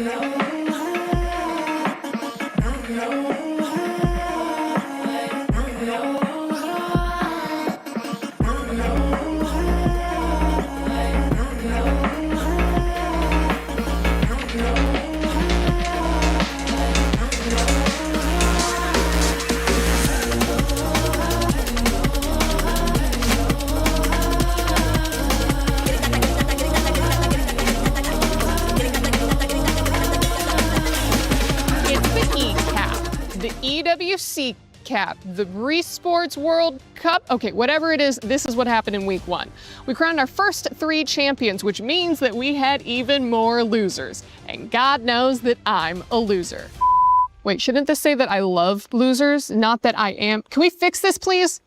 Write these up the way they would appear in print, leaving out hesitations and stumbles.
The EWC cap, the Esports World Cup. Okay, whatever it is, this is what happened in week 1. We crowned our first 3 champions, which means that we had even more losers. And God knows that I'm a loser. Wait, shouldn't this say that I love losers, not that I am? Can we fix this, please?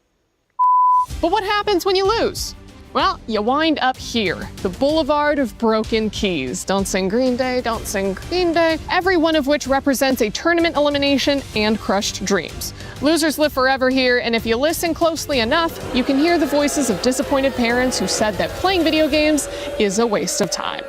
But what happens when you lose? Well, you wind up here, the Boulevard of Broken Keys. Don't sing Green Day, don't sing Green Day. Every one of which represents a tournament elimination and crushed dreams. Losers live forever here, and if you listen closely enough, you can hear the voices of disappointed parents who said that playing video games is a waste of time.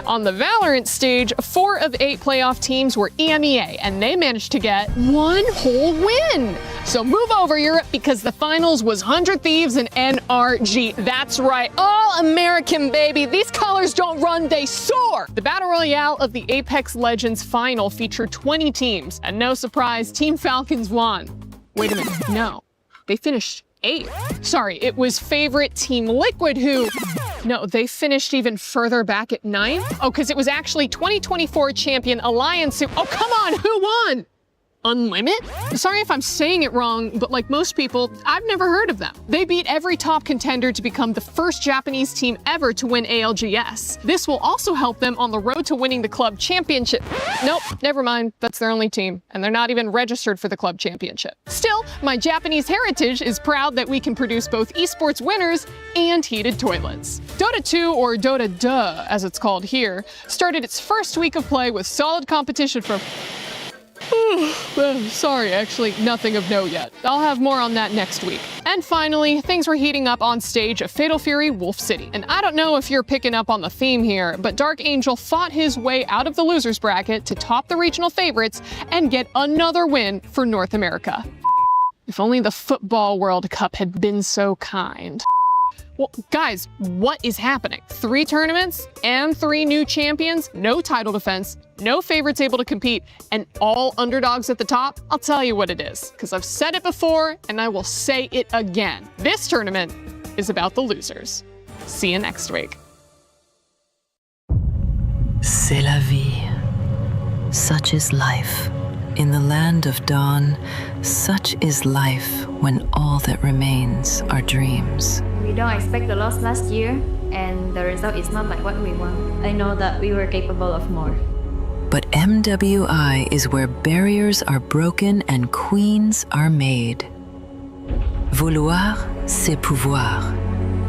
On the Valorant stage, 4 of 8 playoff teams were EMEA, and they managed to get 1 whole win. So move over, Europe, because the finals was 100 Thieves and NRG. That's right, all American, baby. These colors don't run, they soar. The Battle Royale of the Apex Legends final featured 20 teams, and no surprise, Team Falcons won. Wait a minute, no, they finished 8th. Sorry, it was favorite Team Liquid who... No, they finished even further back at 9th? Oh, because it was actually 2024 champion Alliance who... Oh, come on, who won? Unlimit? Sorry if I'm saying it wrong, but like most people, I've never heard of them. They beat every top contender to become the first Japanese team ever to win ALGS. This will also help them on the road to winning the club championship. Nope, never mind, that's their only team, and they're not even registered for the club championship. Still, my Japanese heritage is proud that we can produce both esports winners and heated toilets. Dota 2, or Dota Duh, as it's called here, started its first week of play with solid competition from... Sorry, actually, nothing of note yet. I'll have more on that next week. And finally, things were heating up on stage at Fatal Fury Wolf City. And I don't know if you're picking up on the theme here, but Dark Angel fought his way out of the losers bracket to top the regional favorites and get another win for North America. If only the Football World Cup had been so kind. Well, guys, what is happening? 3 tournaments and 3 new champions, no title defense, no favorites able to compete, and all underdogs at the top? I'll tell you what it is, because I've said it before and I will say it again. This tournament is about the losers. See you next week. C'est la vie. Such is life. In the land of dawn, such is life when all that remains are dreams. We don't expect the loss last year, and the result is not like what we want. I know that we were capable of more. But MWI is where barriers are broken and queens are made. Vouloir, c'est pouvoir.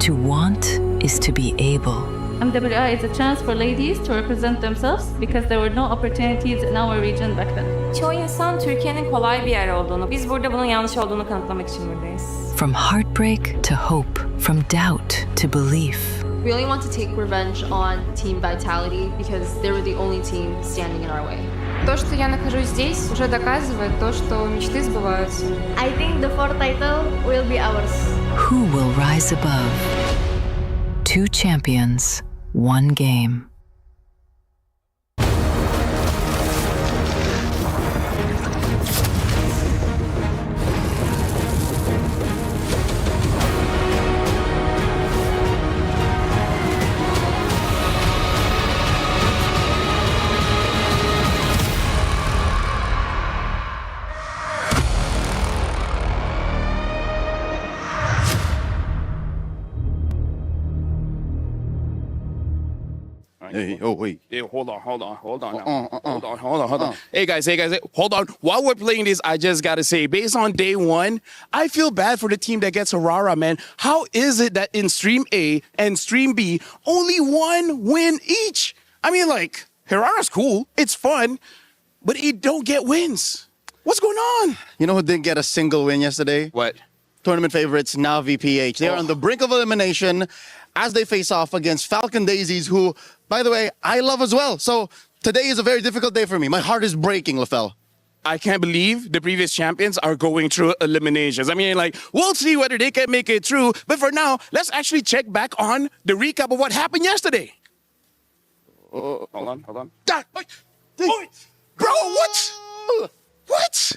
To want is to be able. MWI is a chance for ladies to represent themselves because there were no opportunities in our region back then. Çoğu insan Türkiye'nin kolay bir yer olduğunu, biz burada bunun yanlış olduğunu kanıtlamak için buradayız. From heartbreak to hope, from doubt to belief. We only want to take revenge on Team Vitality because they were the only team standing in our way. То, что я нахожусь здесь, уже доказывает то, что мечты сбываются. I think the 4th title will be ours. Who will rise above? 2 champions, 1 game. Hey, oh wait. Hey, hold on. Hey guys, hold on. While we're playing this, I just gotta say, based on day 1, I feel bad for the team that gets Aurora, man. How is it that in Stream A and Stream B, only 1 win each? I mean, like, Hirara's cool, it's fun, but it don't get wins. What's going on? You know who didn't get a single win yesterday? What? Tournament favorites, Navi PH. They are on the brink of elimination as they face off against Falcon Daisies, who, by the way, I love as well. So Today is a very difficult day for me. My heart is breaking, LaFell. I can't believe the previous champions are going through eliminations. I mean, like, we'll see whether they can make it through. But for now, let's actually check back on the recap of what happened yesterday. Hold on. Bro, what? What?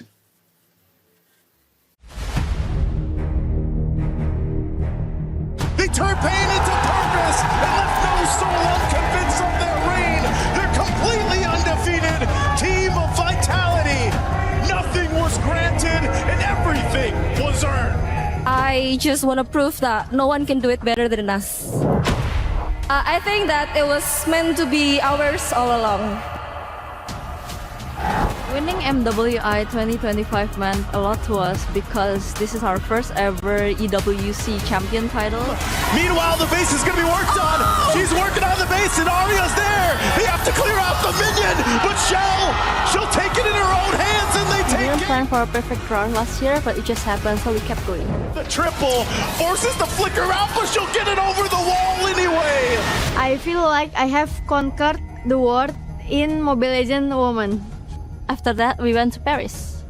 They turned pain into purpose and left no soul unconvinced of their reign. They're completely undefeated. Team of Vitality. Nothing was granted and everything was earned. I just want to prove that no one can do it better than us. I think that it was meant to be ours all along. Winning MWI 2025 meant a lot to us because this is our first ever EWC champion title. Meanwhile, the base is going to be worked on. She's working on the base and Arya's there. They have to clear out the minion, but she'll take it in her own hands and they We take didn't it. plan for a perfect run last year, but it just happened, so we kept going. The triple forces the flicker out, but she'll get it over the wall anyway. I feel like I have conquered the world in Mobile Legends Women. After that, we went to Paris.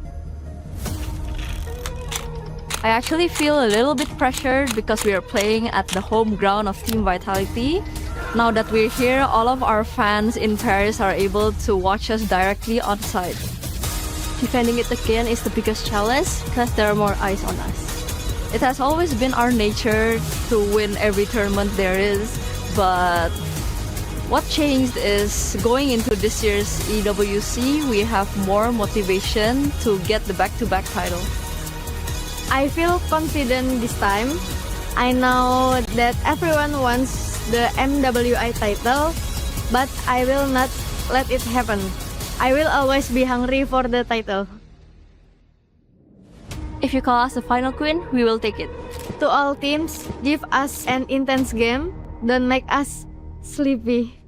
I actually feel a little bit pressured because we are playing at the home ground of Team Vitality. Now that we're here, all of our fans in Paris are able to watch us directly on site. Defending it again is the biggest challenge because there are more eyes on us. It has always been our nature to win every tournament there is, but what changed is going into this year's EWC, we have more motivation to get the back-to-back title. I feel confident this time. I know that everyone wants the MWI title, but I will not let it happen. I will always be hungry for the title. If you call us the final queen, we will take it. To all teams, give us an intense game. Don't make us sleepy.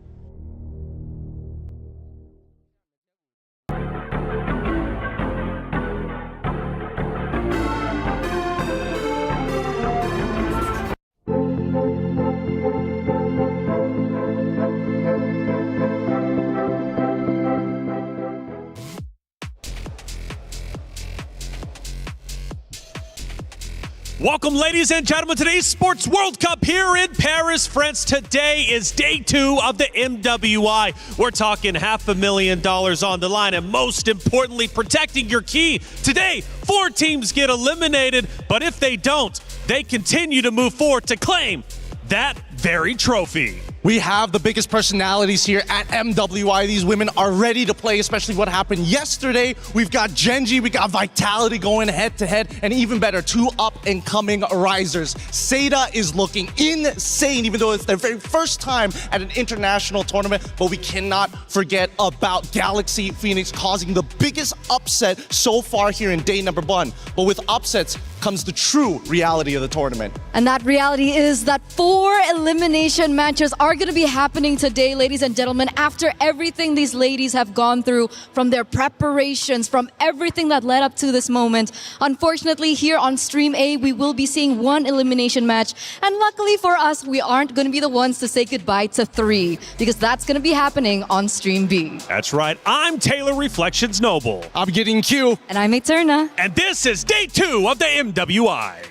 Welcome, ladies and gentlemen, to the Esports World Cup here in Paris, France. Today is day 2 of the MWI. We're talking $500,000 on the line, and most importantly, protecting your key. Today, 4 teams get eliminated, but if they don't, they continue to move forward to claim that very trophy. We have the biggest personalities here at MWI. These women are ready to play, especially what happened yesterday. We've got Genji, we got Vitality going head-to-head, and even better, 2 up-and-coming risers. Seda is looking insane, even though it's their very first time at an international tournament, but we cannot forget about Galaxy Phoenix causing the biggest upset so far here in day number 1. But with upsets comes the true reality of the tournament. And that reality is that 4 elimination matches are going to be happening today, ladies and gentlemen, after everything these ladies have gone through, from their preparations, from everything that led up to this moment. Unfortunately, here on Stream A, we will be seeing 1 elimination match. And luckily for us, we aren't going to be the ones to say goodbye to 3, because that's going to be happening on Stream B. That's right. I'm Taylor Reflections Noble. I'm getting Q. And I'm Eterna. And this is day 2 of the MWI.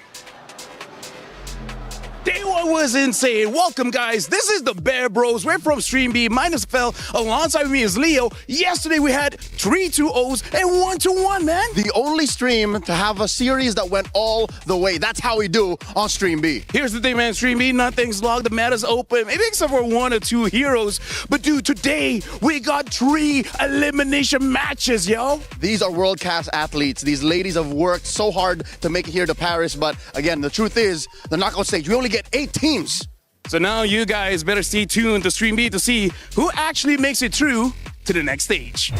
Day 1 was insane. Welcome, guys. This is the Bear Bros. We're from Stream B, minus Fell. Alongside me is Leo. Yesterday, we had 3 2-0s and 1-1, man. The only stream to have a series that went all the way. That's how we do on Stream B. Here's the thing, man. Stream B, nothing's locked. The meta's open. Maybe except for 1 or 2 heroes. But, dude, today, we got 3 elimination matches, yo. These are world-class athletes. These ladies have worked so hard to make it here to Paris. But, again, the truth is, the knockout stage, we only get 8 teams. So now you guys better stay tuned to Stream B to see who actually makes it through to the next stage.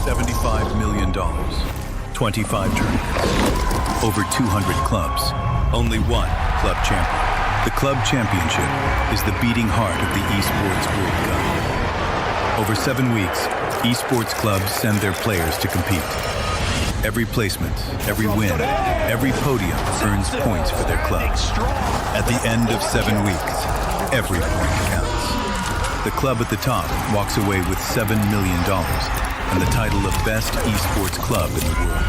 $75 million, 25 tournaments, over 200 clubs, only 1 club champion. The club championship is the beating heart of the Esports World Cup. Over 7 weeks, Esports clubs send their players to compete. Every placement, every win, every podium earns points for their club. At the end of 7 weeks, every point counts. the club at the top walks away with $7 million and the title of Best Esports Club in the world.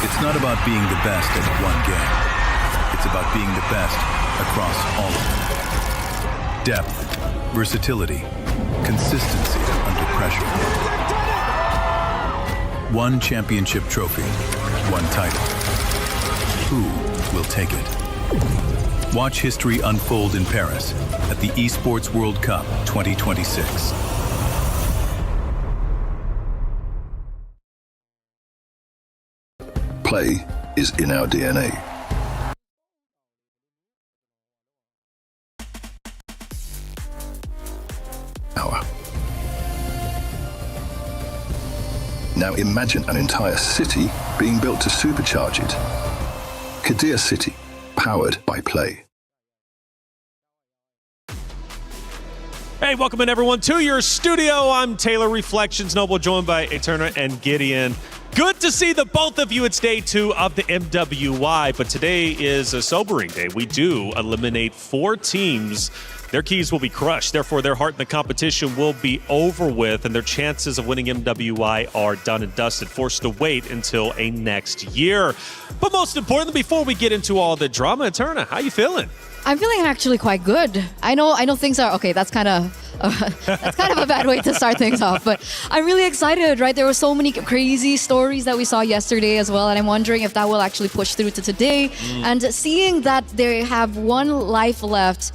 It's not about being the best at one game. It's about being the best across all of them. Depth, versatility, consistency under pressure. One championship trophy, one title. Who will take it? Watch history unfold in Paris at the Esports World Cup 2026. Play is in our DNA. Now imagine an entire city being built to supercharge it. Kadir City, powered by Play. Hey, welcome in everyone to your studio. I'm Taylor, Reflections Noble, joined by Eterna and Gideon. Good to see the both of you. It's day 2 of the MWI, but today is a sobering day. We do eliminate 4 teams. Their keys will be crushed. Therefore, their heart in the competition will be over with, and their chances of winning MWI are done and dusted, forced to wait until a next year. But most importantly, before we get into all the drama, Eterna, how you feeling? I'm feeling actually quite good. I know things are okay. That's kind of a bad way to start things off, but I'm really excited, right? There were so many crazy stories that we saw yesterday as well, and I'm wondering if that will actually push through to today. And seeing that they have 1 life left.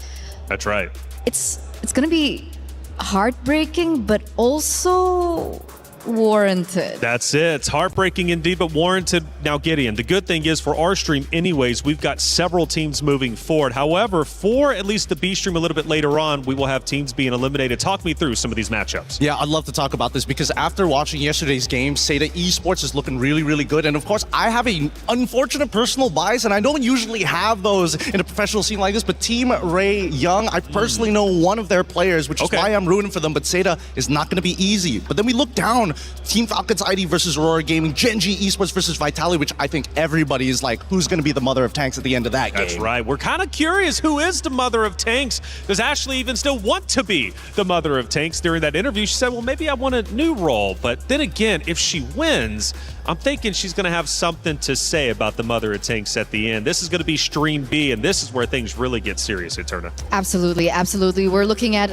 That's right. It's going to be heartbreaking, but also warranted. That's it. It's heartbreaking indeed, but warranted. Now, Gideon, the good thing is for our stream anyways, we've got several teams moving forward. However, for at least the B stream a little bit later on, we will have teams being eliminated. Talk me through some of these matchups. Yeah, I'd love to talk about this because after watching yesterday's game, Seda Esports is looking really, really good. And of course, I have an unfortunate personal bias, and I don't usually have those in a professional scene like this, but Team Ray Young, I personally know one of their players, which is why I'm rooting for them, but Seda is not going to be easy. But then we look down, Team Falcons ID versus Aurora Gaming, Gen G Esports versus Vitality, which I think everybody is like, who's going to be the mother of tanks at the end of that game? That's right. We're kind of curious, who is the mother of tanks? Does Ashley even still want to be the mother of tanks? During that interview, she said, well, maybe I want a new role. But then again, if she wins, I'm thinking she's going to have something to say about the mother of tanks at the end. This is going to be Stream B, and this is where things really get serious, Eterna. Absolutely, absolutely. We're looking at,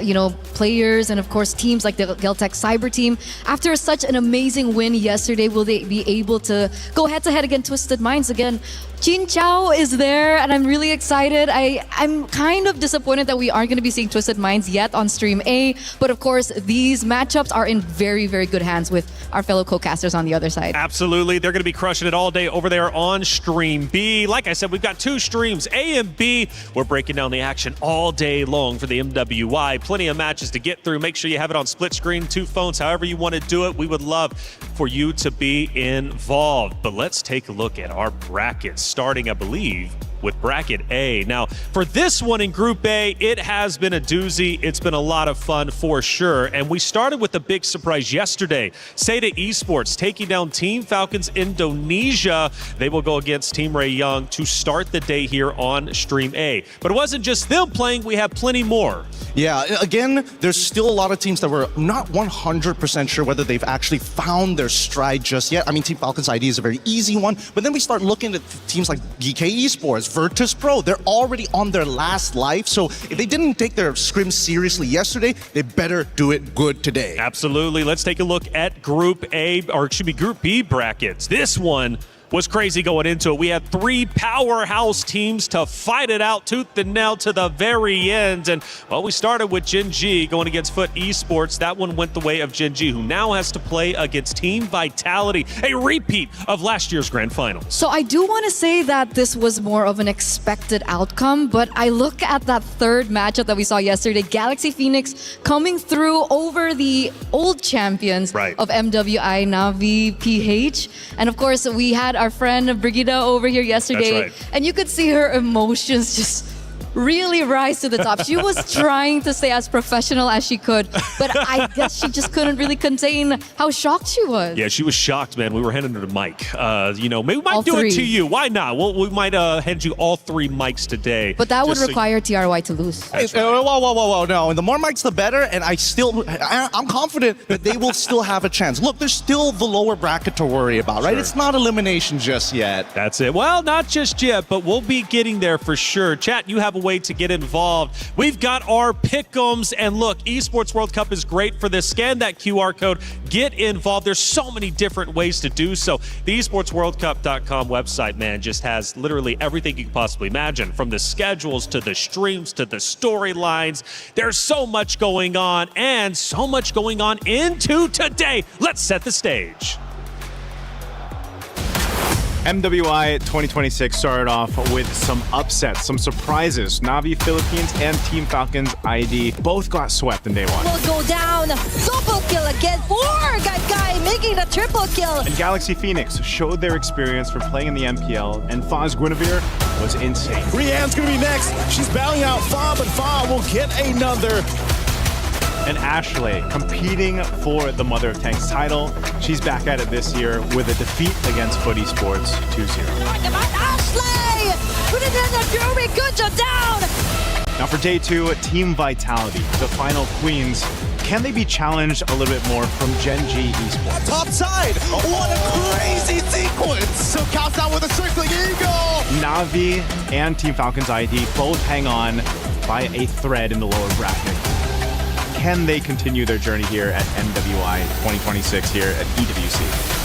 players and, of course, teams like the Geltec Cyber team. After such an amazing win yesterday, will they be able to go head-to-head against Twisted Minds again? Jin Chao is there, and I'm really excited. I'm kind of disappointed that we aren't going to be seeing Twisted Minds yet on Stream A, but of course, these matchups are in very, very good hands with our fellow co-casters on the other side. Absolutely. They're going to be crushing it all day over there on Stream B. Like I said, we've got 2 streams, A and B. We're breaking down the action all day long for the MWI. Plenty of matches to get through. Make sure you have it on split screen, 2 phones, however you want to do it. We would love for you to be involved. But let's take a look at our brackets, starting, I believe, with bracket A. Now, for this one in Group A, it has been a doozy. It's been a lot of fun for sure. And we started with a big surprise yesterday. Seda Esports taking down Team Falcons Indonesia. They will go against Team Ray Young to start the day here on Stream A. But it wasn't just them playing. We have plenty more. Yeah, again, there's still a lot of teams that we're not 100% sure whether they've actually found their stride just yet. I mean, Team Falcons ID is a very easy one, but then we start looking at teams like GK Esports, Virtus Pro. They're already on their last life, so if they didn't take their scrim seriously yesterday, they better do it good today. Absolutely. Let's take a look at Group A, or it should be Group B brackets. This one was crazy going into it. We had 3 powerhouse teams to fight it out tooth and nail to the very end. And, well, we started with Gen G going against Foot Esports. That one went the way of Gen G, who now has to play against Team Vitality, a repeat of last year's grand final. So I do want to say that this was more of an expected outcome, but I look at that 3rd matchup that we saw yesterday, Galaxy Phoenix coming through over the old champions of MWI, Navi, PH. And of course, we had our friend Brigida over here yesterday, and you could see her emotions just really rise to the top. She was trying to stay as professional as she could, but I guess she just couldn't really contain how shocked she was. Yeah, she was shocked, man. We were handing her the mic. Maybe we might All do three. it to you. Why not? We might hand you all 3 mics today. But that would just so require TRY to lose. Whoa, no. And the more mics, the better. And I'm confident that they will still have a chance. Look, there's still the lower bracket to worry about, right? Sure. It's not elimination just yet. That's it. Well, not just yet, but we'll be getting there for sure. Chat, you have a way to get involved. We've got our pick'ems, and look, Esports World Cup is great for this. Scan that QR code, get involved. There's so many different ways to do so. The esportsworldcup.com website, man, just has literally everything you can possibly imagine, from the schedules to the streams to the storylines. There's so much going on, and so much going on into today. Let's set the stage. MWI 2026 started off with some upsets, some surprises. Navi Philippines and Team Falcons ID both got swept in day one. Will go down. Double kill again for guy making the triple kill. And Galaxy Phoenix showed their experience from playing in the MPL, and Fa's Guinevere was insane. Rianne's gonna be next. She's battling out Fa, but Fa will get another. And Ashley competing for the Mother of Tanks title. She's back at it this year with a defeat against Foot Esports 2-0. Ashley! Put it in the Fury. Good job down. Now for day 2, Team Vitality, the final queens. Can they be challenged a little bit more from Gen G Esports? Top side. What a crazy sequence. So counts out with a circling eagle. Navi and Team Falcons ID both hang on by a thread in the lower bracket. Can they continue their journey here at MWI 2026 here at EWC?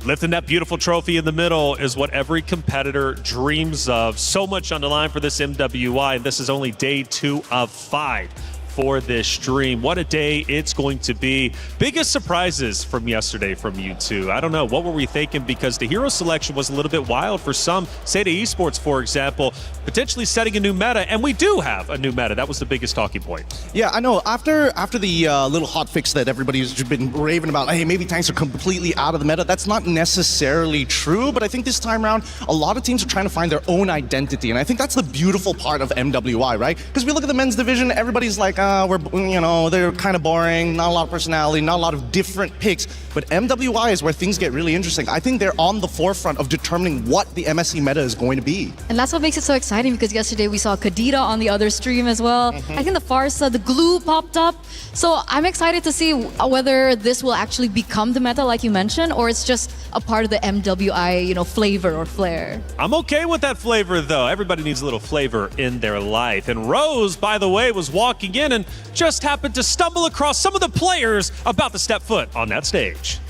Lifting that beautiful trophy in the middle is what every competitor dreams of. So much on the line for this MWI, and this is only day 2 of 5 for this stream. What a day it's going to be. Biggest surprises from yesterday from you two. I don't know, what were we thinking? Because the hero selection was a little bit wild for some. Say to Esports, for example, potentially setting a new meta, and we do have a new meta. That was the biggest talking point. Yeah, I know. After the little hot fix that everybody's been raving about, hey, maybe tanks are completely out of the meta, that's not necessarily true, but I think this time around, a lot of teams are trying to find their own identity, and I think that's the beautiful part of MWI, right? Because we look at the men's division, everybody's like, they're kind of boring, not a lot of personality, not a lot of different picks, but MWI is where things get really interesting. I think they're on the forefront of determining what the MSC meta is going to be. And that's what makes it so exciting, because yesterday we saw Kadita on the other stream as well. I think the Farsa, the glue popped up. So I'm excited to see whether this will actually become the meta like you mentioned, or it's just a part of the MWI, flavor or flair. I'm okay with that flavor though. Everybody needs a little flavor in their life. And Rose, by the way, was walking in and just happened to stumble across some of the players about to step foot on that stage.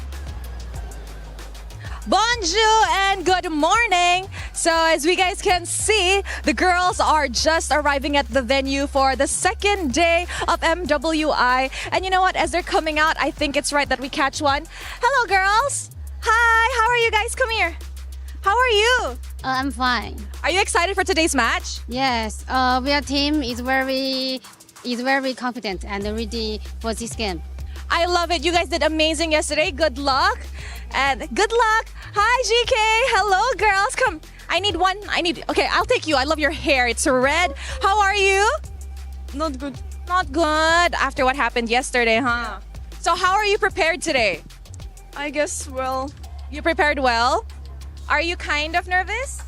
Bonjour and good morning. So as we guys can see, the girls are just arriving at the venue for the second day of MWI. And you know what? As they're coming out, I think it's right that we catch one. Hello, girls. Hi, how are you guys? Come here. How are you? I'm fine. Are you excited for today's match? Yes, our team is very confident and ready for this game. I love it. You guys did amazing yesterday. Good luck. And good luck. Hi, GK. Hello, girls. Come. Okay, I'll take you. I love your hair. It's red. How are you? Not good. Not good. After what happened yesterday, huh? So how are you prepared today? I guess, well. You prepared well? Are you kind of nervous?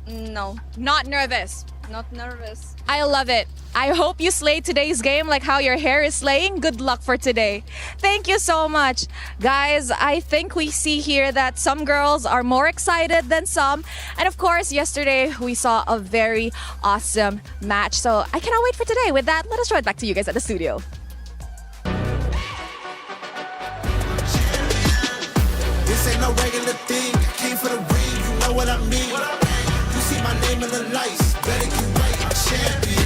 No. Not nervous. Not nervous. I love it. I hope you slay today's game like how your hair is slaying. Good luck for today. Thank you so much. Guys, I think we see here that some girls are more excited than some. And of course, yesterday we saw a very awesome match. So I cannot wait for today. With that, let us throw it back to you guys at the studio. This ain't no regular thing. I came for the ring, you know what I mean. You see my name in the lights. Better get right, champion.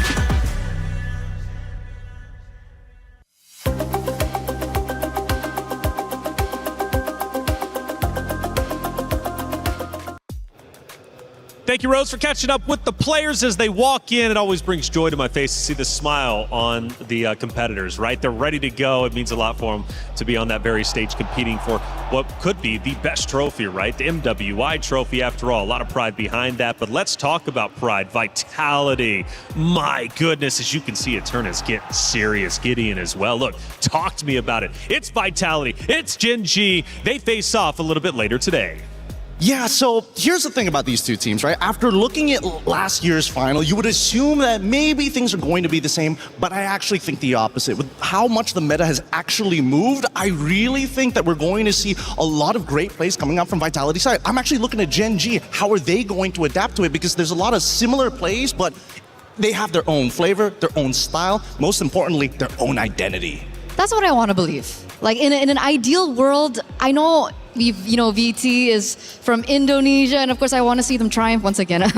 Thank you, Rose, for catching up with the players as they walk in. It always brings joy to my face to see the smile on the competitors, right? They're ready to go. It means a lot for them to be on that very stage competing for what could be the best trophy, right? The MWI trophy, after all. A lot of pride behind that. But let's talk about pride. Vitality. My goodness, as you can see, Eterna is getting serious. Gideon as well. Look, talk to me about it. It's Vitality. It's Gen G. They face off a little bit later today. Yeah, so here's the thing about these two teams, right? After looking at last year's final, you would assume that maybe things are going to be the same, but I actually think the opposite. With how much the meta has actually moved, I really think that we're going to see a lot of great plays coming out from Vitality's side. I'm actually looking at Gen G. How are they going to adapt to it? Because there's a lot of similar plays, but they have their own flavor, their own style, most importantly, their own identity. That's what I want to believe. Like in an ideal world, I know VT is from Indonesia, and of course I want to see them triumph once again.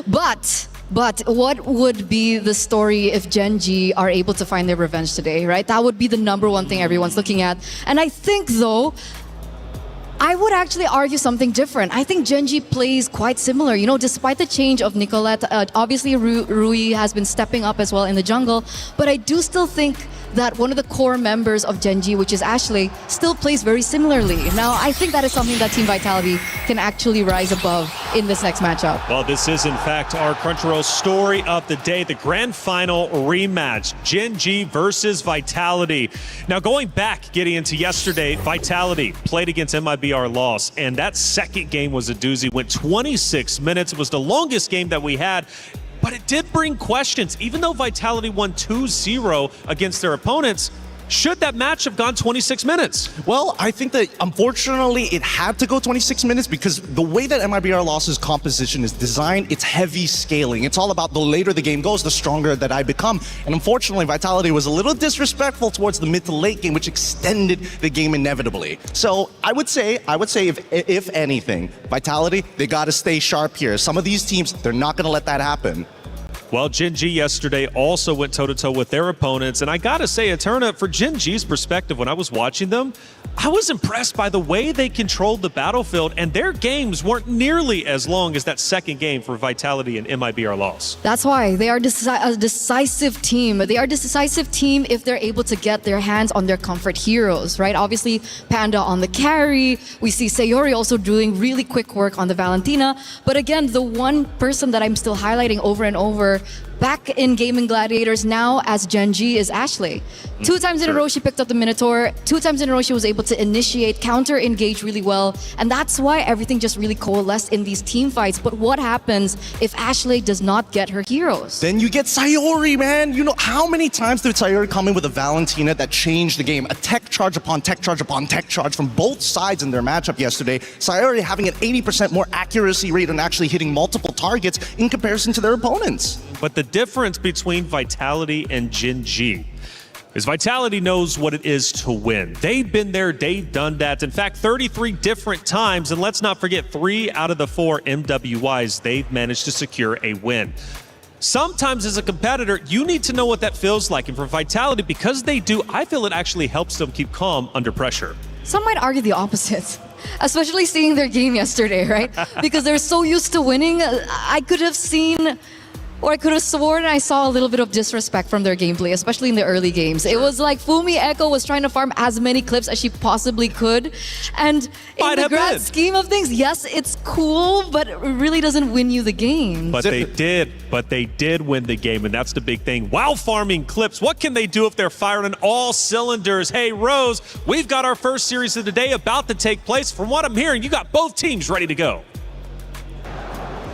But what would be the story if Gen G are able to find their revenge today, right? That would be the number one thing everyone's looking at. And I think though, I would actually argue something different. I think Gen G plays quite similar. You know, despite the change of Nicolette, obviously Rui has been stepping up as well in the jungle, but I do still think that one of the core members of Gen G, which is Ashley, still plays very similarly. Now, I think that is something that Team Vitality can actually rise above in this next matchup. Well, this is, in fact, our Crunchyroll story of the day, the grand final rematch, Gen G versus Vitality. Now, going back, getting into yesterday, Vitality played against MIBR loss, and that second game was a doozy. Went 26 minutes. It was the longest game that we had. But it did bring questions. Even though Vitality won 2-0 against their opponents, should that match have gone 26 minutes? Well, I think that unfortunately it had to go 26 minutes because the way that MIBR Loss's composition is designed, it's heavy scaling. It's all about the later the game goes, the stronger that I become. And unfortunately, Vitality was a little disrespectful towards the mid to late game, which extended the game inevitably. So I would say if anything, Vitality, they got to stay sharp here. Some of these teams, they're not going to let that happen. Well, Gen G yesterday also went toe-to-toe with their opponents. And I got to say, Eterna, for Gen G's perspective, when I was watching them, I was impressed by the way they controlled the battlefield, and their games weren't nearly as long as that second game for Vitality and MIBR loss. That's why they are a decisive team. They are a decisive team if they're able to get their hands on their comfort heroes, right? Obviously, Panda on the carry. We see Sayori also doing really quick work on the Valentina. But again, the one person that I'm still highlighting over and over back in Gaming Gladiators now as Gen G is Ashley. 2 times in a row she picked up the Minotaur. 2 times in a row she was able to initiate, counter-engage really well. And that's why everything just really coalesced in these team fights. But what happens if Ashley does not get her heroes? Then you get Sayori, man. You know, how many times did Sayori come in with a Valentina that changed the game? A tech charge upon tech charge upon tech charge from both sides in their matchup yesterday. Sayori having an 80% more accuracy rate and actually hitting multiple targets in comparison to their opponents. But the difference between Vitality and Gen G is Vitality knows what it is to win. They've been there, they've done that. In fact, 33 different times, and let's not forget 3 out of the 4 MWIs they've managed to secure a win. Sometimes as a competitor, you need to know what that feels like. And for Vitality, because they do, I feel it actually helps them keep calm under pressure. Some might argue the opposite. Especially seeing their game yesterday, right? Because they're so used to winning. I could have seen, or I could have sworn I saw a little bit of disrespect from their gameplay, especially in the early games. It was like Fumi Echo was trying to farm as many clips as she possibly could. And in the grand scheme of things, yes, it's cool, but it really doesn't win you the game. But they did win the game, and that's the big thing. While farming clips, what can they do if they're firing on all cylinders? Hey, Rose, we've got our first series of the day about to take place. From what I'm hearing, you got both teams ready to go.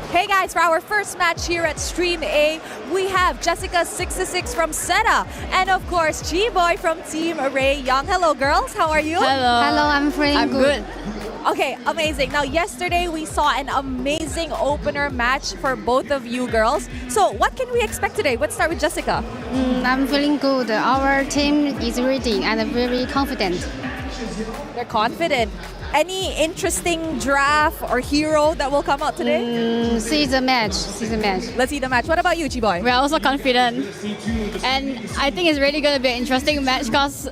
Hey guys, for our first match here at Stream A, we have Jessica626 from Senna, and of course, G-Boy from Team Array Young. Hello girls, how are you? Hello, I'm feeling good. Okay, amazing. Now yesterday we saw an amazing opener match for both of you girls. So what can we expect today? Let's start with Jessica. I'm feeling good. Our team is ready and very confident. They're confident. Any interesting draft or hero that will come out today? See the match. Let's see the match. What about you, Chiboy? We're also confident. And I think it's really going to be an interesting match because,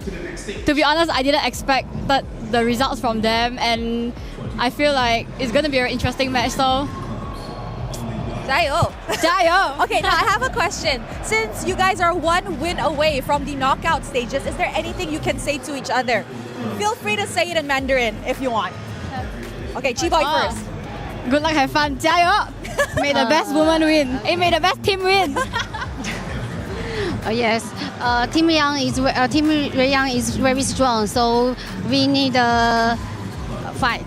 to be honest, I didn't expect the results from them. And I feel like it's going to be an interesting match. So Jayo. Jayo. Okay, now I have a question. Since you guys are one win away from the knockout stages, is there anything you can say to each other? Feel free to say it in Mandarin if you want. Okay, Chiboy first. Good luck, have fun. 加油! May the best woman win. Hey, may the best team win. Yes, Team Ray Young is very strong, so we need a fight.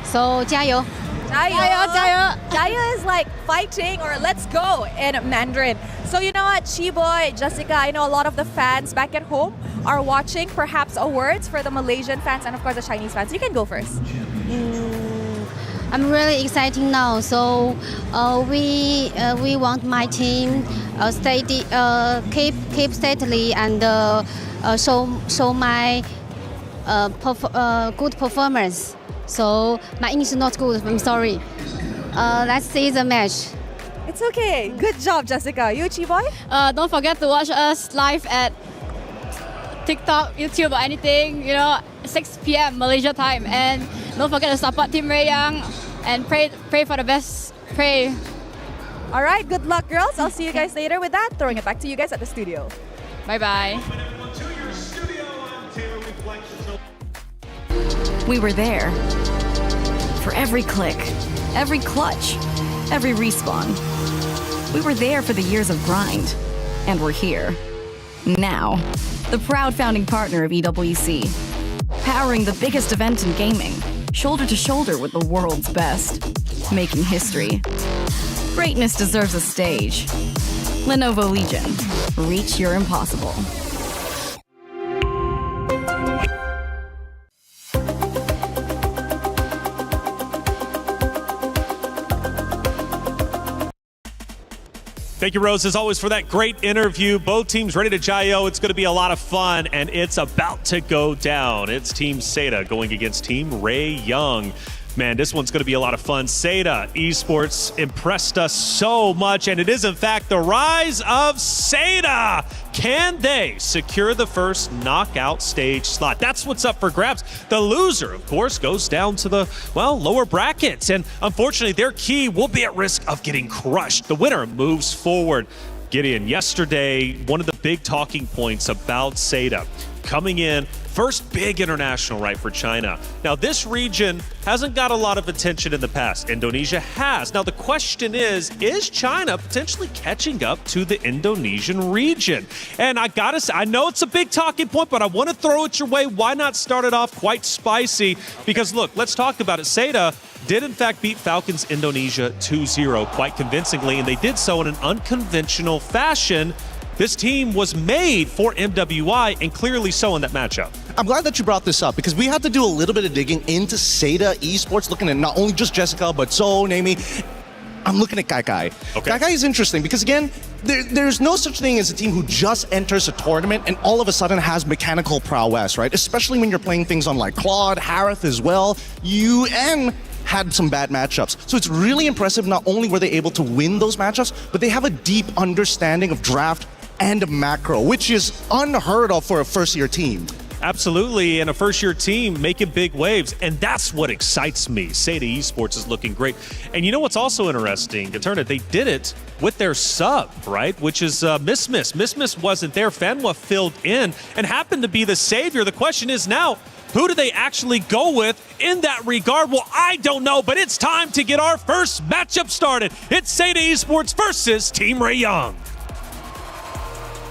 So 加油! 加油! 加油 is like fighting or let's go in Mandarin. So you know what, Chiboy, Jessica, I know a lot of the fans back at home are watching. Perhaps a words for the Malaysian fans and of course the Chinese fans. You can go first. I'm really excited now. So we want my team keep steadily and show my good performance. So my English is not good. I'm sorry. Let's see the match. It's okay. Good job, Jessica. You, Chiboy? Don't forget to watch us live at TikTok, YouTube, or anything. 6 p.m. Malaysia time, and don't forget to support Team Ray Young and pray for the best. Pray. All right. Good luck, girls. I'll see you guys later. With that, throwing it back to you guys at the studio. Bye bye. We were there for every click, every clutch, every respawn. We were there for the years of grind, and we're here now. The proud founding partner of EWC, powering the biggest event in gaming, shoulder to shoulder with the world's best, making history. Greatness deserves a stage. Lenovo Legion, reach your impossible. Thank you, Rose, as always, for that great interview. Both teams ready to jayo. It's going to be a lot of fun, and it's about to go down. It's Team Seda going against Team Ray Young. Man, this one's going to be a lot of fun. Seda Esports impressed us so much, and it is, in fact, the rise of Seda. Can they secure the first knockout stage slot? That's what's up for grabs. The loser, of course, goes down to the, lower brackets, and unfortunately, their key will be at risk of getting crushed. The winner moves forward. Gideon, yesterday, one of the big talking points about Seda coming in, first big international, right, for China. Now, this region hasn't got a lot of attention in the past. Indonesia has. Now, the question is China potentially catching up to the Indonesian region? And I gotta say, I know it's a big talking point, but I want to throw it your way. Why not start it off quite spicy? Because look, let's talk about it. Seda did in fact beat Falcons Indonesia 2-0 quite convincingly, and they did so in an unconventional fashion. This team was made for MWI, and clearly so in that matchup. I'm glad that you brought this up because we had to do a little bit of digging into Seda Esports, looking at not only just Jessica, but Zoe, Naomi. I'm looking at Kai. Okay. Kai is interesting because, again, there's no such thing as a team who just enters a tournament and all of a sudden has mechanical prowess, right? Especially when you're playing things on like Claude, Harith as well. UN had some bad matchups. So it's really impressive. Not only were they able to win those matchups, but they have a deep understanding of draft and macro, which is unheard of for a first-year team. Absolutely, and a first-year team making big waves, and that's what excites me. Seda Esports is looking great. And you know what's also interesting, Katerna, they did it with their sub, right, which is Miss. Miss wasn't there. Fanwa filled in and happened to be the savior. The question is now, who do they actually go with in that regard? Well, I don't know, but it's time to get our first matchup started. It's Seda Esports versus Team Ray Young.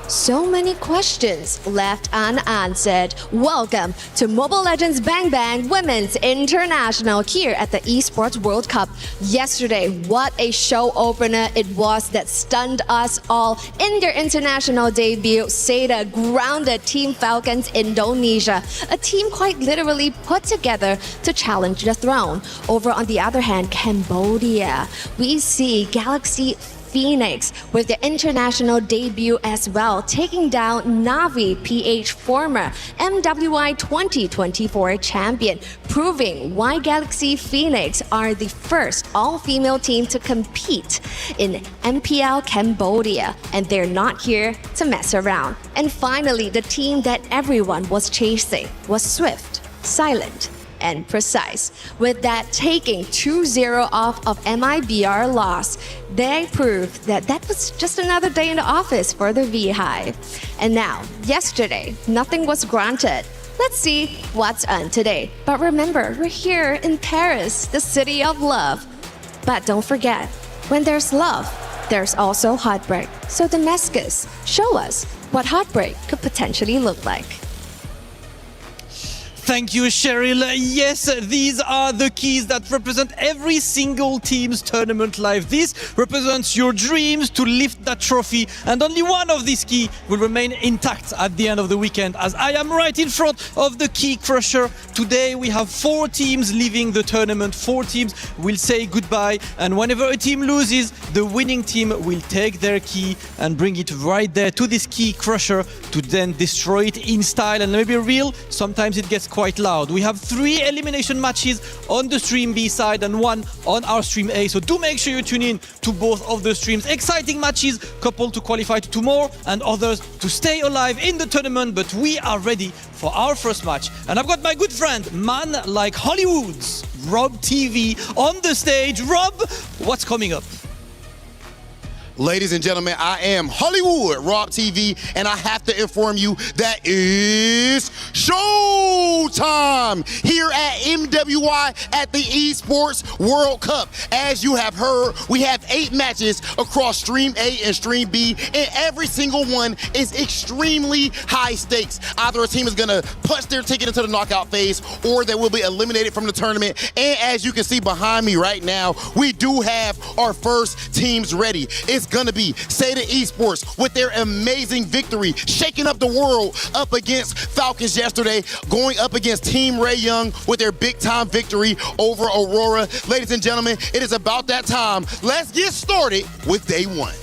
So many questions left unanswered. Welcome to Mobile Legends Bang Bang Women's International here at the Esports World Cup. Yesterday, what a show opener it was that stunned us all. In their international debut, Seda grounded Team Falcons Indonesia, a team quite literally put together to challenge the throne. Over on the other hand, Cambodia, we see Galaxy Phoenix with their international debut as well, taking down Navi PH, former MWI 2024 champion, proving why Galaxy Phoenix are the first all-female team to compete in MPL Cambodia, and they're not here to mess around. And finally, the team that everyone was chasing was Swift, Silent, and precise. With that taking 2-0 off of MIBR loss, they proved that that was just another day in the office for the Beehive. And now, yesterday, nothing was granted. Let's see what's on today. But remember, we're here in Paris, the city of love. But don't forget, when there's love, there's also heartbreak. So Damascus, show us what heartbreak could potentially look like. Thank you, Cheryl. Yes, these are the keys that represent every single team's tournament life. This represents your dreams to lift that trophy, and only one of these keys will remain intact at the end of the weekend, as I am right in front of the key crusher. Today we have 4 teams leaving the tournament. 4 teams will say goodbye, and whenever a team loses, the winning team will take their key and bring it right there to this key crusher to then destroy it in style. And let me be real, sometimes it gets quite loud. We have 3 elimination matches on the stream B side and 1 on our stream A, so do make sure you tune in to both of the streams. Exciting matches, couple to qualify to 2 more and others to stay alive in the tournament, but we are ready for our first match. And I've got my good friend, man like Hollywood's Rob TV on the stage. Rob, what's coming up? Ladies and gentlemen, I am Hollywood Rob TV, and I have to inform you that is showtime here at MWI at the Esports World Cup. As you have heard, we have 8 matches across Stream A and Stream B, and every single one is extremely high stakes. Either a team is going to punch their ticket into the knockout phase, or they will be eliminated from the tournament. And as you can see behind me right now, we do have our first teams ready. It's going to be Seda Esports with their amazing victory, shaking up the world up against Falcons yesterday, going up against Team Ray Young with their big-time victory over Aurora. Ladies and gentlemen, it is about that time. Let's get started with day 1.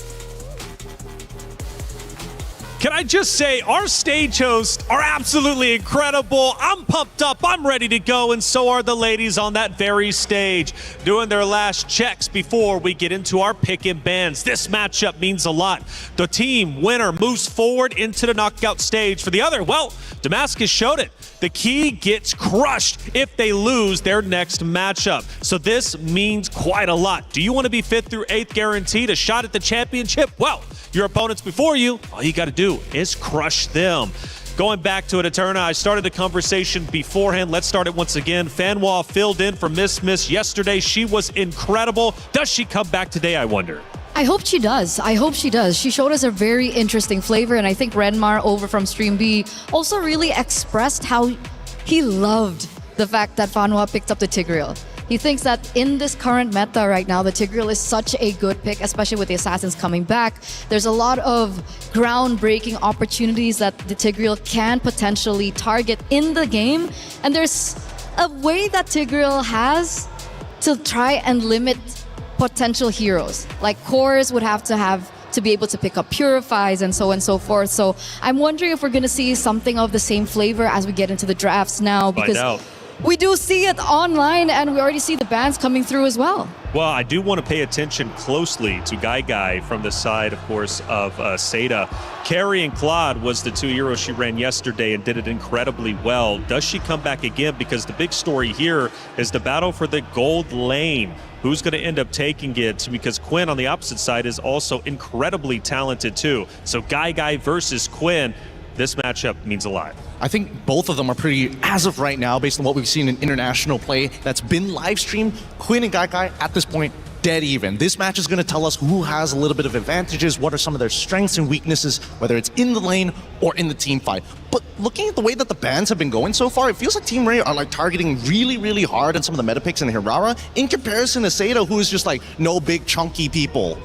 Can I just say, our stage hosts are absolutely incredible. I'm pumped up, I'm ready to go, and so are the ladies on that very stage, doing their last checks before we get into our pick and bans. This matchup means a lot. The team winner moves forward into the knockout stage. For the other, well, Damascus showed it. The key gets crushed if they lose their next matchup. So this means quite a lot. Do you want to be 5th through 8th guaranteed a shot at the championship? Well, your opponents before you, all you got to do is crush them. Going back to it, Eterna, I started the conversation beforehand. Let's start it once again. Fanwa filled in for Miss yesterday. She was incredible. Does she come back today, I wonder? I hope she does. I hope she does. She showed us a very interesting flavor, and I think Renmar over from Stream B also really expressed how he loved the fact that Fanwa picked up the Tigreal. He thinks that in this current meta right now, the Tigreal is such a good pick, especially with the Assassins coming back. There's a lot of groundbreaking opportunities that the Tigreal can potentially target in the game, and there's a way that Tigreal has to try and limit potential heroes. Like cores would have to be able to pick up purifies and so on and so forth. So I'm wondering if we're going to see something of the same flavor as we get into the drafts now, because we do see it online and we already see the bans coming through as well. Well, I do want to pay attention closely to Guy from the side, of course, of Seda. Carrie and Claude was the 2 heroes she ran yesterday and did it incredibly well. Does she come back again? Because the big story here is the battle for the gold lane. Who's going to end up taking it? Because Quinn on the opposite side is also incredibly talented too. So Guy versus Quinn, this matchup means a lot. I think both of them are pretty, as of right now, based on what we've seen in international play that's been live streamed, Quinn and Guy at this point, dead even. This match is going to tell us who has a little bit of advantages, what are some of their strengths and weaknesses, whether it's in the lane or in the team fight. But looking at the way that the bans have been going so far, it feels like Team Ray are like targeting really hard on some of the meta picks in Hirara in comparison to Seda, who is just like no big chunky people.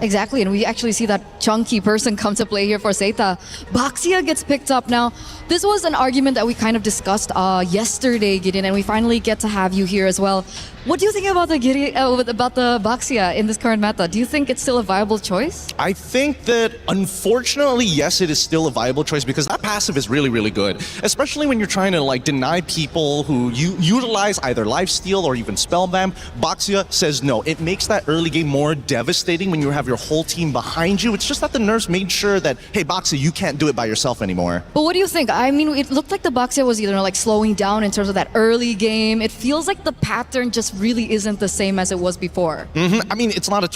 Exactly, and we actually see that chunky person come to play here for Seita. Baxia gets picked up now. This was an argument that we kind of discussed yesterday, Gideon, and we finally get to have you here as well. What do you think about the Baxia in this current meta? Do you think it's still a viable choice? I think that, unfortunately, yes, it is still a viable choice because that passive is really good. Especially when you're trying to like deny people who utilize either lifesteal or even spellbomb. Baxia says no. It makes that early game more devastating when you have your your whole team behind you. It's just that the nerfs made sure that, hey, Boxia, you can't do it by yourself anymore. But what do you think? I mean, it looked like the Boxia was either like slowing down in terms of that early game. It feels like the pattern just really isn't the same as it was before. I mean, it's not a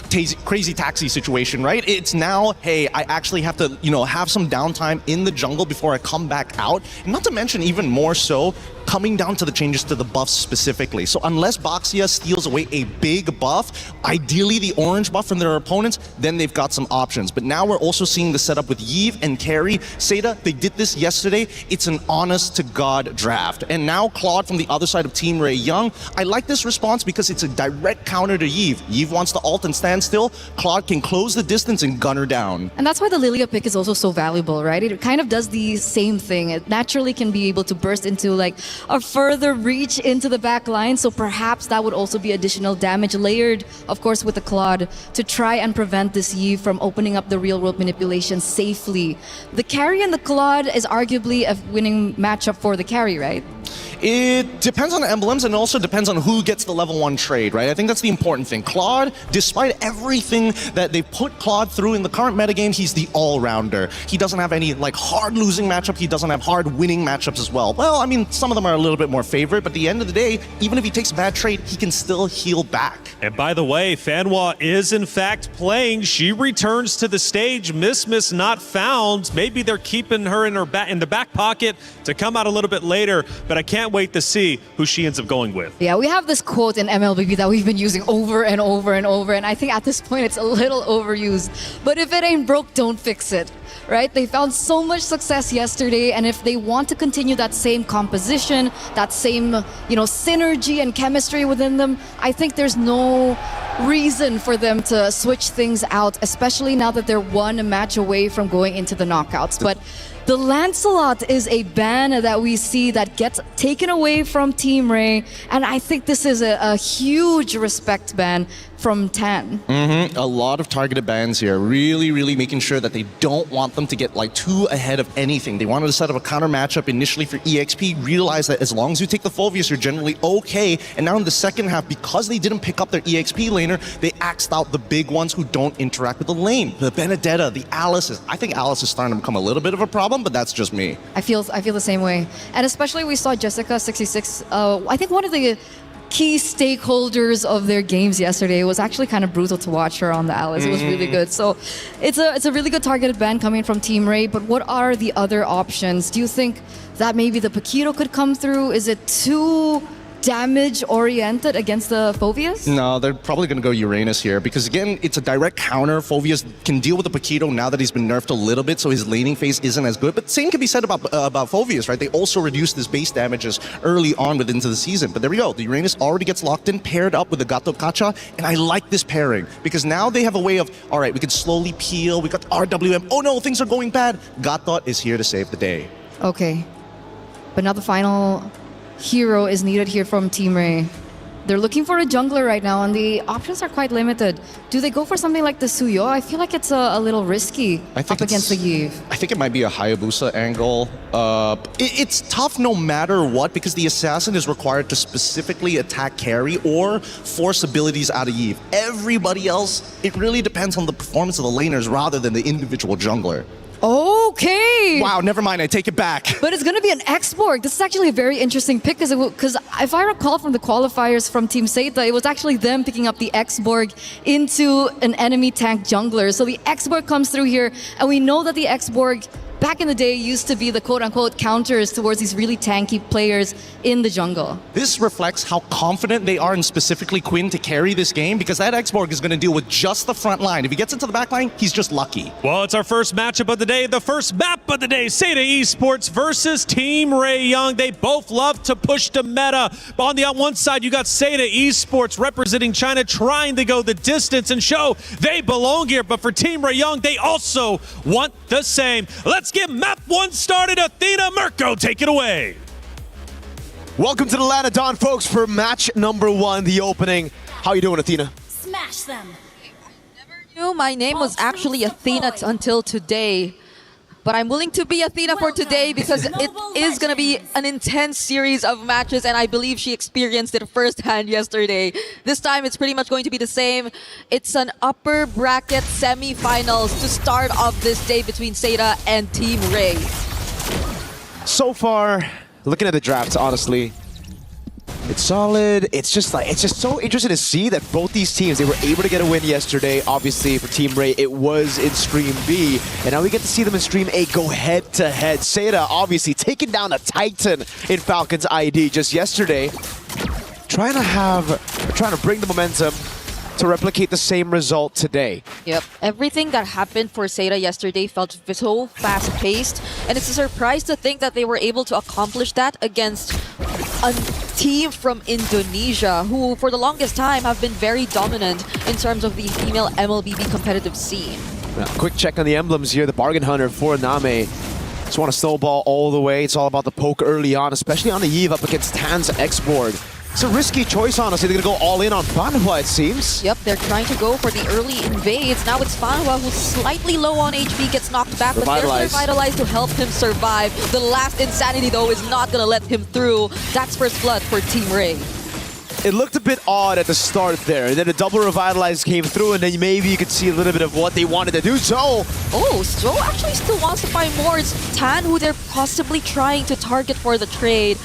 crazy taxi situation, right? It's now, hey, I actually have to, have some downtime in the jungle before I come back out. And not to mention, even more so, coming down to the changes to the buffs specifically. So unless Boxia steals away a big buff, ideally the orange buff from their opponents, then they've got some options. But now we're also seeing the setup with Yves and Carrie. Seda, they did this yesterday. It's an honest-to-God draft. And now Claude from the other side of Team Ray Young. I like this response because it's a direct counter to Yves. Yves wants to ult and stand still. Claude can close the distance and gun her down. And that's why the Lilia pick is also so valuable, right? It kind of does the same thing. It naturally can be able to burst into like a further reach into the back line, so perhaps that would also be additional damage layered, of course, with the Claude to try and prevent this Yves from opening up the real-world manipulation safely. The carry and the Claude is arguably a winning matchup for the carry, right? It depends on the emblems and also depends on who gets the level 1 trade, right? I think that's the important thing. Claude, despite everything that they put Claude through in the current metagame, he's the all-rounder. He doesn't have any like hard losing matchup. He doesn't have hard winning matchups as well. Well, I mean, some of them are a little bit more favorite, but at the end of the day, even if he takes a bad trade, he can still heal back. And by the way, Fanwa is in fact playing. She returns to the stage. Miss not found. Maybe they're keeping her in the back pocket to come out a little bit later, but I can't wait to see who she ends up going with. Yeah, we have this quote in MLBB that we've been using over and over and over, and I think at this point it's a little overused. But if it ain't broke, don't fix it, right? They found so much success yesterday, and if they want to continue that same composition, that same, synergy and chemistry within them, I think there's no reason for them to switch things out, especially now that they're one match away from going into the knockouts. But the Lancelot is a ban that we see that gets taken away from Team Ray, and I think this is a huge respect ban from Tan. A lot of targeted bans here, really making sure that they don't want them to get like too ahead of anything. They wanted to set up a counter matchup initially for EXP, realize that as long as you take the Phoveus, you're generally okay. And now in the second half, because they didn't pick up their EXP laner, they axed out the big ones who don't interact with the lane. The Benedetta, the Alice. I think Alice is starting to become a little bit of a problem, but that's just me. I feel the same way. And especially we saw Jessica26, I think one of the key stakeholders of their games yesterday. It was actually kind of brutal to watch her on the Alice. It was really good. So it's a really good targeted ban coming from Team Ray, but what are the other options? Do you think that maybe the Paquito could come through? Is it too damage-oriented against the Phoveus? No, they're probably going to go Uranus here because, again, it's a direct counter. Phoveus can deal with the Paquito now that he's been nerfed a little bit, so his laning phase isn't as good. But same can be said about Phoveus, right? They also reduced his base damages early on into the season. But there we go. The Uranus already gets locked in, paired up with the Gato Kacha, and I like this pairing because now they have a way of, all right, we can slowly peel. We got RWM. Oh no, things are going bad. Gato is here to save the day. Okay. But now the final hero is needed here from Team Ray. They're looking for a jungler right now, and the options are quite limited. Do they go for something like the Suyo? I feel like it's a little risky up against the Yves. I think it might be a Hayabusa angle. It's tough no matter what because the assassin is required to specifically attack carry or force abilities out of Yves. Everybody else, it really depends on the performance of the laners rather than the individual jungler. Okay. Wow, never mind. I take it back. But it's going to be an Expo. This is actually a very interesting pick because if I recall from the qualifiers from Team Seita, it was actually them picking up the Exborg into an enemy tank jungler. So the Exborg comes through here, and we know that the Exborg back in the day used to be the quote-unquote counters towards these really tanky players in the jungle. This reflects how confident they are in specifically Quinn to carry this game because that Exborg is going to deal with just the front line. If he gets into the back line, he's just lucky. Well, it's our first matchup of the day, the first map of the day, Seita Esports versus Team Ray Young. They both love to push the meta. But on one side, you got Seita Esports representing China, trying to go the distance and show they belong here. But for Team Ray Young, they also want the same. Let's get map 1 started. Athena Mirko, take it away. Welcome to the Land of Dawn, folks, for match number 1, the opening. How you doing, Athena? Smash them. My name was actually Athena until today. But I'm willing to be Athena for today because it is going to be an intense series of matches, and I believe she experienced it firsthand yesterday. This time it's pretty much going to be the same. It's an upper bracket semi-finals to start off this day between Seda and Team Ray. So far, looking at the drafts, honestly, it's solid. It's just so interesting to see that both these teams, they were able to get a win yesterday. Obviously, for Team Ray, it was in Stream B. And now we get to see them in Stream A go head-to-head. Seda, obviously, taking down a Titan in Falcons ID just yesterday. Trying to bring the momentum to replicate the same result today. Yep. Everything that happened for Seda yesterday felt so fast-paced, and it's a surprise to think that they were able to accomplish that against a team from Indonesia who, for the longest time, have been very dominant in terms of the female MLBB competitive scene. Well, quick check on the emblems here. The Bargain Hunter for Name. Just want to snowball all the way. It's all about the poke early on, especially on the Eve up against Tan's Export. It's a risky choice, honestly. They're going to go all in on Fanhua, it seems. Yep, they're trying to go for the early invades. Now it's Fanhua who's slightly low on HP, gets knocked back, but there's Revitalize to help him survive. The last Insanity, though, is not going to let him through. That's first blood for Team Ray. It looked a bit odd at the start there, and then a double Revitalize came through, and then maybe you could see a little bit of what they wanted to do. So actually still wants to find more. It's Tan who they're possibly trying to target for the trade.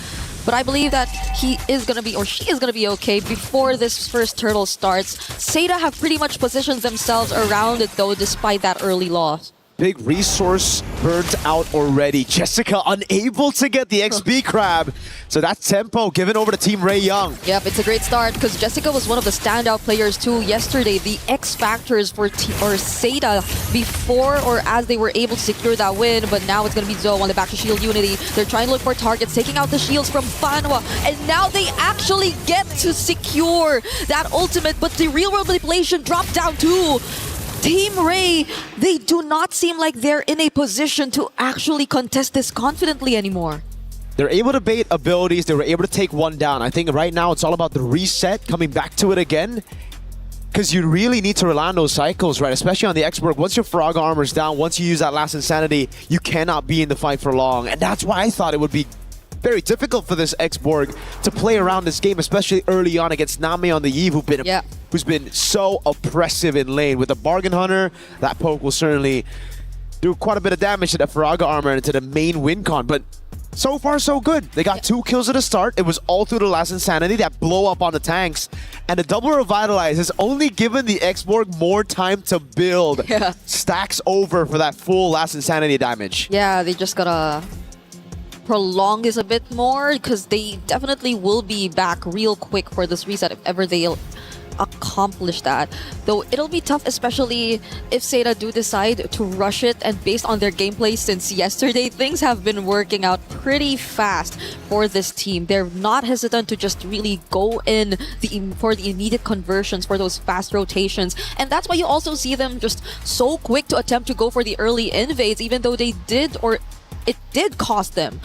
But I believe that he is going to be, or she is going to be okay before this first turtle starts. Seda have pretty much positioned themselves around it though, despite that early loss. Big resource burnt out already. Jessica unable to get the XP crab. So that's tempo given over to Team Ray Young. Yep, it's a great start because Jessica was one of the standout players too yesterday. The X factors for Seda before or as they were able to secure that win. But now it's going to be Zoe on the back to Shield Unity. They're trying to look for targets, taking out the shields from Fanhua. And now they actually get to secure that ultimate. But the real world manipulation dropped down too. Team Ray, they do not seem like they're in a position to actually contest this confidently anymore. They're able to bait abilities. They were able to take one down. I think right now it's all about the reset, coming back to it again. Because you really need to rely on those cycles, right? Especially on the Expo. Once your Faraga armor's down, once you use that last Insanity, you cannot be in the fight for long. And that's why I thought it would be very difficult for this Xborg to play around this game, especially early on against Name on the Eve, who's been so oppressive in lane. With the Bargain Hunter, that poke will certainly do quite a bit of damage to the Faraga armor and to the main win con. But so far, so good. They got 2 kills at the start. It was all through the last Insanity, that blow up on the tanks. And the double Revitalize has only given the Xborg more time to build. Stacks over for that full last Insanity damage. Yeah, they just gotta prolong this a bit more because they definitely will be back real quick for this reset if ever they'll accomplish that. Though it'll be tough, especially if Seda do decide to rush it, and based on their gameplay since yesterday, things have been working out pretty fast for this team. They're not hesitant to just really go in for the immediate conversions, for those fast rotations, and that's why you also see them just so quick to attempt to go for the early invades, even though they did, or it did cost them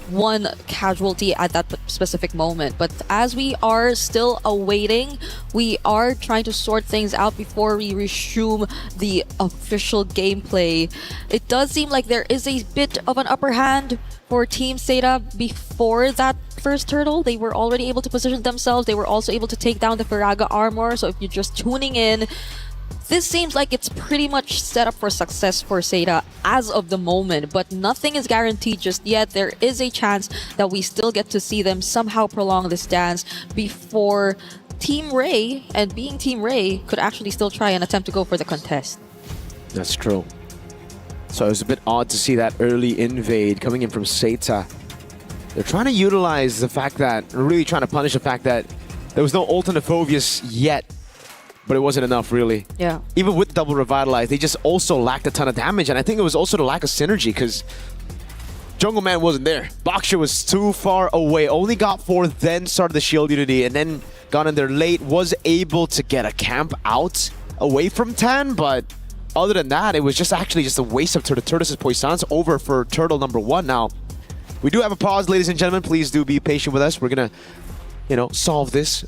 one casualty at that specific moment. But as we are still awaiting, we are trying to sort things out before we resume the official gameplay. It does seem like there is a bit of an upper hand for Team Seda before that first turtle. They were already able to position themselves. They were also able to take down the Faraga armor. So if you're just tuning in, this seems like it's pretty much set up for success for Seda as of the moment, but nothing is guaranteed just yet. There is a chance that we still get to see them somehow prolong this dance before Team Ray, and being Team Ray, could actually still try and attempt to go for the contest. That's true. So it was a bit odd to see that early invade coming in from Seda. They're trying to utilize the fact that, really trying to punish the fact that there was no alternate Phobius yet. But it wasn't enough, really. Yeah. Even with double Revitalize, they just also lacked a ton of damage. And I think it was also the lack of synergy, because Jungle Man wasn't there. Boxer was too far away. Only got 4, then started the Shield Unity, and then got in there late. Was able to get a camp out away from Tan, but other than that, it was just actually just a waste of Turtles' Poissons over for Turtle number 1. Now, we do have a pause, ladies and gentlemen. Please do be patient with us. We're going to, solve this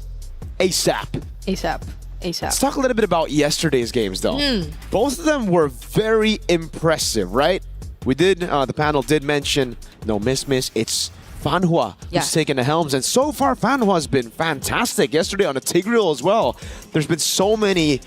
ASAP. ASAP. Let's talk a little bit about yesterday's games, though. Both of them were very impressive, right? the panel did mention, no miss, it's Fanhua who's taking the helms. And so far, Fanhua's been fantastic. Yesterday on the Tigreal as well. There's been so many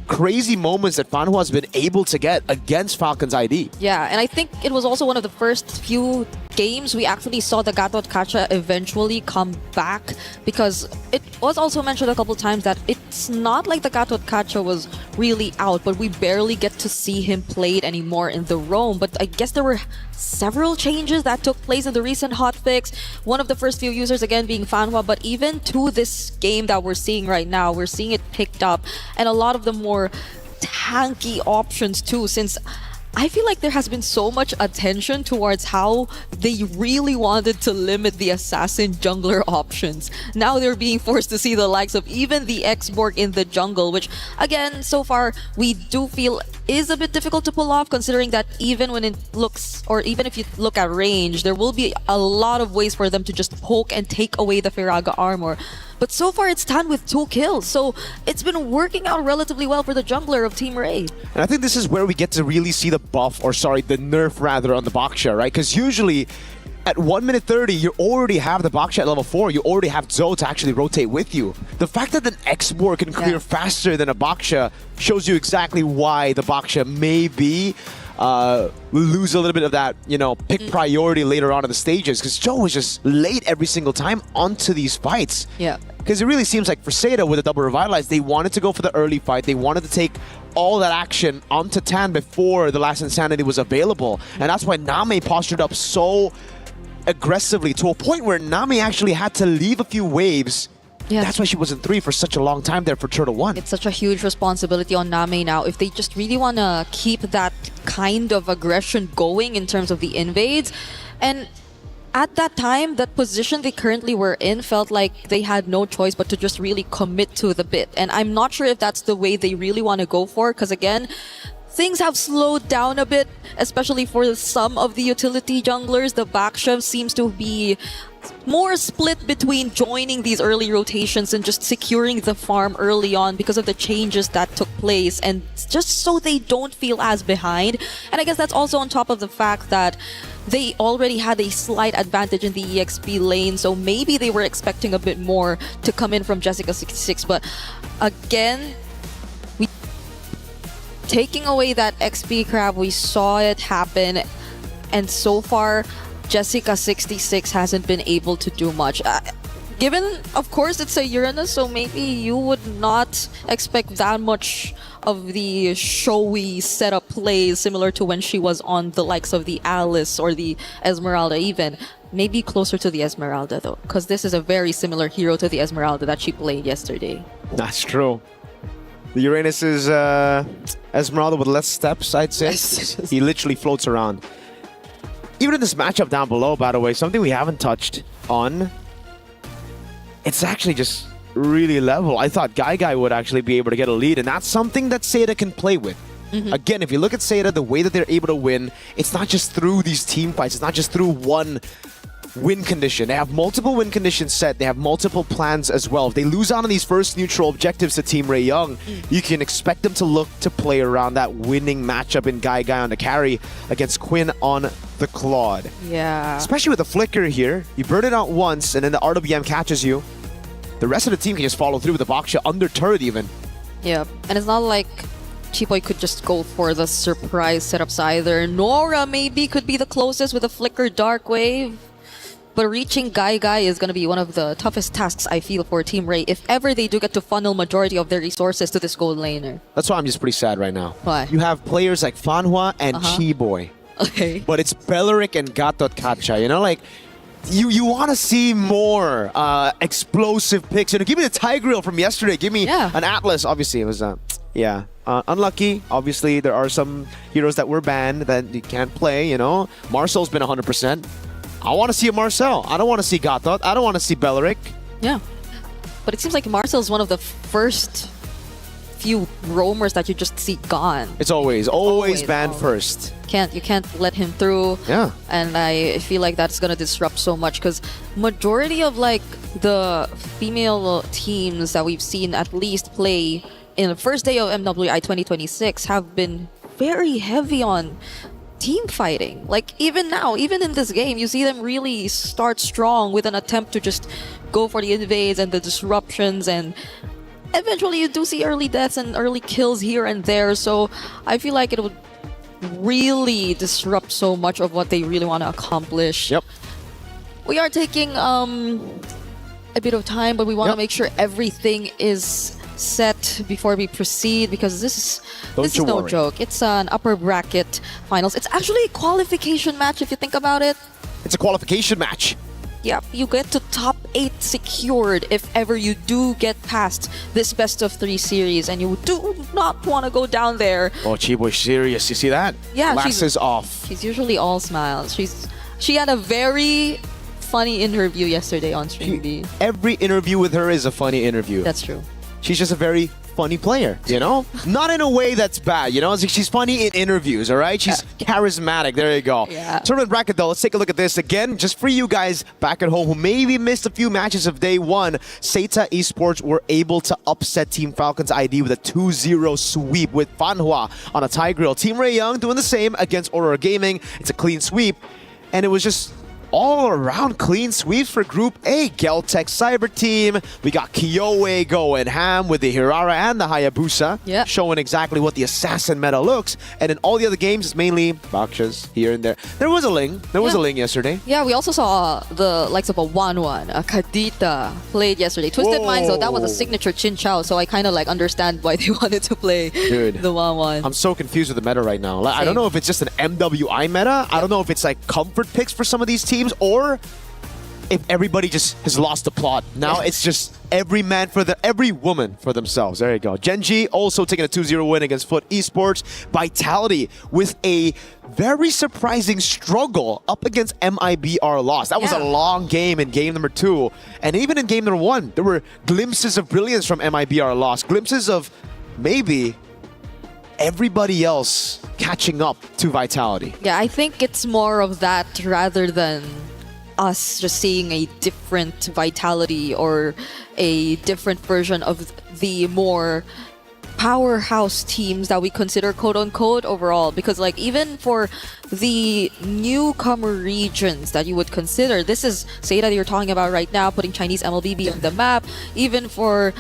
crazy moments that Fanhua's been able to get against Falcons ID. Yeah, and I think it was also one of the first few games we actually saw the Gatot Kacha eventually come back, because it was also mentioned a couple times that it's not like the Gatot Kacha was really out, but we barely get to see him played anymore in the roam. But I guess there were several changes that took place in the recent hotfix. One of the first few users again being Fanhua, but even to this game that we're seeing right now, we're seeing it picked up, and a lot of the more tanky options too, since I feel like there has been so much attention towards how they really wanted to limit the assassin jungler options. Now they're being forced to see the likes of even the Exborg in the jungle, which again, so far, we do feel is a bit difficult to pull off, considering that even when it looks, or even if you look at range, there will be a lot of ways for them to just poke and take away the Firaga armor. But so far, it's Tan with 2 kills, so it's been working out relatively well for the jungler of Team Ray. And I think this is where we get to really see the buff, or sorry, the nerf rather, on the Baksha, right? Because usually at 1 minute 30, you already have the Baksha at level 4. You already have Zo to actually rotate with you. The fact that an Expo can clear faster than a Baksha shows you exactly why the Baksha maybe lose a little bit of that, pick priority later on in the stages, because Joe was just late every single time onto these fights. Yeah. Because it really seems like for Seda with the double revitalize, they wanted to go for the early fight. They wanted to take all that action onto Tan before the last Insanity was available. And that's why Name postured up so aggressively, to a point where Nami actually had to leave a few waves. Yeah. That's why she was in 3 for such a long time there for Turtle 1. It's such a huge responsibility on Name now. If they just really want to keep that kind of aggression going in terms of the invades. And at that time, that position they currently were in felt like they had no choice but to just really commit to the bit. And I'm not sure if that's the way they really want to go for, because again, things have slowed down a bit, especially for some of the utility junglers. The Baksha seems to be more split between joining these early rotations and just securing the farm early on because of the changes that took place, and just so they don't feel as behind. And I guess that's also on top of the fact that they already had a slight advantage in the EXP lane, so maybe they were expecting a bit more to come in from Jessica26. But again, taking away that XP crab, we saw it happen, and so far Jessica26 hasn't been able to do much. Given, of course, it's a Uranus, so maybe you would not expect that much of the showy setup plays similar to when she was on the likes of the Alice or the Esmeralda even. Maybe closer to the Esmeralda though, because this is a very similar hero to the Esmeralda that she played yesterday. That's true. The Uranus is Esmeralda with less steps, I'd say. He literally floats around. Even in this matchup down below, by the way, something we haven't touched on, it's actually just really level. I thought Guy would actually be able to get a lead, and that's something that Seda can play with. Again, if you look at Seda, the way that they're able to win, it's not just through these team fights, it's not just through one win condition. They have multiple win conditions set. They have multiple plans as well. If they lose out on these first neutral objectives to Team Ray Young, you can expect them to look to play around that winning matchup in Guy on the carry against Quinn on the Claude. Yeah. Especially with the flicker here. You burn it out once and then the RWM catches you. The rest of the team can just follow through with the Baksha under turret even. Yeah, and it's not like Chipoy could just go for the surprise setups either. Nora maybe could be the closest with a flicker Dark Wave. But reaching Guy is going to be one of the toughest tasks, I feel, for Team Ray, if ever they do get to funnel majority of their resources to this gold laner. That's why I'm just pretty sad right now. Why? You have players like Fanhua and Chiboy. Okay. But it's Beleric and Gatot Kacha, like, you want to see more explosive picks. Give me the Tigreal from yesterday. Give me an Atlas. Obviously, it was, unlucky. Obviously, there are some heroes that were banned that you can't play, Marcel's been 100%. I want to see a Marcel. I don't want to see Gatot. I don't want to see Beleric. Yeah. But it seems like Marcel's one of the first few roamers that you just see gone. It's always banned first. You can't let him through. Yeah. And I feel like that's gonna disrupt so much, because majority of like the female teams that we've seen at least play in the first day of MWI 2026 have been very heavy on team fighting. Like even now, even in this game, you see them really start strong with an attempt to just go for the invades and the disruptions, and eventually you do see early deaths and early kills here and there. So I feel like it would really disrupt so much of what they really want to accomplish. Yep. We are taking a bit of time, but we want to make sure everything is set before we proceed, because this is no joke. It's an upper bracket finals. It's actually a qualification match if you think about it. It's a qualification match. Yeah, you get to top 8 secured if ever you do get past this best of 3 series, and you do not want to go down there. Oh, Chiboy's serious. You see that? Yeah, glasses off. She's usually all smiles. She had a very funny interview yesterday on Stream B. Every interview with her is a funny interview. That's true. She's just a very funny player, you know? Not in a way that's bad, you know? She's funny in interviews, all right? She's charismatic. There you go. Yeah. Tournament bracket, though. Let's take a look at this again. Just for you guys back at home who maybe missed a few matches of day one, Seita Esports were able to upset Team Falcons ID with a 2-0 sweep with Fanhua on a tie grill. Team Ray Young doing the same against Aurora Gaming. It's a clean sweep. And it was just all around clean sweeps for Group A. Geltech Cyber Team. We got Kyoe going ham with the Hirara and the Hayabusa, showing exactly what the assassin meta looks. And in all the other games, it's mainly Bakshas here and there. There was a Ling. There was a Ling yesterday. Yeah, we also saw the likes of a 1-1, a Kadita played yesterday. Twisted Minds, though, that was a signature Chin Chow, so I kind of like understand why they wanted to play the 1-1. I'm so confused with the meta right now. Like, I don't know if it's just an MWI meta. I don't know if it's like comfort picks for some of these teams, or if everybody just has lost the plot. Now it's just every woman for themselves. There you go. Genji also taking a 2-0 win against Foot Esports. Vitality with a very surprising struggle up against MIBR loss. That was a long game in game number 2. And even in game number 1, there were glimpses of brilliance from MIBR loss. Glimpses of maybe everybody else catching up to Vitality. Yeah, I think it's more of that rather than us just seeing a different Vitality or a different version of the more powerhouse teams that we consider quote-unquote overall. Because like even for the newcomer regions that you would consider, this is Seita that you're talking about right now, putting Chinese MLBB on the map. Even for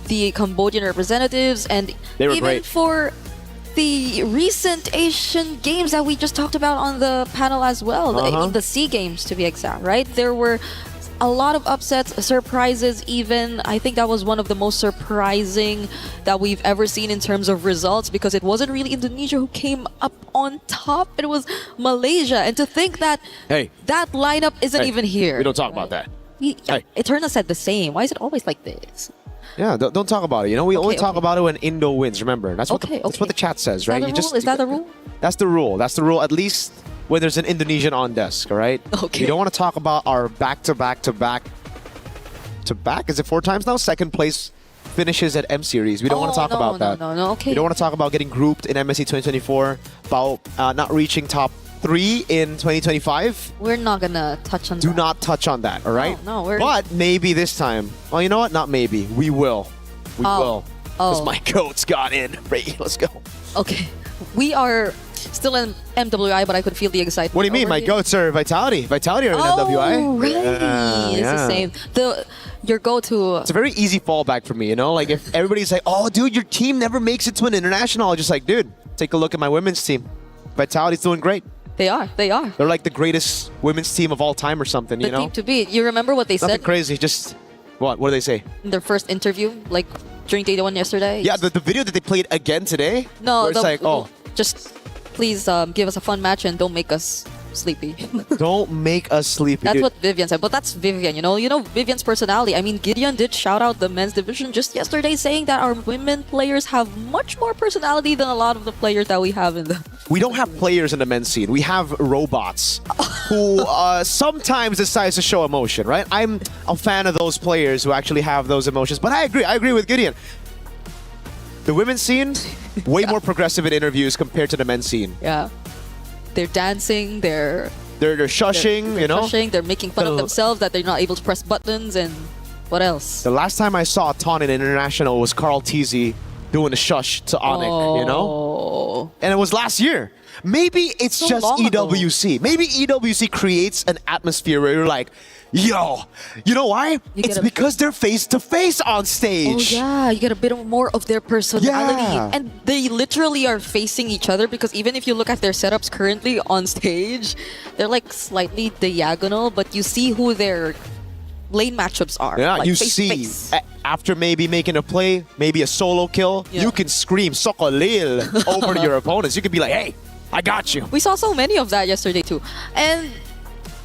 the Cambodian representatives, and even great. for the recent Asian games that we just talked about on the panel as well, the SEA Games to be exact, right? There were a lot of upsets, surprises even. I think that was one of the most surprising that we've ever seen in terms of results, because it wasn't really Indonesia who came up on top, it was Malaysia. And to think that that lineup isn't even here. We don't talk about that. Eternal said the same. Why is it always like this? Yeah, don't talk about it. You know, we only talk about it when Indo wins. Remember, that's what the chat says, right? Is that the rule? That's the rule. That's the rule. At least when there's an Indonesian on desk, all right? Okay. We don't want to talk about our back. Is it 4 times now? Second place finishes at M Series. We don't want to talk about that. No. Okay. We don't want to talk about getting grouped in MSC 2024, about not reaching top 3 in 2025. We're not gonna touch on that. Do not touch on that, all right? No, but maybe this time. Well, you know what? Not maybe. We will. We will. Because my goats got in. Right, let's go. Okay. We are still in MWI, but I could feel the excitement. What do you mean? My goats are Vitality. Vitality are in MWI. Right. It's the same. Your go-to. It's a very easy fallback for me, you know? Like if everybody's like, oh, dude, your team never makes it to an international. I'm just like, dude, take a look at my women's team. Vitality's doing great. They are. They're like the greatest women's team of all time or something, you know? The team to beat. You remember what they Nothing said? crazy, just... What do they say? In their first interview, like during day 1 yesterday? Yeah, the video that they played again today? No, it's like, just please give us a fun match and don't make us sleepy. Don't make us sleepy. That's what Vivian said, but that's Vivian, you know Vivian's personality. I mean, Gideon did shout out the men's division just yesterday, saying that our women players have much more personality than a lot of the players that we have in the... We don't have players in the men's scene. We have robots who sometimes decide to show emotion, right? I'm a fan of those players who actually have those emotions, but I agree with Gideon. The women's scene, way more progressive in interviews compared to the men's scene. Yeah. They're dancing, they're shushing, you know? Shushing, they're making fun of themselves that they're not able to press buttons, and what else? The last time I saw Ton in International was Carl Teasy doing a shush to Onyx, you know? And it was last year. Maybe it's So just long ago. EWC. Maybe EWC creates an atmosphere where you're like, yo, you know why? It's because they're face to face on Oh stage. yeah, you get a bit more of their personality. Yeah. And they literally are facing each other because even if you look at their setups currently on stage, they're like slightly diagonal, but you see who their lane matchups are. Yeah, like you face to see, face. after maybe making a play, maybe a solo kill, Yeah. you can scream Sokolil over to your opponents. You can be like, hey, I got you. We saw so many of that yesterday too. And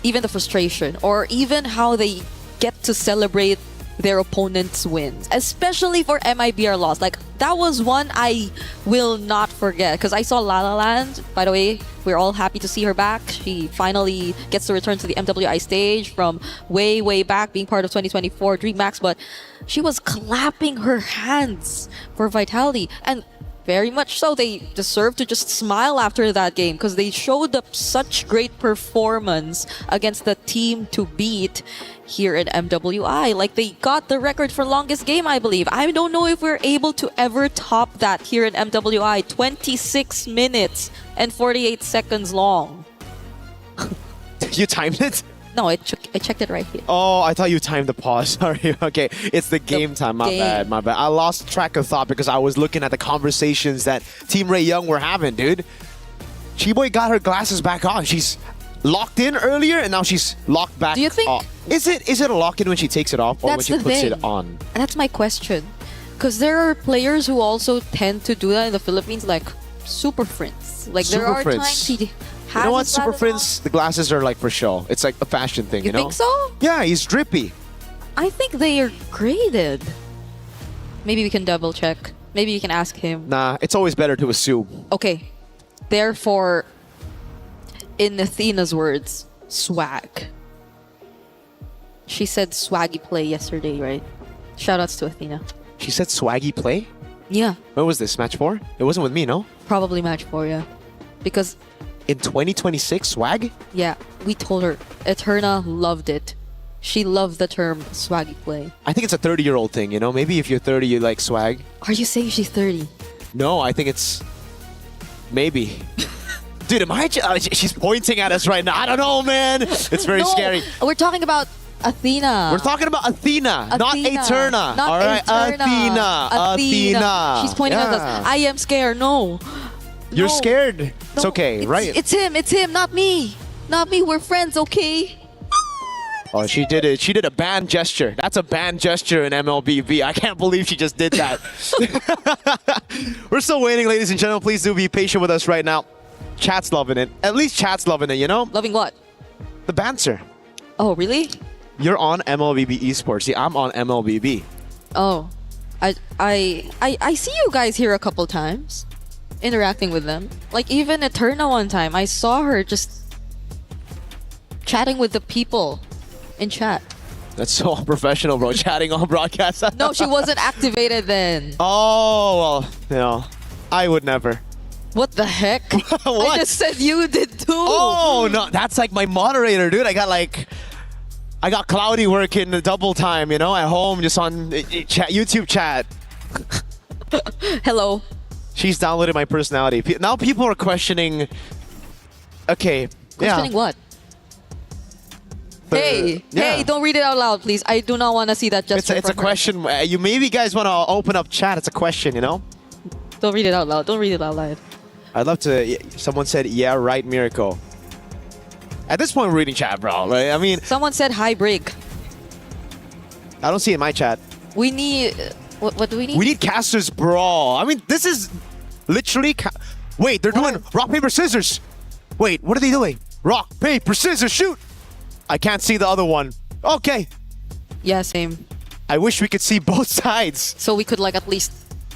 even the frustration or even how they get to celebrate their opponent's wins, especially for MIBR loss. Like that was one I will not forget because I saw La La Land. By the way, we're all happy to see her back. She finally gets to return to the MWI stage from way back, being part of 2024 DreamHack, but she was clapping her hands for Vitality, and very much so. They deserve to just smile after that game because they showed up such great performance against the team to beat here in MWI. Like they got the record for longest game, I believe. I don't know if we're able to ever top that here in MWI. 26 minutes and 48 seconds long. You timed it? No, I checked it right here. Oh, I thought you timed the pause. Sorry. Okay, it's the game time. My game. bad. I lost track of thought because I was looking at the conversations that Team Ray Young were having, dude. Chiboy got her glasses back on. She's locked in earlier, and now she's locked back. Do you think- off. Is it a lock in when she takes it off, or when That's she the puts thing. it on? That's my question. Because there are players who also tend to do that in the Philippines, like Super Friends. Like there Super are Friends. times he You know what, has Super that Friends? The glasses are like for show. It's like a fashion thing, you know? think so? Yeah, he's drippy. I think they are graded. Maybe we can double check. Maybe you can ask him. Nah, it's always better to assume. Okay. Therefore, in Athena's words, swag. She said swaggy play yesterday, right? Shoutouts to Athena. She said swaggy play? Yeah, When was this? Match 4? It wasn't with me, no? probably match 4, yeah. Because, In 2026, swag? yeah, we told her. Eterna loved it. She loved the term swaggy play. I think it's a 30-year-old thing, you know? Maybe if you're 30, you like swag. Are you saying she's 30? No, I think it's... Maybe. Dude, she's pointing at us right now. I don't know, man. It's very No, scary. We're talking about Athena. We're talking about Athena, not Eterna. Not All right, Eterna. Athena. She's pointing at us. I am scared. No. You're No. scared. It's No, okay, right? It's him. It's him, not me. Not me. We're friends, okay? Oh, she did it. She did a band gesture. That's a band gesture in MLBB. I can't believe she just did that. We're still waiting, ladies and gentlemen. Please do be patient with us right now. Chat's loving it. At least chat's loving it, you know? Loving what? The banter. Oh, really? You're on MLBB Esports. See, I'm on MLBB. Oh. I see you guys here a couple times. Interacting with them. Like even Eterna one time, I saw her just chatting with the people in chat. That's so unprofessional, bro. Chatting on broadcast. No, she wasn't activated then. Oh, well, you know, I would never. What the heck? What? I just said you did too. Oh, no, that's like my moderator, dude. I got Cloudy working the double time, you know, at home, just on chat, YouTube chat. Hello. She's downloaded my personality. Now people are questioning. Okay. Questioning what? Hey, don't read it out loud, please. I do not want to see that gesture. It's a from her. question. You maybe guys want to open up chat. It's a question, you know? Don't read it out loud. Don't read it out loud. I'd love to. Someone said, yeah, right, Miracle. At this point, we're reading chat, bro. Right? I mean, Someone said hi, Brig. I don't see it in my chat. We need... What do we need? We need Casters Brawl. I mean, this is literally... Wait, they're doing rock, paper, scissors. Wait, what are they doing? Rock, paper, scissors, shoot. I can't see the other one. Okay. Yeah, same. I wish we could see both sides. So we could like at least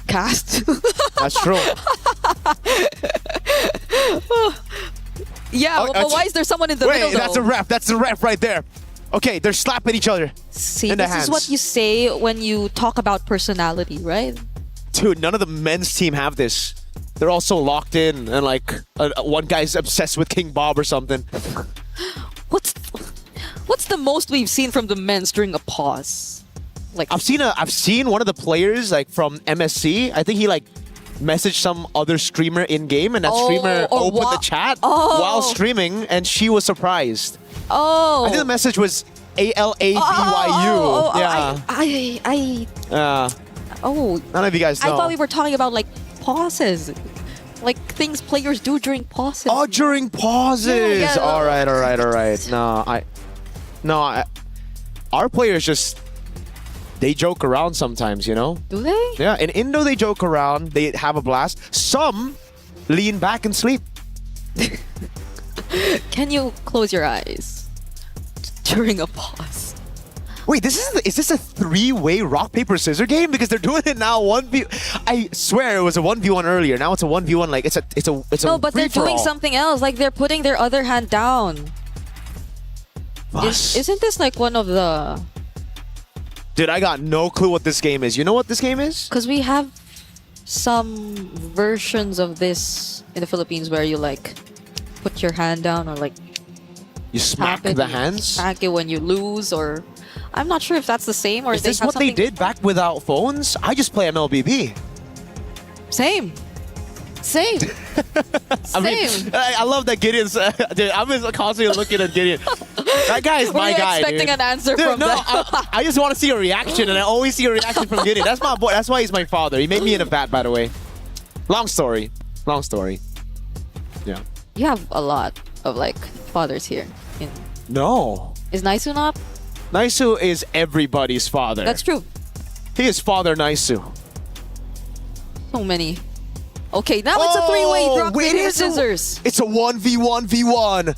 cast. That's true. Yeah, but why is there someone in the middle though? That's a ref. That's the ref right there. Okay, they're slapping each other. See, in the this hands. is what you say when you talk about personality, right? Dude, none of the men's team have this. They're all so locked in, and like one guy's obsessed with King Bob or something. What's the most we've seen from the men's during a pause? Like I've seen one of the players like from MSC. I think he like messaged some other streamer in game, and that streamer or opened the chat while streaming, and she was surprised. I think the message was ALABYU. None of you guys know. I thought we were talking about like pauses. Like things players do during pauses. Oh, during pauses. Yeah. All right. Our players just, they joke around sometimes, you know? Do they? Yeah, in Indo they joke around, they have a blast. Some lean back and sleep. Can you close your eyes during a pause? Wait, is this a 3-way rock paper scissors game? Because they're doing it now 1v. I swear it was a 1v1 earlier. Now it's a 1v1. Like it's a No, but they're doing free-for-all. something else. Like they're putting their other hand down. Isn't this like one of the? Dude, I got no clue what this game is. You know what this game is? Because we have some versions of this in the Philippines where you like put your hand down or like You smack tap it, the hands. smack it when you lose, or I'm not sure if that's the same or Is they this have what they something. did back without phones? I just play MLBB. Same. I mean, I love that Gideon's. Dude, I'm just constantly looking at Gideon. That guy is my Were you guy. expecting dude. an answer Dude, from no, them? I just want to see a reaction, and I always see a reaction from Gideon. That's my boy. That's why he's my father. He made me in a vat, by the way. Long story. Yeah. You have a lot of like fathers here. No. Is Naisu not? Naisu is everybody's father. That's true. He is Father Naisu. So many. Okay, now it's a 3-way rock, paper, scissors. It's a 1v1v1.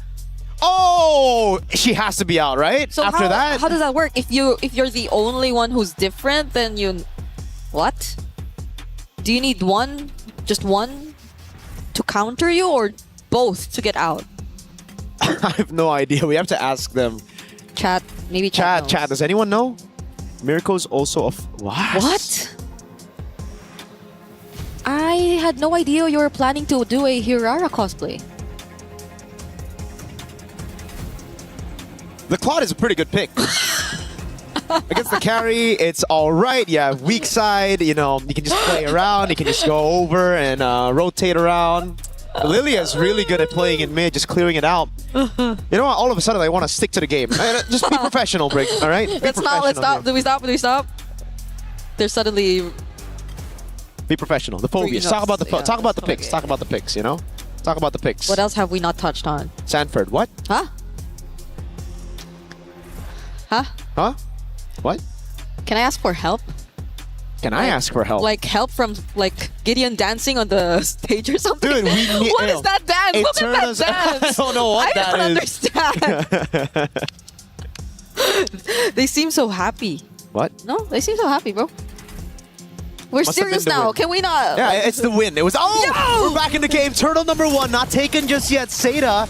Oh, she has to be out, right? So After that, how does that work? If you're the only one who's different, then what? Do you need just one to counter you, or both to get out? I have no idea. We have to ask them. Chat, maybe chat. knows. Chat. Does anyone know? Mirko's also What? I had no idea you were planning to do a Hirara cosplay. The Claude is a pretty good pick. Against the carry, it's all right. Yeah, weak side. You know, you can just play around. You can just go over and rotate around. Lilia is really good at playing in mid, just clearing it out. You know what? All of a sudden, I want to stick to the game. Just be professional, Brick. All right? Let's stop. Do we stop? They're suddenly. Be professional. The phobias. Talk about the picks. Talk about the picks. You know. Talk about the picks. What else have we not touched on? Sanford. What? Huh? What? Can I ask for help? Can I ask for help? Like help from like Gideon dancing on the stage or something? Dude, we need. What is that dance? Look at that dance. I don't know what that I don't understand. They seem so happy. What? No, they seem so happy, bro. We're Must have serious been the now. win. Can we not? Yeah, it's the win. It was. We're back in the game. Turtle number 1, not taken just yet. Seda.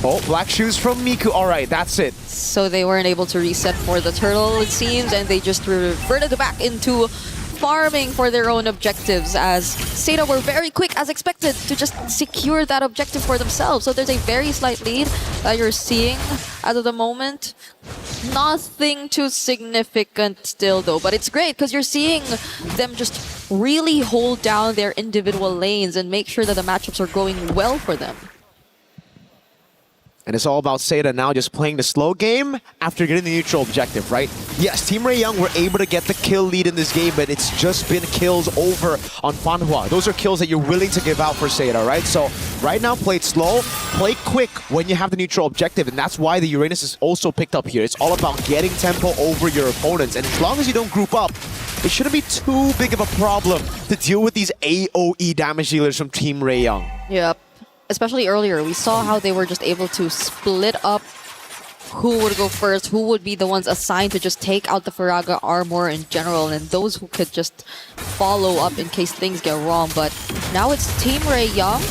Oh, black shoes from Miku. All right, that's it. So they weren't able to reset for the turtle, it seems, and they just reverted back into farming for their own objectives, as Seda were very quick, as expected, to just secure that objective for themselves. So there's a very slight lead that you're seeing as of the moment. Nothing too significant still, though, but it's great because you're seeing them just really hold down their individual lanes and make sure that the matchups are going well for them. And it's all about Seda now just playing the slow game after getting the neutral objective, right? Yes, Team Ray Young were able to get the kill lead in this game, but it's just been kills over on Fanhua. Those are kills that you're willing to give out for Seda, right? So right now, play it slow, play quick when you have the neutral objective, and that's why the Uranus is also picked up here. It's all about getting tempo over your opponents, and as long as you don't group up, it shouldn't be too big of a problem to deal with these AoE damage dealers from Team Ray Young. Yep. Especially earlier, we saw how they were just able to split up who would go first, who would be the ones assigned to just take out the Faraga armor in general, and those who could just follow up in case things get wrong. But now it's Team Ray Young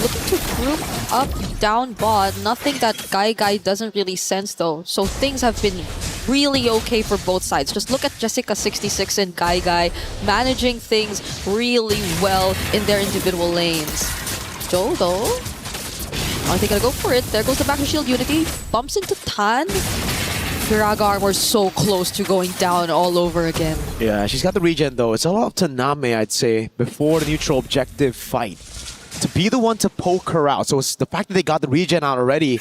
looking to group up down bot. Nothing that Guy doesn't really sense though. So things have been really okay for both sides. Just look at Jessica26 and Guy managing things really well in their individual lanes. Joe, though, are they gonna go for it? There goes the back to shield unity. Bumps into Tan. Firaga Armor so close to going down all over again. Yeah, she's got the regen though. It's all up to Name, I'd say, before the neutral objective fight, to be the one to poke her out. So it's the fact that they got the regen out already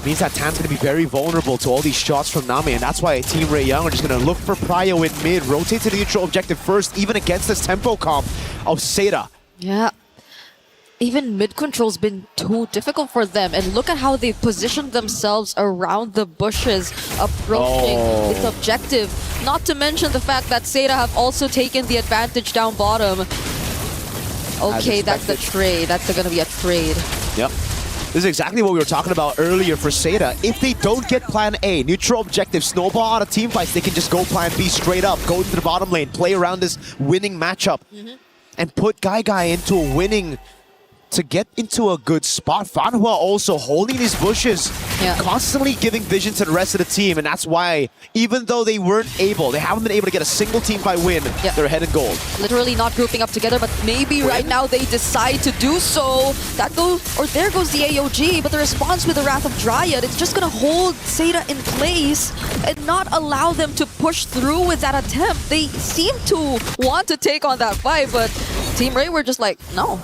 means that Tan's going to be very vulnerable to all these shots from Name, and that's why Team Ray Young are just going to look for Prio in mid, rotate to the neutral objective first, even against this tempo comp of Seda. Yeah. Even mid-control's been too difficult for them, and look at how they've positioned themselves around the bushes, approaching this objective. Not to mention the fact that Seda have also taken the advantage down bottom. Okay, that's the trade. That's going to be a trade. Yep. This is exactly what we were talking about earlier for Seda. If they don't get plan A, neutral objective, snowball out of team fights, they can just go plan B straight up, go into the bottom lane, play around this winning matchup, and put Guy into a winning, to get into a good spot. Fanhua also holding these bushes, constantly giving vision to the rest of the team, and that's why, even though they haven't been able to get a single team fight win, they're ahead in gold. Literally not grouping up together, but maybe right now they decide to do so. There goes the AOG, but the response with the Wrath of Dryad, it's just gonna hold Seda in place and not allow them to push through with that attempt. They seem to want to take on that fight, but Team Ray were just like, no.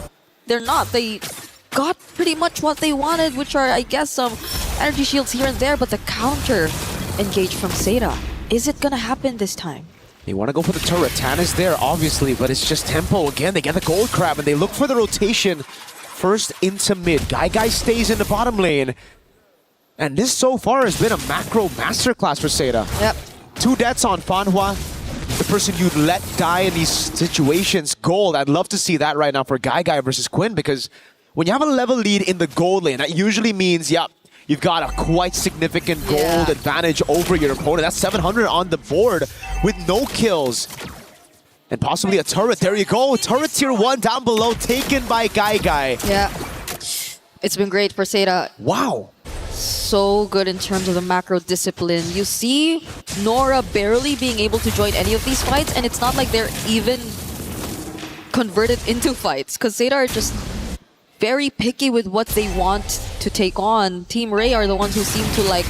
They're not. They got pretty much what they wanted, which are, I guess, some energy shields here and there, but the counter engage from Seda. Is it gonna happen this time? They want to go for the turret. Tan is there, obviously, but it's just tempo. Again, they get the gold crab, and they look for the rotation first into mid. Guy stays in the bottom lane. And this so far has been a macro masterclass for Seda. Yep. 2 deaths on Fanhua. The person you'd let die in these situations, gold. I'd love to see that right now for Guy versus Quinn, because when you have a level lead in the gold lane, that usually means, you've got a quite significant gold advantage over your opponent. That's 700 on the board with no kills. And possibly a turret. There you go. Turret tier 1 down below, taken by Guy. Yeah. It's been great for Seda. Wow. So good in terms of the macro discipline. You see Nora barely being able to join any of these fights, and it's not like they're even converted into fights, because Seda are just very picky with what they want to take on. Team Ray are the ones who seem to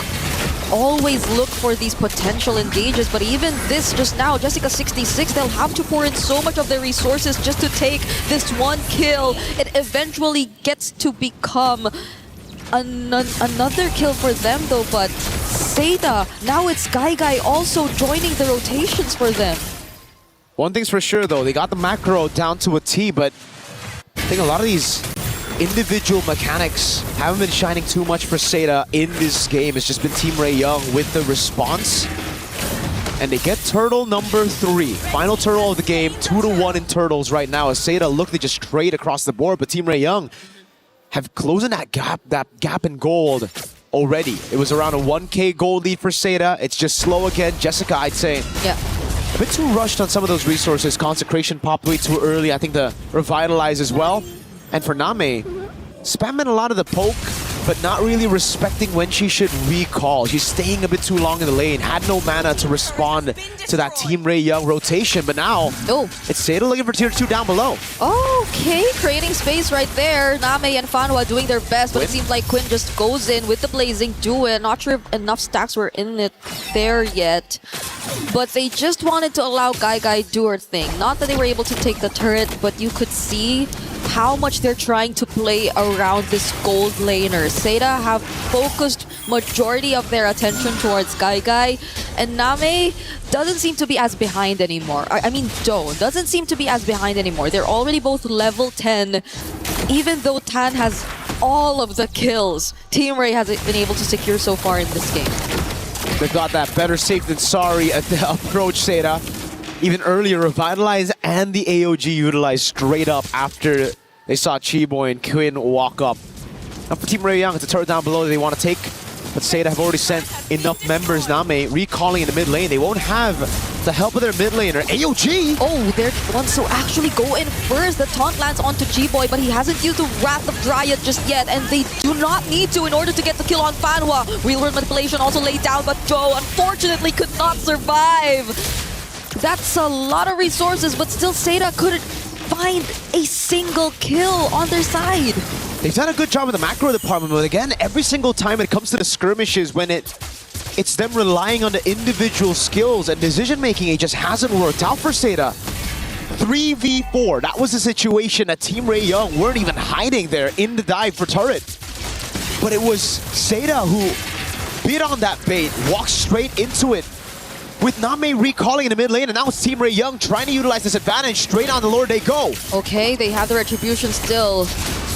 always look for these potential engages, but even this just now, Jessica 66, they'll have to pour in so much of their resources just to take this one kill. It eventually gets to become another kill for them though, but Seda, now it's Guy also joining the rotations for them. One thing's for sure though, they got the macro down to a T, but I think a lot of these individual mechanics haven't been shining too much for Seda in this game. It's just been Team Ray Young with the response. And they get turtle number 3. Final turtle of the game, 2-1 in turtles right now. As Seda look, they just trade across the board, but Team Ray Young have closing that gap in gold already. It was around a 1K gold lead for Seda. It's just slow again. Jessica, I'd say, a bit too rushed on some of those resources. Consecration popped way too early. I think the Revitalize as well. And for Name, spamming a lot of the poke, but not really respecting when she should recall. She's staying a bit too long in the lane. Had no mana to respond to that Team Ray Young rotation, but now it's Seda looking for tier 2 down below. Okay, creating space right there. Name and Fanhua doing their best, but it seems like Quinn just goes in with the blazing duet. Not sure if enough stacks were in it there yet, but they just wanted to allow Guy do her thing. Not that they were able to take the turret, but you could see how much they're trying to play around this gold laner. Seda have focused majority of their attention towards Guy, and Name doesn't seem to be as behind anymore. I mean, Do doesn't seem to be as behind anymore. They're already both level 10, even though Tan has all of the kills Team Ray has been able to secure so far in this game. They've got that better safe than sorry at the approach, Seda. Even earlier, Revitalize and the AOG utilized straight up after they saw Chiboy and Quinn walk up. Now for Team Ray Young, it's a turret down below that they want to take, but Seda have already sent enough members. Name recalling in the mid lane. They won't have the help of their mid laner. AOG! Oh, they're the ones to actually go in first. The taunt lands onto Chiboy, but he hasn't used the Wrath of Dryad just yet, and they do not need to in order to get the kill on Fanhua. Real world manipulation also laid down, but Joe unfortunately could not survive. That's a lot of resources, but still Seda couldn't find a single kill on their side. They've done a good job in the macro department, but again, every single time it comes to the skirmishes, when it it's them relying on the individual skills and decision-making. It just hasn't worked out for Seda. 3v4, that was the situation that Team Ray Young weren't even hiding there in the dive for turret. But it was Seda who bit on that bait, walked straight into it, with Name recalling in the mid lane, and now it's Team Ray Young trying to utilize this advantage. Straight on the Lord they go. Okay, they have the retribution still.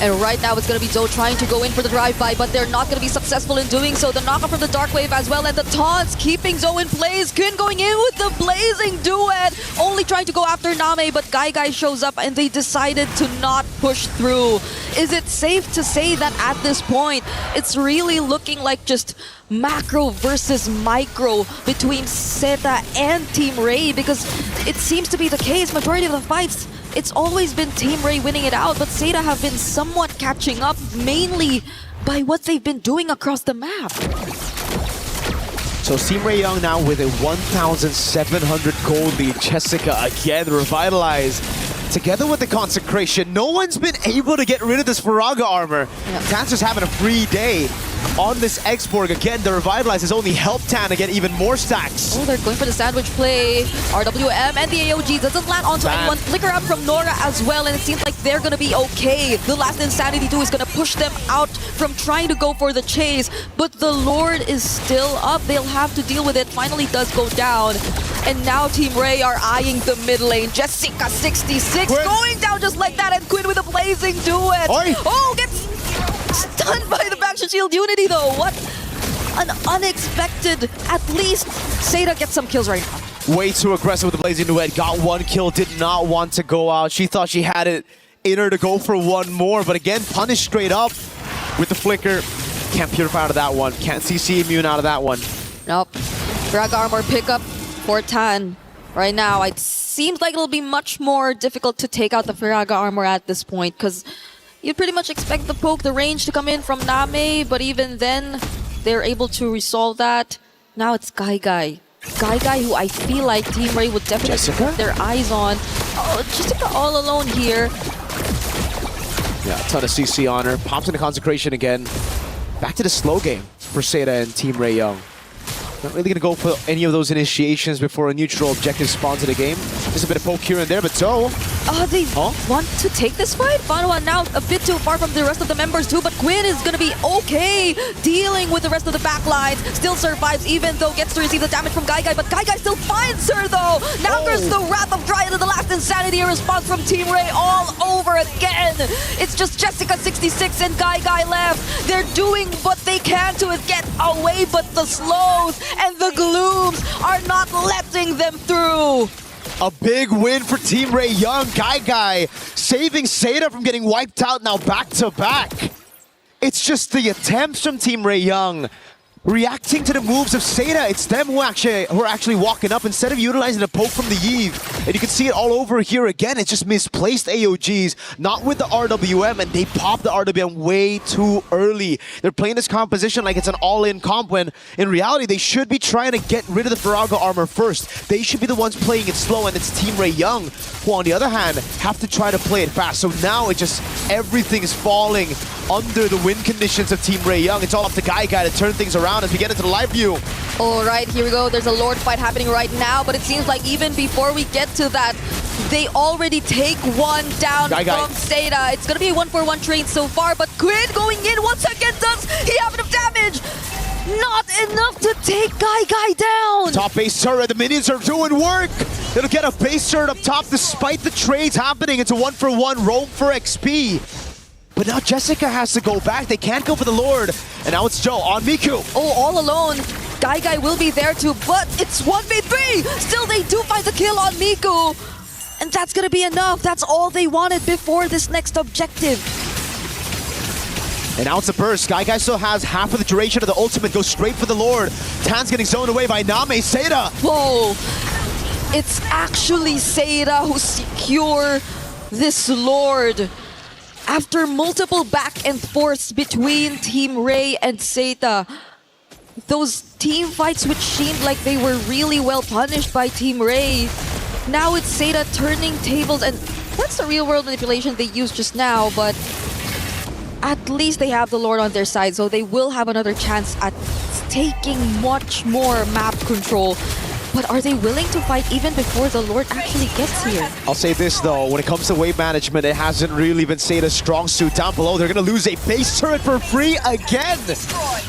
And right now it's going to be Zoe trying to go in for the drive-by, but they're not going to be successful in doing so. The knockup from the Dark Wave as well, and the taunts keeping Zoe in place. Quinn going in with the Blazing Duet, only trying to go after Name, but Guy shows up and they decided to not push through. Is it safe to say that at this point, it's really looking like just macro versus micro between Zeta and Team Ray? Because it seems to be the case, majority of the fights, it's always been Team Ray winning it out, but Zeta have been somewhat catching up, mainly by what they've been doing across the map. So Team Ray Young now with a 1,700 gold lead. Jessica again revitalized. Together with the consecration, no one's been able to get rid of this Faraga armor. Tan's having a free day on this Expo. Again, the revitalize has only helped Tan to get even more stacks. Oh, they're going for the sandwich play. RWM and the AOG doesn't land onto anyone. Flicker up from Nora as well, and it seems like they're gonna be okay. The last Insanity 2 is gonna push them out from trying to go for the chase, but the Lord is still up. They'll have to deal with it. Finally does go down. And now Team Ray are eyeing the mid lane. Jessica66 going down just like that, and Quinn with a Blazing Duet. Oh, gets stunned by the Backshot Shield Unity though. What an unexpected, at least Zeta gets some kills right now. Way too aggressive with the Blazing Duet. Got one kill, did not want to go out. She thought she had it in her to go for one more, but again, punished straight up with the flicker. Can't purify out of that one. Can't CC immune out of that one. Nope. Drag armor pickup for Tan. Right now, it seems like it'll be much more difficult to take out the Faraga armor at this point, because you pretty much expect the poke, the range to come in from Name, but even then, they're able to resolve that. Now it's Guy, who I feel like Team Ray would definitely put their eyes on. Oh, Jessica all alone here. Yeah, a ton of CC on her. Pops into Consecration again. Back to the slow game for Zeta and Team Ray Young. Not really going to go for any of those initiations before a neutral objective spawns in the game. Just a bit of poke here and there, but so... They want to take this fight? Fanwa now a bit too far from the rest of the members too, but Quinn is going to be okay dealing with the rest of the backlines. Still survives even though gets to receive the damage from Guy, but Guy still finds her though. Now there's the Wrath of Dryad and the last Insanity, a response from Team Ray all over again. It's just Jessica66 and Guy left. They're doing what they can to get away, but the slows and the glooms are not letting them through. A big win for Team Ray Young. Guy saving Zeta from getting wiped out now back to back. It's just the attempts from Team Ray Young reacting to the moves of Zeta. It's them who are actually walking up instead of utilizing the poke from the Eve. And you can see it all over here again. It's just misplaced AOGs, not with the RWM, and they pop the RWM way too early. They're playing this composition like it's an all-in comp when in reality they should be trying to get rid of the Faraga armor first. They should be the ones playing it slow, and it's Team Ray Young who on the other hand have to try to play it fast. So now it just, everything is falling under the win conditions of Team Ray Young. It's all up to Guy to turn things around as we get into the live view. All right, here we go. There's a Lord fight happening right now, but it seems like even before we get to that, they already take one down from Zeta. It's going to be a 1-for-1 trade so far, but Quinn going in once again. Does he have enough damage? Not enough to take Guy down. Top base turret, the minions are doing work. It'll get a base turret up top despite the trades happening. It's a 1-for-1 roam for XP. But now Jessica has to go back. They can't go for the Lord. And now it's Joe on Miku. Oh, all alone. Guy will be there too, but it's 1v3. Still, they do find the kill on Miku. And that's going to be enough. That's all they wanted before this next objective. And now it's a burst. Guy still has half of the duration of the ultimate. Goes straight for the Lord. Tan's getting zoned away by Name. Zeta. Whoa. It's actually Zeta who secure this Lord. After multiple back and forths between Team Ray and Zeta, those team fights which seemed like they were really well punished by Team Ray, now it's Zeta turning tables, and that's the real world manipulation they used just now, but at least they have the Lord on their side, so they will have another chance at taking much more map control. But are they willing to fight even before the Lord actually gets here? I'll say this though, when it comes to wave management, it hasn't really been Seida's strong suit. Down below, they're going to lose a base turret for free again.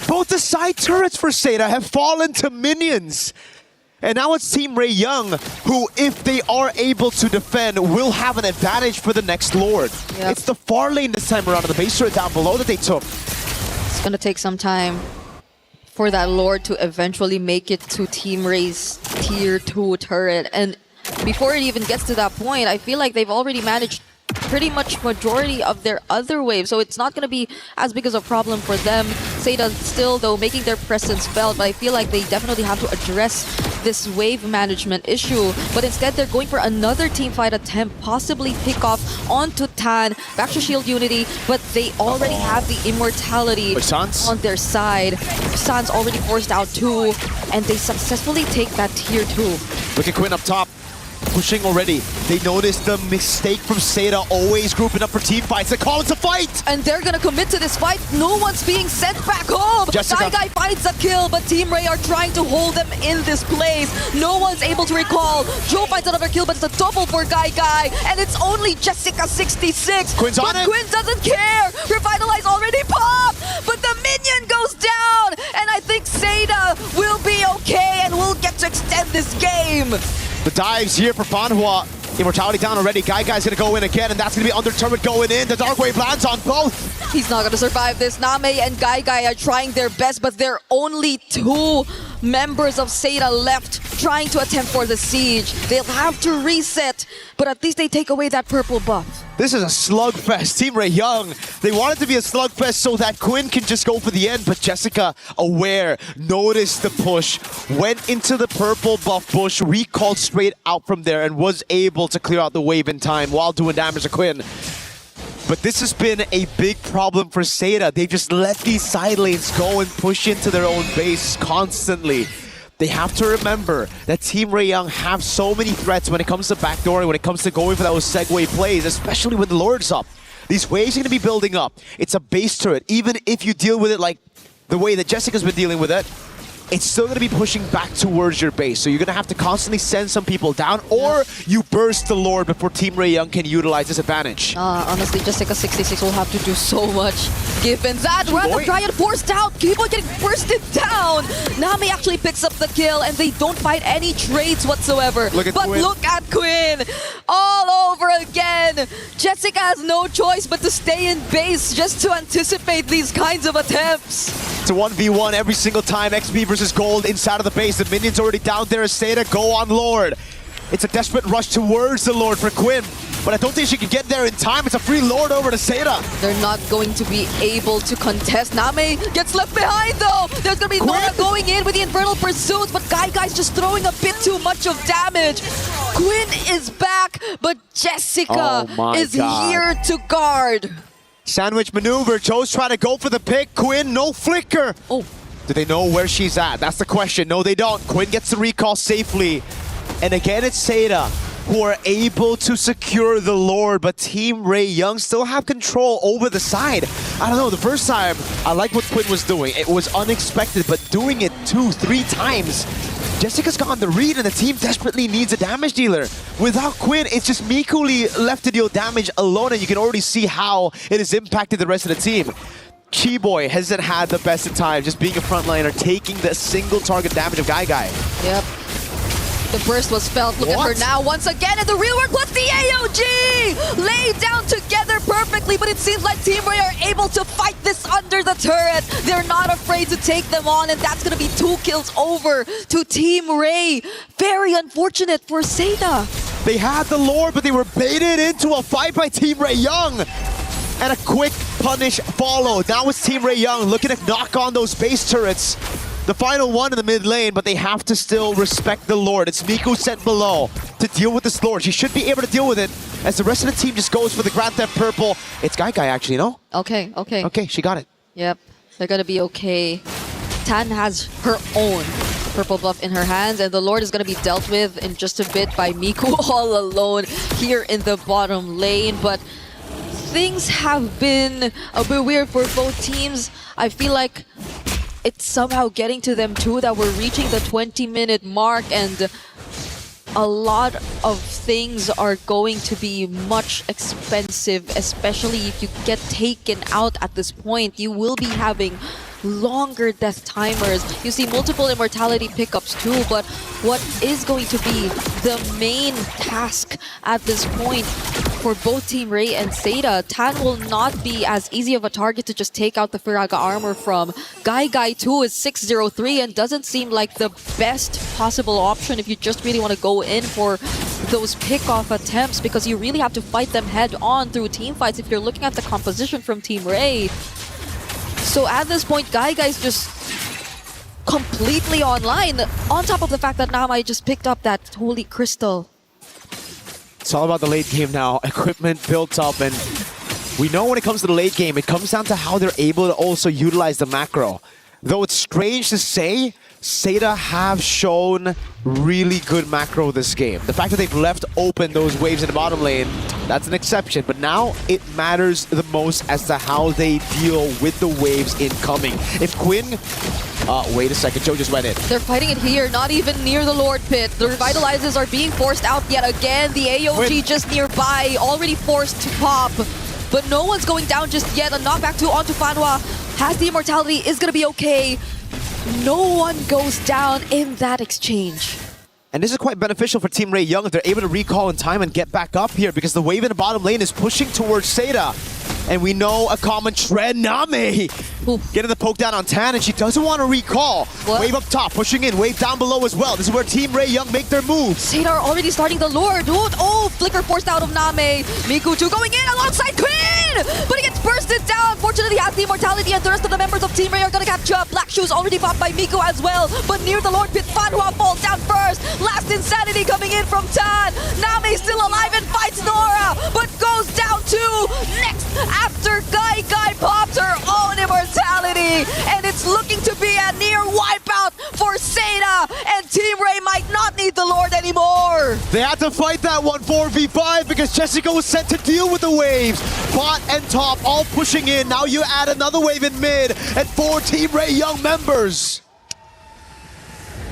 Both the side turrets for Seida have fallen to minions. And now it's Team Ray Young, who, if they are able to defend, will have an advantage for the next Lord. Yep. It's the far lane this time around on the base turret down below that they took. It's going to take some time for that Lord to eventually make it to Team Ray's Tier 2 turret. And before it even gets to that point, I feel like they've already managed pretty much majority of their other waves, so it's not going to be as big as a problem for them. Seida still, though, making their presence felt, but I feel like they definitely have to address this wave management issue. But instead, they're going for another team fight attempt, possibly pick off onto Tan, back to Shield Unity, but they already have the immortality on their side. San's already forced out 2, and they successfully take that Tier 2. Look at Quinn up top. Pushing already. They noticed the mistake from Seida, always grouping up for team fights. They call it a fight! And they're gonna commit to this fight. No one's being sent back home! Jessica. Guy finds a kill, but Team Ray are trying to hold them in this place. No one's able to recall. Joe finds another kill, but it's a double for Guy, and it's only Jessica66. Quinn's on but it. Quinn doesn't care! Revitalize already popped! But the minion goes down! And I think Seida will be okay and will get to extend this game. The dives here for Fanhua. Immortality down already. Guy's gonna go in again, and that's gonna be under turret going in. The Dark Wave lands on both. He's not gonna survive this. Name and Guy are trying their best, but there are only 2 members of Seida left trying to attempt for the siege. They'll have to reset, but at least they take away that purple buff. This is a slugfest. Team Ray Young, they want it to be a slugfest so that Quinn can just go for the end, but Jessica, aware, noticed the push, went into the purple buff bush, recalled straight out from there, and was able to clear out the wave in time while doing damage to Quinn. But this has been a big problem for Seida. They've just let these side lanes go and push into their own base constantly. They have to remember that Team Ray Young have so many threats when it comes to backdooring, when it comes to going for those segue plays, especially when the Lord's up. These waves are going to be building up. It's a base turret. Even if you deal with it like the way that Jessica's been dealing with it, it's still going to be pushing back towards your base. So you're going to have to constantly send some people down, or you burst the Lord before Team Ray Young can utilize this advantage. Honestly, Jessica66 will have to do so much given that. Random Giant forced out. Keep on getting bursted down. Nami actually picks up the kill, and they don't fight any trades whatsoever. Look at but Quinn. look at Quinn. All over again. Jessica has no choice but to stay in base just to anticipate these kinds of attempts. It's a 1v1 every single time. XP versus Gold inside of the base. The minion's already down there. Seida go on Lord. It's a desperate rush towards the Lord for Quinn, but I don't think she can get there in time. It's a free Lord over to Seida. They're not going to be able to contest. Name gets left behind though. There's going to be Nora going in with the Infernal Pursuit, but Guy's just throwing a bit too much of damage. Quinn is back, but Jessica is here to guard. Sandwich maneuver. Joe's trying to go for the pick. Quinn, no flicker. Oh. Do they know where she's at? That's the question. No, they don't. Quinn gets the recall safely. And again, it's Seida who are able to secure the Lord, but Team Ray Young still have control over the side. I don't know, the first time, I like what Quinn was doing. It was unexpected, but doing it 2-3 times, Jessica's gotten the read, and the team desperately needs a damage dealer. Without Quinn, it's just Mikuli left to deal damage alone, and you can already see how it has impacted the rest of the team. Chi-Boy hasn't had the best of time, just being a frontliner, taking the single target damage of Guy. Yep. The burst was felt. Look at her now once again, and the real work plus the AOG! Laid down together perfectly, but it seems like Team Ray are able to fight this under the turret. They're not afraid to take them on, and that's going to be 2 kills over to Team Ray. Very unfortunate for Seida. They had the Lord, but they were baited into a fight by Team Ray Young. And a quick punish followed. Now it's Team Ray Young looking to knock on those base turrets. The final one in the mid lane, but they have to still respect the Lord. It's Miku sent below to deal with this Lord. She should be able to deal with it as the rest of the team just goes for the Grand Theft Purple. It's Guy actually, no? Okay. Okay, she got it. Yep, they're gonna be okay. Tan has her own purple buff in her hands, and the Lord is gonna be dealt with in just a bit by Miku all alone here in the bottom lane. But things have been a bit weird for both teams. I feel like it's somehow getting to them too that we're reaching the 20-minute mark, and a lot of things are going to be much expensive, especially if you get taken out at this point. You will be having longer death timers. You see multiple immortality pickups too, but what is going to be the main task at this point for both Team Ray and Seda? Tan will not be as easy of a target to just take out the Firaga armor from. Guy too is 603 and doesn't seem like the best possible option if you just really want to go in for those pick-off attempts, because you really have to fight them head-on through team fights if you're looking at the composition from Team Ray. So at this point, Guy's just completely online, on top of the fact that Namai just picked up that holy crystal. It's all about the late game now. Equipment built up, and we know when it comes to the late game, it comes down to how they're able to also utilize the macro. Though it's strange to say, Seda have shown really good macro this game. The fact that they've left open those waves in the bottom lane, that's an exception. But now it matters the most as to how they deal with the waves incoming. If Quinn... wait a second, Joe just went in. They're fighting it here, not even near the Lord Pit. The Revitalizers are being forced out yet again. The AOG just nearby, already forced to pop. But no one's going down just yet. A knockback onto Fanhua. Has the immortality, is going to be okay. No one goes down in that exchange. And this is quite beneficial for Team Ray Young if they're able to recall in time and get back up here, because the wave in the bottom lane is pushing towards Seda. And we know a common trend, Name getting the poke down on Tan, and she doesn't want to recall. What? Wave up top, pushing in, wave down below as well. This is where Team Ray Young make their moves. Seda are already starting the Lord. Oh, flicker forced out of Name. Miku2 going in alongside Quinn, but he gets bursted down. Fortunately, has the immortality, and the rest of the members of Team Ray are going to catch up. Black Shoes already popped by Miku as well, but near the Lord Pit, Fanhua falls down first. Last Insanity coming in from Tan. Name still alive and fights Nora, but goes down too. Next, after Guy pops her own immortality, and it's looking to be a near wipeout for Seda, and Team Ray might not need the Lord anymore. They had to fight that one 4v5 because Jessica was sent to deal with the waves. Bot and top all pushing in. Now you add another wave in mid and 4 Team Ray Young members.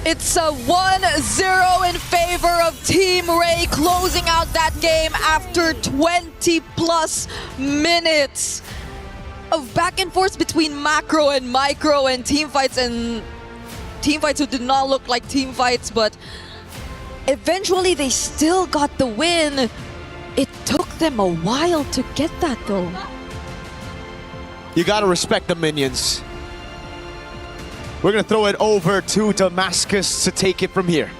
It's a 1-0 in favor of Team Ray, closing out that game after 20 plus minutes of back and forth between macro and micro and team fights who did not look like team fights, but eventually they still got the win. It took them a while to get that though. You gotta respect the minions. We're gonna throw it over to Damascus to take it from here.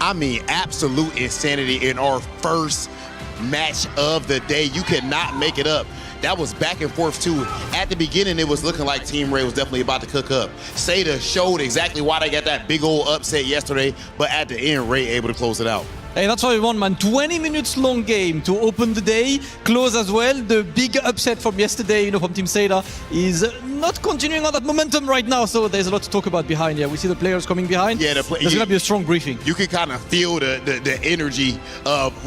I mean, absolute insanity in our first match of the day. You cannot make it up. That was back and forth too. At the beginning, it was looking like Team Ray was definitely about to cook up. Seda showed exactly why they got that big old upset yesterday, but at the end, Ray able to close it out. Hey, that's what we want, man. 20 minutes long game to open the day, close as well. The big upset from yesterday, from Team Seda is not continuing on that momentum right now. So there's a lot to talk about behind here. We see the players coming behind. Yeah, there's going to be a strong briefing. You can kind of feel the energy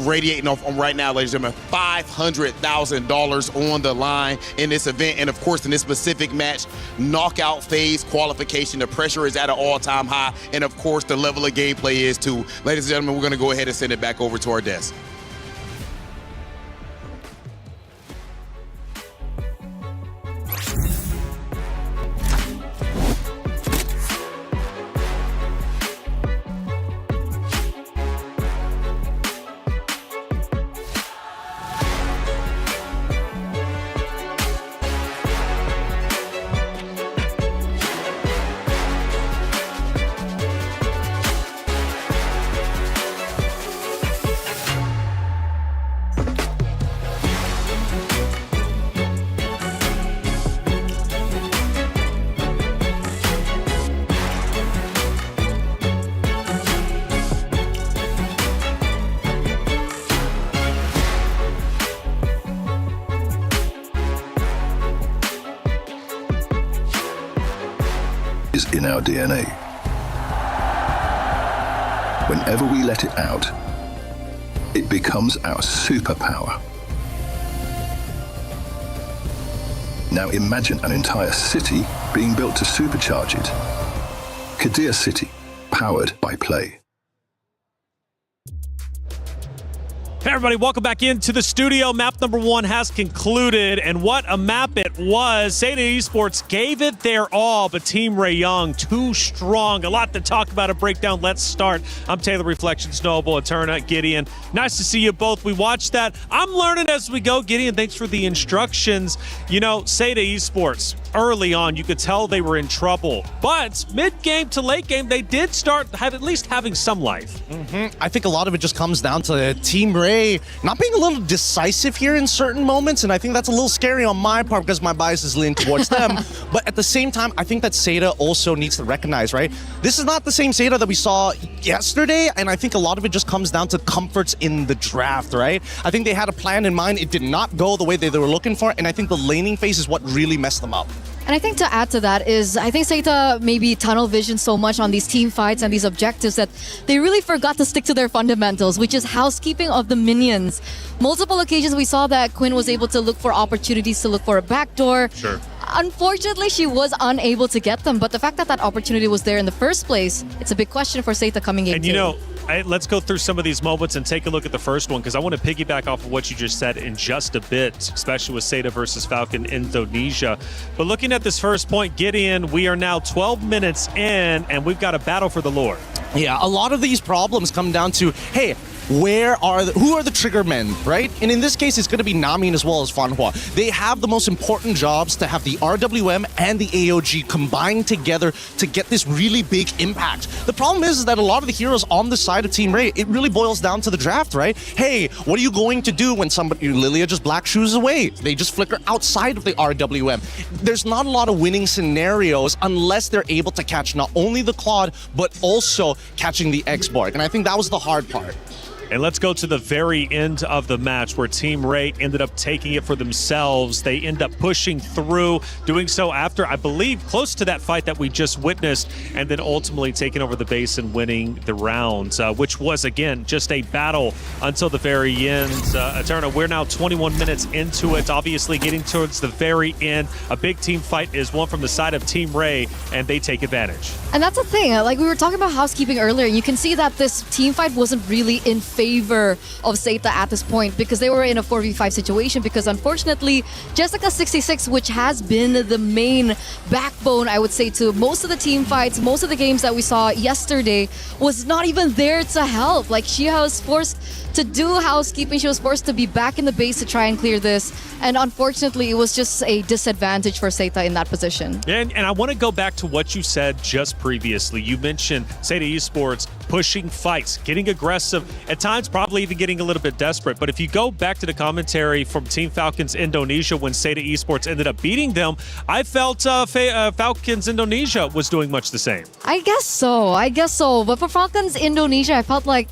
radiating off right now, ladies and gentlemen. $500,000 on the line in this event. And of course, in this specific match, knockout phase qualification, the pressure is at an all-time high. And of course, the level of gameplay is too. Ladies and gentlemen, we're going to go ahead and send it back over to our desk. Is in our DNA. Whenever we let it out, it becomes our superpower. Now imagine an entire city being built to supercharge it. Kadir City, powered by play. Hey everybody, welcome back into the studio. Map number 1 has concluded, and what a map it was. Seda Esports gave it their all, but Team Ray Young, too strong. A lot to talk about, a breakdown. Let's start. I'm Taylor Reflections Noble, Eterna, Gideon. Nice to see you both. We watched that. I'm learning as we go. Gideon, thanks for the instructions. You know, Seda Esports, early on, you could tell they were in trouble, but mid-game to late game, they did start at least having some life. I think a lot of it just comes down to Team Ray not being a little decisive here in certain moments, and I think that's a little scary on my part because my bias is leaning towards them. But at the same time, I think that Seda also needs to recognize, right? This is not the same Seda that we saw yesterday, and I think a lot of it just comes down to comforts in the draft, right? I think they had a plan in mind. It did not go the way they were looking for, and I think the laning phase is what really messed them up. And I think to add to that is, I think Seita maybe tunnel vision so much on these team fights and these objectives that they really forgot to stick to their fundamentals, which is housekeeping of the minions. Multiple occasions we saw that Quinn was able to look for opportunities to look for a backdoor. Sure. Unfortunately, she was unable to get them, but the fact that that opportunity was there in the first place, it's a big question for Seita coming in. And you know, let's go through some of these moments and take a look at the first one, because I want to piggyback off of what you just said in just a bit, especially with Seda versus Falcon Indonesia. But looking at this first point, Gideon, we are now 12 minutes in, and we've got a battle for the Lord. Yeah, a lot of these problems come down to, hey, who are the trigger men, right? And in this case, it's going to be Namin as well as Fanhua. They have the most important jobs to have the RWM and the AOG combined together to get this really big impact. The problem is that a lot of the heroes on the side of Team Ray, it really boils down to the draft, right? Hey, what are you going to do when Lilia just black shoes away? They just flicker outside of the RWM. There's not a lot of winning scenarios unless they're able to catch not only the Claude, but also catching the Expo. And I think that was the hard part. And let's go to the very end of the match where Team Ray ended up taking it for themselves. They end up pushing through, doing so after, I believe, close to that fight that we just witnessed, and then ultimately taking over the base and winning the rounds, which was, again, just a battle until the very end. Eterna, we're now 21 minutes into it, obviously getting towards the very end. A big team fight is one from the side of Team Ray, and they take advantage. And that's the thing, like we were talking about housekeeping earlier, you can see that this team fight wasn't really in favor of Seita at this point because they were in a 4v5 situation, because unfortunately Jessica66, which has been the main backbone, I would say, to most of the team fights, most of the games that we saw yesterday, was not even there to help. Like, she was forced to do housekeeping, she was forced to be back in the base to try and clear this, and unfortunately it was just a disadvantage for Seita in that position. And I want to go back to what you said just previously. You mentioned Seda Esports pushing fights, getting aggressive, at times probably even getting a little bit desperate. But if you go back to the commentary from Team Falcons Indonesia when Seda Esports ended up beating them, I felt Falcons Indonesia was doing much the same. I guess so. But for Falcons Indonesia, I felt like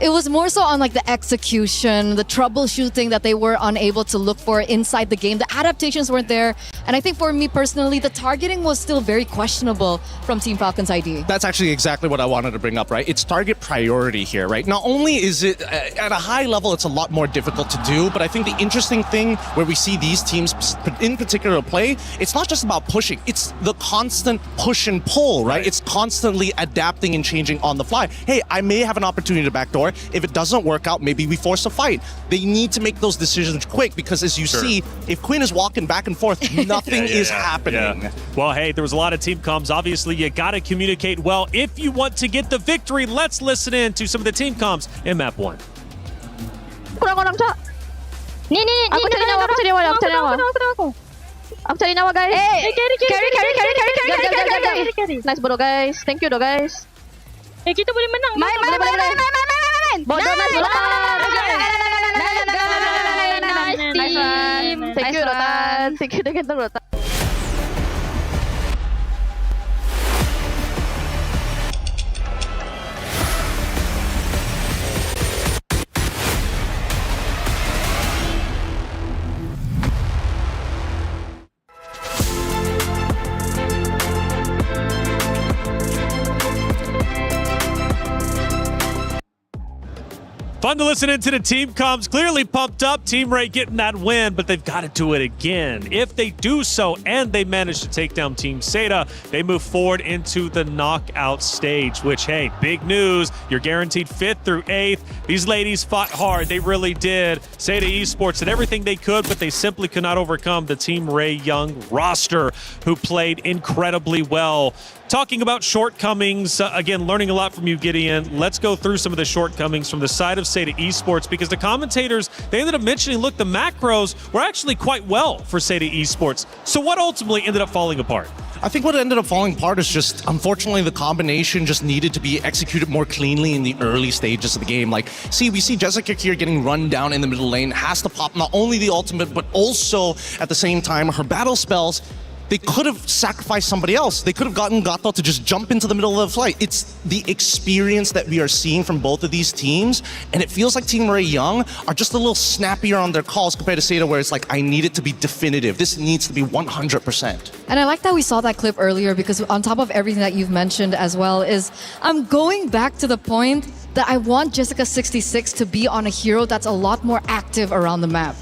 it was more so on like the execution, the troubleshooting that they were unable to look for inside the game. The adaptations weren't there. And I think for me personally, the targeting was still very questionable from Team Falcon's ID. That's actually exactly what I wanted to bring up, right? It's target priority here, right? Not only is it at a high level, it's a lot more difficult to do, but I think the interesting thing where we see these teams in particular play, it's not just about pushing, it's the constant push and pull, right? It's constantly adapting and changing on the fly. Hey, I may have an opportunity to backdoor. If it doesn't work out, maybe we force a fight. They need to make those decisions quick because, as you see, if Quinn is walking back and forth, nothing is happening. Yeah. Well, hey, there was a lot of team comms. Obviously, you got to communicate well if you want to get the victory. Let's listen in to some of the team comms in map 1. Kurang orang, Cak. Ni. Aku cari nyawa, Aku cari nyawa, guys. Carry. Nice, bro, guys. Thank you, guys. Kita boleh menang. Main. Bodoh, nice. Nice team. Thank you, Rotan. Thank you, Rotan. Fun to listen into the team comms. Clearly pumped up. Team Ray getting that win, but they've got to do it again. If they do so and they manage to take down Team Seda, they move forward into the knockout stage, which, hey, big news. You're guaranteed 5th through 8th. These ladies fought hard. They really did. Seda Esports did everything they could, but they simply could not overcome the Team Ray Young roster, who played incredibly well. Talking about shortcomings, again, learning a lot from you, Gideon. Let's go through some of the shortcomings from the side of Seda Esports, because the commentators, they ended up mentioning, look, the macros were actually quite well for Seda Esports. So what ultimately ended up falling apart? I think what ended up falling apart is just, unfortunately, the combination just needed to be executed more cleanly in the early stages of the game. Like, we see Jessica here getting run down in the middle lane, has to pop not only the ultimate, but also, at the same time, her battle spells. They could have sacrificed somebody else. They could have gotten Gato to just jump into the middle of the fight. It's the experience that we are seeing from both of these teams, and it feels like Team Ray Young are just a little snappier on their calls compared to Seda, where it's like, I need it to be definitive. This needs to be 100%. And I like that we saw that clip earlier, because on top of everything that you've mentioned as well, is I'm going back to the point that I want Jessica26 to be on a hero that's a lot more active around the map.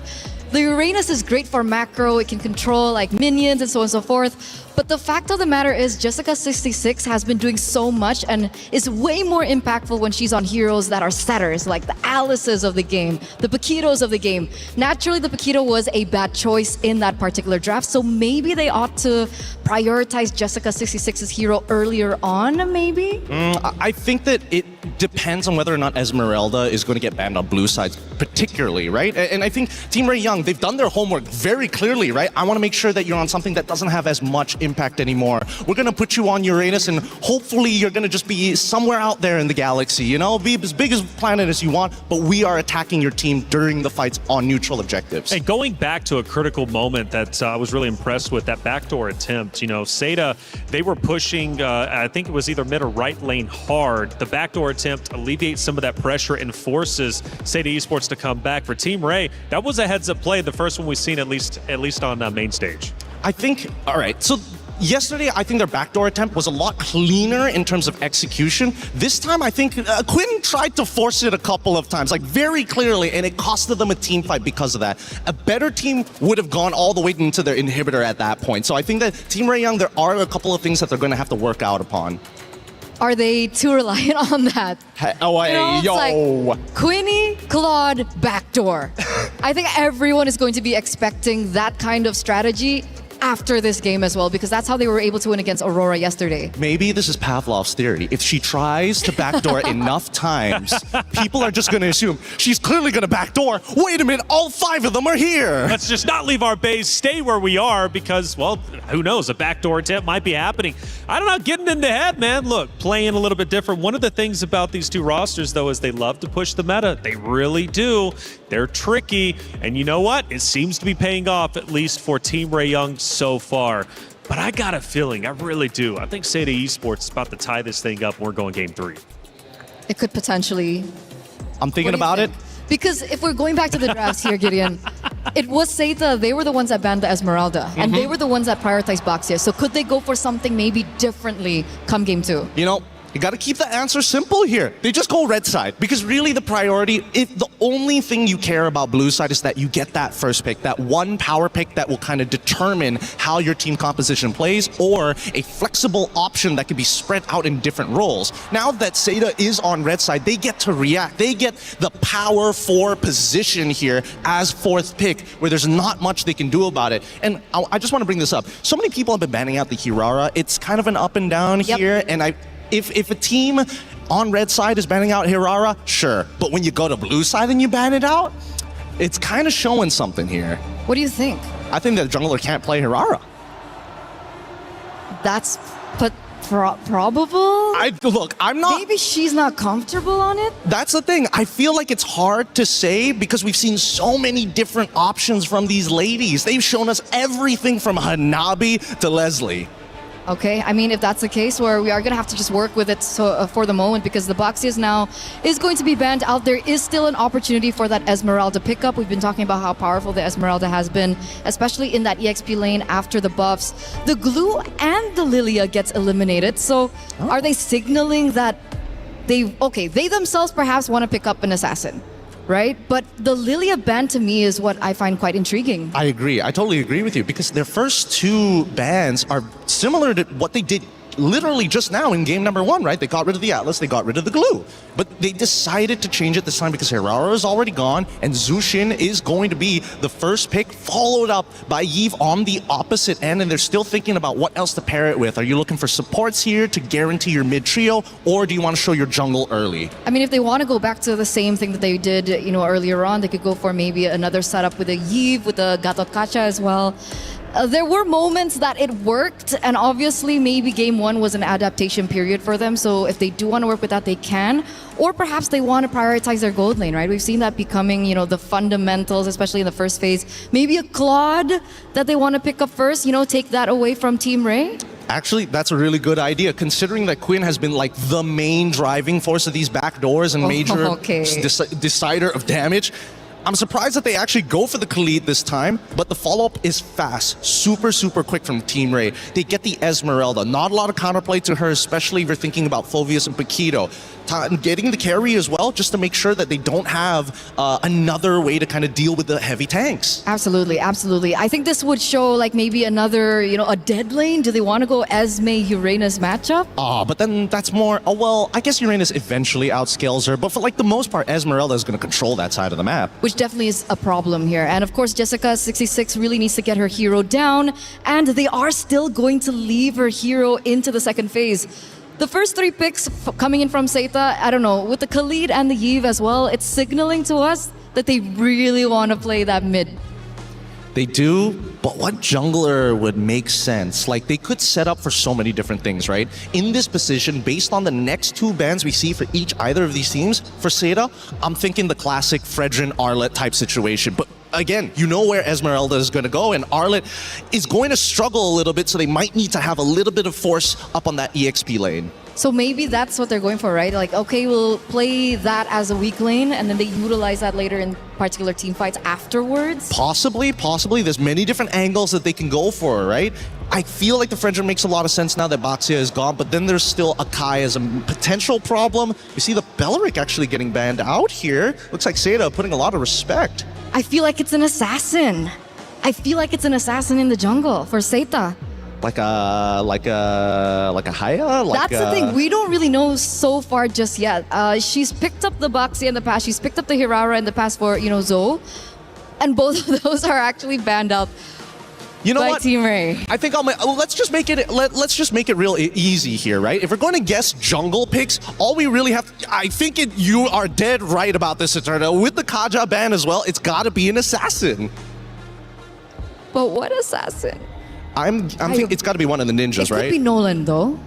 The Uranus is great for macro, it can control like minions and so on and so forth. But the fact of the matter is Jessica26 has been doing so much and is way more impactful when she's on heroes that are setters, like the Alices of the game, the Paquitos of the game. Naturally, the Paquito was a bad choice in that particular draft, so maybe they ought to prioritize Jessica26's hero earlier on, maybe? I think that it depends on whether or not Esmeralda is going to get banned on blue sides, particularly, right? And I think Team Ray Young, they've done their homework very clearly, right? I want to make sure that you're on something that doesn't have as much impact anymore. We're going to put you on Uranus, and hopefully you're going to just be somewhere out there in the galaxy, you know? Be as big as planet as you want, but we are attacking your team during the fights on neutral objectives. And going back to a critical moment that I was really impressed with, that backdoor attempt, you know, Seda, they were pushing, I think it was either mid or right lane hard. The backdoor attempt alleviates some of that pressure and forces Seda Esports to come back. For Team Ray, that was a heads-up play, the first one we've seen at least on main stage. I think, all right, so yesterday, I think their backdoor attempt was a lot cleaner in terms of execution. This time, I think Quinn tried to force it a couple of times, like very clearly, and it costed them a team fight because of that. A better team would have gone all the way into their inhibitor at that point. So I think that Team Ray Young, there are a couple of things that they're going to have to work out upon. Are they too reliant on that? Like Quinny, Claude, backdoor. I think everyone is going to be expecting that kind of strategy after this game as well, because that's how they were able to win against Aurora yesterday. Maybe this is Pavlov's theory. If she tries to backdoor enough times, people are just going to assume she's clearly going to backdoor. Wait a minute, all 5 of them are here. Let's just not leave our base, stay where we are, because, well, who knows, a backdoor attempt might be happening. I don't know, getting in the head, man. Look, playing a little bit different. One of the things about these two rosters, though, is they love to push the meta. They really do. They're tricky, and you know what? It seems to be paying off, at least for Team Ray Young so far. But I got a feeling, I really do. I think Seda Esports is about to tie this thing up and we're going game 3. It could potentially. I'm thinking about it. Because if we're going back to the drafts here, Gideon, it was Seda, they were the ones that banned the Esmeralda, and they were the ones that prioritized Boxia. So could they go for something maybe differently come game 2? You know, you got to keep the answer simple here. They just go red side, because really the priority, if the only thing you care about blue side is that you get that first pick, that one power pick that will kind of determine how your team composition plays, or a flexible option that can be spread out in different roles. Now that Seda is on red side, they get to react. They get the power 4 position here as 4th pick, where there's not much they can do about it. And I just want to bring this up. So many people have been banning out the Hirara. It's kind of an up and down here, and If a team on red side is banning out Hirara, sure. But when you go to blue side and you ban it out, it's kind of showing something here. What do you think? I think that jungler can't play Hirara. That's probable? Look, I'm not... Maybe she's not comfortable on it? That's the thing. I feel like it's hard to say because we've seen so many different options from these ladies. They've shown us everything from Hanabi to Leslie. Okay, I mean, if that's the case, where we are going to have to just work with it for the moment, because the Boxias now is going to be banned out. There is still an opportunity for that Esmeralda pickup. We've been talking about how powerful the Esmeralda has been, especially in that EXP lane after the buffs. The Glue and the Lilia gets eliminated. So are they signaling that they themselves perhaps want to pick up an assassin? right? But the Lilia ban to me is what I find quite intriguing. I agree. I totally agree with you because their first two bans are similar to what they did literally just now in game number 1, right? They got rid of the Atlas, they got rid of the glue. But they decided to change it this time because Hirara is already gone and Zushin is going to be the first pick, followed up by Yves on the opposite end, and they're still thinking about what else to pair it with. Are you looking for supports here to guarantee your mid trio, or do you want to show your jungle early? I mean, if they want to go back to the same thing that they did, earlier on, they could go for maybe another setup with a Yves, with a Gatot Kacha as well. There were moments that it worked, and obviously maybe game 1 was an adaptation period for them, so if they do want to work with that, they can. Or perhaps they want to prioritize their gold lane, right? We've seen that becoming, the fundamentals, especially in the first phase. Maybe a Claude that they want to pick up first, take that away from Team Ray. Actually, that's a really good idea, considering that Quinn has been like the main driving force of these backdoors and major decider of damage. I'm surprised that they actually go for the Khalid this time, but the follow-up is fast, super, super quick from Team Ray. They get the Esmeralda. Not a lot of counterplay to her, especially if you're thinking about Phoveus and Paquito. Getting the carry as well, just to make sure that they don't have another way to kind of deal with the heavy tanks. Absolutely, absolutely. I think this would show like maybe another, a dead lane. Do they want to go Esme-Uranus matchup? But then that's more, well, I guess Uranus eventually outscales her, but for like the most part, Esmeralda is going to control that side of the map. Which definitely is a problem here. And of course, Jessica26 really needs to get her hero down, and they are still going to leave her hero into the second phase. The first 3 picks coming in from Seita, I don't know, with the Khalid and the Yves as well, it's signaling to us that they really want to play that mid. They do, but what jungler would make sense? Like, they could set up for so many different things, right? In this position, based on the next 2 bans we see for either of these teams, for Seita, I'm thinking the classic Fredrin Arlet type situation. But again, you know where Esmeralda is going to go, and Arlet is going to struggle a little bit, so they might need to have a little bit of force up on that EXP lane. So maybe that's what they're going for, right? Like, okay, we'll play that as a weak lane, and then they utilize that later in particular team fights afterwards? Possibly. There's many different angles that they can go for, right? I feel like the Fredrin makes a lot of sense now that Baxia is gone, but then there's still Akai as a potential problem. You see the Belleric actually getting banned out here. Looks like Seita putting a lot of respect. I feel like it's an assassin. I feel like it's an assassin in the jungle for Seita. Like a Haya? That's the thing. We don't really know so far just yet. She's picked up the Baxia in the past. She's picked up the Hirara in the past for, Zoe. And both of those are actually banned up. You know by what? Team Ray. I think let's just make it real easy here, right? If we're going to guess jungle picks, all we really have I think you are dead right about this, Eterna. With the Kaja ban as well, it's got to be an assassin. But what assassin? I'm thinking it's got to be one of the ninjas, right? It could be Nolan, though.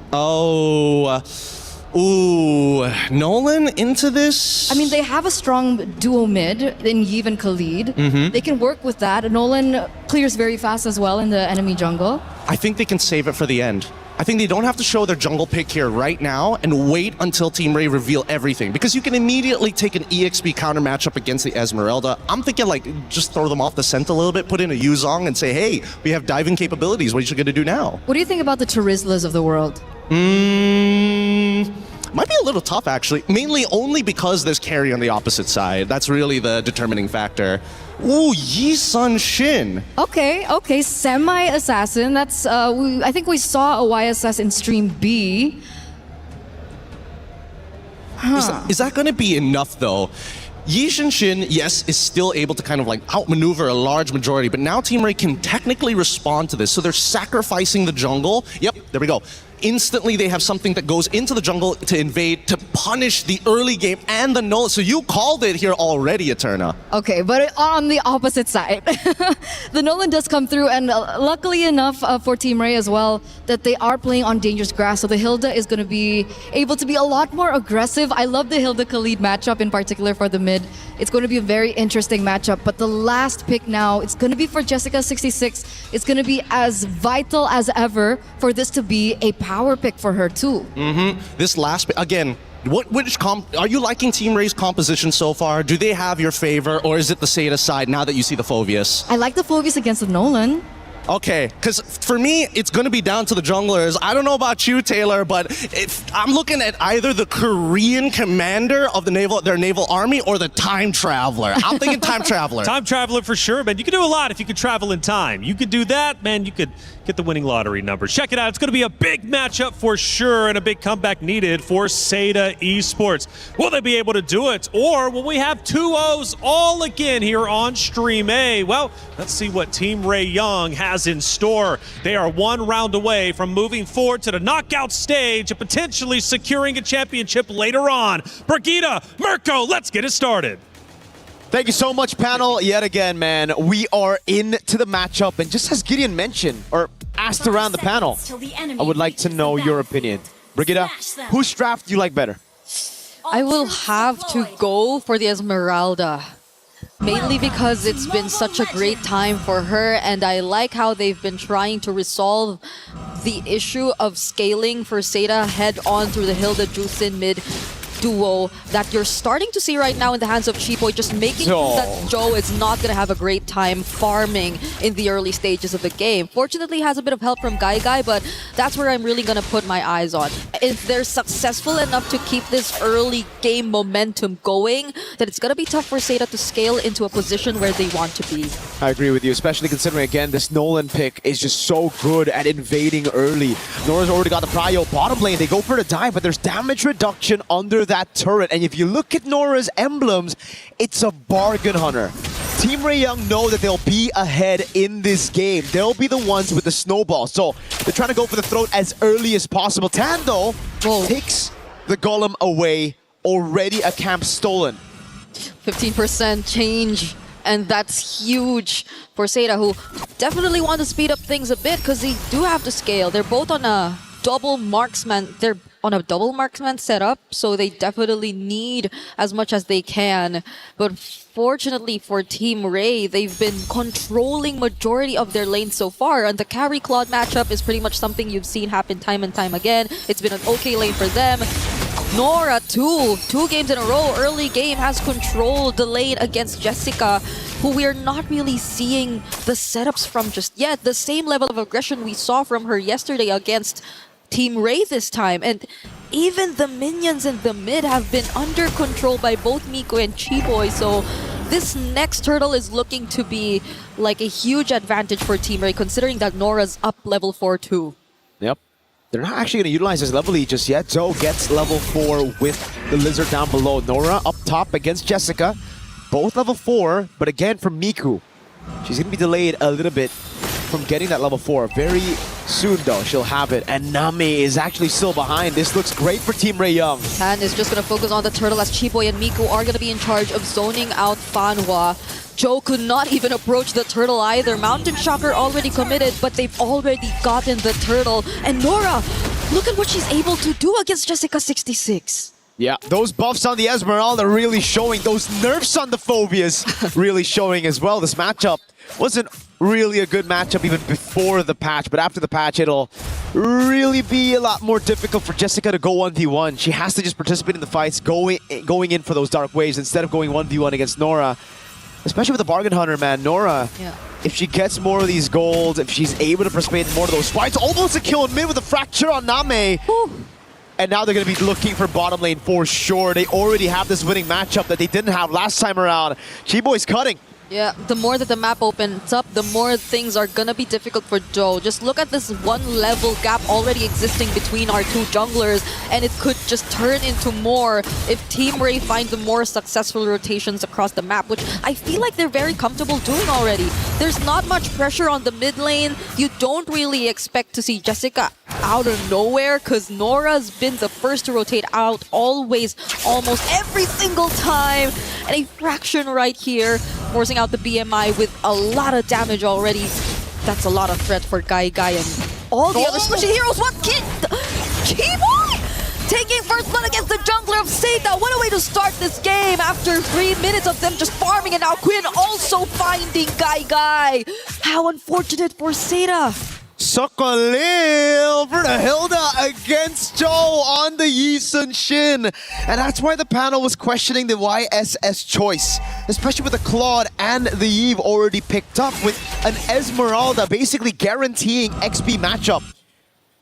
Nolan into this? I mean, they have a strong duo mid in Yves and Khalid. They can work with that. Nolan clears very fast as well in the enemy jungle. I think they can save it for the end. I think they don't have to show their jungle pick here right now and wait until Team Ray reveal everything, because you can immediately take an EXP counter matchup against the Esmeralda. I'm thinking like just throw them off the scent a little bit, put in a Yuzong and say, hey, we have diving capabilities. What are you going to do now? What do you think about the Terizlas of the world? Might be a little tough, actually. Mainly only because there's carry on the opposite side. That's really the determining factor. Ooh, Yi Sun Shin. Okay. Semi-assassin. That's, I think we saw a YSS in Stream B. Is that going to be enough, though? Yi Shin, yes, is still able to kind of like outmaneuver a large majority, but now Team Ray can technically respond to this, so they're sacrificing the jungle. Yep, there we go. Instantly, they have something that goes into the jungle to invade, to punish the early game and the Nolan. So you called it here already, Eterna. Okay, but on the opposite side. The Nolan does come through, and luckily enough for Team Ray as well, that they are playing on dangerous grass, so the Hilda is going to be able to be a lot more aggressive. I love the Hilda-Khalid matchup in particular for the mid. It's going to be a very interesting matchup, but the last pick now, it's going to be for Jessica26. It's going to be as vital as ever for this to be a power pick for her too. This last pick, again, are you liking Team Ray's composition so far? Do they have your favor, or is it the Seita side now that you see the Phoveus? I like the Phoveus against the Nolan. Okay, because for me, it's going to be down to the junglers. I don't know about you, Taylor, but I'm looking at either the Korean commander of their naval army or the time traveler. I'm thinking time traveler. Time traveler for sure, man. You can do a lot if you could travel in time. You could do that, man. You could get the winning lottery numbers. Check it out. It's going to be a big matchup for sure and a big comeback needed for Seda Esports. Will they be able to do it? Or will we have 2-0s all again here on Stream A? Well, let's see what Team Ray Young has in store. They are one round away from moving forward to the knockout stage and potentially securing a championship later on. Brigitte, Mirko, let's get it started. Thank you so much, panel. Yet again, man, we are into the matchup. And just as Gideon mentioned, or asked around the panel, I would like to know your opinion. Brigitte, whose draft do you like better? I will have to go for the Esmeralda. Mainly because it's been such a great time for her, and I like how they've been trying to resolve the issue of scaling for Seda head on through the Hilda Jusin mid duo that you're starting to see right now in the hands of Chiboy, just making sure that Joe is not going to have a great time farming in the early stages of the game. Fortunately, has a bit of help from Guy, but that's where I'm really going to put my eyes on. If they're successful enough to keep this early game momentum going, then it's going to be tough for Seda to scale into a position where they want to be. I agree with you, especially considering, again, this Nolan pick is just so good at invading early. Nora's already got the prio bottom lane. They go for the dive, but there's damage reduction under that turret. And if you look at Nora's emblems, it's a bargain hunter. Team Ray Young know that they'll be ahead in this game. They'll be the ones with the snowball. So they're trying to go for the throat as early as possible. Tan, though, takes the golem away. Already a camp stolen. 15% change. And that's huge for Seda, who definitely want to speed up things a bit because they do have to scale. They're both on a double marksman. They're on a double marksman setup, so they definitely need as much as they can. But fortunately for Team Ray, they've been controlling majority of their lanes so far, and the carry Claude matchup is pretty much something you've seen happen time and time again. It's been an okay lane for them. Nora, two games in a row, early game, has controlled the lane against Jessica, who we are not really seeing the setups from just yet. The same level of aggression we saw from her yesterday against Team Ray this time. And even the minions in the mid have been under control by both Miko and Chiboy. So this next turtle is looking to be like a huge advantage for Team Ray, considering that Nora's up level 4 too. Yep. They're not actually going to utilize this level E just yet. Zoe gets level 4 with the Lizard down below. Nora up top against Jessica. Both level 4, but again from Miku. She's going to be delayed a little bit from getting that level 4. Very soon, though, she'll have it. And Nami is actually still behind. This looks great for Team Ray Young. Tan is just going to focus on the turtle as Chiboy and Miku are going to be in charge of zoning out Fanhua. Joe could not even approach the turtle either. Mountain Shocker already committed, but they've already gotten the turtle. And Nora, look at what she's able to do against Jessica 66. Yeah, those buffs on the Esmeralda are really showing. Those nerfs on the Phobias really showing as well. This matchup wasn't really a good matchup even before the patch, but after the patch, it'll really be a lot more difficult for Jessica to go 1v1. She has to just participate in the fights, going in for those dark waves instead of going 1v1 against Nora. Especially with the Bargain Hunter, man. Nora, if she gets more of these golds, if she's able to participate in more of those fights, almost a kill in mid with a fracture on Name. And now they're going to be looking for bottom lane for sure. They already have this winning matchup that they didn't have last time around. Chiboy's cutting. Yeah, the more that the map opens up, the more things are gonna be difficult for Joe. Just look at this one level gap already existing between our two junglers, and it could just turn into more if Team Ray find the more successful rotations across the map, which I feel like they're very comfortable doing already. There's not much pressure on the mid lane. You don't really expect to see Jessica out of nowhere, because Nora's been the first to rotate out always, almost every single time. And a fraction right here, forcing out the BMI with a lot of damage already. That's a lot of threat for Guy and all the other special heroes. What kid? Chiboy taking first blood against the jungler of Seda. What a way to start this game after 3 minutes of them just farming, and now Quinn also finding Guy. How unfortunate for Seda. Sokolil for the Hilda against Joe on the Yisun Shin. And that's why the panel was questioning the YSS choice, especially with the Claude and the Eve already picked up with an Esmeralda basically guaranteeing XP matchup.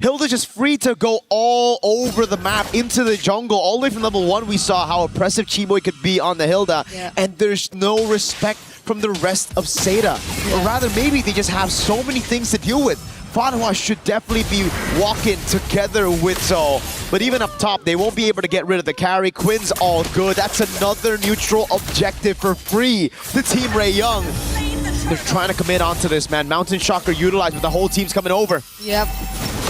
Hilda just free to go all over the map into the jungle. All the way from level 1 we saw how oppressive Chiboy could be on the Hilda. Yeah. And there's no respect from the rest of Seda. Or rather, maybe they just have so many things to deal with. Fanhua should definitely be walking together with Zo. But even up top, they won't be able to get rid of the carry. Quinn's all good. That's another neutral objective for free to Team Ray Young. They're trying to commit onto this, man. Mountain Shocker utilized, but the whole team's coming over. Yep.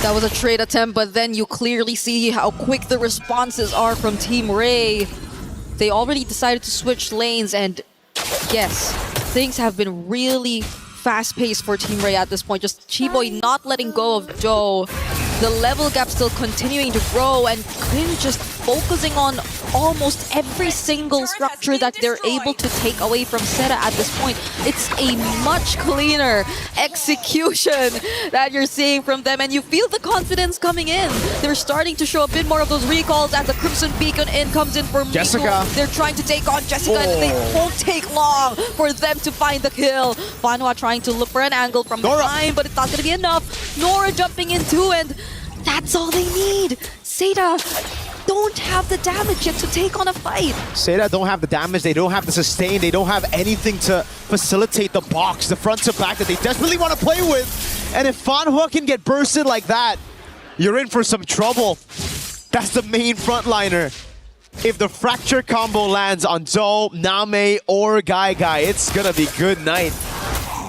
That was a trade attempt, but then you clearly see how quick the responses are from Team Ray. They already decided to switch lanes, and yes, things have been really fast-paced for Team Ray at this point. Just Chiboy not letting go of Joe. The level gap still continuing to grow, and Quinn just focusing on almost every single structure that they're able to take away from Seda at this point. It's a much cleaner execution that you're seeing from them, and you feel the confidence coming in. They're starting to show a bit more of those recalls as the Crimson Beacon in comes in for Jessica. Miko. They're trying to take on Jessica, and they won't take long for them to find the kill. Fanhua trying to look for an angle from behind, but it's not going to be enough. Nora jumping in too, and that's all they need. Seda don't have the damage yet to take on a fight. Seda don't have the damage, they don't have the sustain, they don't have anything to facilitate the box, the front to back that they desperately want to play with. And if Fanhua can get bursted like that, you're in for some trouble. That's the main frontliner. If the fracture combo lands on Zo, Name, or Guy, it's gonna be good night.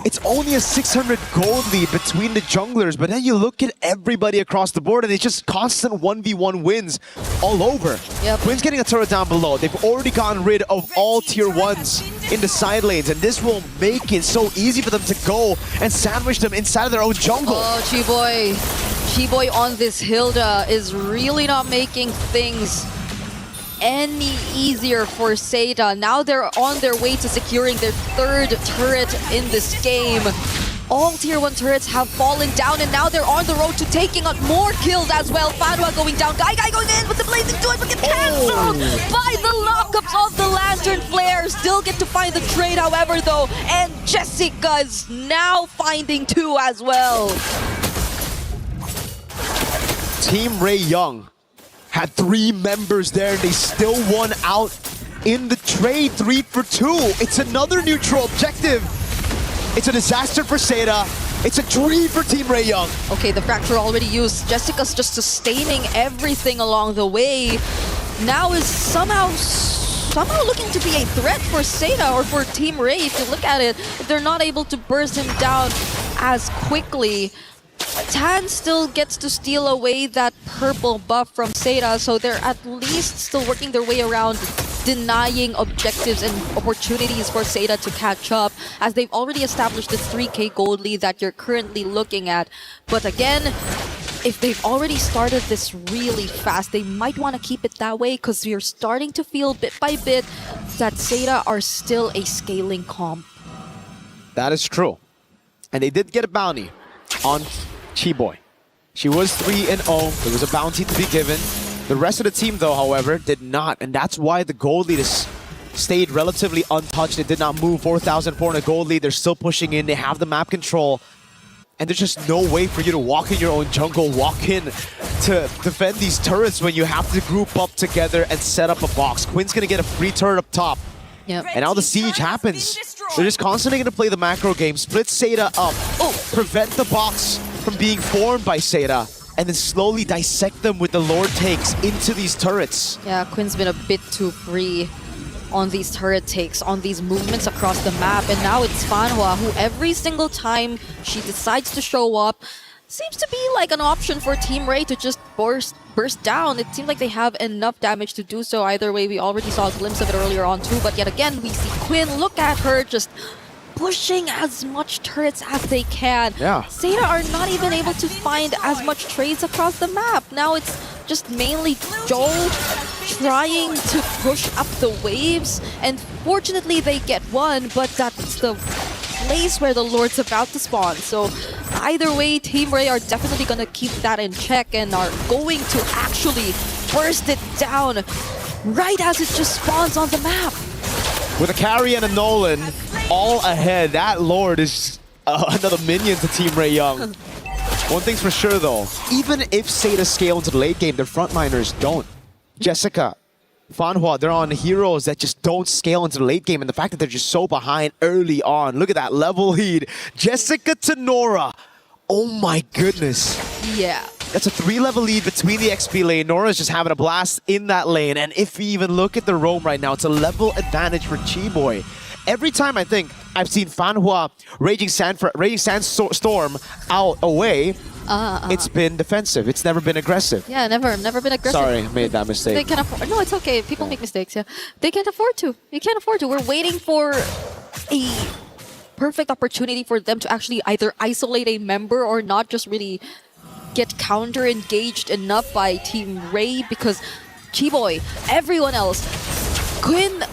It's only a 600 gold lead between the junglers, but then you look at everybody across the board and it's just constant 1v1 wins all over. Yep. Quinn's getting a turret down below. They've already gotten rid of all tier 1s in the side lanes, and this will make it so easy for them to go and sandwich them inside of their own jungle. Oh, Chiboy. Chiboy on this Hilda is really not making things any easier for Seda. Now they're on their way to securing their 3rd turret in this game. All tier 1 turrets have fallen down, and now they're on the road to taking on more kills as well. Fanhua going down, Guy going in with the blazing joy, but gets cancelled by the lockups of the Lantern Flare. Still get to find the trade, however, though, and Jessica's now finding 2 as well. Team Ray Young had 3 members there, and they still won out in the trade. 3 for 2. It's another neutral objective. It's a disaster for Seda. It's a dream for Team Ray Young. Okay, the fracture already used. Jessica's just sustaining everything along the way. Now is somehow looking to be a threat for Seda or for Team Ray. If you look at it, if they're not able to burst him down as quickly, Tan still gets to steal away that purple buff from Seda, so they're at least still working their way around denying objectives and opportunities for Seda to catch up, as they've already established the 3k gold lead that you're currently looking at. But again, if they've already started this really fast, they might want to keep it that way, because you're starting to feel bit by bit that Seda are still a scaling comp. That is true. And they did get a bounty on Chiboy. She was 3-0. There was a bounty to be given. The rest of the team, though, however, did not. And that's why the gold lead has stayed relatively untouched. It did not move. 4,400 gold lead. They're still pushing in. They have the map control. And there's just no way for you to walk in your own jungle, walk in to defend these turrets when you have to group up together and set up a box. Quinn's going to get a free turret up top. Yep. And now the siege happens. They're just constantly going to play the macro game, split Seda up, prevent the box from being formed by Seda, and then slowly dissect them with the Lord takes into these turrets. Yeah, Quinn's been a bit too free on these turret takes, on these movements across the map, and now it's Fanhua, who every single time she decides to show up, seems to be like an option for Team Ray to just burst down. It seems like they have enough damage to do so. Either way, we already saw a glimpse of it earlier on too, but yet again, we see Quinn, look at her, just pushing as much turrets as they can. Yeah. Seda are not even able to find as much trades across the map. Now it's just mainly Joel trying to push up the waves, and fortunately they get one, but that's the place where the Lord's about to spawn. So either way, Team Ray are definitely going to keep that in check and are going to actually burst it down right as it just spawns on the map. With a carry and a Nolan all ahead, that Lord is another minion to Team Ray Young. One thing's for sure though, even if Seda scale into the late game, their frontliners don't. Jessica, Fanhua, they're on heroes that just don't scale into the late game, and the fact that they're just so behind early on. Look at that level lead. Jessica to Nora. Oh my goodness. Yeah. That's a 3-level lead between the XP lane. Nora's just having a blast in that lane, and if we even look at the roam right now, it's a level advantage for Chiboy. Every time I think I've seen Fanhua Raging Sandstorm out away, it's been defensive. It's never been aggressive. Yeah, never been aggressive. Sorry, I made that mistake. They can afford. No, it's okay. People make mistakes. Yeah, they can't afford to. You can't afford to. We're waiting for a perfect opportunity for them to actually either isolate a member or not just really get counter engaged enough by Team Ray, because Chiboy, everyone else, Quinn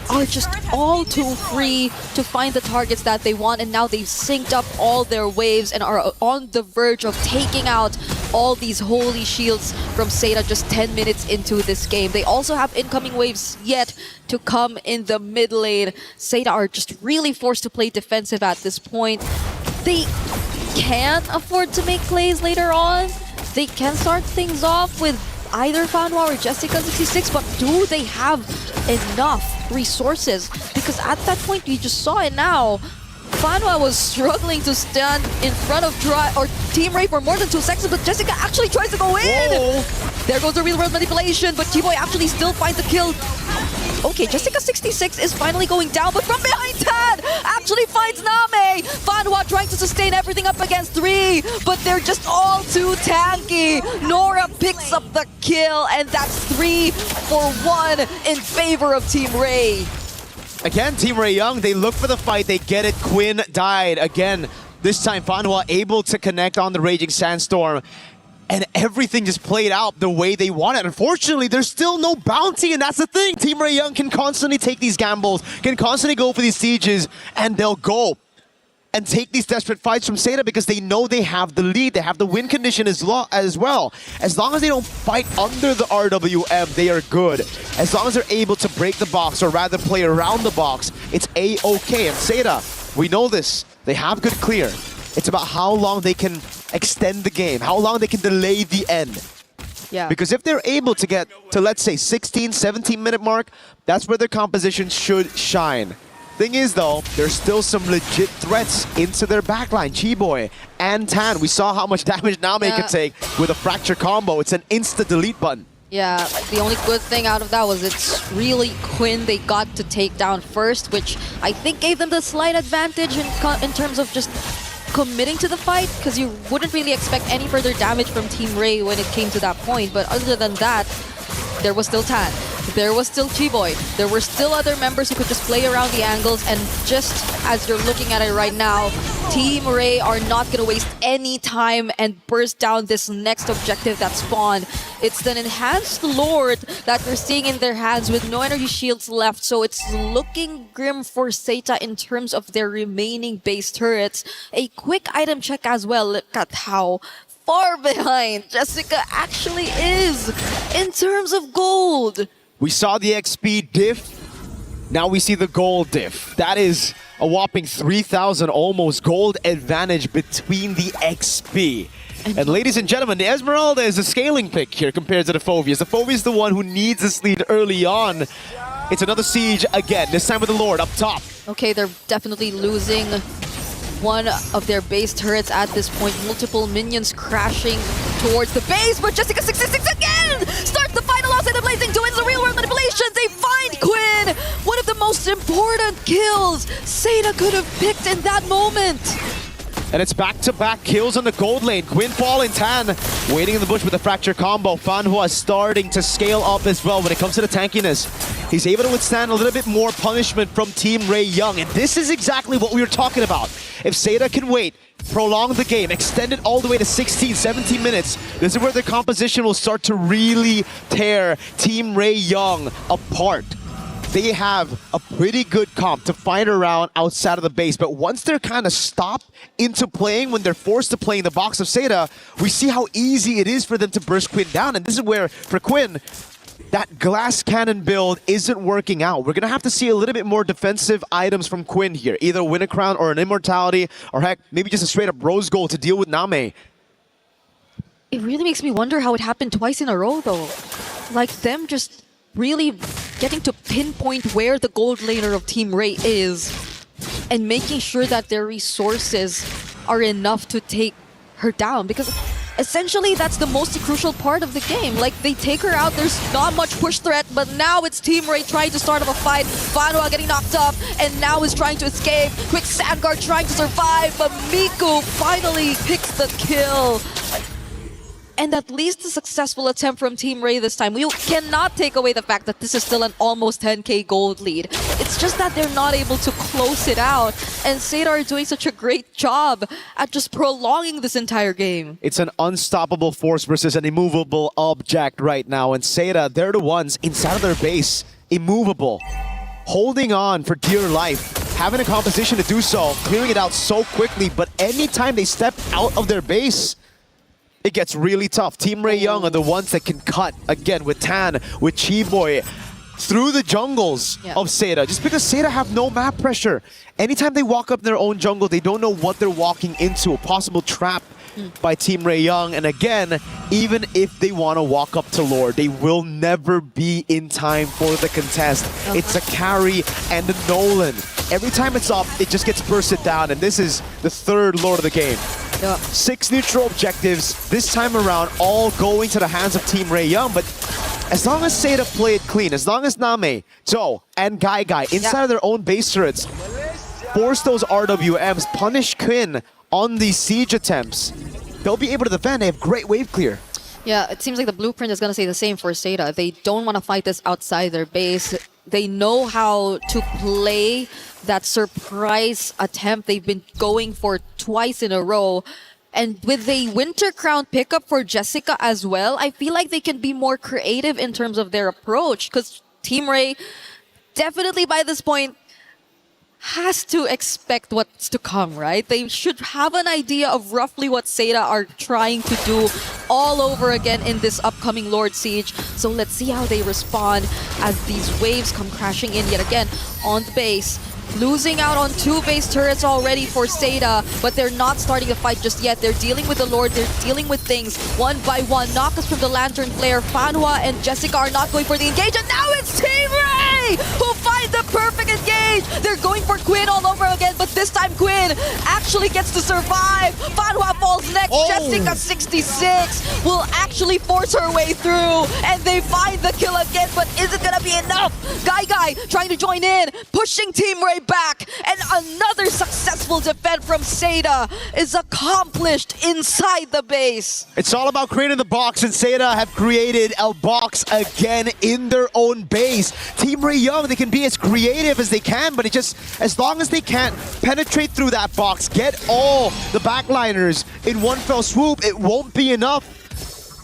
are just all too free to find the targets that they want, and now they've synced up all their waves and are on the verge of taking out all these holy shields from Seda just 10 minutes into this game. They also have incoming waves yet to come in the mid lane. Seda are just really forced to play defensive at this point. They can afford to make plays later on. They can start things off with either Fanhua or Jessica26, but do they have enough resources? Because at that point, you just saw it now. Fanhua was struggling to stand in front of Team Ray for more than 2 seconds, but Jessica actually tries to go in! Whoa. There goes the real-world manipulation, but Chiboy actually still finds the kill. Okay, Jessica26 is finally going down, but from behind Tad actually finds Name! Fanhua trying to sustain everything up against 3, but they're just all too tanky. Nora picks up the kill, and that's 3 for 1 in favor of Team Ray. Again, Team Ray Young, they look for the fight, they get it. Quinn died. Again, this time Fanhua able to connect on the Raging Sandstorm. And everything just played out the way they wanted. Unfortunately, there's still no bounty, and that's the thing. Team Ray Young can constantly take these gambles, can constantly go for these sieges, and they'll go and take these desperate fights from Seda because they know they have the lead. They have the win condition as well. As long as they don't fight under the RWM, they are good. As long as they're able to break the box, or rather play around the box, it's A-okay. And Seda, we know this. They have good clear. It's about how long they can extend the game, how long they can delay the end. Yeah. Because if they're able to get to, let's say, 16, 17-minute mark, that's where their composition should shine. Thing is, though, there's still some legit threats into their backline. Chiboy and Tan, we saw how much damage Name could take with a fracture combo. It's an insta-delete button. Yeah, the only good thing out of that was it's really Quinn they got to take down first, which I think gave them the slight advantage in terms of just committing to the fight, because you wouldn't really expect any further damage from Team Ray when it came to that point. But other than that, there was still Tan, there was still Chiboy, there were still other members who could just play around the angles, and just as you're looking at it right now, Team Ray are not going to waste any time and burst down this next objective that spawned. It's an enhanced Lord that we're seeing in their hands with no energy shields left, so it's looking grim for Seda in terms of their remaining base turrets. A quick item check as well. Look at how far behind Jessica actually is in terms of gold. We saw the XP diff, now we see the gold diff. That is a whopping 3,000 almost gold advantage between the XP. And ladies and gentlemen, the Esmeralda is a scaling pick here compared to the Phoveus. The Phoveus is the one who needs this lead early on. It's another siege again, this time with the Lord up top. Okay, they're definitely losing one of their base turrets at this point. Multiple minions crashing towards the base, but Jessica26 again starts the final outside of Blazing to win the real world manipulation. They find Quinn, one of the most important kills Seda could have picked in that moment. And it's back-to-back kills on the gold lane. Quinn Paul and Tan waiting in the bush with the fracture combo. Fanhua starting to scale up as well when it comes to the tankiness. He's able to withstand a little bit more punishment from Team Ray Young. And this is exactly what we were talking about. If Seda can wait, prolong the game, extend it all the way to 16, 17 minutes, this is where the composition will start to really tear Team Ray Young apart. they have a pretty good comp to fight around outside of the base. But once they're kind of stopped into playing, when they're forced to play in the box of Seda, we see how easy it is for them to burst Quinn down. And this is where, for Quinn, that glass cannon build isn't working out. We're going to have to see a little bit more defensive items from Quinn here. Either win a crown or an immortality, or heck, maybe just a straight up rose gold to deal with Name. It really makes me wonder how it happened twice in a row, though. Like, them just really getting to pinpoint where the gold laner of Team Ray is and making sure that their resources are enough to take her down. Because essentially, that's the most crucial part of the game. Like, they take her out, there's not much push threat, but now it's Team Ray trying to start up a fight. Fanwa getting knocked up, and now is trying to escape. Quick Sandguard trying to survive, but Miku finally picks the kill. And at least a successful attempt from Team Ray this time. We cannot take away the fact that this is still an almost 10k gold lead. It's just that they're not able to close it out. And Seda are doing such a great job at just prolonging this entire game. It's an unstoppable force versus an immovable object right now. And Seda, they're the ones inside of their base, immovable, holding on for dear life, having a composition to do so, clearing it out so quickly. But anytime they step out of their base, it gets really tough. Team Ray Young are the ones that can cut, again, with Tan, with Chiboy, through the jungles of Seda. Just because Seda have no map pressure. Anytime they walk up their own jungle, they don't know what they're walking into. A possible trap by Team Ray Young. And again, even if they want to walk up to Lord, they will never be in time for the contest. It's a carry and a Nolan. Every time it's up, it just gets bursted down. And this is the third Lord of the game. 6 neutral objectives, this time around, all going to the hands of Team Ray Young. But as long as Seda play it clean, as long as Name, Joe, and Guy inside of their own base turrets, force those RWMs, punish Quinn on these siege attempts, they'll be able to defend. They have great wave clear. Yeah, it seems like the blueprint is going to say the same for Seda. They don't want to fight this outside their base. They know how to play that surprise attempt they've been going for twice in a row. And with a Winter Crown pickup for Jessica as well, I feel like they can be more creative in terms of their approach. Because Team Ray, definitely by this point, has to expect what's to come, right? They should have an idea of roughly what Seda are trying to do all over again in this upcoming Lord Siege. So let's see how they respond as these waves come crashing in yet again on the base. Losing out on 2 base turrets already for Seda, but they're not starting the fight just yet. They're dealing with the Lord, they're dealing with things one by one. Knockus from the Lantern Flare, Fanwa and Jessica are not going for the engage, and now it's Team Ray who find the perfect engage! They're going for Quinn all over again, but this time Quinn actually gets to survive. Fanwa falls next, Jessica 66 will actually force her way through, and they find the kill again, but is it gonna be enough? Guy trying to join in, pushing Team Ray back, and another successful defense from Seda is accomplished inside the base. It's all about creating the box, and Seda have created a box again in their own base. Team Ray Young, they can be as creative as they can, but it just, as long as they can't penetrate through that box, get all the backliners in one fell swoop, it won't be enough.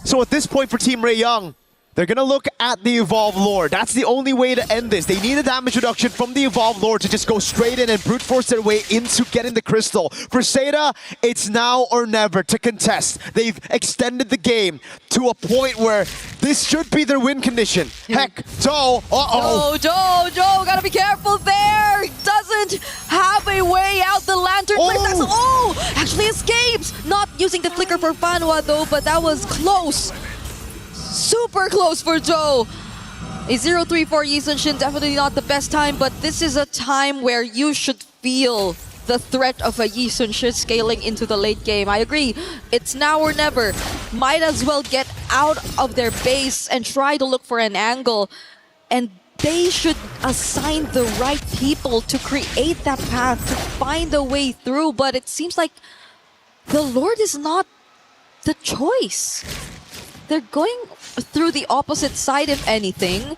So at this point for Team Ray Young, they're going to look at the Evolved Lord. That's the only way to end this. They need a damage reduction from the Evolved Lord to just go straight in and brute force their way into getting the crystal. For Seda, it's now or never to contest. They've extended the game to a point where this should be their win condition. Heck, Joe, Joe, gotta be careful there. Doesn't have a way out. The Lantern actually escapes. Not using the flicker for Fanwa though, but that was close. Super close for Joe. A 0-3 for Yi Sun-shin, definitely not the best time, but this is a time where you should feel the threat of a Yi Sun-shin scaling into the late game. I agree, it's now or never. Might as well get out of their base and try to look for an angle. And they should assign the right people to create that path, to find a way through, but it seems like the Lord is not the choice. They're going through the opposite side, if anything.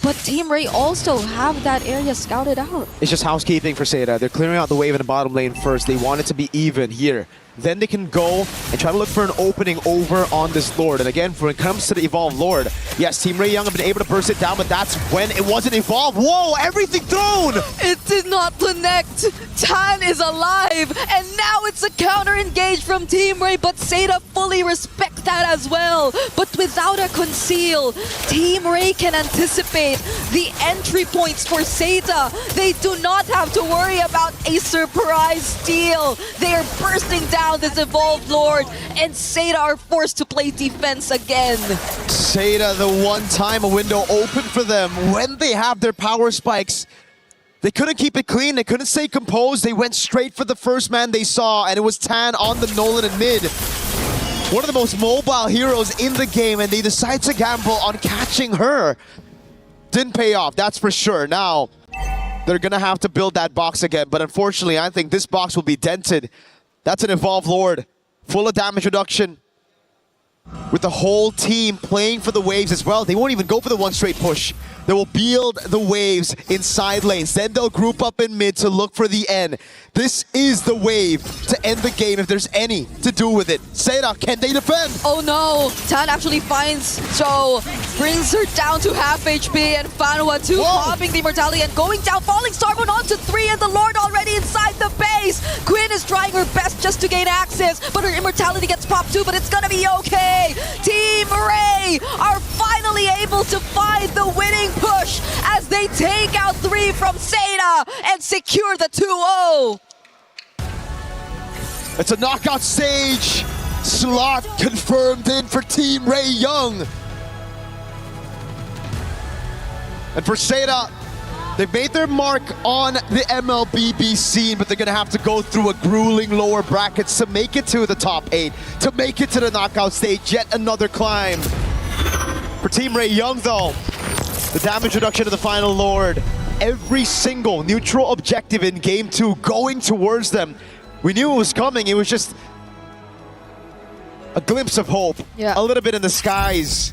But Team Ray also have that area scouted out. It's just housekeeping for Seda. They're clearing out the wave in the bottom lane first. They want it to be even here. Then they can go and try to look for an opening over on this Lord. And again, when it comes to the Evolved Lord, yes, Team Ray Young have been able to burst it down, but that's when it wasn't evolved. Whoa, everything thrown! It did not connect. Tan is alive, and now it's a counter engage from Team Ray, but Seda fully respect that as well. But without a conceal, Team Ray can anticipate the entry points for Seda. They do not have to worry about a surprise steal. They are bursting down this Evolved Lord, and Seda are forced to play defense again. Seda, the one time a window opened for them when they have their power spikes. They couldn't keep it clean, they couldn't stay composed, they went straight for the first man they saw, and it was Tan on the Nolan in mid. One of the most mobile heroes in the game, and they decide to gamble on catching her. Didn't pay off, that's for sure. Now, they're gonna have to build that box again, but unfortunately, I think this box will be dented. That's an Evolved Lord, full of damage reduction. With the whole team playing for the waves as well. They won't even go for the one straight push. They will build the waves in side lanes. Then they'll group up in mid to look for the end. This is the wave to end the game if there's any to do with it. Seda, can they defend? Oh no, Tan actually finds Joe, brings her down to half HP, and Fanwa 2 popping the immortality and going down, falling Starbound onto 3, and the Lord already inside the base. Quinn is trying her best just to gain access, but her immortality gets popped too, but it's gonna be okay. Team Ray are finally able to find the winning push as they take out 3 from Seda and secure the 2-0. It's a knockout stage. Slot confirmed in for Team Ray Young. And for Seda, they've made their mark on the MLBB scene, but they're gonna have to go through a grueling lower brackets to make it to the top 8, to make it to the knockout stage. Yet another climb. For Team Ray Young though, the damage reduction to the final Lord, every single neutral objective in Game 2 going towards them. We knew it was coming, it was just a glimpse of hope. A little bit in the skies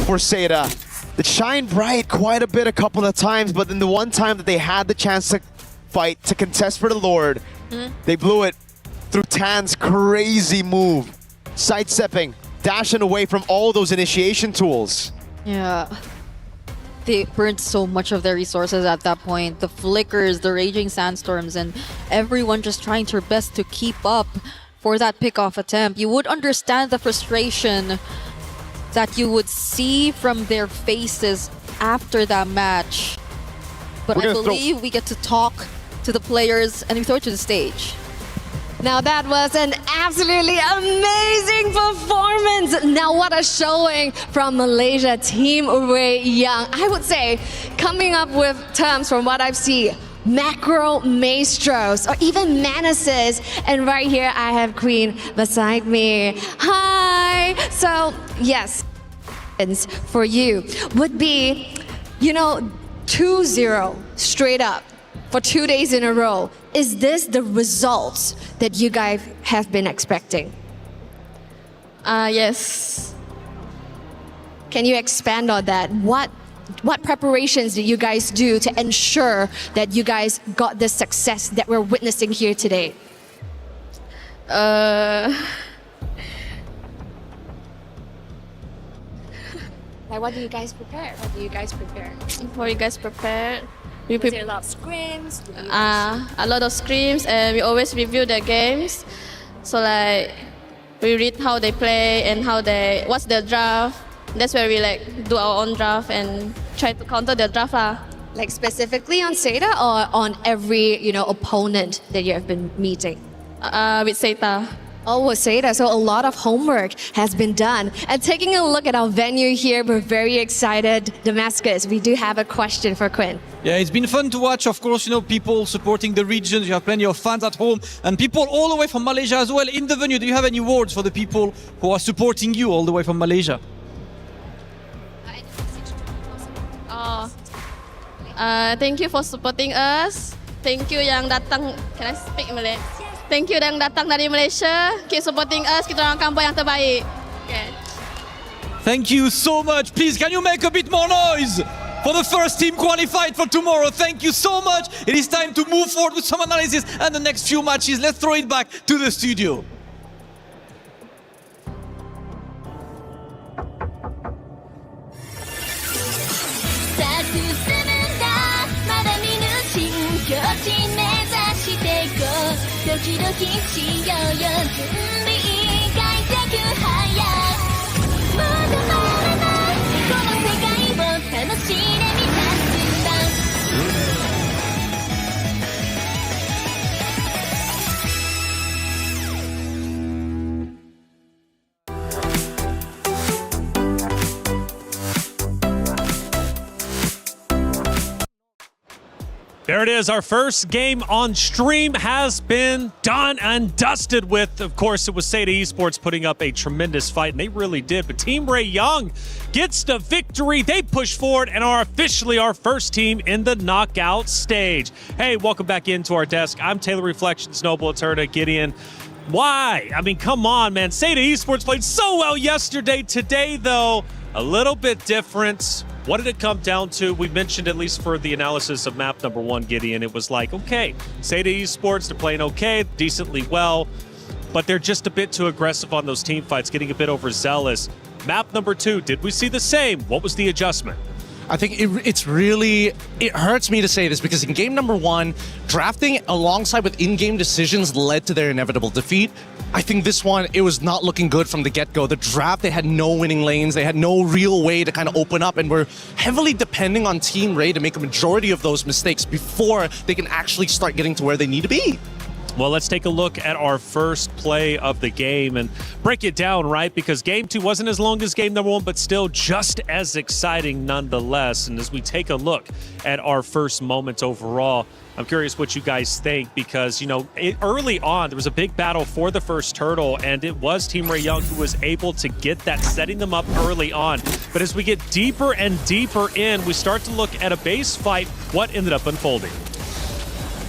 for Seda. It shined bright quite a bit a couple of times, but then the one time that they had the chance to fight, to contest for the Lord, they blew it through Tan's crazy move. Sidestepping, dashing away from all those initiation tools. Yeah. They burned so much of their resources at that point. The flickers, the raging sandstorms, and everyone just trying their best to keep up for that pickoff attempt. You would understand the frustration that you would see from their faces after that match. But I believe we get to talk to the players and we throw it to the stage. Now that was an absolutely amazing performance. Now what a showing from Malaysia, Team Ray Young. I would say, coming up with terms from what I've seen, macro maestros or even menaces. And right here I have Queen beside me. Hi. So yes, for you would be, 2-0 straight up for 2 days in a row. Is this the results that you guys have been expecting? Yes. Can you expand on that? What preparations did you guys do to ensure that you guys got the success that we're witnessing here today? Like, what do you guys prepare? What you guys prepared? We Was there a lot of scrims? a lot of scrims, and we always review the games. So like we read how they play and what's their draft. That's where we do our own draft and try to counter their draft lah. Like specifically on Seda or on every opponent that you have been meeting? With Seda. Oh, with Seda. So a lot of homework has been done. And taking a look at our venue here, we're very excited. Damascus, we do have a question for Quinn. Yeah, it's been fun to watch, of course, people supporting the regions. You have plenty of fans at home and people all the way from Malaysia as well in the venue. Do you have any words for the people who are supporting you all the way from Malaysia? Thank you for supporting us. Thank you yang datang. Can I speak Malay? Thank you yang datang dari Malaysia. Keep supporting us. Kita orang kampung yang terbaik. Okay. Thank you so much. Please, can you make a bit more noise for the first team qualified for tomorrow? Thank you so much. It is time to move forward with some analysis and the next few matches. Let's throw it back to the studio. There it is. Our first game on stream has been done and dusted with. Of course, it was Seda Esports putting up a tremendous fight, and they really did. But Team Ray Young gets the victory. They push forward and are officially our first team in the knockout stage. Hey, welcome back into our desk. I'm Taylor Reflections, Noble Eterna, Gideon. Why? I mean, come on, man. Seda Esports played so well yesterday. Today, though, a little bit different. What did it come down to? We mentioned, at least for the analysis of map number 1, Gideon, it was like, okay, Seda Esports, they're playing okay, decently well, but they're just a bit too aggressive on those team fights, getting a bit overzealous. Map number 2, did we see the same? What was the adjustment? I think it hurts me to say this because in game number 1, drafting alongside with in-game decisions led to their inevitable defeat. I think this one, it was not looking good from the get-go. The draft, they had no winning lanes. They had no real way to kind of open up, and were heavily depending on Team Ray to make a majority of those mistakes before they can actually start getting to where they need to be. Well, let's take a look at our first play of the game and break it down, right? Because game 2 wasn't as long as game number 1, but still just as exciting nonetheless. And as we take a look at our first moments overall, I'm curious what you guys think because, you know, early on, there was a big battle for the first turtle, and it was Team Ray Young who was able to get that, setting them up early on. But as we get deeper and deeper in, we start to look at a base fight. What ended up unfolding?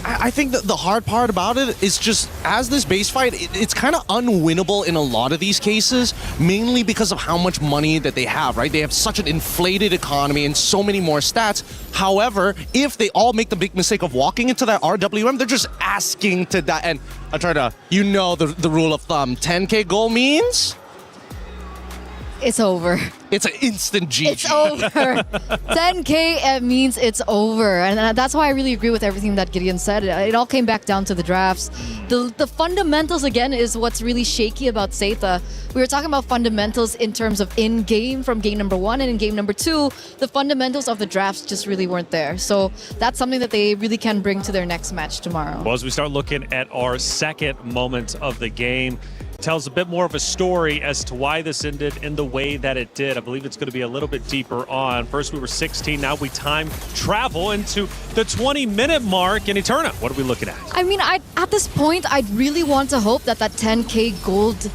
I think that the hard part about it is just, as this base fight, it's kind of unwinnable in a lot of these cases, mainly because of how much money that they have, right? They have such an inflated economy and so many more stats. However, if they all make the big mistake of walking into that RWM, they're just asking to die. And I try to, you know, the rule of thumb, 10K goal means? It's over. It's an instant GG. It's over. 10K means it's over. And that's why I really agree with everything that Gideon said. It all came back down to the drafts. The fundamentals, again, is what's really shaky about Seda. We were talking about fundamentals in terms of in-game from game number 1, and in game number 2, the fundamentals of the drafts just really weren't there. So that's something that they really can bring to their next match tomorrow. Well, as we start looking at our second moment of the game, tells a bit more of a story as to why this ended in the way that it did. I believe it's going to be a little bit deeper on. First we were 16, now we time travel into the 20-minute mark in Eterna. What are we looking at? I mean, at this point, I'd really want to hope that 10K gold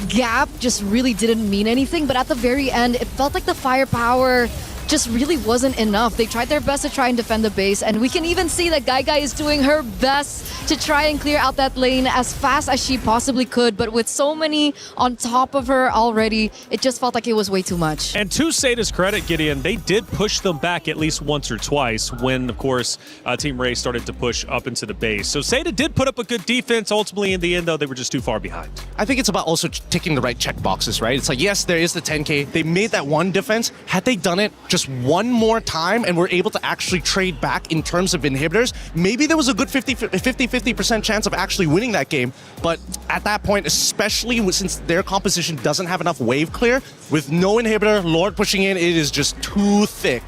gap just really didn't mean anything, but at the very end, it felt like the firepower just really wasn't enough. They tried their best to try and defend the base, and we can even see that Guy is doing her best to try and clear out that lane as fast as she possibly could, but with so many on top of her already, it just felt like it was way too much. And to Seda's credit, Gideon, they did push them back at least once or twice when, of course, Team Ray started to push up into the base. So Seda did put up a good defense. Ultimately, in the end, though, they were just too far behind. I think it's about also ticking the right check boxes, right? It's like, yes, there is the 10K. They made that one defense. Had they done it just one more time and were able to actually trade back in terms of inhibitors, maybe there was a good 50% chance of actually winning that game. But at that point, especially since their composition doesn't have enough wave clear, with no inhibitor, Lord pushing in, it is just too thick.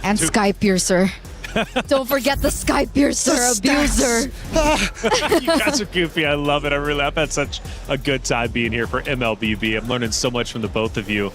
And Sky Piercer. Don't forget the Sky Piercer abuser. You guys are goofy. I love it. I've had such a good time being here for MLBB. I'm learning so much from the both of you.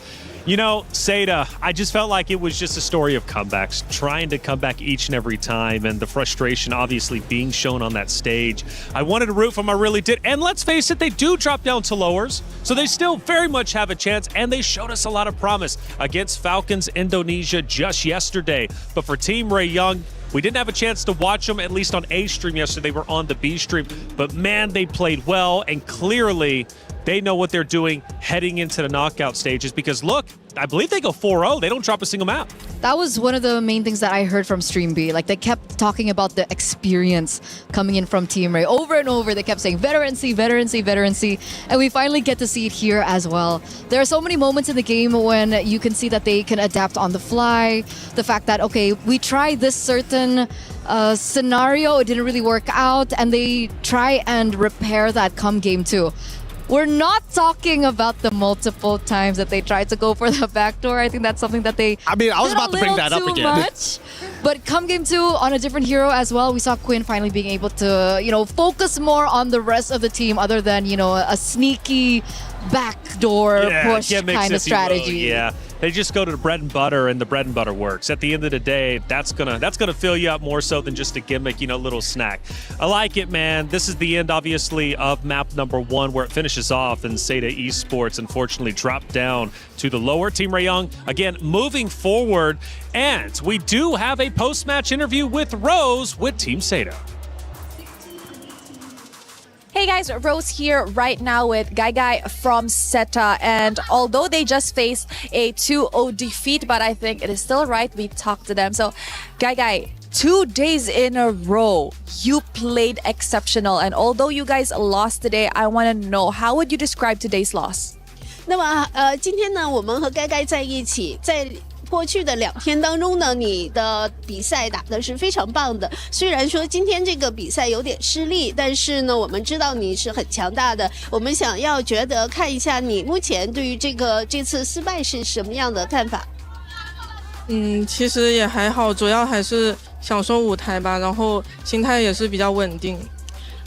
You know, Seda, I just felt like it was just a story of comebacks, trying to come back each and every time, and the frustration obviously being shown on that stage. I wanted to root for them, I really did. And let's face it, they do drop down to lowers, so they still very much have a chance, and they showed us a lot of promise against Falcons Indonesia just yesterday. But for Team Ray Young, we didn't have a chance to watch them, at least on A stream yesterday. They were on the B stream. But man, they played well, and clearly they know what they're doing heading into the knockout stages because, look, I believe they go 4-0. They don't drop a single map. That was one of the main things that I heard from Stream B. Like, they kept talking about the experience coming in from Team Ray. Over and over, they kept saying veterancy, veterancy, veterancy. And we finally get to see it here as well. There are so many moments in the game when you can see that they can adapt on the fly. The fact that, okay, we tried this certain scenario, it didn't really work out, and they try and repair that come game 2. We're not talking about the multiple times that they tried to go for the backdoor. I think that's something that they I was about to bring that up again. Much. But come game 2 on a different hero as well, we saw Quinn finally being able to, focus more on the rest of the team other than, a sneaky backdoor push kind of strategy. Yeah. They just go to the bread and butter, and the bread and butter works. At the end of the day, that's gonna fill you up more so than just a gimmick, little snack. I like it, man. This is the end, obviously, of map number 1, where it finishes off, and Seda Esports unfortunately dropped down to the lower. Team Rayong, again, moving forward, and we do have a post-match interview with Rose with Team Seda. Hey guys, Rose here right now with Guy from SETA, and although they just faced a 2-0 defeat, but I think it is still right we talk to them. So Guy, 2 days in a row, you played exceptional, and although you guys lost today, I want to know, how would you describe today's loss? 那么今天呢，我们和该在一起，在过去的2天当中呢，你的比赛打的是非常棒的。虽然说今天这个比赛有点失利，但是呢，我们知道你是很强大的。我们想要觉得看一下你目前对于这次失败是什么样的看法？其实也还好，主要还是享受舞台吧，然后心态也是比较稳定。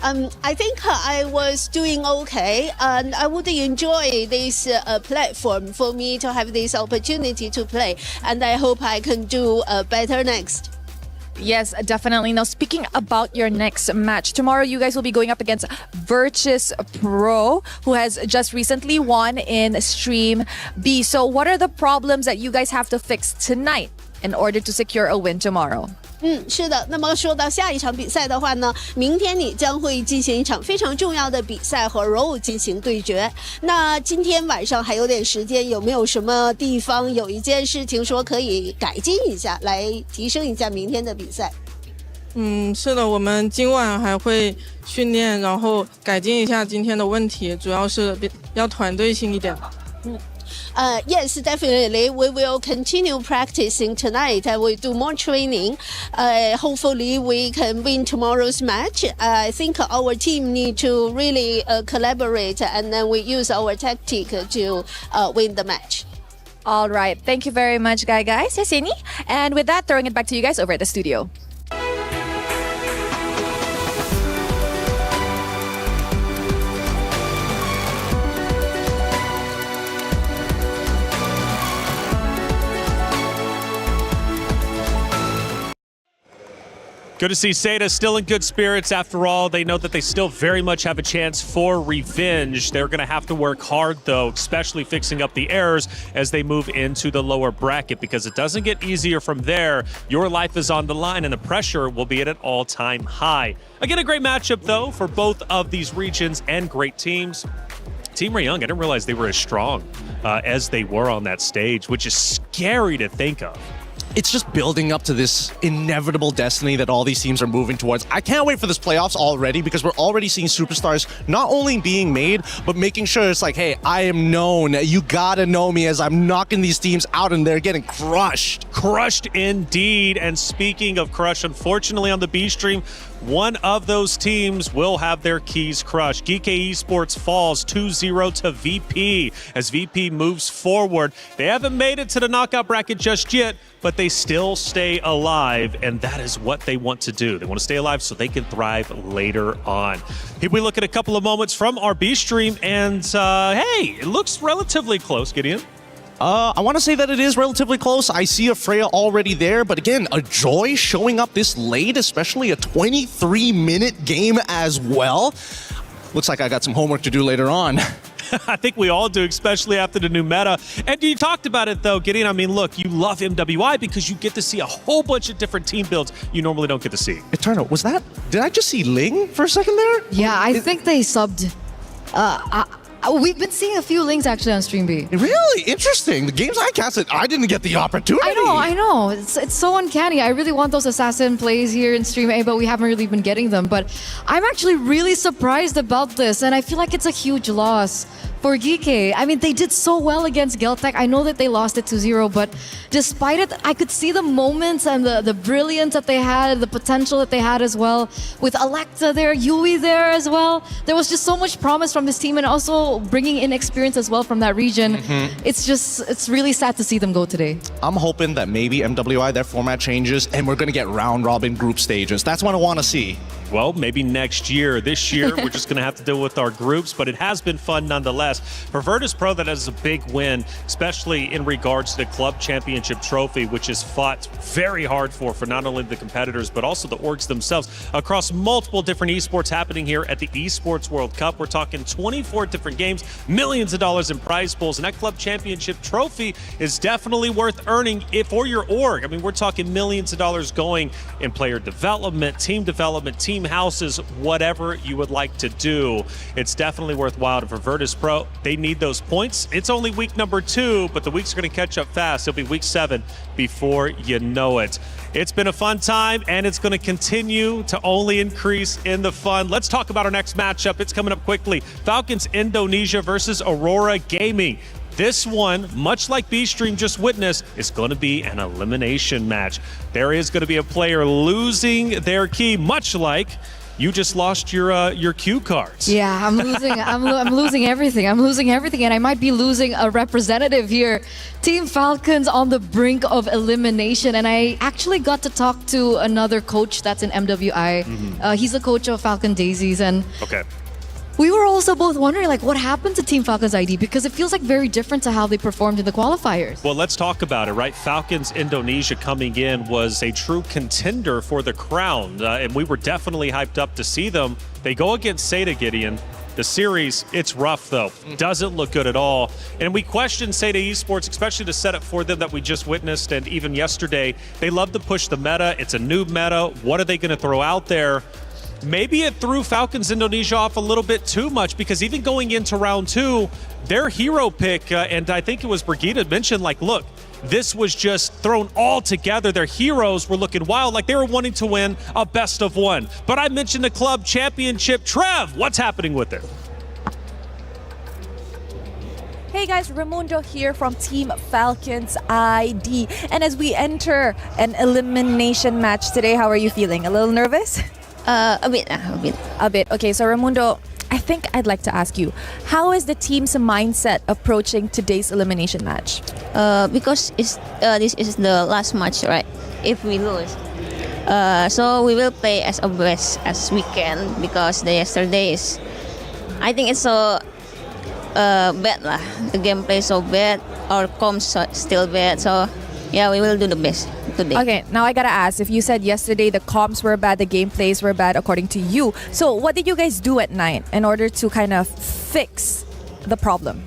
I think I was doing okay, and I would enjoy this platform for me to have this opportunity to play, and I hope I can do better next. Yes, definitely. Now, speaking about your next match, tomorrow you guys will be going up against Virtus Pro, who has just recently won in Stream B. So what are the problems that you guys have to fix tonight in order to secure a win tomorrow? 是的。那么说到下一场比赛的话呢，明天你将会进行一场非常重要的比赛和 ROW 进行对决。那今天晚上还有点时间，有没有什么地方有一件事情说可以改进一下，来提升一下明天的比赛？是的，我们今晚还会训练，然后改进一下今天的问题，主要是要团队性一点。Yes, definitely. We will continue practicing tonight. I will do more training. Hopefully, we can win tomorrow's match. I think our team need to really collaborate, and then we use our tactic to win the match. All right. Thank you very much, guys. Yeseni. And with that, throwing it back to you guys over at the studio. Good to see Seda still in good spirits after all. They know that they still very much have a chance for revenge. They're going to have to work hard, though, especially fixing up the errors as they move into the lower bracket, because it doesn't get easier from there. Your life is on the line, and the pressure will be at an all-time high. Again, a great matchup, though, for both of these regions and great teams. Team Rayong, I didn't realize they were as strong as they were on that stage, which is scary to think of. It's just building up to this inevitable destiny that all these teams are moving towards. I can't wait for this playoffs already, because we're already seeing superstars not only being made, but making sure it's like, hey, I am known. You gotta know me as I'm knocking these teams out and they're getting crushed. Crushed indeed. And speaking of crush, unfortunately on the B stream, one of those teams will have their keys crushed. GK Esports falls 2-0 to VP as VP moves forward. They haven't made it to the knockout bracket just yet, but they still stay alive, and that is what they want to do. They want to stay alive so they can thrive later on. Here we look at a couple of moments from our B stream, and hey, it looks relatively close, Gideon. I want to say that it is relatively close. I see a Freya already there, but again, a Joy showing up this late, especially a 23-minute game as well. Looks like I got some homework to do later on. I think we all do, especially after the new meta. And you talked about it, though, Gideon. I mean, look, you love MWI because you get to see a whole bunch of different team builds you normally don't get to see. Eternal, did I just see Ling for a second there? Yeah, I think they subbed We've been seeing a few links actually on Stream B. Really interesting. The games I casted, I didn't get the opportunity. I know. It's so uncanny. I really want those assassin plays here in Stream A, but we haven't really been getting them. But I'm actually really surprised about this, and I feel like it's a huge loss for Geeke. I mean, they did so well against Geltec. I know that they lost it 2-0, but despite it, I could see the moments and the brilliance that they had, the potential that they had as well. With Alexa there, Yui there as well. There was just so much promise from this team, and also bringing in experience as well from that region. It's really sad to see them go today. I'm hoping that maybe MWI, their format changes, and we're going to get round-robin group stages. That's what I want to see. Well, maybe next year. This year, we're just going to have to deal with our groups, but it has been fun nonetheless. For Virtus Pro, that is a big win, especially in regards to the Club Championship Trophy, which is fought very hard for not only the competitors, but also the orgs themselves across multiple different esports happening here at the Esports World Cup. We're talking 24 different games, millions of dollars in prize pools, and that Club Championship Trophy is definitely worth earning for your org. I mean, we're talking millions of dollars going in player development, team houses, whatever you would like to do. It's definitely worthwhile. For Virtus Pro, they need those points. It's only week number 2, but the weeks are going to catch up fast. It'll be week 7 before you know it. It's been a fun time, and it's going to continue to only increase in the fun. Let's talk about our next matchup. It's coming up quickly. Falcons Indonesia versus Aurora Gaming. This one, much like B-Stream just witnessed, is going to be an elimination match. There is going to be a player losing their key, much like you just lost your cue cards. Yeah, I'm losing. I'm losing everything. I'm losing everything, and I might be losing a representative here. Team Falcons on the brink of elimination, and I actually got to talk to another coach that's in MWI. He's the coach of Falcon Daisies, and we were also both wondering, like, what happened to Team Falcons ID, because it feels like very different to how they performed in the qualifiers. Well, let's talk about it, right? Falcons Indonesia coming in was a true contender for the crown, and we were definitely hyped up to see them. They go against Seda, Gideon. The series, it's rough though. Doesn't look good at all. And we question Seda Esports, especially the setup for them that we just witnessed, and even yesterday. They love to push the meta. It's a new meta. What are they going to throw out there? Maybe it threw Falcons Indonesia off a little bit too much, because even going into round 2, their hero pick, and I think it was Brigitte mentioned, like, look, this was just thrown all together. Their heroes were looking wild, like they were wanting to win a best of 1. But I mentioned the club championship. Trev, what's happening with it? Hey guys, Raimundo here from Team Falcons ID. And as we enter an elimination match today, how are you feeling? A little nervous? A bit. Okay, so Raimundo, I think I'd like to ask you, how is the team's mindset approaching today's elimination match? Because this is the last match, right? If we lose, so we will play as best as we can, because the yesterday is, I think it's so bad lah. The gameplay so bad, our comms still bad, so yeah, we will do the best today. Okay, now I gotta ask, if you said yesterday the comms were bad, the gameplays were bad according to you, so what did you guys do at night in order to kind of fix the problem?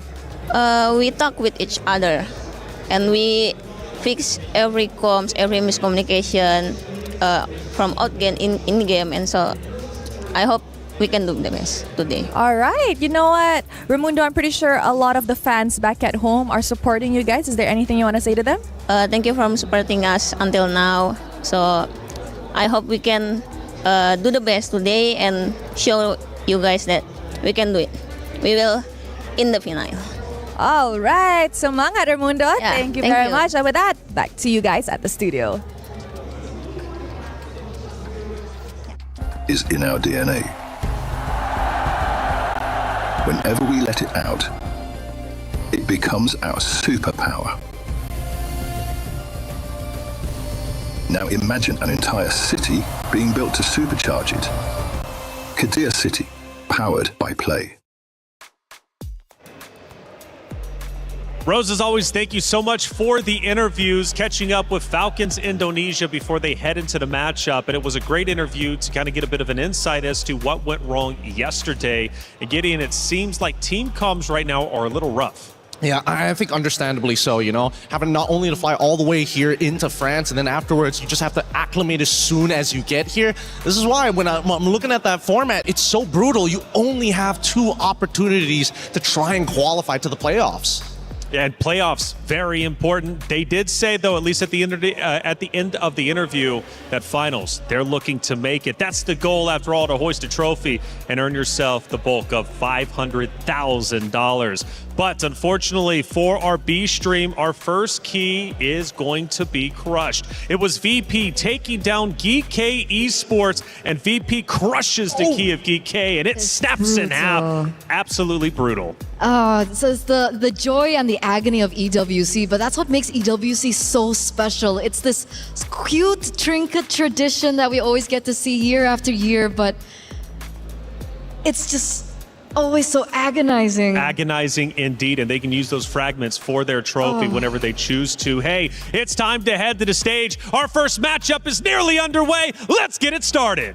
We talk with each other, and we fix every comms, every miscommunication from out game in game, and so I hope we can do the best today. All right, you know what, Raimundo, I'm pretty sure a lot of the fans back at home are supporting you guys. Is there anything you want to say to them? Thank you for supporting us until now. So I hope we can do the best today and show you guys that we can do it. We will in the final. All right, semangat Raimundo. Yeah, thank you very much. And with that, back to you guys at the studio. Is in our DNA. Whenever we let it out, it becomes our superpower. Now imagine an entire city being built to supercharge it. Kadir City, powered by play. Rose, as always, thank you so much for the interviews, catching up with Falcons Indonesia before they head into the matchup. And it was a great interview to kind of get a bit of an insight as to what went wrong yesterday. And Gideon, it seems like team comms right now are a little rough. Yeah, I think understandably so, you know, having not only to fly all the way here into France and then afterwards you just have to acclimate as soon as you get here. This is why when I'm looking at that format, it's so brutal. You only have 2 opportunities to try and qualify to the playoffs. And playoffs, very important. They did say, though, at least at the end of the interview, that finals, they're looking to make it. That's the goal, after all, to hoist a trophy and earn yourself the bulk of $500,000. But unfortunately for our B stream, our first key is going to be crushed. It was VP taking down Geek Esports, and VP crushes the key of Geek, and it snaps in half. Absolutely brutal. So it's the joy and the agony of EWC, but that's what makes EWC so special. It's this cute trinket tradition that we always get to see year after year, but it's just always so agonizing. Agonizing indeed, and they can use those fragments for their trophy whenever they choose to. Hey, it's time to head to the stage. Our first matchup is nearly underway. Let's get it started.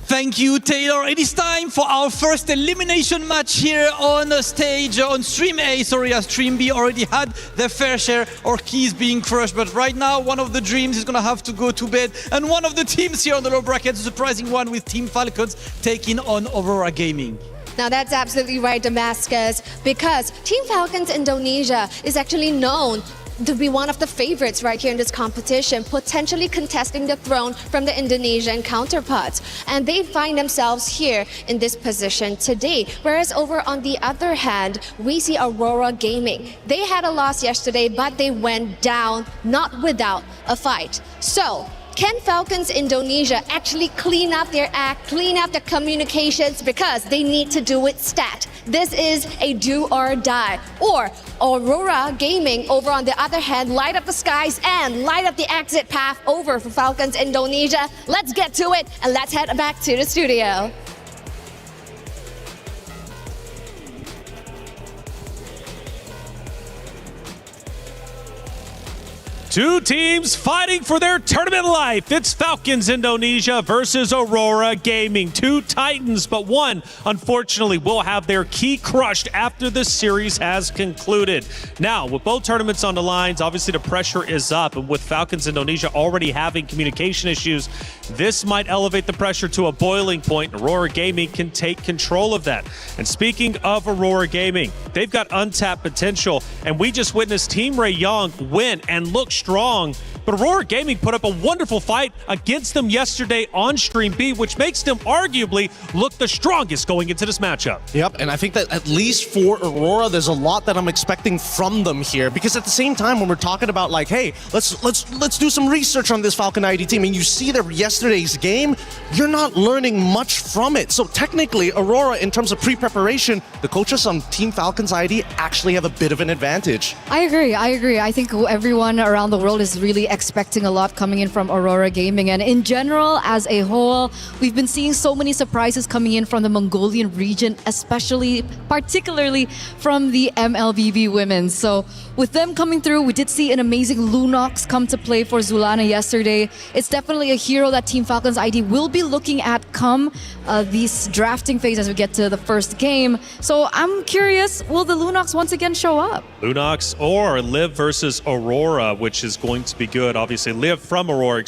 Thank you, Taylor. It is time for our first elimination match here on the stage, on Stream A. Sorry, as Stream B already had their fair share of keys being crushed. But right now, one of the dreams is going to have to go to bed. And one of the teams here on the low bracket, a surprising one with Team Falcons taking on Aurora Gaming. Now that's absolutely right, Damascus, because Team Falcons Indonesia is actually known to be one of the favorites right here in this competition, potentially contesting the throne from the Indonesian counterparts. And they find themselves here in this position today. Whereas over on the other hand, we see Aurora Gaming. They had a loss yesterday, but they went down not without a fight. So, can Falcons Indonesia actually clean up their act, clean up the communications, because they need to do it stat? This is a do or die. Or Aurora Gaming, over on the other hand, light up the skies and light up the exit path over for Falcons Indonesia. Let's get to it and let's head back to the studio. Two teams fighting for their tournament life. It's Falcons Indonesia versus Aurora Gaming. Two titans, but one, unfortunately, will have their key crushed after the series has concluded. Now, with both tournaments on the lines, obviously the pressure is up, and with Falcons Indonesia already having communication issues, this might elevate the pressure to a boiling point. Aurora Gaming can take control of that. And speaking of Aurora Gaming, they've got untapped potential, and we just witnessed Team Ray Young win and look strong, but Aurora Gaming put up a wonderful fight against them yesterday on Stream B, which makes them arguably look the strongest going into this matchup. Yep, and I think that at least for Aurora, there's a lot that I'm expecting from them here, because at the same time, when we're talking about like, hey, let's do some research on this Falcon ID team, and you see that yesterday's game, you're not learning much from it. So technically, Aurora, in terms of pre-preparation, the coaches on Team Falcons ID actually have a bit of an advantage. I agree. I think everyone around the world is really expecting a lot coming in from Aurora Gaming, and in general, as a whole, we've been seeing so many surprises coming in from the Mongolian region, particularly from the MLBB women. So with them coming through, we did see an amazing Lunox come to play for Zulana yesterday. It's definitely a hero that Team Falcons ID will be looking at come this drafting phase as we get to the first game. So I'm curious, will the Lunox once again show up? Lunox or Liv versus Aurora, which is going to be good. Obviously, Liv from Aurora,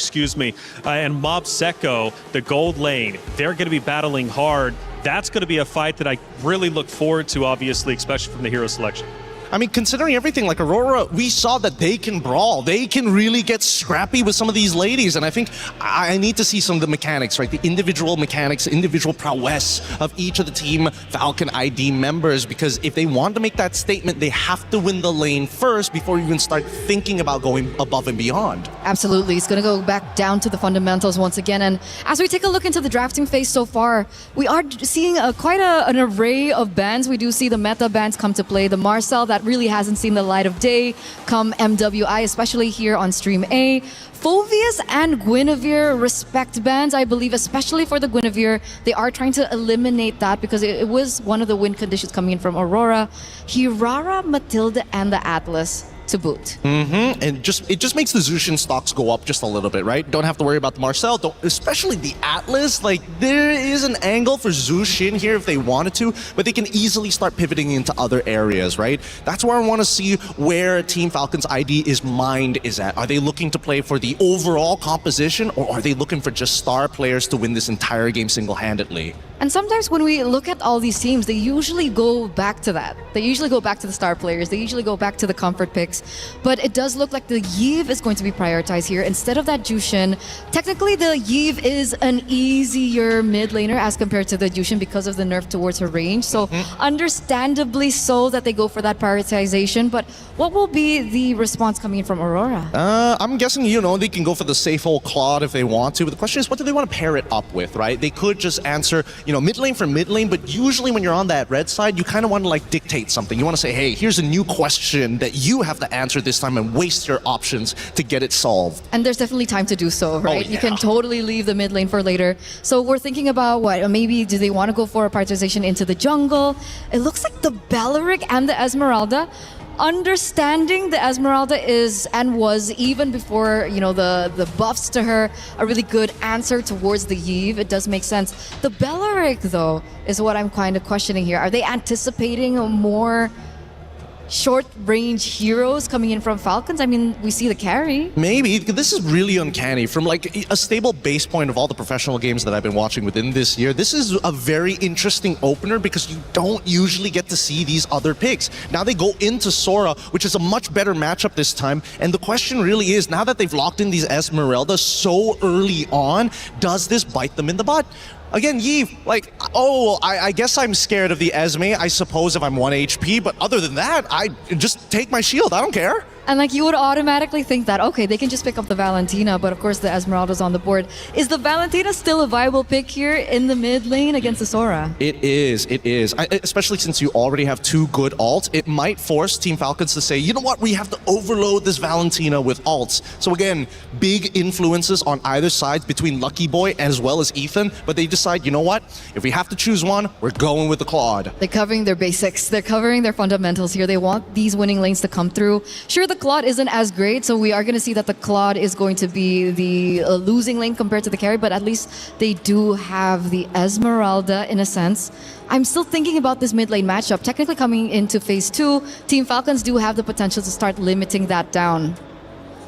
and Mob Secco, the gold lane, they're going to be battling hard. That's going to be a fight that I really look forward to, obviously, especially from the hero selection. I mean, considering everything, like Aurora, we saw that they can brawl. They can really get scrappy with some of these ladies. And I think I need to see some of the mechanics, right? The individual mechanics, individual prowess of each of the Team Falcon ID members. Because if they want to make that statement, they have to win the lane first before you even start thinking about going above and beyond. Absolutely. It's going to go back down to the fundamentals once again. And as we take a look into the drafting phase so far, we are seeing quite an array of bans. We do see the meta bans come to play. The Marcel, that really hasn't seen the light of day come MWI, especially here on Stream A. Phovius and Guinevere respect bans, I believe, especially for the Guinevere. They are trying to eliminate that because it was one of the win conditions coming in from Aurora. Hirara, Matilda, and the Atlas. to boot. And it just makes the Zushin stocks go up just a little bit, right? Don't have to worry about the Marcel, especially the Atlas. Like, there is an angle for Zushin here if they wanted to, but they can easily start pivoting into other areas, right? That's where I want to see where Team Falcon's mind is at. Are they looking to play for the overall composition, or are they looking for just star players to win this entire game single-handedly? And sometimes when we look at all these teams, they usually go back to that. They usually go back to the star players. They usually go back to the comfort picks. But it does look like the Yve is going to be prioritized here instead of that Jushin. Technically, the Yve is an easier mid laner as compared to the Jushin because of the nerf towards her range. So understandably so that they go for that prioritization. But what will be the response coming in from Aurora? I'm guessing, they can go for the safe old Claude if they want to. But the question is, what do they want to pair it up with, right? They could just answer, mid lane for mid lane, but usually when you're on that red side, you kind of want to like dictate something. You want to say, hey, here's a new question that you have to answer this time and waste your options to get it solved. And there's definitely time to do so, right? Oh, yeah. You can totally leave the mid lane for later. So we're thinking about what? Maybe do they want to go for a prioritization into the jungle? It looks like the Belleric and the Esmeralda. Understanding the Esmeralda is and was, even before the buffs to her, a really good answer towards the Yve. It does make sense. The Belleric, though, is what I'm kind of questioning here. Are they anticipating more short-range heroes coming in from Falcons? I mean, we see the carry. Maybe. This is really uncanny. From like a stable base point of all the professional games that I've been watching within this year, this is a very interesting opener because you don't usually get to see these other picks. Now they go into Sora, which is a much better matchup this time. And the question really is, now that they've locked in these Esmeraldas so early on, does this bite them in the butt? Again, Yve, I guess I'm scared of the Esme, I suppose, if I'm 1 HP, but other than that, I just take my shield, I don't care. And you would automatically think that, okay, they can just pick up the Valentina, but of course the Esmeralda's on the board. Is the Valentina still a viable pick here in the mid lane against the Sora? It is. Especially since you already have 2 good ults, it might force Team Falcons to say, you know what, we have to overload this Valentina with ults. So again, big influences on either side between Lucky Boy as well as Ethan, but they decide, you know what, if we have to choose one, we're going with the Claude. They're covering their basics. They're covering their fundamentals here. They want these winning lanes to come through. Sure, the Claude isn't as great, so we are going to see that the Claude is going to be the losing lane compared to the carry, but at least they do have the Esmeralda in a sense. I'm still thinking about this mid lane matchup. Technically coming into phase 2, Team Falcons do have the potential to start limiting that down.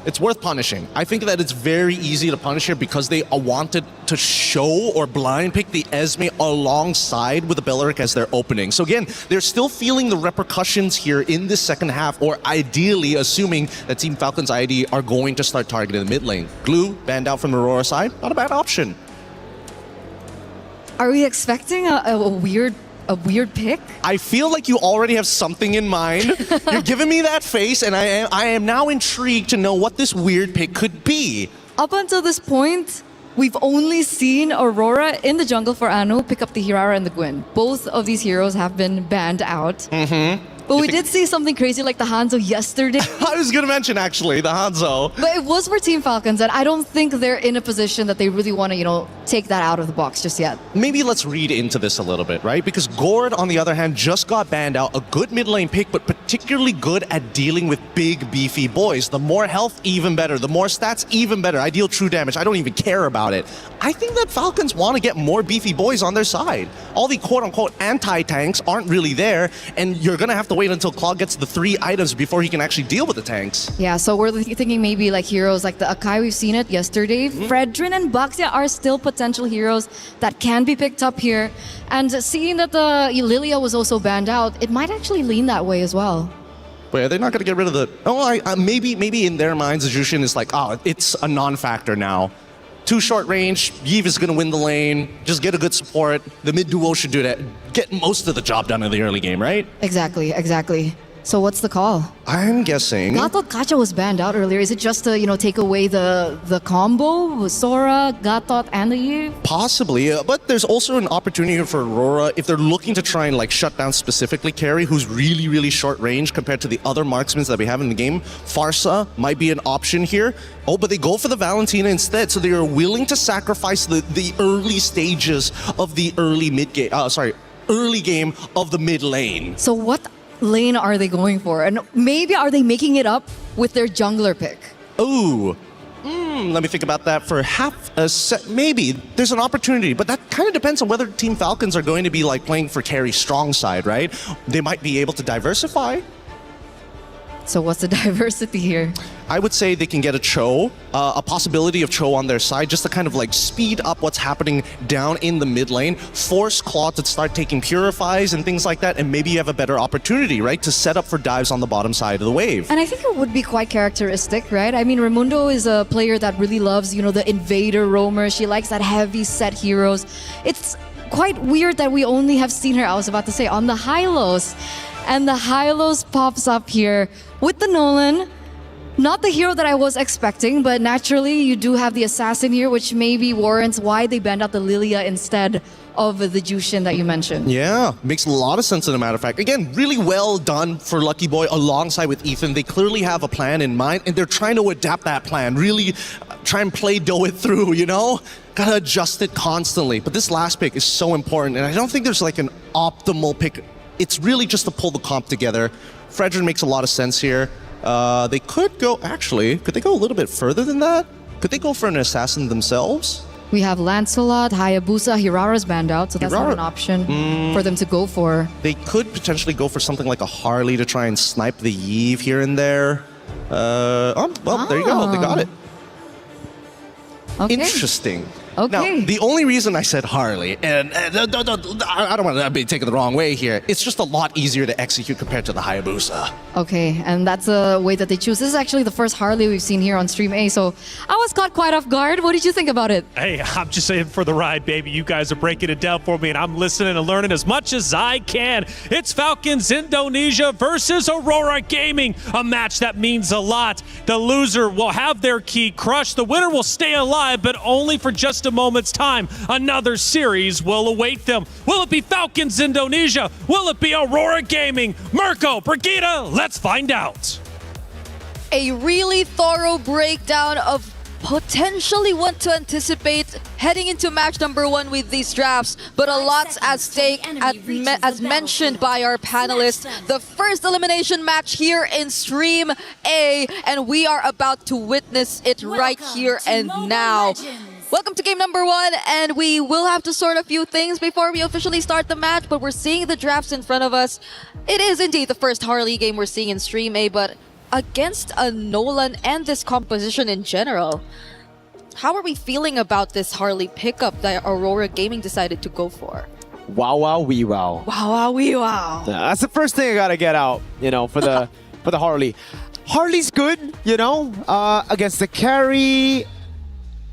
It's worth punishing. I think that it's very easy to punish here because they wanted to show or blind pick the Esme alongside with the Belleric as their opening. So again, they're still feeling the repercussions here in this second half, or ideally assuming that Team Falcon's ID are going to start targeting the mid lane. Glue, banned out from the Aurora side, not a bad option. Are we expecting a weird pick? I feel like you already have something in mind. You're giving me that face, and I am now intrigued to know what this weird pick could be. Up until this point, we've only seen Aurora in the jungle for Anu pick up the Hirara and the Gwen. Both of these heroes have been banned out. But we did see something crazy like the Hanzo yesterday. I was going to mention, actually, the Hanzo. But it was for Team Falcons, and I don't think they're in a position that they really want to, take that out of the box just yet. Maybe let's read into this a little bit, right? Because Gord, on the other hand, just got banned out. A good mid lane pick, but particularly good at dealing with big, beefy boys. The more health, even better. The more stats, even better. I deal true damage. I don't even care about it. I think that Falcons want to get more beefy boys on their side. All the quote-unquote anti-tanks aren't really there, and you're going to have to wait until Claude gets the 3 items before he can actually deal with the tanks. Yeah, so we're thinking maybe like heroes like the Akai, we've seen it yesterday. Fredrin and Baxia are still potential heroes that can be picked up here. And seeing that the Lilia was also banned out, it might actually lean that way as well. But they're not going to get rid of the... maybe in their minds, the Jushin is like, it's a non-factor now. 2 short range, Yve is going to win the lane, just get a good support. The mid duo should do that. Get most of the job done in the early game, right? Exactly. So what's the call? I'm guessing... I thought Gacha was banned out earlier. Is it just to, take away the combo with Sora, Gatot, and the Yve? Possibly, but there's also an opportunity here for Aurora if they're looking to try and shut down specifically Carry, who's really, really short range compared to the other marksmen that we have in the game. Farsa might be an option here. Oh, but they go for the Valentina instead, so they are willing to sacrifice the early stages of the early game of the mid lane. So what lane are they going for? And maybe are they making it up with their jungler pick? Ooh. Let me think about that for half a set. Maybe there's an opportunity, but that kind of depends on whether Team Falcons are going to be like playing for carry strong side, right? They might be able to diversify. So what's the diversity here? I would say they can get a Cho, a possibility of Cho on their side, just to kind of like speed up what's happening down in the mid lane, force Claw to start taking purifies and things like that, and maybe you have a better opportunity, right, to set up for dives on the bottom side of the wave. And I think it would be quite characteristic, right? I mean, Raimundo is a player that really loves, you know, the invader roamer. She likes that heavy set heroes. It's quite weird that we only have seen her, I was about to say, on the Hylos. And the Hylos pops up here with the Nolan. Not the hero that I was expecting, but naturally you do have the assassin here, which maybe warrants why they banned out the Lilia instead of the Jushin that you mentioned. Yeah, makes a lot of sense as a matter of fact. Again, really well done for Lucky Boy alongside with Ethan. They clearly have a plan in mind and they're trying to adapt that plan. Really try and dough it through, you know? Gotta adjust it constantly. But this last pick is so important and I don't think there's like an optimal pick. It's really just to pull the comp together. Fredrin makes a lot of sense here. They could go, actually, could they go a little bit further than that? Could they go for an assassin themselves? We have Lancelot, Hayabusa, Hirara's banned out, so that's not an option for them to go for. They could potentially go for something like a Harley to try and snipe the Yve here and there. There you go, they got it. Okay. Interesting. Okay. Now, the only reason I said Harley, and I don't want to be taken the wrong way here, it's just a lot easier to execute compared to the Hayabusa. Okay, and that's a way that they choose. This is actually the first Harley we've seen here on Stream A, so I was caught quite off guard. What did you think about it? Hey, I'm just in for the ride, baby. You guys are breaking it down for me, and I'm listening and learning as much as I can. It's Falcons Indonesia versus Aurora Gaming, a match that means a lot. The loser will have their key crushed. The winner will stay alive, but only for just a moment's time. Another series will await them. Will it be Falcons Indonesia? Will it be Aurora Gaming? Mirko, Brigitte, let's find out. A really thorough breakdown of potentially what to anticipate heading into match number 1 with these drafts, but a lot's at stake as mentioned by our panelists. The first elimination match here in Stream A, and we are about to witness it right here and now. Welcome to game number 1, and we will have to sort a few things before we officially start the match, but we're seeing the drafts in front of us. It is indeed the first Harley game we're seeing in Stream A, but against a Nolan and this composition in general, how are we feeling about this Harley pickup that Aurora Gaming decided to go for? Wow, wow, wee, wow. Wow, wow, wee, wow. Yeah, that's the first thing I gotta get out, you know, for the for the Harley. Harley's good, you know, against the carry.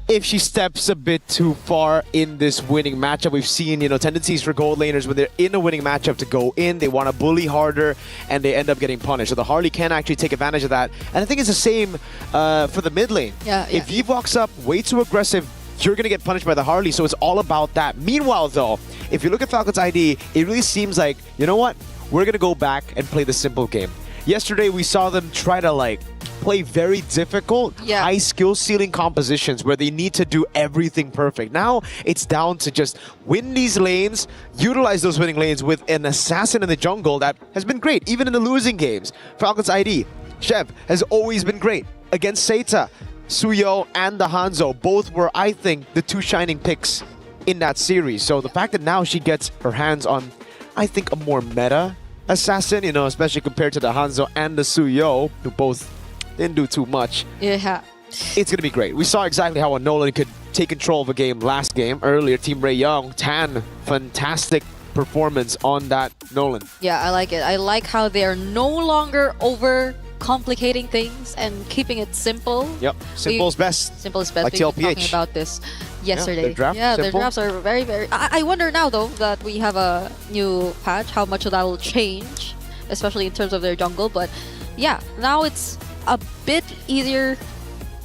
If she steps a bit too far in this winning matchup, we've seen, you know, tendencies for gold laners when they're in a winning matchup to go in, they want to bully harder, and they end up getting punished. So the Harley can actually take advantage of that. And I think it's the same for the mid lane. If Eve walks up way too aggressive, you're going to get punished by the Harley, so it's all about that. Meanwhile, though, if you look at Falcons ID, it really seems like, you know what? We're going to go back and play the simple game. Yesterday, we saw them try to, like, play very difficult, high skill ceiling compositions where they need to do everything perfect. Now it's down to just win these lanes, utilize those winning lanes with an assassin in the jungle that has been great, even in the losing games. Falcons ID, Chev has always been great against Seita. Suyo and the Hanzo both were, I think, the 2 shining picks in that series. So the fact that now she gets her hands on, I think, a more meta assassin, you know, especially compared to the Hanzo and the Suyo, who both didn't do too much. Yeah. It's going to be great. We saw exactly how a Nolan could take control of a game last game. Earlier, Team Ray Young, Tan, fantastic performance on that Nolan. Yeah, I like it. I like how they're no longer over complicating things and keeping it simple. Yep, simple is best. Simple is best. Like We were talking TLPH. about this yesterday. Their drafts are very, very... I wonder now, though, that we have a new patch, how much of that will change, especially in terms of their jungle. But yeah, now it's a bit easier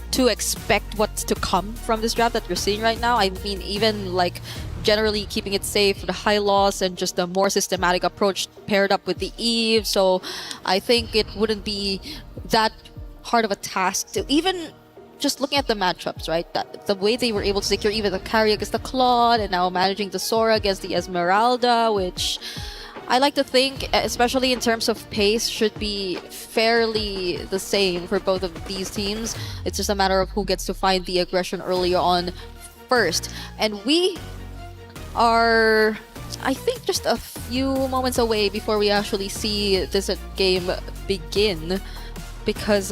to expect what's to come from this draft that we're seeing right now. I mean, even like generally keeping it safe, the high loss, and just a more systematic approach paired up with the Eve. So I think it wouldn't be that hard of a task to even just looking at the matchups, right? That the way they were able to secure even the carry against the Claude and now managing the Sora against the Esmeralda, which I like to think, especially in terms of pace, should be fairly the same for both of these teams. It's just a matter of who gets to find the aggression earlier on first. And we are, I think, just a few moments away before we actually see this game begin. Because,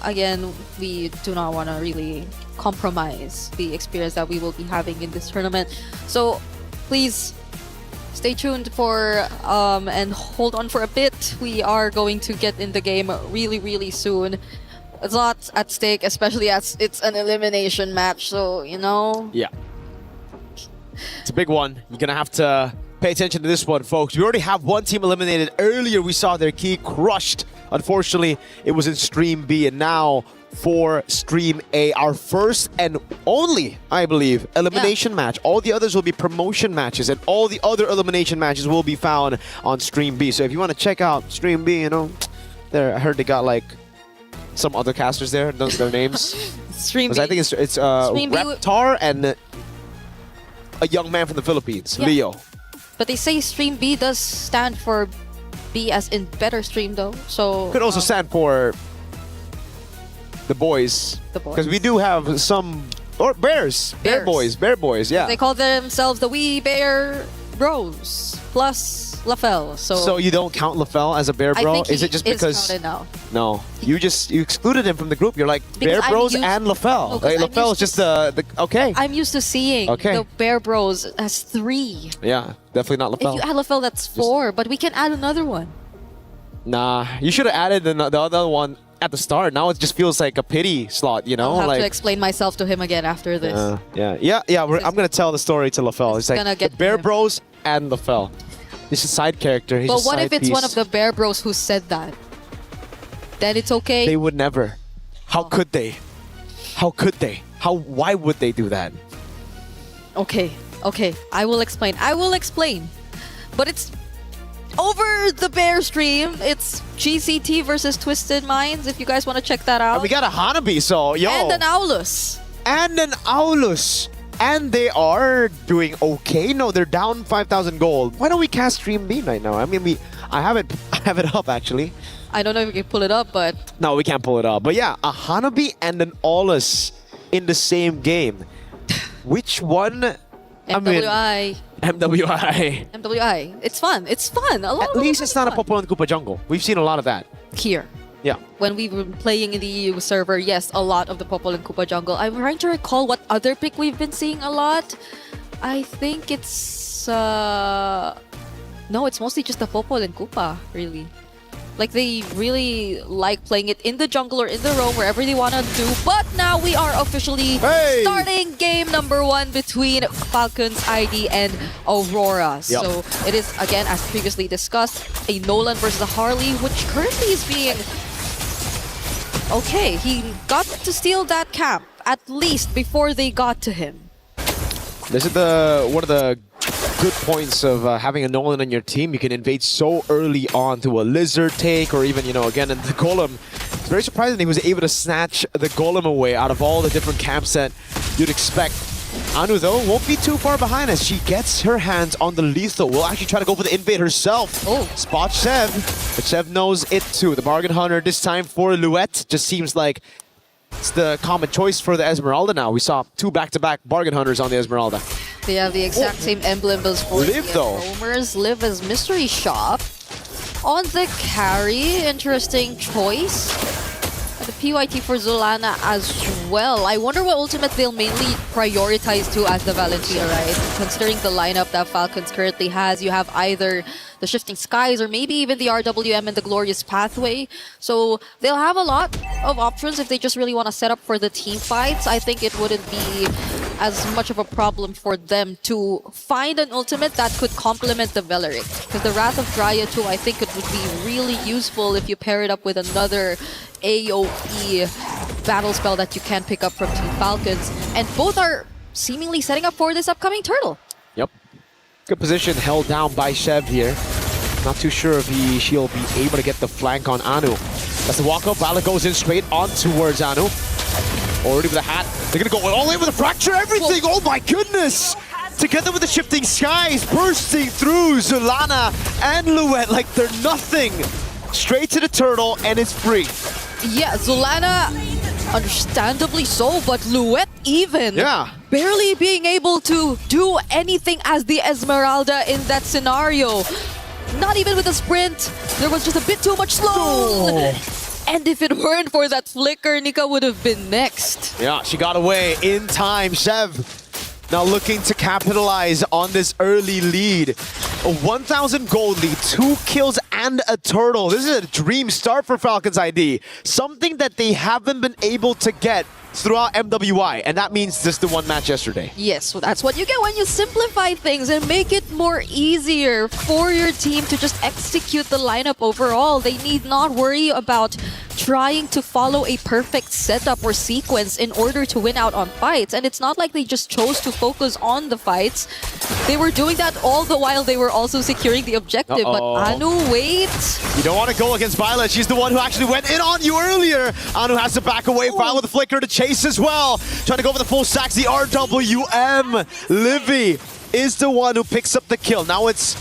again, we do not want to really compromise the experience that we will be having in this tournament. So please stay tuned for and hold on for a bit. We are going to get in the game really, really soon. There's lots at stake, especially as it's an elimination match. So, you know. Yeah. It's a big one. You're going to have to pay attention to this one, folks. We already have one team eliminated. Earlier, we saw their key crushed. Unfortunately, it was in Stream B. And now for Stream A, our first and only, I believe, elimination match. All the others will be promotion matches, and all the other elimination matches will be found on Stream B. So if you want to check out Stream B, you know, there, I heard they got like some other casters there. Those are their names. Stream B. I think it's Reptar and a young man from the Philippines, Leo. But they say Stream B does stand for B as in better stream though. So could also stand for the boys. Because we do have some bears. Bear boys, yeah. They call themselves the Wee Bear Bros plus LaFell. So you don't count LaFell as a bear bro? Is it just because now? No. You excluded him from the group. You're like Bear Bros and LaFell. Like, LaFell is just the okay. I'm used to seeing the Bear Bros as 3. Yeah, definitely not LaFell. If you add LaFell, that's 4, but we can add another one. Nah, you should have added the other one at the start. Now it just feels like a pity slot, you know? I'll have to explain myself to him again after this. I'm gonna tell the story to LaFell. It's like the Bear Bros and LaFell. This is a side character. He's but a what side if it's piece. one of the Bear Bros who said that? Then it's okay? They would never. How could they? How could they? Why would they do that? Okay. I will explain. But it's over the Bear stream. It's GCT versus Twisted Minds, if you guys want to check that out. And we got a Hanabi, so yo. And an Aulus. And they are doing okay. No, they're down 5,000 gold. Why don't we cast Stream B right now? I mean, I have it up actually. I don't know if we can pull it up, but no, we can't pull it up. But yeah, a Hanabi and an Aulus in the same game. Which one? MWI. MWI. It's fun. At least it's not a Popo and Koopa jungle. We've seen a lot of that. Here. Yeah. When we were playing in the EU server, yes, a lot of the Popol and Koopa jungle. I'm trying to recall what other pick we've been seeing a lot. I think it's... no, it's mostly just the Popol and Koopa, really. Like, they really like playing it in the jungle or in the roam, wherever they want to do. But now we are officially starting game number 1 between Falcons ID and Aurora. Yep. So it is, again, as previously discussed, a Nolan versus a Harley, which currently is being... Okay, he got to steal that camp, at least before they got to him. This is one of the good points of having a Nolan on your team. You can invade so early on to a Lizard take, or even, again, in the Golem. It's very surprising he was able to snatch the Golem away out of all the different camps that you'd expect. Anu, though, won't be too far behind as she gets her hands on the lethal. Will actually try to go for the invade herself. Spot Sev, but Sev knows it too. The Bargain Hunter this time for Luette just seems like it's the common choice for the Esmeralda now. We saw 2 back-to-back Bargain Hunters on the Esmeralda. They have the exact same emblem as for Liv, though. Roamers. Liv as Mystery Shop. On the carry, interesting choice. The PYT for Zulana as well. I wonder what ultimate they'll mainly prioritize to as the Valentina, right? Considering the lineup that Falcons currently has, you have either the Shifting Skies or maybe even the RWM and the Glorious Pathway. So they'll have a lot of options if they just really want to set up for the team fights. I think it wouldn't be as much of a problem for them to find an ultimate that could complement the Veleric. Because the Wrath of Dryad too, I think it would be really useful if you pair it up with another AoE battle spell that you can pick up from Team Falcons. And both are seemingly setting up for this upcoming turtle. Yep. Good position held down by Shev here. Not too sure if she'll be able to get the flank on Anu. That's the walk up. Valak goes in straight on towards Anu. Already with a hat. They're going to go all in with a fracture everything. Oh my goodness. together with the shifting skies, bursting through Zulana and Luet like they're nothing. Straight to the turtle, and it's free. Yeah, Zulana, understandably so, but Luet even. Yeah. Barely being able to do anything as the Esmeralda in that scenario. Not even with a sprint. There was just a bit too much slow. Oh. And if it weren't for that flicker, Nika would have been next. Yeah, she got away in time. Sev now looking to capitalize on this early lead. A 1,000 gold lead, 2 kills and a turtle. This is a dream start for Falcons ID. Something that they haven't been able to get throughout MWI, and that means just the one match yesterday. Yes, so that's what you get when you simplify things and make it more easier for your team to just execute the lineup overall. They need not worry about trying to follow a perfect setup or sequence in order to win out on fights. And it's not like they just chose to focus on the fights. They were doing that all the while they were also securing the objective. But Anu, wait. You don't want to go against Violet. She's the one who actually went in on you earlier. Anu has to back away. Violet with the flicker to chase as well. Trying to go for the full stacks. The RWM. Livy is the one who picks up the kill. Now it's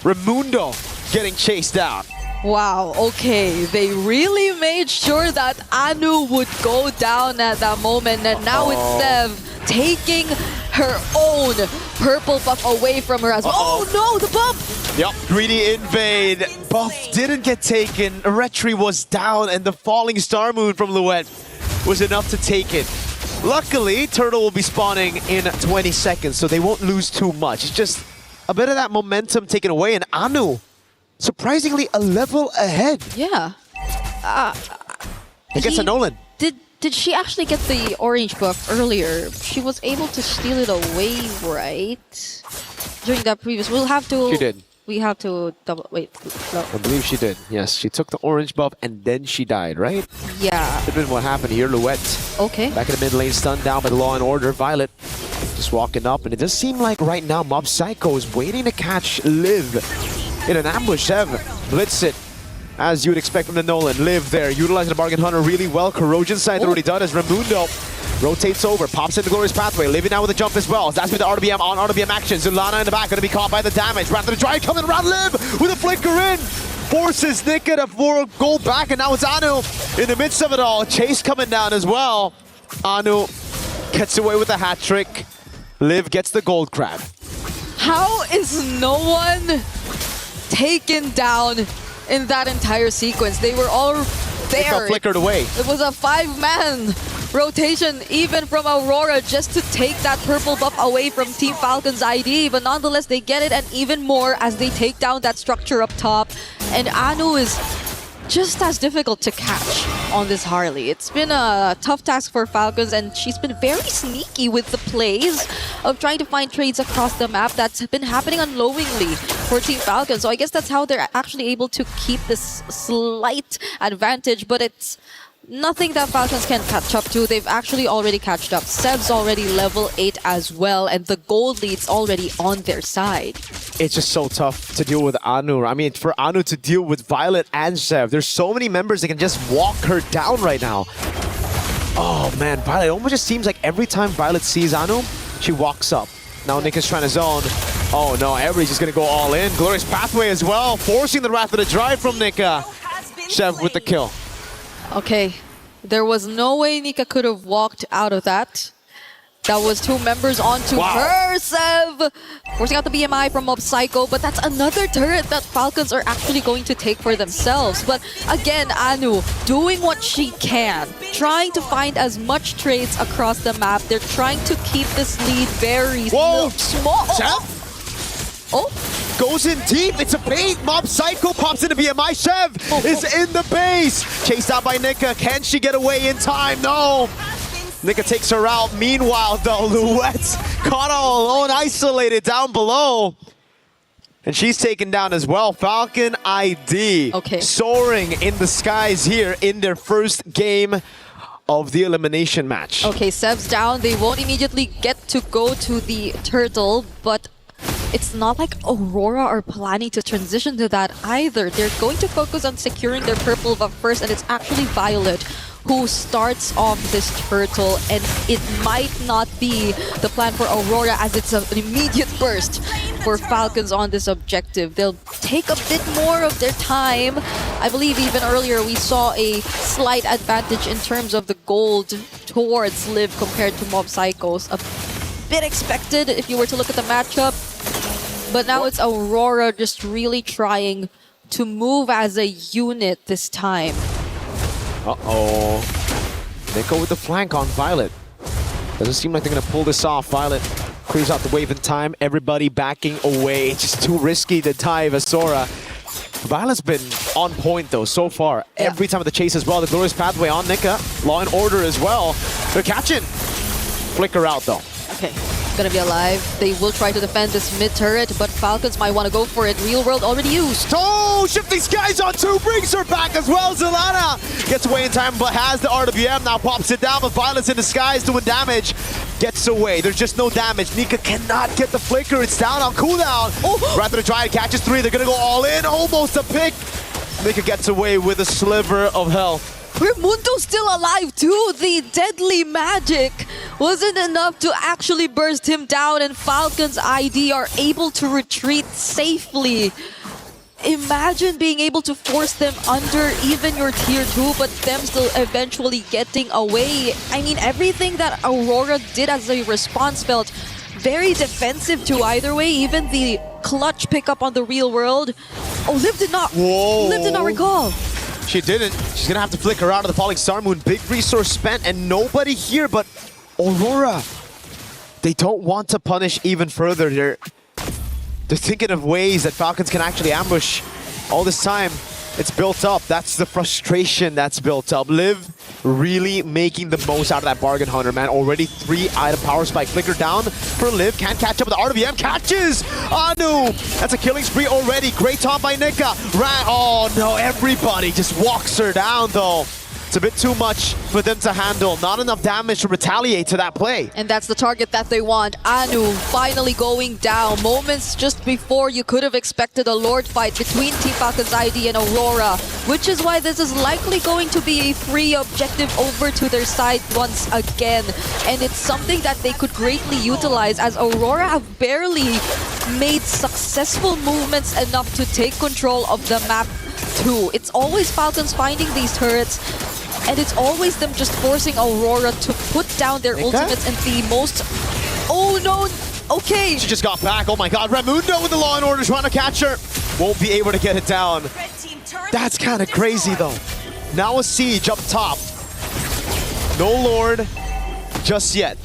Raimundo getting chased down. Wow, okay. They really made sure that Anu would go down at that moment. And now it's Sev taking her own purple buff away from her as well. Oh no, the buff! Yep, greedy invade. Buff didn't get taken. Retri was down, and the falling star moon from Luet was enough to take it. Luckily, Turtle will be spawning in 20 seconds, so they won't lose too much. It's just a bit of that momentum taken away, and Anu, surprisingly, a level ahead. Yeah. He gets a Nolan. Did she actually get the orange buff earlier? She was able to steal it away, right? During that previous, we'll have to... She did. We have to double... Wait. No. I believe she did. Yes, she took the orange buff and then she died, right? Yeah. Could have been what happened here. Luet. Okay. Back in the mid lane, stunned down by the Law and Order. Violet just walking up, and it does seem like right now Mob Psycho is waiting to catch Liv in an ambush. Sev blitz it, as you would expect from the Nolan. Liv there, utilizing the Bargain Hunter really well. Corrosion side already done as Raimundo rotates over, pops in the Glorious Pathway. Living now with a jump as well. That's with the RBM on RBM action. Zulana in the back, gonna be caught by the damage. Rather try coming around Liv with a flicker in. Forces Nika to go back, and now it's Anu in the midst of it all. Chase coming down as well. Anu gets away with a hat trick. Liv gets the gold crab. How is no one taken down in that entire sequence? They were all there. They got flickered away. It was a 5-man rotation even from Aurora just to take that purple buff away from Team Falcon's ID, but nonetheless they get it, and even more as they take down that structure up top. And Anu is just as difficult to catch on this Harley. It's been a tough task for Falcons, and she's been very sneaky with the plays of trying to find trades across the map. That's been happening unknowingly for Team Falcons. So I guess that's how they're actually able to keep this slight advantage, but it's nothing that Falcons can catch up to. They've actually already catched up. Sev's already level 8 as well, and the gold lead's already on their side. It's just so tough to deal with Anu. I mean, for Anu to deal with Violet and Sev, there's so many members that can just walk her down right now. Oh man, Violet, it almost just seems like every time Violet sees Anu, she walks up. Now Nick is trying to zone. Oh no, everybody's just gonna go all in. Glorious Pathway as well, forcing the Wrath of the Drive from Nika. Sev with the kill. Okay, there was no way Nika could have walked out of that. That was 2 members onto her, Sev! Forcing out the BMI from Mob Psycho, but that's another turret that Falcons are actually going to take for themselves. But again, Anu doing what she can, trying to find as much trades across the map. They're trying to keep this lead very small. Oh, goes in deep. It's a bait. Mob Psycho pops into BMI. Sev is in the base. Chased down by Nika. Can she get away in time? No. Nika takes her out. Meanwhile, though, Luet's caught all alone, isolated down below. And she's taken down as well. Falcon ID soaring in the skies here in their first game of the elimination match. Okay, Sev's down. They won't immediately get to go to the turtle, but it's not like Aurora are planning to transition to that either. They're going to focus on securing their purple buff first, and it's actually Violet who starts off this turtle, and it might not be the plan for Aurora as it's an immediate burst for Falcons on this objective. They'll take a bit more of their time. I believe even earlier we saw a slight advantage in terms of the gold towards Liv compared to Mob Psychos. A bit expected if you were to look at the matchup, but now it's Aurora just really trying to move as a unit this time. Uh-oh. Nico with the flank on Violet. Doesn't seem like they're going to pull this off. Violet clears out the wave in time. Everybody backing away. It's just too risky to dive Asura. Violet's been on point though so far. Yeah. Every time with the chase as well. The Glorious Pathway on Nika. Law and Order as well. They're catching. Flicker out though. Okay, gonna be alive. They will try to defend this mid turret, but Falcons might want to go for it. Real World already used. Oh, Shifting Skies on 2 brings her back as well. Zelana gets away in time, but has the RWM, now pops it down, but Violence in disguise doing damage. Gets away, there's just no damage. Nika cannot get the flicker, it's down on cooldown. Oh. Rather than try and catches 3, they're gonna go all in, almost a pick. Nika gets away with a sliver of health. Raimundo's still alive too. The deadly magic wasn't enough to actually burst him down, and Falcons ID are able to retreat safely. Imagine being able to force them under even your tier 2, but them still eventually getting away. I mean, everything that Aurora did as a response felt very defensive too either way. Even the clutch pickup on the Real World. Oh, Liv did not. Whoa. Liv did not recall. She didn't. She's gonna have to flicker out of the Falling Star Moon. Big resource spent and nobody here, but Aurora. They don't want to punish even further. They're thinking of ways that Falcons can actually ambush. All this time, it's built up. That's the frustration that's built up. Liv really making the most out of that Bargain Hunter, man. Already 3 item power spike. Flicker down for Liv. Can't catch up with the RWM. Catches Anu. That's a killing spree already. Great taunt by Nika. Oh no, everybody just walks her down though. It's a bit too much for them to handle. Not enough damage to retaliate to that play. And that's the target that they want. Anu finally going down. Moments just before you could have expected a Lord fight between Team Falcons ID and Aurora, which is why this is likely going to be a free objective over to their side once again. And it's something that they could greatly utilize, as Aurora have barely made successful movements enough to take control of the map too. It's always Falcons finding these turrets, and it's always them just forcing Aurora to put down their ultimates and the most... Oh no! Okay! She just got back. Oh my god, Raimundo with the Law and Order trying to catch her. Won't be able to get it down. That's kind of crazy though. Now a siege up top. No Lord just yet.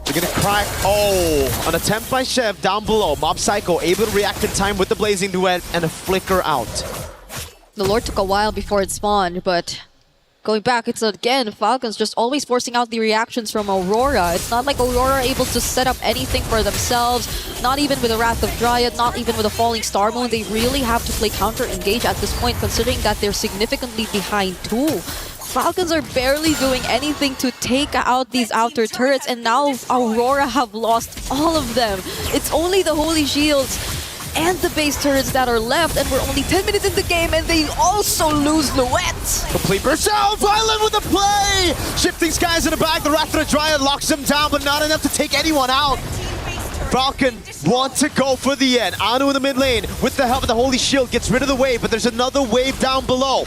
They're gonna crack. Oh, an attempt by Chef down below. Mob Psycho able to react in time with the Blazing Duet and a flicker out. The Lord took a while before it spawned, but going back, it's again Falcons just always forcing out the reactions from Aurora. It's not like Aurora are able to set up anything for themselves, not even with a Wrath of Dryad, not even with a Falling Star Moon. They really have to play counter-engage at this point, considering that they're significantly behind too. Falcons are barely doing anything to take out these outer turrets, and now Aurora have lost all of them. It's only the Holy Shields and the base turrets that are left, and we're only 10 minutes in the game, and they also lose Luette. Complete herself, Violet with the play! Shifting Skies in the back, the Wrath of the Dryad locks him down, but not enough to take anyone out. Falcon want to go for the end. Anu in the mid lane, with the help of the Holy Shield, gets rid of the wave, but there's another wave down below.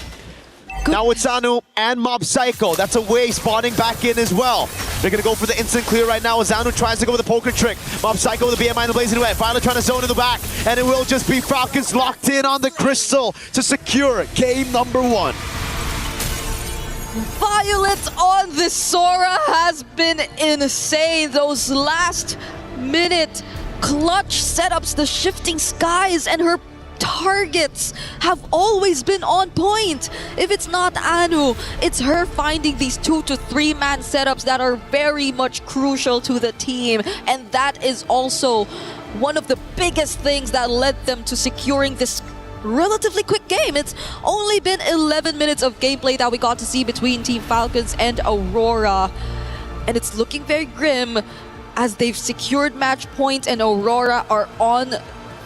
Now it's Anu and Mob Psycho. That's a wave spawning back in as well. They're gonna go for the instant clear right now as Anu tries to go with the poker trick. Mob Psycho with the BMI and the Blazing Duet. Violet trying to zone in the back, and it will just be Falcons locked in on the crystal to secure game number 1. Violet on this Sora has been insane. Those last minute clutch setups, the Shifting Skies, and her targets have always been on point. If it's not Anu, it's her finding these 2 to 3 man setups that are very much crucial to the team, and that is also one of the biggest things that led them to securing this relatively quick game. It's only been 11 minutes of gameplay that we got to see between Team Falcons and Aurora, and it's looking very grim as they've secured match point and Aurora are on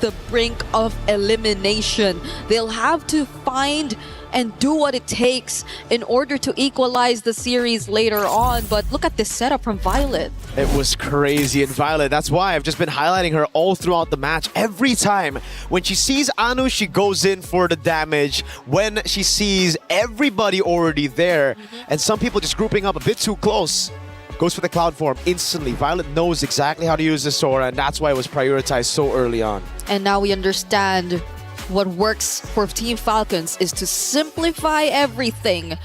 the brink of elimination. They'll have to find and do what it takes in order to equalize the series later on. But look at this setup from Violet. It was crazy. And Violet, that's why I've just been highlighting her all throughout the match. Every time when she sees Anu, she goes in for the damage. When she sees everybody already there and some people just grouping up a bit too close, goes for the cloud form instantly. Violet knows exactly how to use the Sora, and that's why it was prioritized so early on. And now we understand what works for Team Falcons is to simplify everything.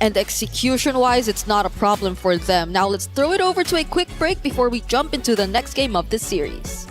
And execution-wise, it's not a problem for them. Now let's throw it over to a quick break before we jump into the next game of this series.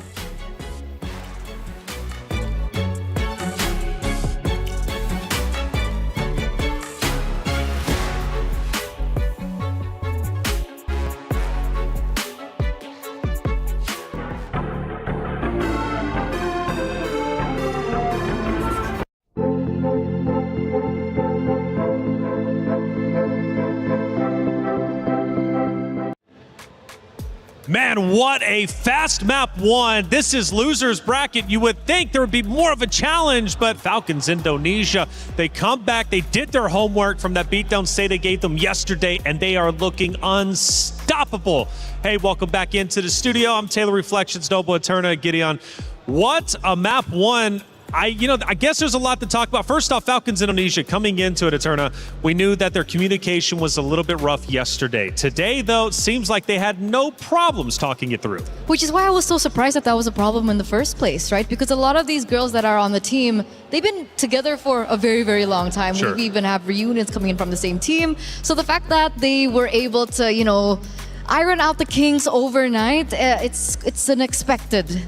Man, what a fast map one. This is loser's bracket. You would think there would be more of a challenge, but Falcons Indonesia, they come back. They did their homework from that beatdown say they gave them yesterday, and they are looking unstoppable. Hey, welcome back into the studio. I'm Taylor Reflections, Noble Eterna, Gideon. What a map one. I guess there's a lot to talk about. First off, Falcons Indonesia coming into it, Eterna. We knew that their communication was a little bit rough yesterday. Today, though, it seems like they had no problems talking it through. Which is why I was so surprised that was a problem in the first place, right? Because a lot of these girls that are on the team, they've been together for a very, very long time. Sure. We even have reunions coming in from the same team. So the fact that they were able to, iron out the kinks overnight, it's an expected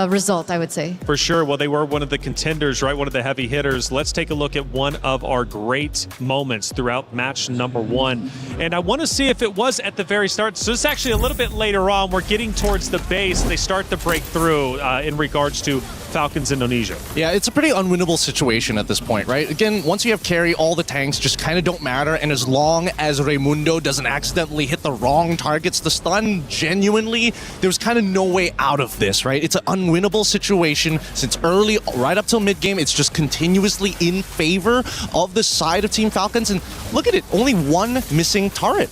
result, I would say. For sure. Well, they were one of the contenders, right? One of the heavy hitters. Let's take a look at one of our great moments throughout match number one. And I want to see if it was at the very start. So it's actually a little bit later on. We're getting towards the base. They start to break through in regards to Falcons Indonesia. Yeah, it's a pretty unwinnable situation at this point, right? Again, once you have carry, all the tanks just kind of don't matter. And as long as Raimundo doesn't accidentally hit the wrong targets to stun, genuinely, there's kind of no way out of this, right? It's an unwinnable situation since early, right up till mid-game. It's just continuously in favor of the side of Team Falcons. And look at it, only one missing turret.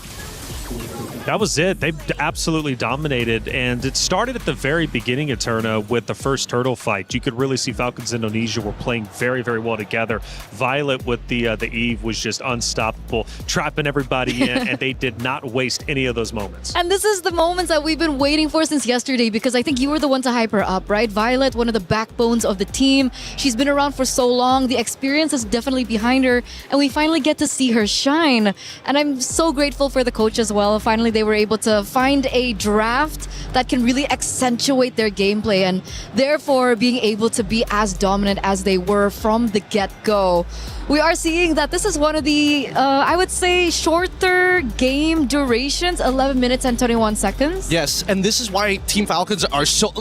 That was it. They absolutely dominated, and it started at the very beginning, Eterna, with the first turtle fight. You could really see Falcons Indonesia were playing very, very well together. Violet with the Eve was just unstoppable, trapping everybody in, and they did not waste any of those moments. And this is the moments that we've been waiting for since yesterday, because I think you were the one to hype her up, right? Violet, one of the backbones of the team. She's been around for so long. The experience is definitely behind her, and we finally get to see her shine. And I'm so grateful for the coach as well. Finally, they were able to find a draft that can really accentuate their gameplay and therefore being able to be as dominant as they were from the get-go. We are seeing that this is one of the, I would say, shorter game durations, 11 minutes and 21 seconds. Yes, and this is why Team Falcons are so,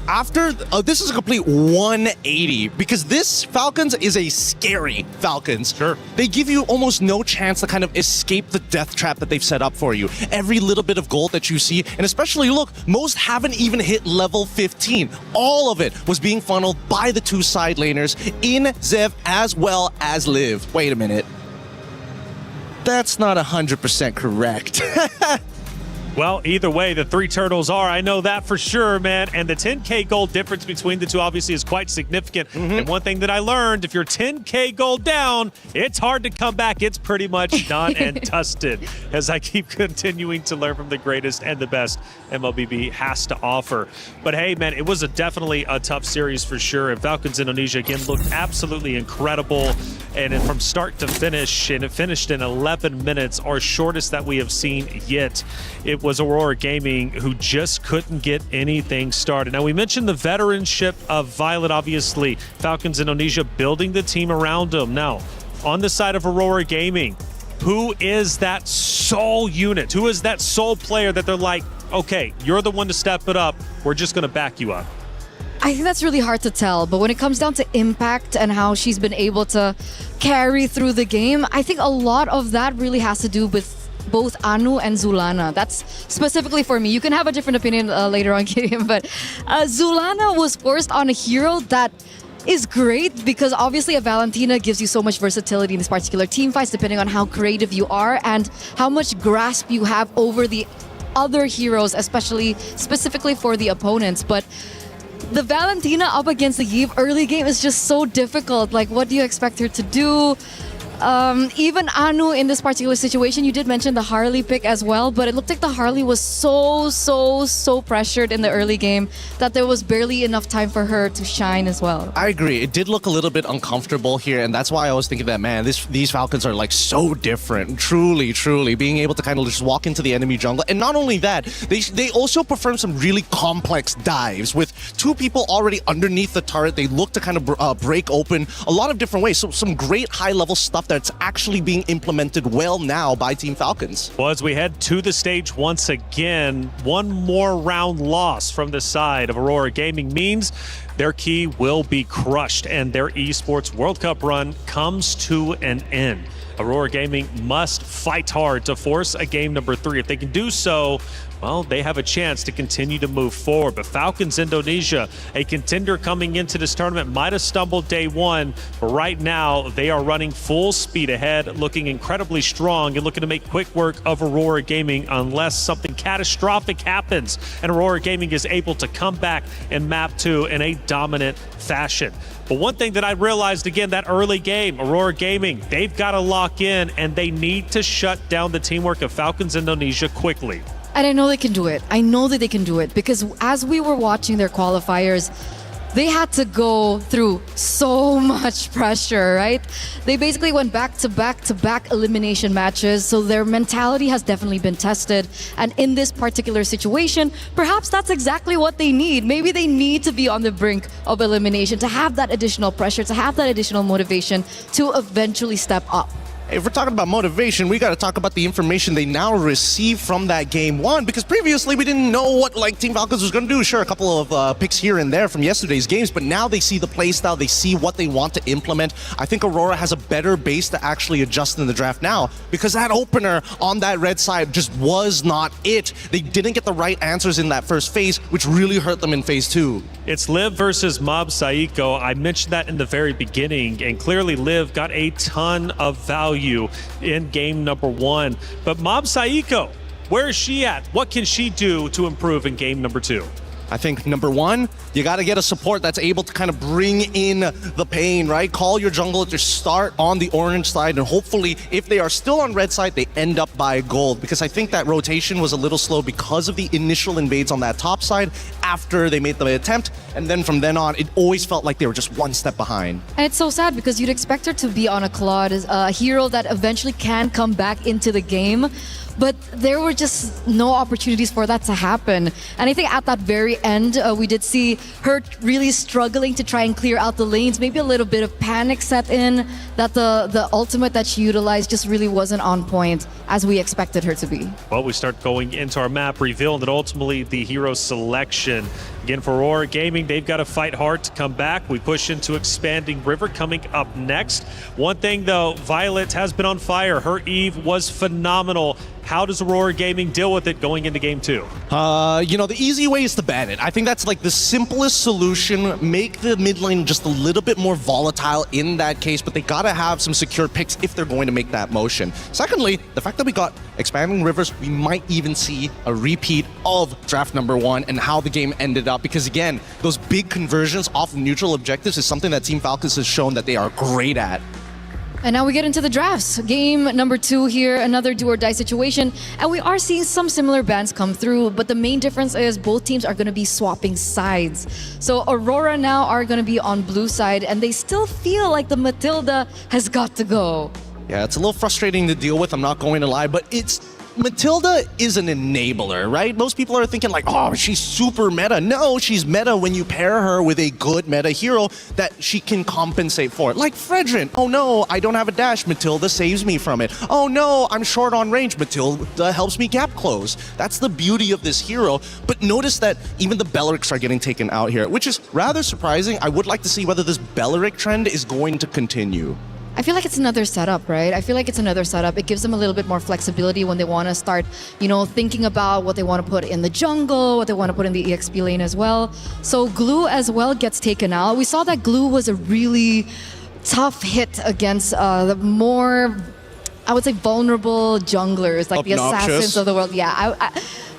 after, this is a complete 180, because this Falcons is a scary Falcons. Sure. They give you almost no chance to kind of escape the death trap that they've set up for you. Every little bit of gold that you see, and especially, look, most haven't even hit level 15. All of it was being funneled by the two side laners in Zev as well as Live. Wait a minute. That's not 100% correct. Well, either way, the three turtles are. I know that for sure, man. And the 10K gold difference between the two obviously is quite significant. And one thing that I learned, if you're 10K gold down, it's hard to come back. It's pretty much done and dusted, as I keep continuing to learn from the greatest and the best MLBB has to offer. But hey, man, it was definitely a tough series for sure. And Falcons Indonesia, again, looked absolutely incredible. And from start to finish, and it finished in 11 minutes, our shortest that we have seen yet. It was Aurora Gaming who just couldn't get anything started. Now, we mentioned the veteranship of Violet, obviously. Falcons Indonesia building the team around them. Now, on the side of Aurora Gaming, who is that sole unit? Who is that sole player that they're like, okay, you're the one to step it up. We're just going to back you up? I think that's really hard to tell, but when it comes down to impact and how she's been able to carry through the game, I think a lot of that really has to do with both Anu and Zulana. That's specifically for me. You can have a different opinion later on, Gideon, but Zulana was forced on a hero that is great because obviously a Valentina gives you so much versatility in this particular team fights depending on how creative you are and how much grasp you have over the other heroes, especially specifically for the opponents. But the Valentina up against the Eve early game is just so difficult. Like, what do you expect her to do? Even Anu in this particular situation, you did mention the Harley pick as well, but it looked like the Harley was so pressured in the early game that there was barely enough time for her to shine as well. I agree. It did look a little bit uncomfortable here, and that's why I was thinking that, man, these Falcons are like so different. Truly, being able to kind of just walk into the enemy jungle. And not only that, they also perform some really complex dives with two people already underneath the turret. They look to kind of break open a lot of different ways. So some great high-level stuff that's actually being implemented well now by Team Falcons. Well, as we head to the stage once again, one more round loss from the side of Aurora Gaming means their key will be crushed and their Esports World Cup run comes to an end. Aurora Gaming must fight hard to force a game number 3. If they can do so, well, they have a chance to continue to move forward. But Falcons Indonesia, a contender coming into this tournament, might have stumbled day one, but right now they are running full speed ahead, looking incredibly strong and looking to make quick work of Aurora Gaming unless something catastrophic happens and Aurora Gaming is able to come back in map 2 in a dominant fashion. But one thing that I realized again, that early game, Aurora Gaming, they've got to lock in and they need to shut down the teamwork of Falcons Indonesia quickly. And I know they can do it. I know that they can do it because as we were watching their qualifiers, they had to go through so much pressure, right? They basically went back to back elimination matches, so their mentality has definitely been tested. And in this particular situation, perhaps that's exactly what they need. Maybe they need to be on the brink of elimination to have that additional pressure, to have that additional motivation to eventually step up. If we're talking about motivation, we got to talk about the information they now receive from that game 1, because previously we didn't know what Team Falcons was going to do. Sure, a couple of picks here and there from yesterday's games, but now they see the playstyle, they see what they want to implement. I think Aurora has a better base to actually adjust in the draft now, because that opener on that red side just was not it. They didn't get the right answers in that first phase, which really hurt them in phase 2. It's Liv versus Mob Saiko. I mentioned that in the very beginning, and clearly Liv got a ton of value in game number 1. But Mob Saiko, where is she at? What can she do to improve in game number 2? I think number 1, you got to get a support that's able to kind of bring in the pain, right? Call your jungler to start on the orange side, and hopefully, if they are still on red side, they end up by gold, because I think that rotation was a little slow because of the initial invades on that top side after they made the attempt, and then from then on, it always felt like they were just one step behind. And it's so sad because you'd expect her to be on a Claude, a hero that eventually can come back into the game. But there were just no opportunities for that to happen. And I think at that very end, we did see her really struggling to try and clear out the lanes. Maybe a little bit of panic set in, that the ultimate that she utilized just really wasn't on point as we expected her to be. Well, we start going into our map reveal, and then ultimately the hero selection. Again, for Aurora Gaming, they've got to fight hard to come back. We push into Expanding River coming up next. One thing though, Violet has been on fire. Her Eve was phenomenal. How does Aurora Gaming deal with it going into game 2? You know, the easy way is to ban it. I think that's like the simplest solution. Make the mid lane just a little bit more volatile in that case, but they gotta have some secure picks if they're going to make that motion. Secondly, the fact that we got Expanding Rivers, we might even see a repeat of draft number 1 and how the game ended up, because again, those big conversions off of neutral objectives is something that Team Falcons has shown that they are great at. And now we get into the drafts. Game number 2 here, another do or die situation. And we are seeing some similar bans come through, but the main difference is both teams are going to be swapping sides. So Aurora now are going to be on blue side, and they still feel like the Matilda has got to go. Yeah, it's a little frustrating to deal with, I'm not going to lie, but Matilda is an enabler, right? Most people are thinking like, oh, she's super meta. No, she's meta when you pair her with a good meta hero that she can compensate for. Like Fredrin. Oh no, I don't have a dash. Matilda saves me from it. Oh no, I'm short on range. Matilda helps me gap close. That's the beauty of this hero. But notice that even the Bellerics are getting taken out here, which is rather surprising. I would like to see whether this Belleric trend is going to continue. I feel like it's another setup, right? I feel like it's another setup. It gives them a little bit more flexibility when they want to start, thinking about what they want to put in the jungle, what they want to put in the EXP lane as well. So Glue as well gets taken out. We saw that Glue was a really tough hit against the more, I would say, vulnerable junglers, like the assassins of the world. Yeah,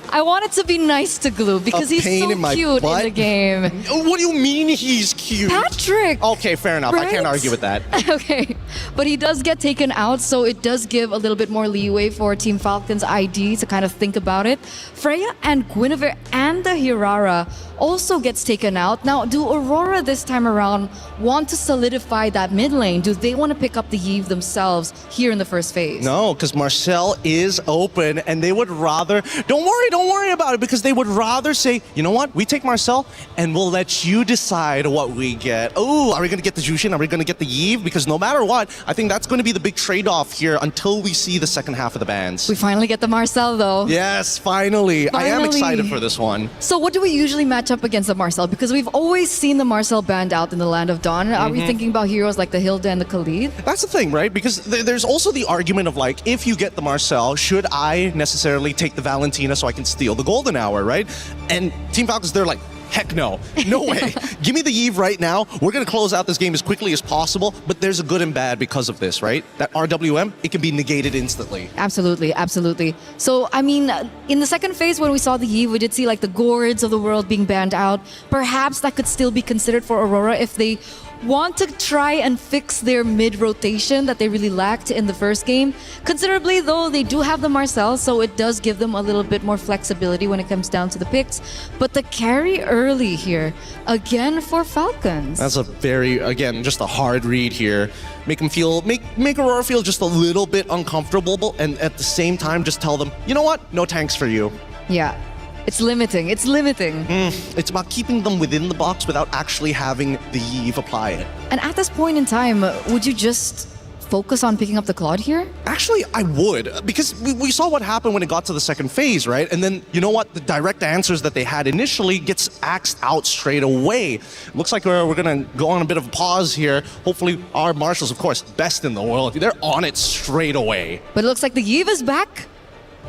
I wanted to be nice to Glue because he's so cute in the game. What do you mean he's cute? Patrick! Okay, fair enough. Right? I can't argue with that. Okay, but he does get taken out, so it does give a little bit more leeway for Team Falcon's ID to kind of think about it. Freya and Guinevere and the Hirara also gets taken out. Now, do Aurora this time around want to solidify that mid lane? Do they want to pick up the Eve themselves here in the first phase? No, because Marcel is open and they would rather, don't worry about it, because they would rather say, you know what, we take Marcel and we'll let you decide what we get. Oh, are we going to get the Jushin? Are we going to get the Eve? Because no matter what, I think that's going to be the big trade-off here until we see the second half of the bans. We finally get the Marcel though. Yes, finally. I am excited for this one. So what do we usually match up against the Marcel? Because we've always seen the Marcel banned out in the Land of Dawn. Are we thinking about heroes like the Hilda and the Khalid? That's the thing, right? Because there's also the argument of like, if you get the Marcel, should I necessarily take the Valentina so I can steal the Golden Hour, right? And Team Falcons, they're like, heck no. No way. Give me the Eve right now. We're going to close out this game as quickly as possible, but there's a good and bad because of this, right? That RWM, it can be negated instantly. Absolutely, absolutely. So, I mean, in the second phase when we saw the Eve, we did see like the Gourds of the world being banned out. Perhaps that could still be considered for Aurora if they want to try and fix their mid-rotation that they really lacked in the first game. Considerably, though, they do have the Marcel, so it does give them a little bit more flexibility when it comes down to the picks. But the carry early here, again for Falcons. That's a very, again, just a hard read here. Make them feel, make Aurora feel just a little bit uncomfortable, and at the same time, just tell them, you know what? No tanks for you. Yeah. It's limiting. It's limiting. It's about keeping them within the box without actually having the Eve apply it. And at this point in time, would you just focus on picking up the Claude here? Actually, I would, because we saw what happened when it got to the second phase, right? And then, you know what? The direct answers that they had initially gets axed out straight away. Looks like we're going to go on a bit of a pause here. Hopefully, our marshals, of course, best in the world, they're on it straight away. But it looks like the Eve is back.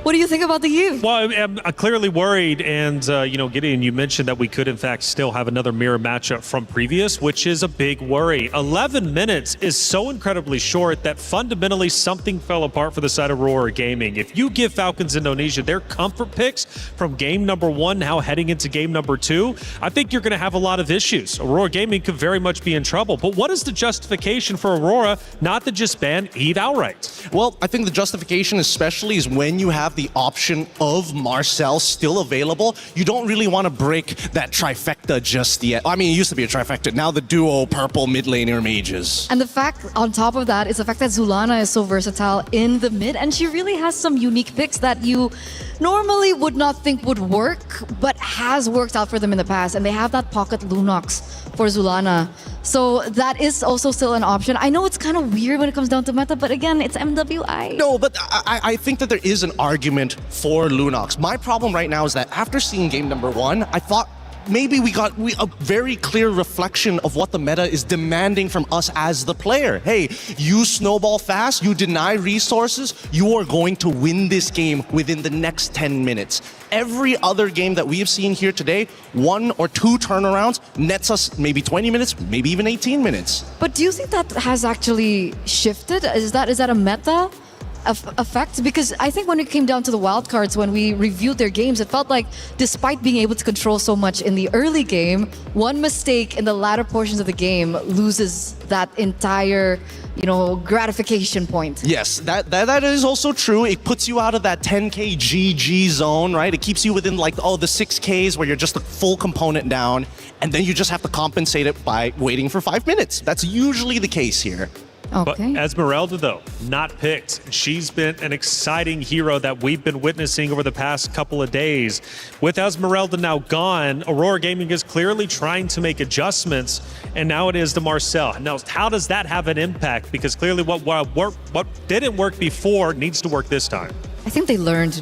What do you think about the Eve? Well, I'm clearly worried, and Gideon, you mentioned that we could in fact still have another mirror matchup from previous, which is a big worry. 11 minutes is so incredibly short that fundamentally something fell apart for the side of Aurora Gaming. If you give Falcons Indonesia their comfort picks from game number 1 now heading into game number 2, I think you're going to have a lot of issues. Aurora Gaming could very much be in trouble. But what is the justification for Aurora not to just ban Eve outright? Well, I think the justification especially is when you have the option of Marcel still available, you don't really want to break that trifecta just yet. I mean, it used to be a trifecta. Now the duo purple mid laner mages. And the fact on top of that is the fact that Zulana is so versatile in the mid, and she really has some unique picks that you normally would not think would work, but has worked out for them in the past. And they have that pocket Lunox for Zulana. So that is also still an option. I know it's kind of weird when it comes down to meta, but again, it's MWI. No, but I think that there is an argument for Lunox. My problem right now is that after seeing game number 1, I thought maybe we got a very clear reflection of what the meta is demanding from us as the player. Hey, you snowball fast, you deny resources, you are going to win this game within the next 10 minutes. Every other game that we have seen here today, 1 or 2 turnarounds nets us maybe 20 minutes, maybe even 18 minutes. But do you think that has actually shifted? Is that a meta effect? Because I think when it came down to the wildcards, when we reviewed their games, it felt like despite being able to control so much in the early game, one mistake in the latter portions of the game loses that entire, gratification point. Yes, that is also true. It puts you out of that 10k GG zone, right? It keeps you within the 6Ks where you're just a full component down, and then you just have to compensate it by waiting for 5 minutes. That's usually the case here. Okay. But Esmeralda, though, not picked. She's been an exciting hero that we've been witnessing over the past couple of days. With Esmeralda now gone, Aurora Gaming is clearly trying to make adjustments, and now it is the Marcel. Now, how does that have an impact? Because clearly what didn't work before needs to work this time. I think they learned,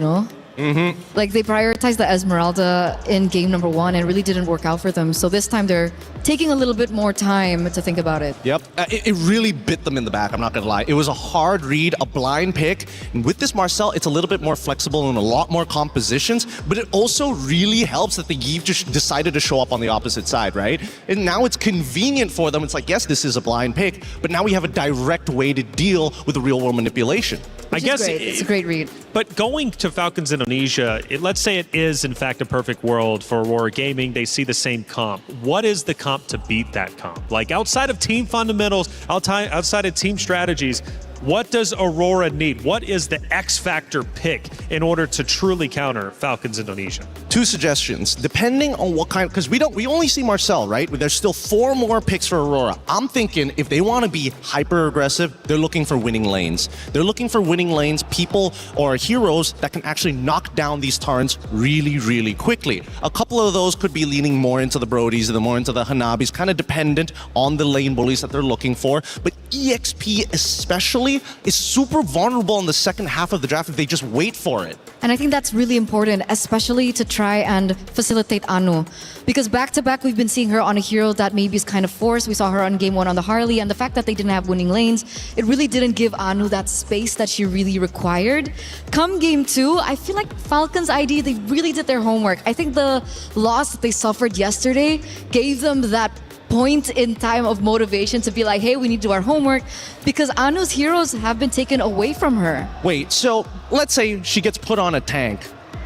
Like they prioritized the Esmeralda in game number 1 and it really didn't work out for them. So this time they're taking a little bit more time to think about it. Yep, it really bit them in the back, I'm not gonna lie. It was a hard read, a blind pick. And with this Marcel, it's a little bit more flexible and a lot more compositions, but it also really helps that the Yves just decided to show up on the opposite side, right? And now it's convenient for them. It's like, yes, this is a blind pick, but now we have a direct way to deal with the real world manipulation. Which is great. It's a great read. But going to Falcons Indonesia, let's say it is in fact a perfect world for Aurora Gaming. They see the same comp. What is the comp to beat that comp? Like outside of team fundamentals, outside of team strategies, what does Aurora need? What is the X factor pick in order to truly counter Falcons Indonesia? 2 suggestions, depending on what kind, because we only see Marcel, right? There's still 4 more picks for Aurora. I'm thinking if they want to be hyper aggressive, they're looking for winning lanes. They're looking for winning lanes, people or heroes that can actually knock down these turrets really, really quickly. A couple of those could be leaning more into the Brodies and more into the Hanabis, kind of dependent on the lane bullies that they're looking for. But EXP especially is super vulnerable in the second half of the draft if they just wait for it. And I think that's really important, especially to try and facilitate Anu. Because back-to-back, we've been seeing her on a hero that maybe is kind of forced. We saw her on game 1 on the Harley, and the fact that they didn't have winning lanes, it really didn't give Anu that space that she really required. Come game 2, I feel like Falcons ID, they really did their homework. I think the loss that they suffered yesterday gave them that point in time of motivation to be like, hey, we need to do our homework, because Anu's heroes have been taken away from her. Wait, so let's say she gets put on a tank.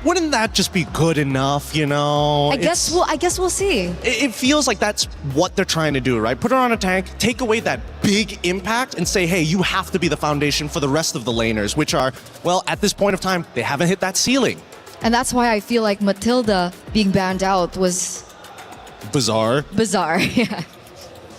Wouldn't that just be good enough, you know? I guess we'll see. It feels like that's what they're trying to do, right? Put her on a tank, take away that big impact and say, hey, you have to be the foundation for the rest of the laners, which are, well, at this point of time, they haven't hit that ceiling. And that's why I feel like Matilda being banned out was bizarre, yeah.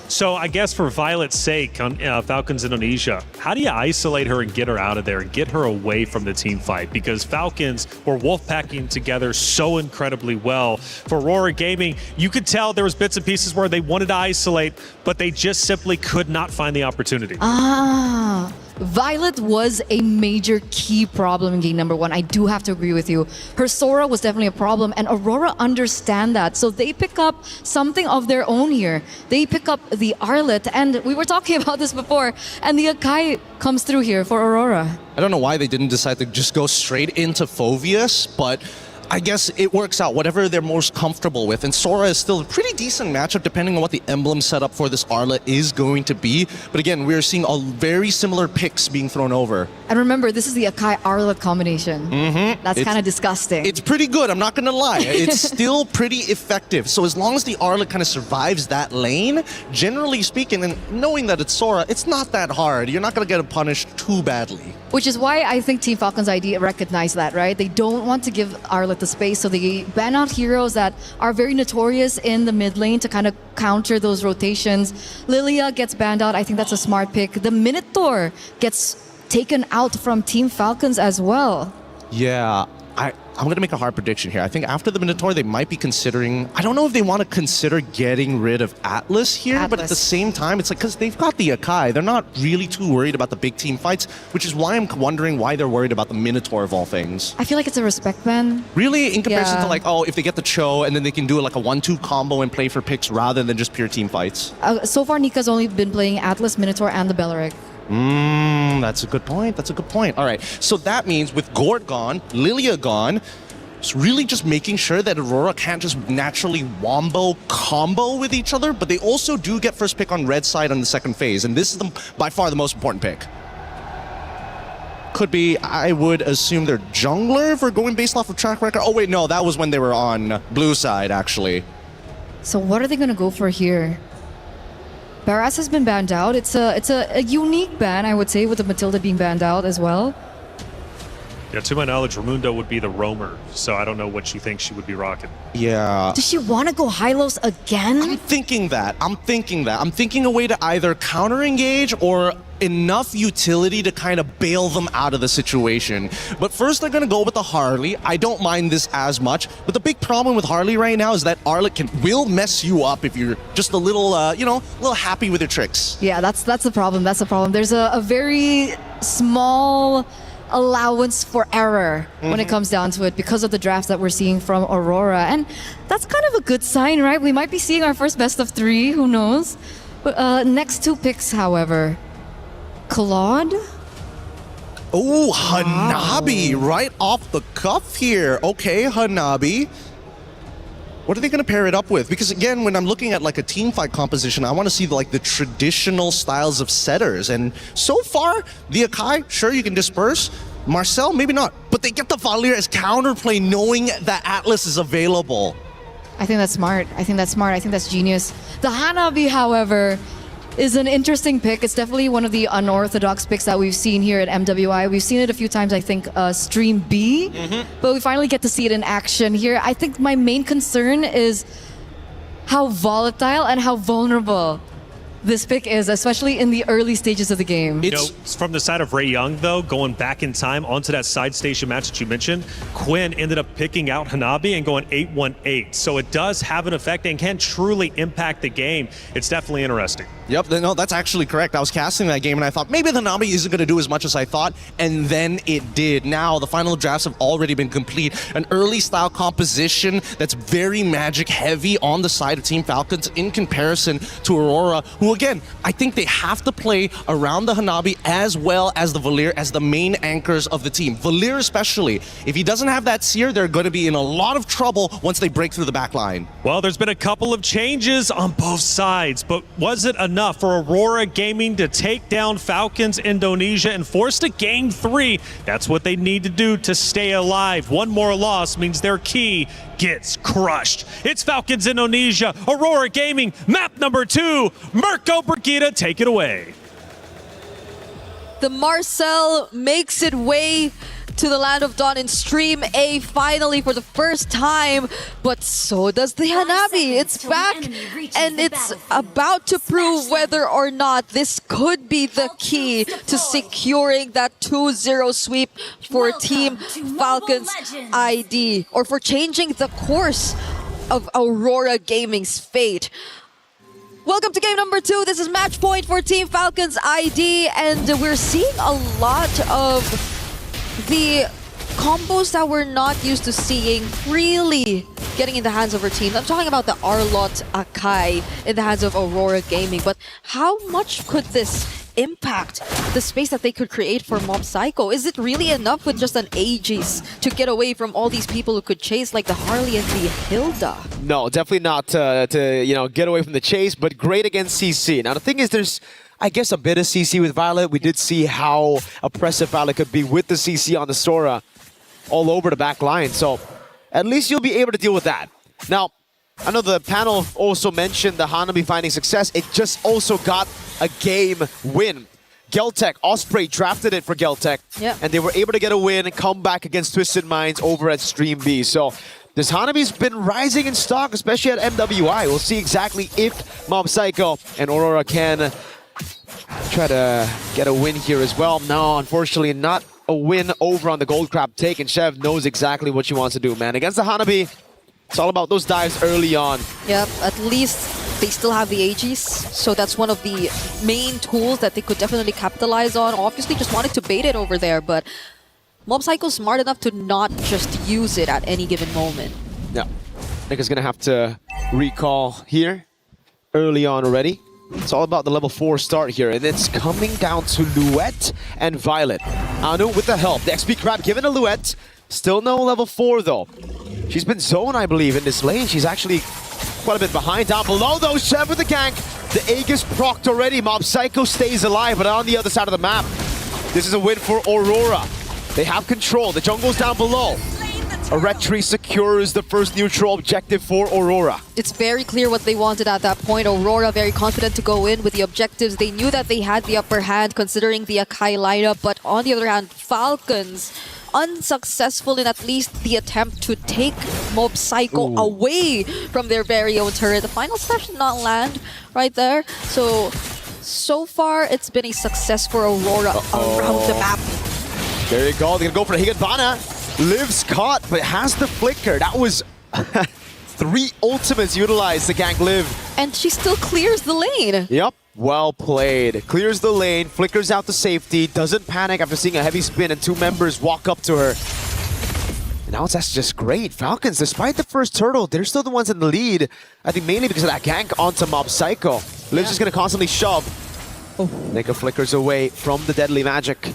So I guess for Violet's sake on Falcons Indonesia, how do you isolate her and get her out of there and get her away from the team fight? Because Falcons were wolfpacking together so incredibly well. For Aurora Gaming, you could tell there was bits and pieces where they wanted to isolate, but they just simply could not find the opportunity. Violet was a major key problem in game number 1. I do have to agree with you. Her Sora was definitely a problem, and Aurora understand that. So they pick up something of their own here. They pick up the Arlet, and we were talking about this before, and the Akai comes through here for Aurora. I don't know why they didn't decide to just go straight into Phoveus, but I guess it works out, whatever they're most comfortable with. And Sora is still a pretty decent matchup depending on what the emblem setup for this Arlet is going to be. But again, we're seeing a very similar picks being thrown over. And remember, this is the Akai Arlet combination. That's kind of disgusting. It's pretty good, I'm not gonna lie. It's still pretty effective. So as long as the Arlet kind of survives that lane, generally speaking, and knowing that it's Sora, it's not that hard. You're not gonna get punished too badly. Which is why I think Team Falcons ID recognize that, right? They don't want to give Arlet the space, so they ban out heroes that are very notorious in the mid lane to kind of counter those rotations. Lilia gets banned out. I think that's a smart pick. The Minotaur gets taken out from Team Falcons as well. Yeah, I'm going to make a hard prediction here. I think after the Minotaur, they might be considering... I don't know if they want to consider getting rid of Atlas here, but at the same time, it's like, because they've got the Akai. They're not really too worried about the big team fights, which is why I'm wondering why they're worried about the Minotaur of all things. I feel like it's a respect ban. Really? In comparison to like, oh, if they get the Cho, and then they can do like a 1-2 combo and play for picks rather than just pure team fights. So far, Nika's only been playing Atlas, Minotaur, and the Belleric. That's a good point. That's a good point. All right. So that means with Gord gone, Lilia gone, it's really just making sure that Aurora can't just naturally wombo combo with each other, but they also do get first pick on red side on the second phase, and this is by far the most important pick. Could be, I would assume they're jungler if we're going based off of track record. Oh wait, no, that was when they were on blue side, actually. So what are they going to go for here? Barras has been banned out. It's a unique ban, I would say, with the Matilda being banned out as well. Yeah, to my knowledge, Raimundo would be the roamer, so I don't know what she thinks she would be rocking. Yeah. Does she want to go Hylos again? I'm thinking that. I'm thinking a way to either counter-engage or enough utility to kind of bail them out of the situation. But first, they're going to go with the Harley. I don't mind this as much, but the big problem with Harley right now is that Arlet will mess you up if you're just a little, a little happy with your tricks. Yeah, that's the problem. That's the problem. There's a very small allowance for error when it comes down to it because of the drafts that we're seeing from Aurora. And that's kind of a good sign, right? We might be seeing our first best of 3, who knows? But, next 2 picks, however. Claude? Oh, Hanabi, right off the cuff here. Okay, Hanabi. What are they going to pair it up with? Because again, when I'm looking at like a team fight composition, I want to see like the traditional styles of setters. And so far, the Akai, sure, you can disperse. Marcel, maybe not. But they get the Valier as counterplay knowing that Atlas is available. I think that's smart. I think that's genius. The Hanabi, however, is an interesting pick. It's definitely one of the unorthodox picks that we've seen here at MWI. We've seen it a few times, I think, Stream B, but we finally get to see it in action here. I think my main concern is how volatile and how vulnerable this pick is, especially in the early stages of the game. You know, from the side of Ray Young, though, going back in time onto that side station match that you mentioned, Quinn ended up picking out Hanabi and going 8-1-8. So it does have an effect and can truly impact the game. It's definitely interesting. Yep, no, that's actually correct. I was casting that game and I thought maybe the Hanabi isn't going to do as much as I thought, and then it did. Now, the final drafts have already been complete. An early style composition that's very magic heavy on the side of Team Falcons in comparison to Aurora, who again, I think they have to play around the Hanabi as well as the Valier as the main anchors of the team. Valier especially. If he doesn't have that Seer, they're going to be in a lot of trouble once they break through the back line. Well, there's been a couple of changes on both sides, but was it enough for Aurora Gaming to take down Falcons Indonesia and force to game 3? That's what they need to do to stay alive. One more loss means their key gets crushed. It's Falcons Indonesia, Aurora Gaming, map number 2. Mirko Brigida, take it away. The Marcel makes it way to the Land of Dawn in Stream A finally for the first time, but so does the Hanabi. It's back and it's about to prove whether or not this could be the key to securing that 2-0 sweep for Team Falcons ID, or for changing the course of Aurora Gaming's fate. Welcome to game number 2. This is match point for Team Falcons ID, and we're seeing a lot of the combos that we're not used to seeing really getting in the hands of our team. I'm talking about the Arlott Akai in the hands of Aurora Gaming, but how much could this impact the space that they could create for Mob Psycho? Is it really enough with just an Aegis to get away from all these people who could chase like the Harley and the Hilda? No, definitely not to get away from the chase, but great against CC. Now the thing is, there's I guess a bit of CC with Violet. We did see how oppressive Violet could be with the CC on the Sora all over the back line. So at least you'll be able to deal with that. Now, I know the panel also mentioned the Hanabi finding success. It just also got a game win. Geltech, Osprey drafted it for Geltech. Yep. And they were able to get a win and come back against Twisted Minds over at Stream B. So this Hanabi's been rising in stock, especially at MWI. We'll see exactly if Mob Psycho and Aurora can try to get a win here as well. No, unfortunately not a win over on the Gold Crab take, and Chev knows exactly what she wants to do, man. Against the Hanabi, it's all about those dives early on. Yep, at least they still have the Aegis, so that's one of the main tools that they could definitely capitalize on. Obviously just wanted to bait it over there, but Mob Psycho's smart enough to not just use it at any given moment. Yeah, Nick is gonna have to recall here early on already. It's all about the level 4 start here, and it's coming down to Luette and Violet. Anu with the help. The XP Crab given to Luette. Still no level 4 though. She's been zoned, I believe, in this lane. She's actually quite a bit behind. Down below though, Chev with the gank. The Aegis procced already. Mob Psycho stays alive, but on the other side of the map. This is a win for Aurora. They have control. The jungle's down below. A red tree secures the first neutral objective for Aurora. It's very clear what they wanted at that point. Aurora very confident to go in with the objectives. They knew that they had the upper hand considering the Akai lineup, but on the other hand, Falcons unsuccessful in at least the attempt to take Mob Psycho away from their very own turret. The final slash did not land right there. So far it's been a success for Aurora around the map. There you go. They're gonna go for a Higanbana. Lives caught, but has the flicker. That was 3 ultimates utilized to gank Liv. And she still clears the lane. Yep. Well played. Clears the lane, flickers out the safety, doesn't panic after seeing a heavy spin and two members walk up to her. And now that's just great. Falcons, despite the first turtle, they're still the ones in the lead. I think mainly because of that gank onto Mob Psycho. Liv's just gonna constantly shove. Nika flickers away from the deadly magic.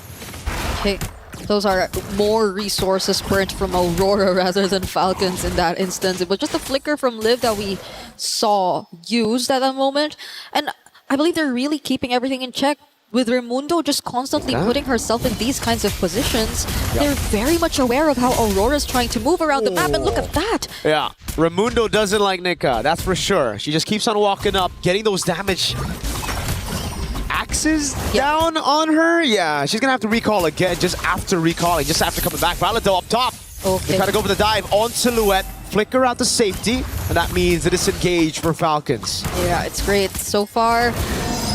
Okay, those are more resources burnt from Aurora rather than Falcons in that instance. It was just a flicker from Liv that we saw used at that moment. And I believe they're really keeping everything in check. With Raimundo just constantly putting herself in these kinds of positions, they're very much aware of how Aurora's trying to move around the map, and look at that! Yeah, Raimundo doesn't like Nika, that's for sure. She just keeps on walking up, getting those damage axes down on her. Yeah, she's gonna have to recall again just after recalling, just after coming back. Violet though up top. They try to go for the dive on Silhouette, flicker out the safety, and that means a disengage for Falcons. Yeah, it's great. So far,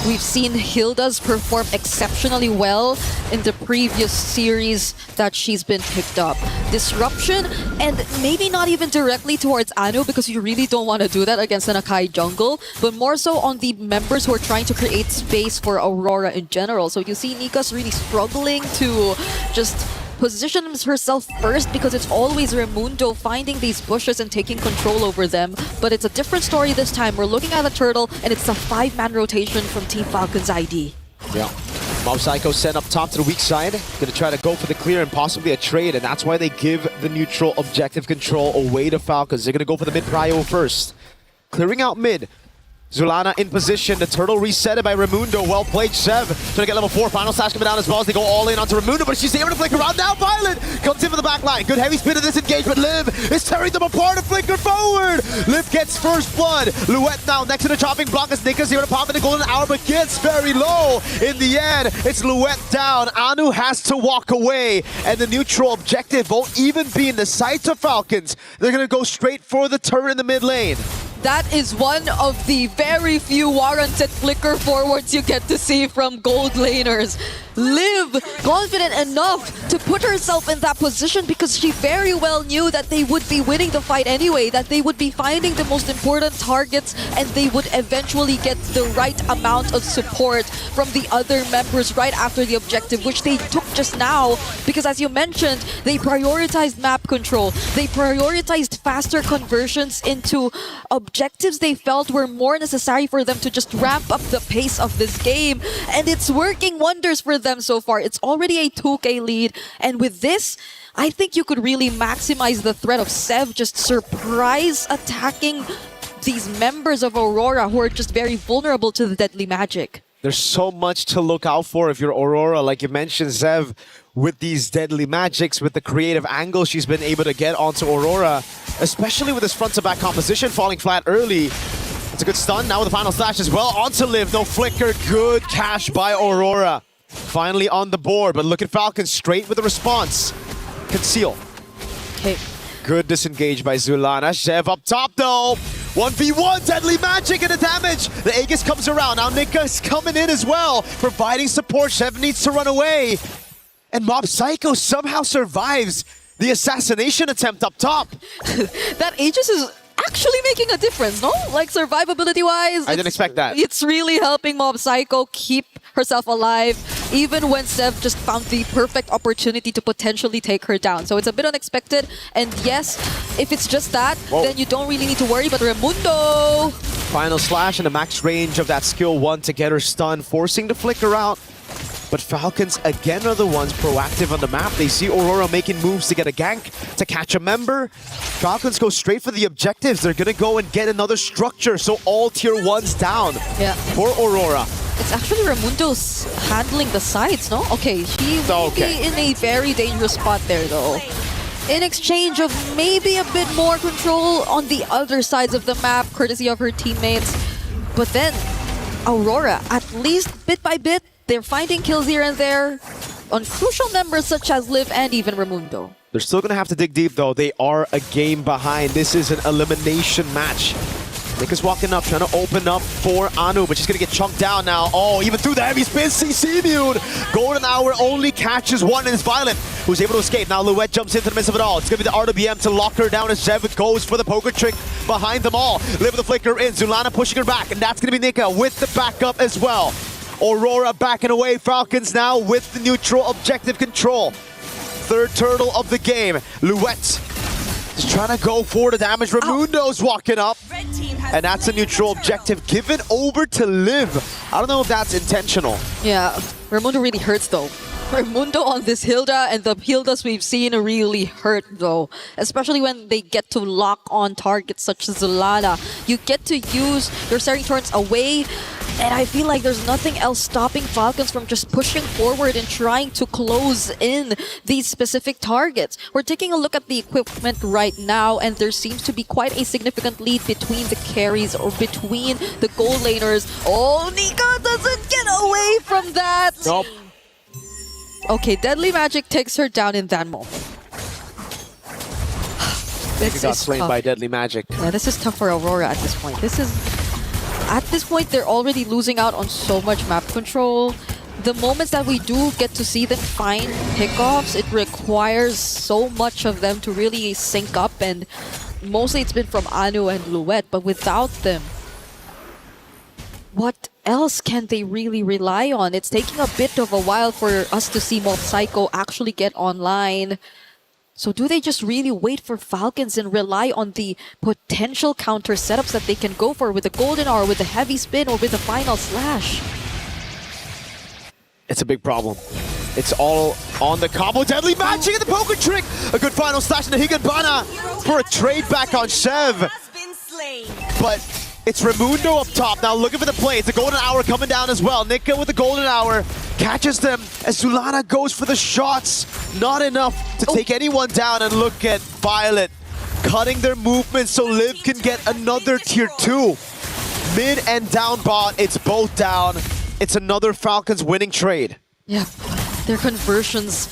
we've seen Hilda's perform exceptionally well in the previous series that she's been picked up. Disruption, and maybe not even directly towards Anu because you really don't want to do that against an Akai jungle, but more so on the members who are trying to create space for Aurora in general. So you see Nika's really struggling to just positions herself first because it's always Raimundo finding these bushes and taking control over them. But it's a different story this time. We're looking at a turtle and it's a 5-man rotation from Team Falcons ID. Yeah. Mob Psycho sent up top to the weak side. Gonna try to go for the clear and possibly a trade, and that's why they give the neutral objective control away to Falcons. They're gonna go for the mid prio first. Clearing out mid. Zulana in position, the turtle resetted by Raimundo. Well played, Sev. Trying to get level 4. Final slash coming down as well as they go all in onto Raimundo, but she's able to flicker around. Now Violet comes in for the back line. Good heavy spin in this engagement. Liv is tearing them apart and flicker forward. Liv gets first blood. Luette now next to the chopping block as Nika's able to pop in the golden hour, but gets very low. In the end, it's Luette down. Anu has to walk away, and the neutral objective won't even be in the sights of Falcons. They're going to go straight for the turret in the mid lane. That is one of the very few warranted flicker forwards you get to see from gold laners. Liv, confident enough to put herself in that position because she very well knew that they would be winning the fight anyway, that they would be finding the most important targets and they would eventually get the right amount of support from the other members right after the objective, which they took just now because, as you mentioned, they prioritized map control. They prioritized faster conversions into objectives they felt were more necessary for them to just ramp up the pace of this game, and it's working wonders for them so far. It's already a 2K lead, and with this, I think you could really maximize the threat of Sev just surprise attacking these members of Aurora who are just very vulnerable to the deadly magic. There's so much to look out for if you're Aurora, like you mentioned, Zev, with these deadly magics, with the creative angle she's been able to get onto Aurora, especially with this front-to-back composition falling flat early. It's a good stun. Now with the final slash as well onto Liv. No flicker. Good cash by Aurora. Finally on the board, but look at Falcons straight with the response. Conceal. Okay. Good disengage by Zulana. Zev up top though. 1v1, deadly magic and the damage. The Aegis comes around. Now Nika's coming in as well, providing support. Zev needs to run away. And Mob Psycho somehow survives the assassination attempt up top. That Aegis is actually making a difference, no? Like survivability-wise. I didn't expect that. It's really helping Mob Psycho keep herself alive, even when Sev just found the perfect opportunity to potentially take her down. So it's a bit unexpected. And yes, if it's just that, then you don't really need to worry. But Raimundo! Final slash and the max range of that skill 1 to get her stunned, forcing the flicker out. But Falcons again are the ones proactive on the map. They see Aurora making moves to get a gank, to catch a member. Falcons go straight for the objectives. They're gonna go and get another structure, so all tier 1s down for Aurora. It's actually Raimundo's handling the sides, no? Okay, he will be in a very dangerous spot there though. In exchange of maybe a bit more control on the other sides of the map, courtesy of her teammates. But then, Aurora, at least bit by bit, they're finding kills here and there on crucial members such as Liv and even Raimundo. They're still going to have to dig deep though. They are a game behind. This is an elimination match. Nika's walking up, trying to open up for Anu, but she's going to get chunked down now. Oh, even through the heavy spin, CC immune. Golden Hour only catches one and it's Violet. who's able to escape. Now Louette jumps into the midst of it all. It's going to be the RWBM to lock her down as Zev goes for the poker trick behind them all. Live with the flicker in. Zulana pushing her back, and that's going to be Nika with the backup as well. Aurora backing away. Falcons now with the neutral objective control. Third turtle of the game. Louette is trying to go for the damage. Raimundo's walking up. And that's a neutral objective given over to Liv. I don't know if that's intentional. Yeah, Raimundo really hurts though. Raimundo on this Hilda, and the Hildas we've seen really hurt though. Especially when they get to lock on targets such as Zulana. You get to use your starting turns away, and I feel like there's nothing else stopping Falcons from just pushing forward and trying to close in these specific targets. We're taking a look at the equipment right now, and there seems to be quite a significant lead between the carries or between the gold laners. Oh, Nika doesn't get away from that! Nope. Okay, Deadly Magic takes her down in that moment. Nika got slain by Deadly Magic. Yeah, this is tough for Aurora at this point. At this point, they're already losing out on so much map control. The moments that we do get to see them find pickoffs, it requires so much of them to really sync up, and mostly it's been from Anu and Louette, but without them, what else can they really rely on? It's taking a bit of a while for us to see Mob Psycho actually get online. So do they just really wait for Falcons and rely on the potential counter setups that they can go for with the Golden Hour, with the Heavy Spin, or with the Final Slash? It's a big problem. It's all on the combo. Deadly Magic and the poker trick! A good Final Slash in the Higanbana for a trade back on Shev. But it's Raimundo up top now looking for the play. It's a Golden Hour coming down as well. Nika with the Golden Hour catches them as Zulana goes for the shots. Not enough to take anyone down, and look at Violet cutting their movement so Liv can get another tier 2. Mid and down bot, it's both down. It's another Falcons winning trade. Yeah, their conversions.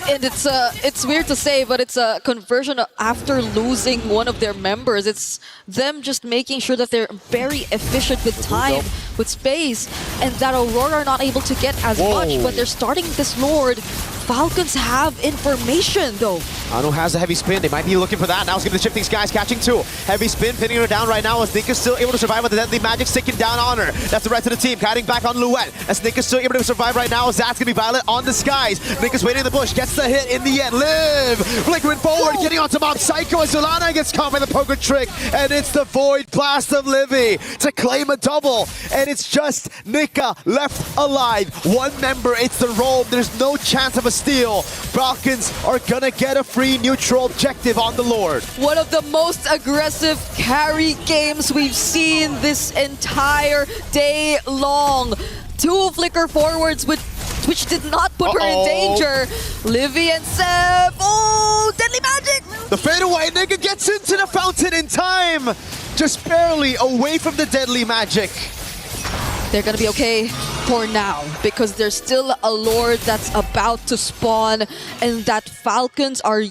And it's weird to say, but it's a conversion after losing one of their members. It's them just making sure that they're very efficient with time, with space, and that Aurora are not able to get as much. But they're starting this Lord. Falcons have information though. Anu has a heavy spin. They might be looking for that. Now it's going to be the Shifting Skies catching two. Heavy spin, pinning her down right now as Nika's still able to survive with the Deadly Magic sticking down on her. That's the rest of the team. Kiting back on Louette as Nika's still able to survive right now as that's going to be Violet on the skies. Nika's waiting in the bush. Gets the hit in the end. Liv flickering forward, getting onto Mob Psycho as Zulana gets caught by the poker trick. And it's the Void Blast of Livy to claim a double. And it's just Nika left alive. One member, it's the roam. There's no chance of a steal. Falcons are gonna get a free neutral objective on the Lord. One of the most aggressive carry games we've seen this entire day long. Two flicker forwards which did not put her in danger. Livy and Seb. Oh, Deadly Magic! The fadeaway, Nika gets into the fountain in time. Just barely away from the Deadly Magic. They're gonna be okay for now because there's still a Lord that's about to spawn and that Falcons are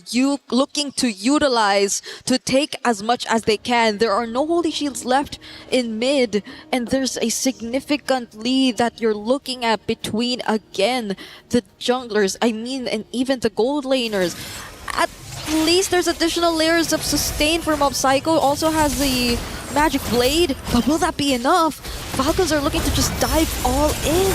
looking to utilize to take as much as they can. There are no Holy Shields left in mid, and there's a significant lead that you're looking at between, again, the junglers, and even the gold laners. At least there's additional layers of sustain for Mob Psycho. Also has the Magic Blade, but will that be enough? Falcons are looking to just dive all in.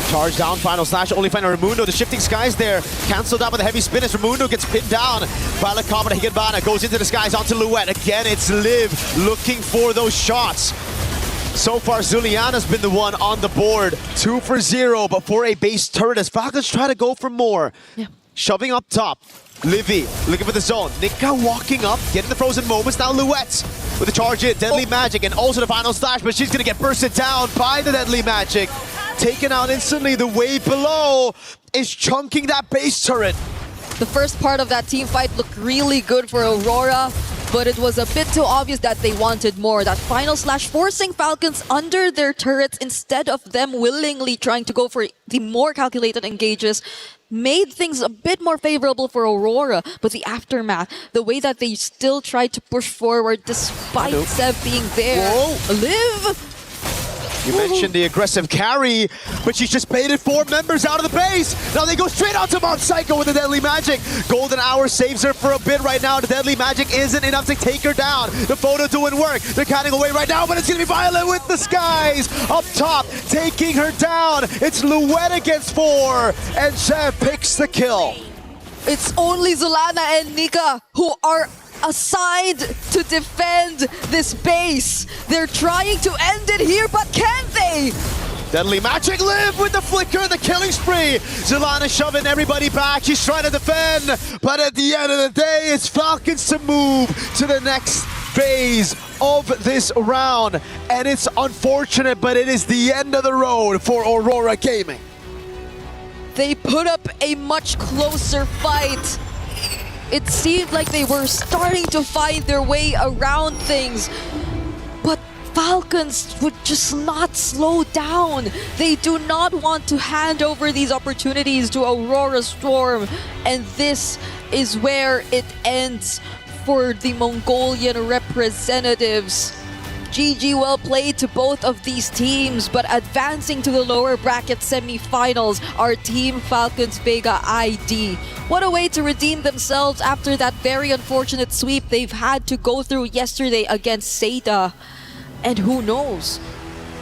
Charge down, Final Slash, only finding Raimundo. The Shifting Skies there, cancelled out with a heavy spin as Raimundo gets pinned down. Violet Comet Higanbana goes into the skies onto Louette. Again, it's Liv looking for those shots. So far, Zuliana's been the one on the board. 2 for 0, but for a base turret as Falcons try to go for more. Yeah. Shoving up top. Livy looking for the zone. Nika walking up, getting the frozen moments. Now Louette with the charge in. Deadly Magic and also the Final Slash, but she's going to get bursted down by the Deadly Magic. Taken out instantly. The wave below is chunking that base turret. The first part of that team fight looked really good for Aurora, but it was a bit too obvious that they wanted more. That Final Slash forcing Falcons under their turrets instead of them willingly trying to go for the more calculated engages made things a bit more favorable for Aurora. But the aftermath, the way that they still tried to push forward despite Seb being there. Whoa. Liv! You mentioned the aggressive carry, but she's just baited 4 members out of the base. Now they go straight onto Mob Psycho with the Deadly Magic. Golden Hour saves her for a bit right now. The Deadly Magic isn't enough to take her down. The photo doing work. They're counting away right now, but it's going to be Violet with the skies. Up top, taking her down. It's Luet against 4, and Chev picks the kill. It's only Zulana and Nika who are assigned to defend this base. They're trying to end it here, but can they? Deadly Magic live with the flicker, the killing spree. Zulana shoving everybody back. She's trying to defend, but at the end of the day, it's Falcons to move to the next phase of this round. And it's unfortunate, but it is the end of the road for Aurora Gaming. They put up a much closer fight. It seemed like they were starting to find their way around things, but Falcons would just not slow down. They do not want to hand over these opportunities to Aurora Storm, and this is where it ends for the Mongolian representatives. GG, well played to both of these teams, but advancing to the lower bracket semifinals are Team Falcons Vega ID. What a way to redeem themselves after that very unfortunate sweep they've had to go through yesterday against Seda. And who knows,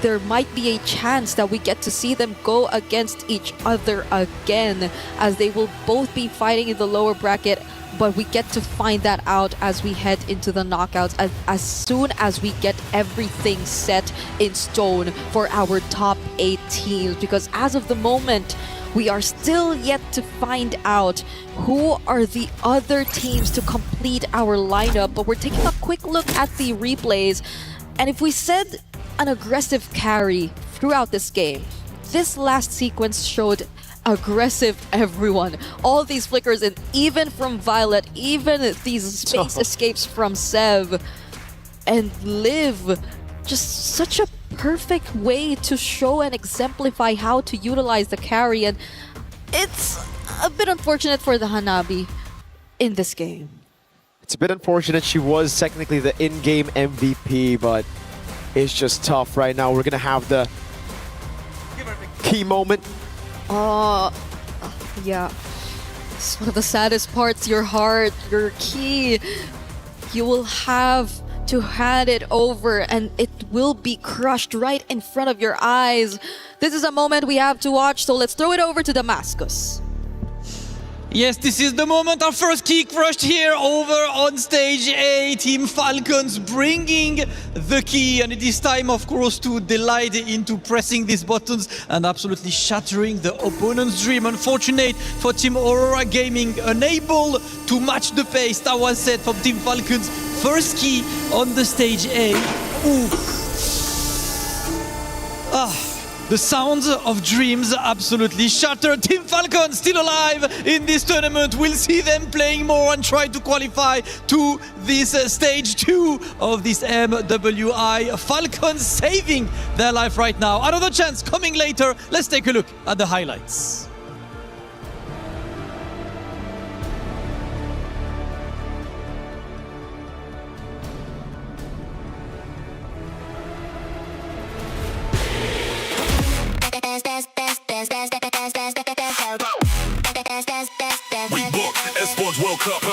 there might be a chance that we get to see them go against each other again, as they will both be fighting in the lower bracket. But we get to find that out as we head into the knockouts, as soon as we get everything set in stone for our top 8 teams. Because as of the moment, we are still yet to find out who are the other teams to complete our lineup. But we're taking a quick look at the replays. And if we said an aggressive carry throughout this game, this last sequence showed aggressive everyone. All these flickers, and even from Violet, even these space escapes from Sev and Liv. Just such a perfect way to show and exemplify how to utilize the carry. And it's a bit unfortunate for the Hanabi in this game. It's a bit unfortunate. She was technically the in-game MVP, but it's just tough right now. We're going to have the key moment. Yeah. It's one of the saddest parts. Your heart, your key. You will have to hand it over, and it will be crushed right in front of your eyes. This is a moment we have to watch, so let's throw it over to Damascus. Yes, this is the moment. Our first key crushed here over on stage A. Team Falcons bringing the key, and it is time, of course, to delight into pressing these buttons and absolutely shattering the opponent's dream. Unfortunate for Team Aurora Gaming, unable to match the pace that was set from Team Falcons. First key on the stage A. Ooh. The sounds of dreams absolutely shattered. Team Falcon still alive in this tournament. We'll see them playing more and try to qualify to this stage 2 of this MWI. Falcons saving their life right now. Another chance coming later. Let's take a look at the highlights. We book Esports World Cup.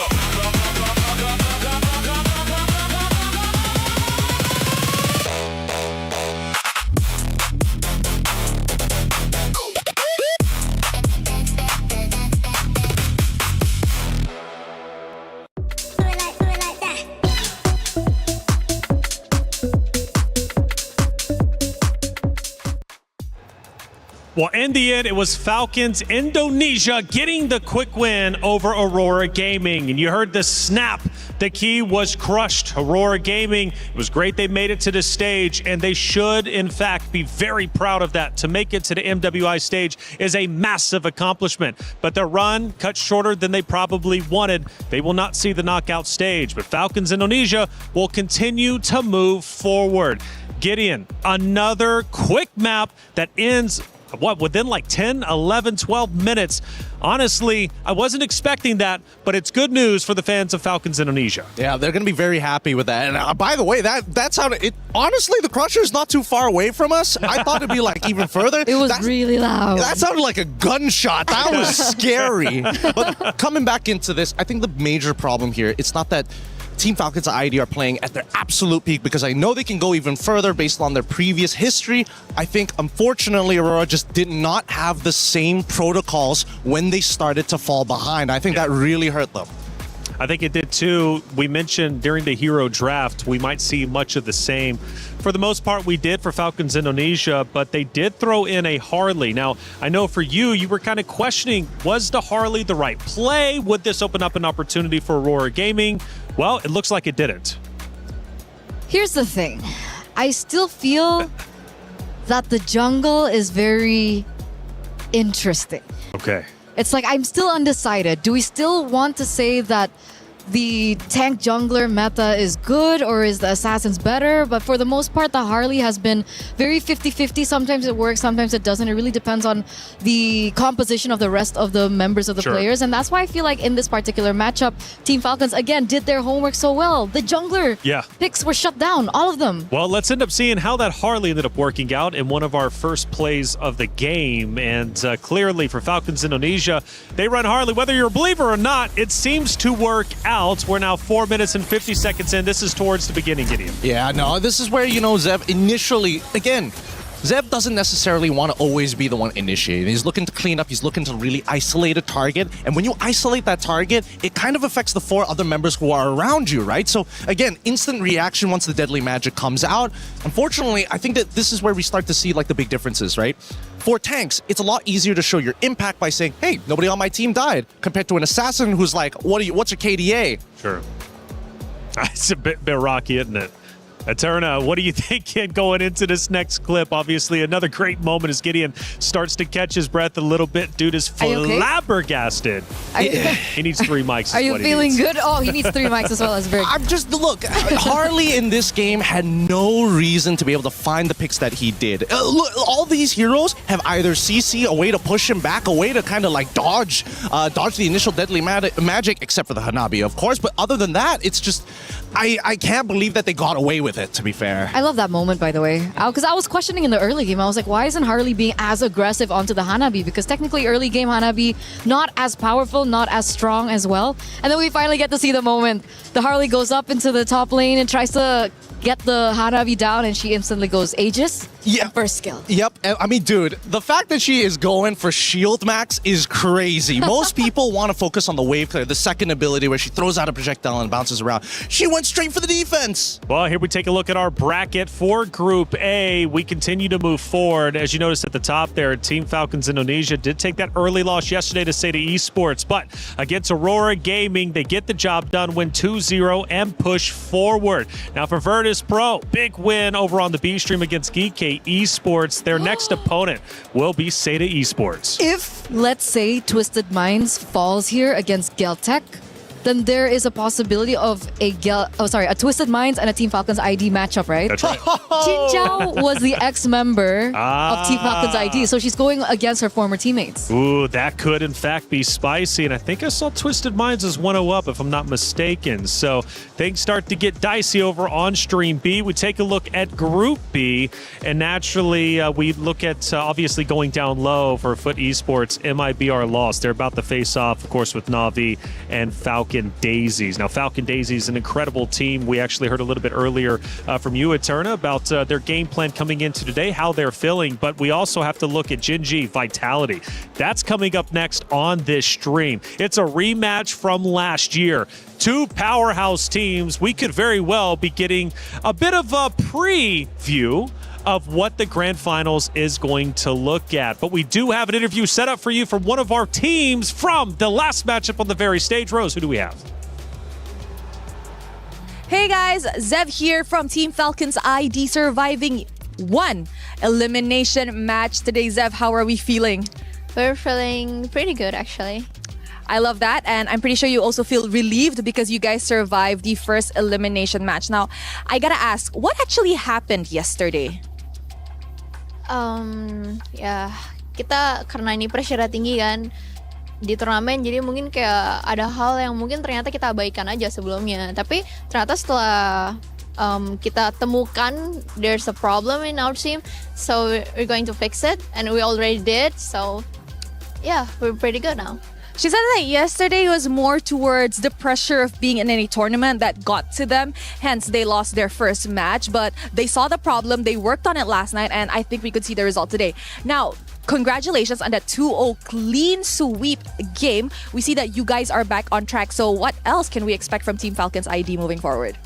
Well, in the end, it was Falcons Indonesia getting the quick win over Aurora Gaming. And you heard the snap. The key was crushed. Aurora Gaming, it was great they made it to the stage, and they should, in fact, be very proud of that. To make it to the MWI stage is a massive accomplishment. But their run cut shorter than they probably wanted. They will not see the knockout stage. But Falcons Indonesia will continue to move forward. Gideon, another quick map that ends within like 10, 11, 12 minutes. honestly, I wasn't expecting that, but it's good news for the fans of Falcons Indonesia. Yeah, they're going to be very happy with that. And by the way, that sounded... Honestly, the Crusher is not too far away from us. I thought it'd be like even further. It was really loud. That sounded like a gunshot. That was scary. But coming back into this, I think the major problem here, it's not that Team Falcons ID are playing at their absolute peak, because I know they can go even further based on their previous history. I think, unfortunately, Aurora just did not have the same protocols when they started to fall behind. I think that really hurt them. I think it did too. We mentioned during the hero draft, we might see much of the same. For the most part, we did for Falcons Indonesia, but they did throw in a Harley. Now, I know for you were kind of questioning, was the Harley the right play? Would this open up an opportunity for Aurora Gaming? Well, it looks like it didn't. Here's the thing. I still feel that the jungle is very interesting. Okay. It's like I'm still undecided. Do we still want to say that the tank jungler meta is good, or is the assassins better? But for the most part, the Harley has been very 50-50. Sometimes it works, sometimes it doesn't. It really depends on the composition of the rest of the members of the players. And that's why I feel like in this particular matchup, Team Falcons, again, did their homework so well. The jungler picks were shut down, all of them. Well, let's end up seeing how that Harley ended up working out in one of our first plays of the game. And clearly for Falcons Indonesia, they run Harley. Whether you're a believer or not, it seems to work out. We're now 4 minutes and 50 seconds in. This is towards the beginning, Gideon. Yeah, no, this is where, Zev initially, again, Zev doesn't necessarily want to always be the one initiating. He's looking to clean up. He's looking to really isolate a target. And when you isolate that target, it kind of affects the 4 other members who are around you, right? So again, instant reaction once the deadly magic comes out. Unfortunately, I think that this is where we start to see like the big differences, right? For tanks, it's a lot easier to show your impact by saying, hey, nobody on my team died, compared to an assassin who's like, what's your KDA? Sure. It's a bit rocky, isn't it? Eterna, what are you thinking going into this next clip? Obviously, another great moment as Gideon starts to catch his breath a little bit. Dude is flabbergasted. He needs 3 mics. Are you feeling good? Oh, he needs 3 mics as well as Vic. I'm just, look, Harley in this game had no reason to be able to find the picks that he did. Look, all these heroes have either CC, a way to push him back, a way to kind of like dodge the initial deadly magic, except for the Hanabi, of course. But other than that, it's just, I can't believe that they got away with it, to be fair. I love that moment, by the way. Because I was questioning in the early game. I was like, why isn't Harley being as aggressive onto the Hanabi? Because technically early game Hanabi, not as powerful, not as strong as well. And then we finally get to see the moment. The Harley goes up into the top lane and tries to get the Hanabi down, and she instantly goes Aegis. Yeah. First skill. Yep. I mean, dude, the fact that she is going for shield max is crazy. Most people want to focus on the wave clear, the second ability where she throws out a projectile and bounces around. She went straight for the defense. Well, here we take a look at our bracket for Group A. We continue to move forward. As you noticed at the top there, Team Falcons Indonesia did take that early loss yesterday to Seda Esports, but against Aurora Gaming, they get the job done, win 2-0 and push forward. Now for Virtus Pro, big win over on the B stream against Geek Esports. Their next opponent will be Seda Esports. If, let's say, Twisted Minds falls here against Geltech, then there is a possibility of a Twisted Minds and a Team Falcons ID matchup, right? That's right. Jin Zhao was the ex-member of Team Falcons ID, so she's going against her former teammates. Ooh, that could in fact be spicy, and I think I saw Twisted Minds as 1-0 up, if I'm not mistaken. So things start to get dicey over on Stream B. We take a look at Group B, and naturally we look at obviously going down low for Foot Esports. MIBR lost. They're about to face off, of course, with Na'Vi and Falcon Daisies. Now, Falcon Daisies, an incredible team. We actually heard a little bit earlier from you, Eterna, about their game plan coming into today, how they're feeling. But we also have to look at Gen.G Vitality. That's coming up next on this stream. It's a rematch from last year. 2 powerhouse teams. We could very well be getting a bit of a preview of what the grand finals is going to look at. But we do have an interview set up for you from one of our teams from the last matchup on the very stage. Rose, who do we have? Hey guys, Zev here from Team Falcons ID, surviving 1 elimination match today. Zev, how are we feeling? We're feeling pretty good, actually. I love that, and I'm pretty sure you also feel relieved because you guys survived the first elimination match. Now, I gotta ask, what actually happened yesterday? Ya, kita karena ini pressure tinggi kan, di turnamen, jadi mungkin kayak ada hal yang mungkin ternyata kita abaikan aja sebelumnya. Tapi ternyata setelah kita temukan there's a problem in our team, so we're going to fix it, and we already did. So yeah, we're pretty good now. She said that yesterday was more towards the pressure of being in any tournament that got to them. Hence, they lost their first match. But they saw the problem. They worked on it last night. And I think we could see the result today. Now, congratulations on that 2-0 clean sweep game. We see that you guys are back on track. So what else can we expect from Team Falcons ID moving forward?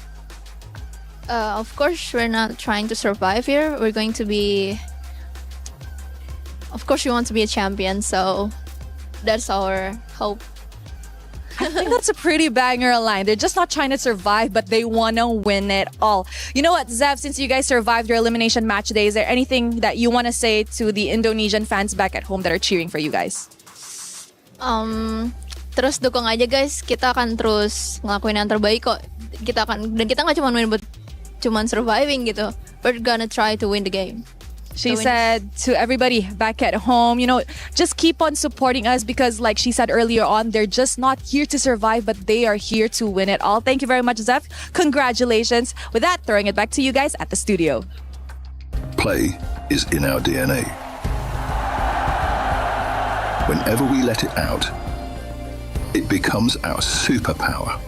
Of course, we're not trying to survive here. We're going to be... Of course, we want to be a champion. So that's our hope. I think that's a pretty banger line. They're just not trying to survive, but they want to win it all. You know what, Zev, since you guys survived your elimination match day, is there anything that you want to say to the Indonesian fans back at home that are cheering for you guys? Terus dukung aja guys. Kita akan terus ngelakuin yang terbaik kok. Kita nggak cuma main buat cuman surviving gitu. We're gonna try to win the game. She said to everybody back at home, you know, just keep on supporting us because like she said earlier on, they're just not here to survive, but they are here to win it all. Thank you very much, Zev. Congratulations. With that, throwing it back to you guys at the studio. Play is in our DNA. Whenever we let it out, it becomes our superpower.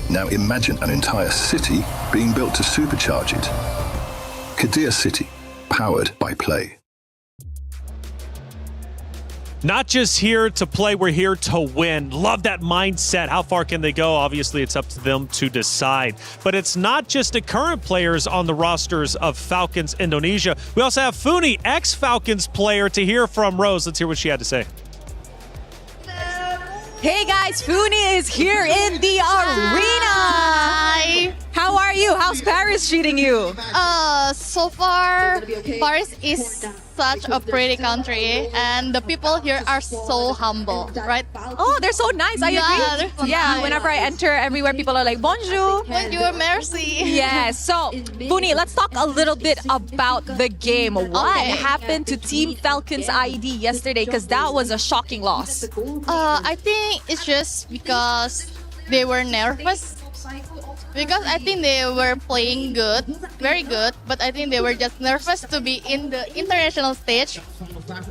Now imagine an entire city being built to supercharge it. Kadir City, powered by play. Not just here to play, we're here to win. Love that mindset. How far can they go? Obviously, it's up to them to decide. But it's not just the current players on the rosters of Falcons Indonesia. We also have Funi, ex-Falcons player, to hear from Rose. Let's hear what she had to say. Hey guys, Funi is here in the arena. Hi. How are you? How's Paris treating you? So far, Paris is such a pretty country, and the people here are so humble, right? Oh, they're so nice. I agree. So yeah, nice. whenever I enter everywhere, people are like, bonjour. Bonjour, merci. Yes. So, Funi, let's talk a little bit about the game. What happened to Team Falcons ID yesterday? Because that was a shocking loss. I think it's just because they were nervous. Because I think they were playing good, very good, but I think they were just nervous to be in the international stage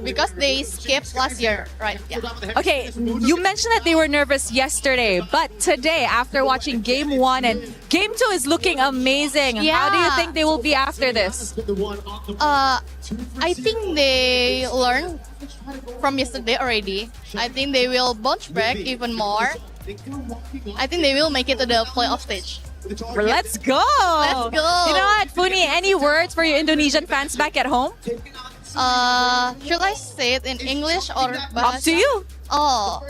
because they skipped last year, right? Yeah. Okay, you mentioned that they were nervous yesterday, but today, after watching Game 1 and Game 2 is looking amazing. Yeah. How do you think they will be after this? I think they learned from yesterday already. I think they will bounce back even more. I think they will make it to the playoff stage. Let's go! Let's go! You know what, Funi, any words for your Indonesian fans back at home? Should I say it in English or Bahasa? Up to you. Oh,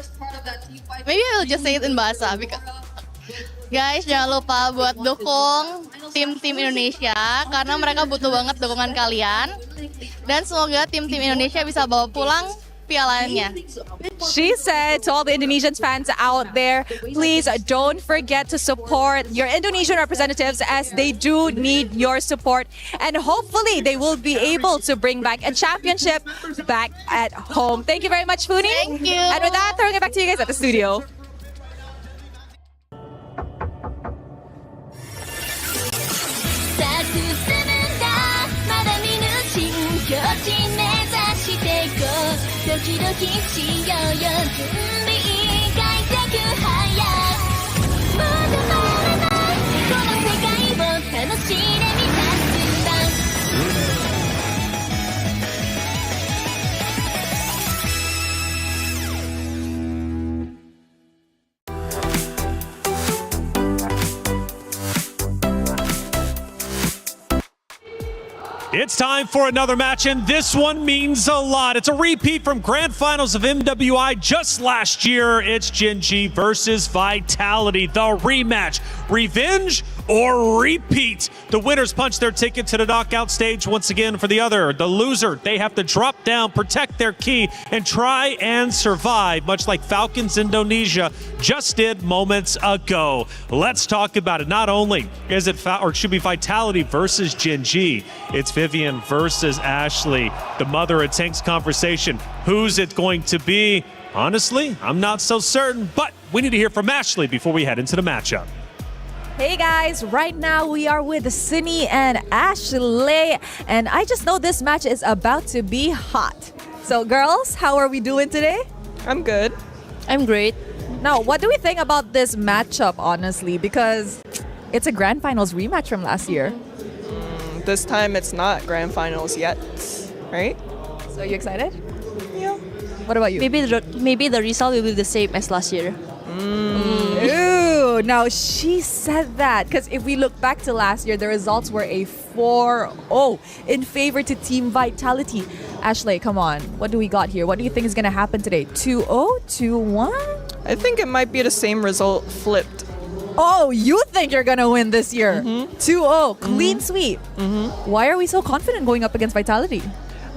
maybe I will just say it in Bahasa. Because, guys, jangan lupa buat dukung tim-tim Indonesia karena mereka butuh banget dukungan kalian. Dan semoga tim-tim Indonesia bisa bawa pulang pialanya. She said to all the Indonesian fans out there, please don't forget to support your Indonesian representatives as they do need your support. And hopefully they will be able to bring back a championship back at home. Thank you very much, Funi. Thank you. And with that, throwing it back to you guys at the studio. It's time for another match, and this one means a lot. It's a repeat from Grand Finals of MWI just last year. It's Gen G versus Vitality, the rematch. Revenge or repeat? The winners punch their ticket to the knockout stage once again. For the other, the loser, they have to drop down, protect their key, and try and survive, much like Falcons Indonesia just did moments ago. Let's talk about it. Not only is it should be Vitality versus Gen G, it's Vivian versus Ashley. The mother of tanks conversation. Who's it going to be? Honestly, I'm not so certain, but we need to hear from Ashley before we head into the matchup. Hey guys, right now we are with Cindy and Ashley, and I just know this match is about to be hot. So girls, how are we doing today? I'm good. I'm great. Now, what do we think about this matchup, honestly? Because it's a grand finals rematch from last year. This time it's not grand finals yet, right? So you excited? Yeah. What about you? Maybe the result will be the same as last year. Ooh, now she said that because if we look back to last year, the results were a 4-0 in favor to Team Vitality. Ashley, come on. What do we got here? What do you think is going to happen today? 2-0? 2-1? I think it might be the same result flipped. Oh, you think you're going to win this year? 2-0, clean sweep. Why are we so confident going up against Vitality?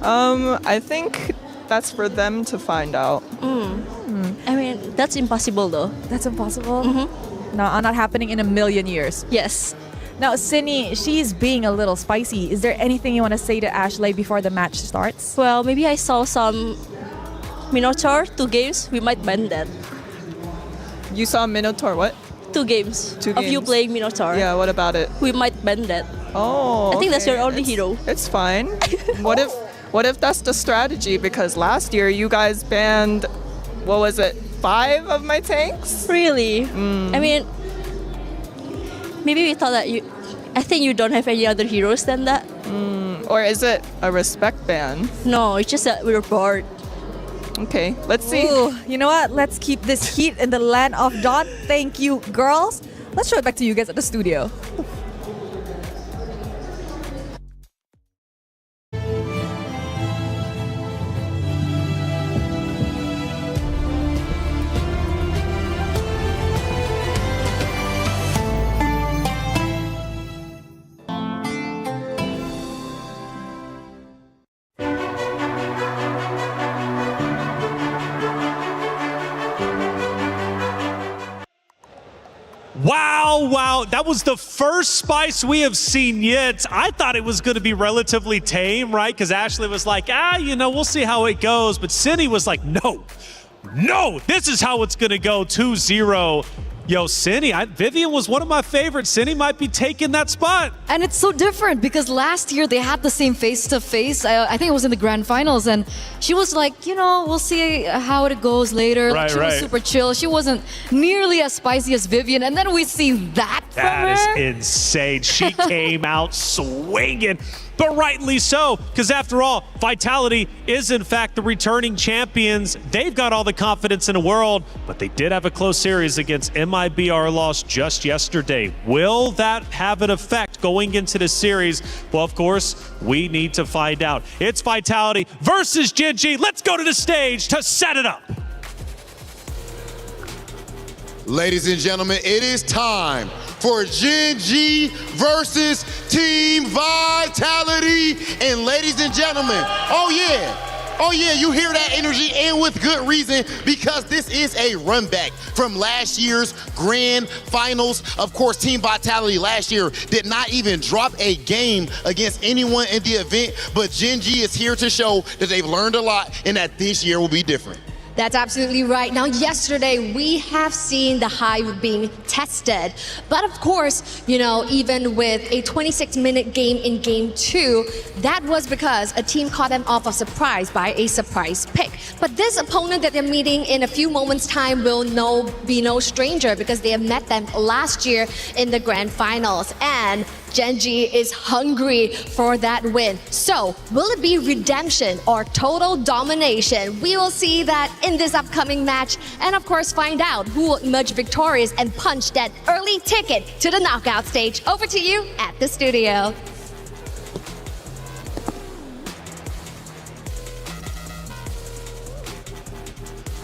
I think that's for them to find out. I mean, that's impossible though. That's impossible? No, not happening in a million years. Yes. Now, Cindy, she's being a little spicy. Is there anything you want to say to Ashley before the match starts? Well, maybe I saw some Minotaur, 2 games. We might ban that. You saw Minotaur what? 2 games. 2 Of you games. playing Minotaur. Yeah, what about it? We might ban that. Oh, I think that's okay. your only hero. It's fine. What if that's the strategy? Because last year you guys banned, what was it, 5 of my tanks? Really? I mean, maybe we thought that I think you don't have any other heroes than that. Or is it a respect ban? No, it's just that we were bored. Okay, let's see. Ooh, you know what? Let's keep this heat in the land of dawn. Thank you, girls. Let's show it back to you guys at the studio. Wow, that was the first Spice we have seen yet. I thought it was going to be relatively tame, right? Because Ashley was like, we'll see how it goes. But Cindy was like, no, this is how it's going to go, 2-0. Yo, Cindy, Vivian was one of my favorites. Cindy might be taking that spot. And it's so different because last year they had the same face-to-face. I think it was in the grand finals, and she was like, we'll see how it goes later. Right, she was super chill. She wasn't nearly as spicy as Vivian, and then we see that from her. That is insane. She came out swinging. But rightly so, because after all, Vitality is in fact the returning champions. They've got all the confidence in the world, but they did have a close series against MIBR loss just yesterday. Will that have an effect going into the series? Well, of course, we need to find out. It's Vitality versus Gen.G. Let's go to the stage to set it up. Ladies and gentlemen, it is time for Gen.G versus Team Vitality. And ladies and gentlemen, oh yeah, you hear that energy, and with good reason, because this is a run back from last year's grand finals. Of course, Team Vitality last year did not even drop a game against anyone in the event, but Gen.G is here to show that they've learned a lot and that this year will be different. That's absolutely right. Now, yesterday, we have seen the Hive being tested. But of course, even with a 26-minute game in Game 2, that was because a team caught them off a surprise by a surprise pick. But this opponent that they're meeting in a few moments' time will be no stranger because they have met them last year in the grand finals. And Gen.G is hungry for that win. So, will it be redemption or total domination? We will see that in this upcoming match, and of course find out who will emerge victorious and punch that early ticket to the knockout stage. Over to you at the studio.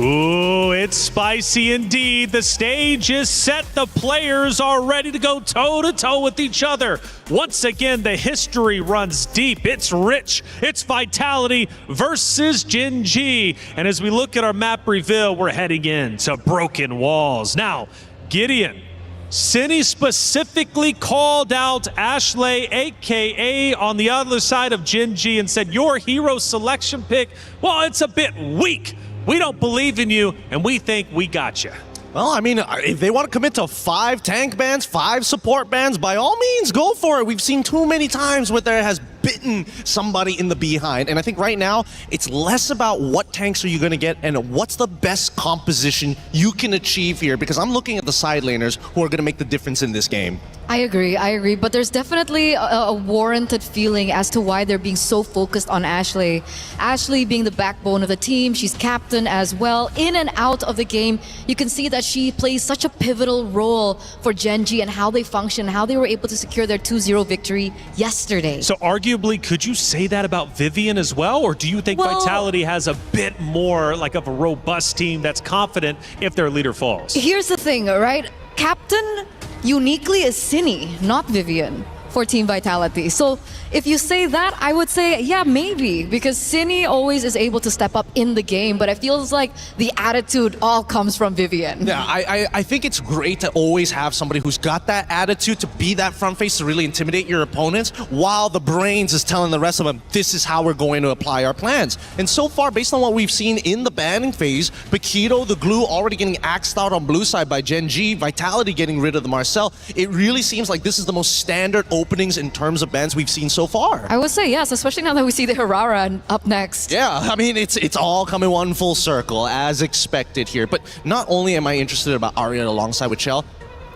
Ooh, it's spicy indeed. The stage is set. The players are ready to go toe-to-toe with each other. Once again, the history runs deep. It's rich. It's Vitality versus Gen.G. And as we look at our map reveal, we're heading in to Broken Walls. Now, Gideon, Cindy specifically called out Ashley, aka on the other side of Genji, and said, your hero selection pick, well, it's a bit weak. We don't believe in you, and we think we got you. Well, I mean, if they want to commit to 5 tank bans, 5 support bans, by all means, go for it. We've seen too many times where there has bitten somebody in the behind. And I think right now, it's less about what tanks are you going to get and what's the best composition you can achieve here. Because I'm looking at the side laners who are going to make the difference in this game. I agree. But there's definitely a warranted feeling as to why they're being so focused on Ashley. Ashley being the backbone of the team, she's captain as well. In and out of the game, you can see that she plays such a pivotal role for Genji and how they function, how they were able to secure their 2-0 victory yesterday. So arguably, could you say that about Vivian as well? Or do you think Vitality has a bit more like of a robust team that's confident if their leader falls? Here's the thing, right? Captain uniquely is Cine, not Vivian, for Team Vitality. So if you say that, I would say, yeah, maybe, because Cine always is able to step up in the game, but it feels like the attitude all comes from Vivian. Yeah, I think it's great to always have somebody who's got that attitude to be that front face to really intimidate your opponents, while the brains is telling the rest of them, this is how we're going to apply our plans. And so far, based on what we've seen in the banning phase, Paquito, the glue, already getting axed out on blue side by Genji, Vitality getting rid of the Marcel, it really seems like this is the most standard openings in terms of bans we've seen so far. I would say yes, especially now that we see the Herrera up next. Yeah, I mean, it's all coming one full circle, as expected here. But not only am I interested about Arya alongside with Chell,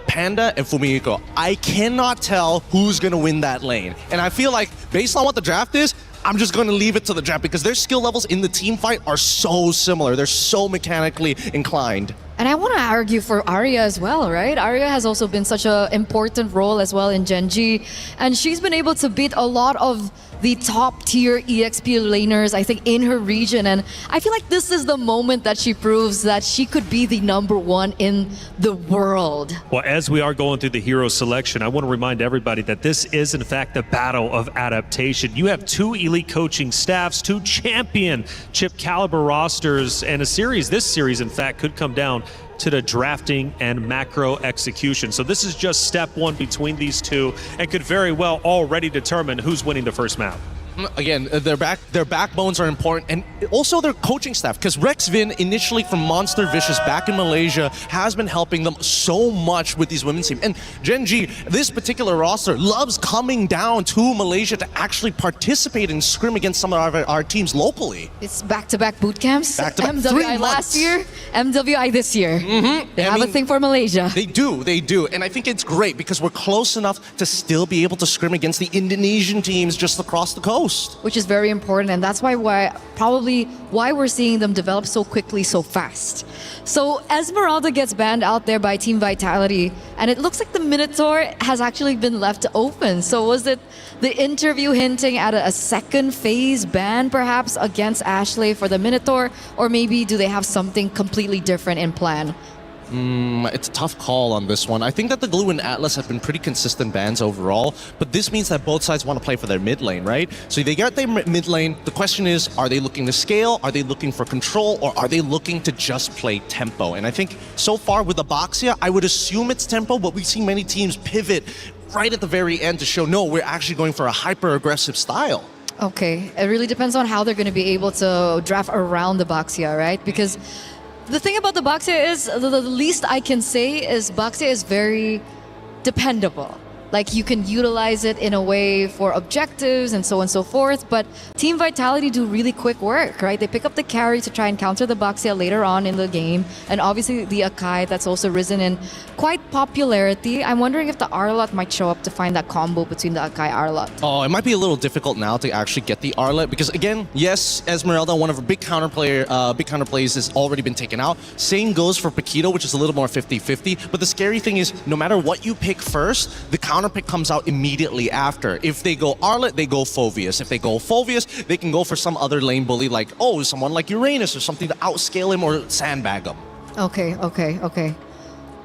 Panda and Fumiko, I cannot tell who's going to win that lane. And I feel like, based on what the draft is, I'm just going to leave it to the draft because their skill levels in the team fight are so similar. They're so mechanically inclined. And I want to argue for Arya as well, right? Arya has also been such an important role as well in Genji. And she's been able to beat a lot of the top tier EXP laners, I think, in her region. And I feel like this is the moment that she proves that she could be the #1 in the world. Well, as we are going through the hero selection, I want to remind everybody that this is, in fact, the battle of adaptation. You have 2 elite coaching staffs, 2 championship caliber rosters, and this series, in fact, could come down to the drafting and macro execution. So this is just step 1 between these two and could very well already determine who's winning the first map. Again, their backbones are important, and also their coaching staff, because Rex Vin, initially from Monster Vicious back in Malaysia, has been helping them so much with these women's team. And Genji, this particular roster, loves coming down to Malaysia to actually participate and scrim against some of our teams locally. It's back-to-back boot camps. Back-to-back, MWI last year, MWI this year. They have a thing for Malaysia. They do. And I think it's great because we're close enough to still be able to scrim against the Indonesian teams just across the coast. Which is very important, and that's why we're seeing them develop so quickly, so fast. So Esmeralda gets banned out there by Team Vitality, and it looks like the Minotaur has actually been left open. So was it the interview hinting at a second phase ban perhaps against Ashley for the Minotaur, or maybe do they have something completely different in plan? It's a tough call on this one. I think that the Glue and Atlas have been pretty consistent bans overall, but this means that both sides want to play for their mid lane, right? So they got their mid lane. The question is, are they looking to scale? Are they looking for control? Or are they looking to just play tempo? And I think so far with Abaxia, I would assume it's tempo, but we've seen many teams pivot right at the very end to show, no, we're actually going for a hyper-aggressive style. Okay, it really depends on how they're going to be able to draft around the Baxia, right? Because the thing about the Baxia is, the least I can say is Baxia is very dependable. Like, you can utilize it in a way for objectives and so on and so forth, but Team Vitality do really quick work, right? They pick up the carry to try and counter the Baxia later on in the game, and obviously the Akai that's also risen in quite popularity. I'm wondering if the Arlot might show up to find that combo between the Akai Arlot. Oh, it might be a little difficult now to actually get the Arlot, because again, yes, Esmeralda, one of her big counterplays has already been taken out. Same goes for Paquito, which is a little more 50-50, but the scary thing is, no matter what you pick first, the counter pick comes out immediately after. If they go Arlot, they go Phoveus. If they go Phoveus, they can go for some other lane bully like, oh, someone like Uranus or something to outscale him or sandbag him. Okay.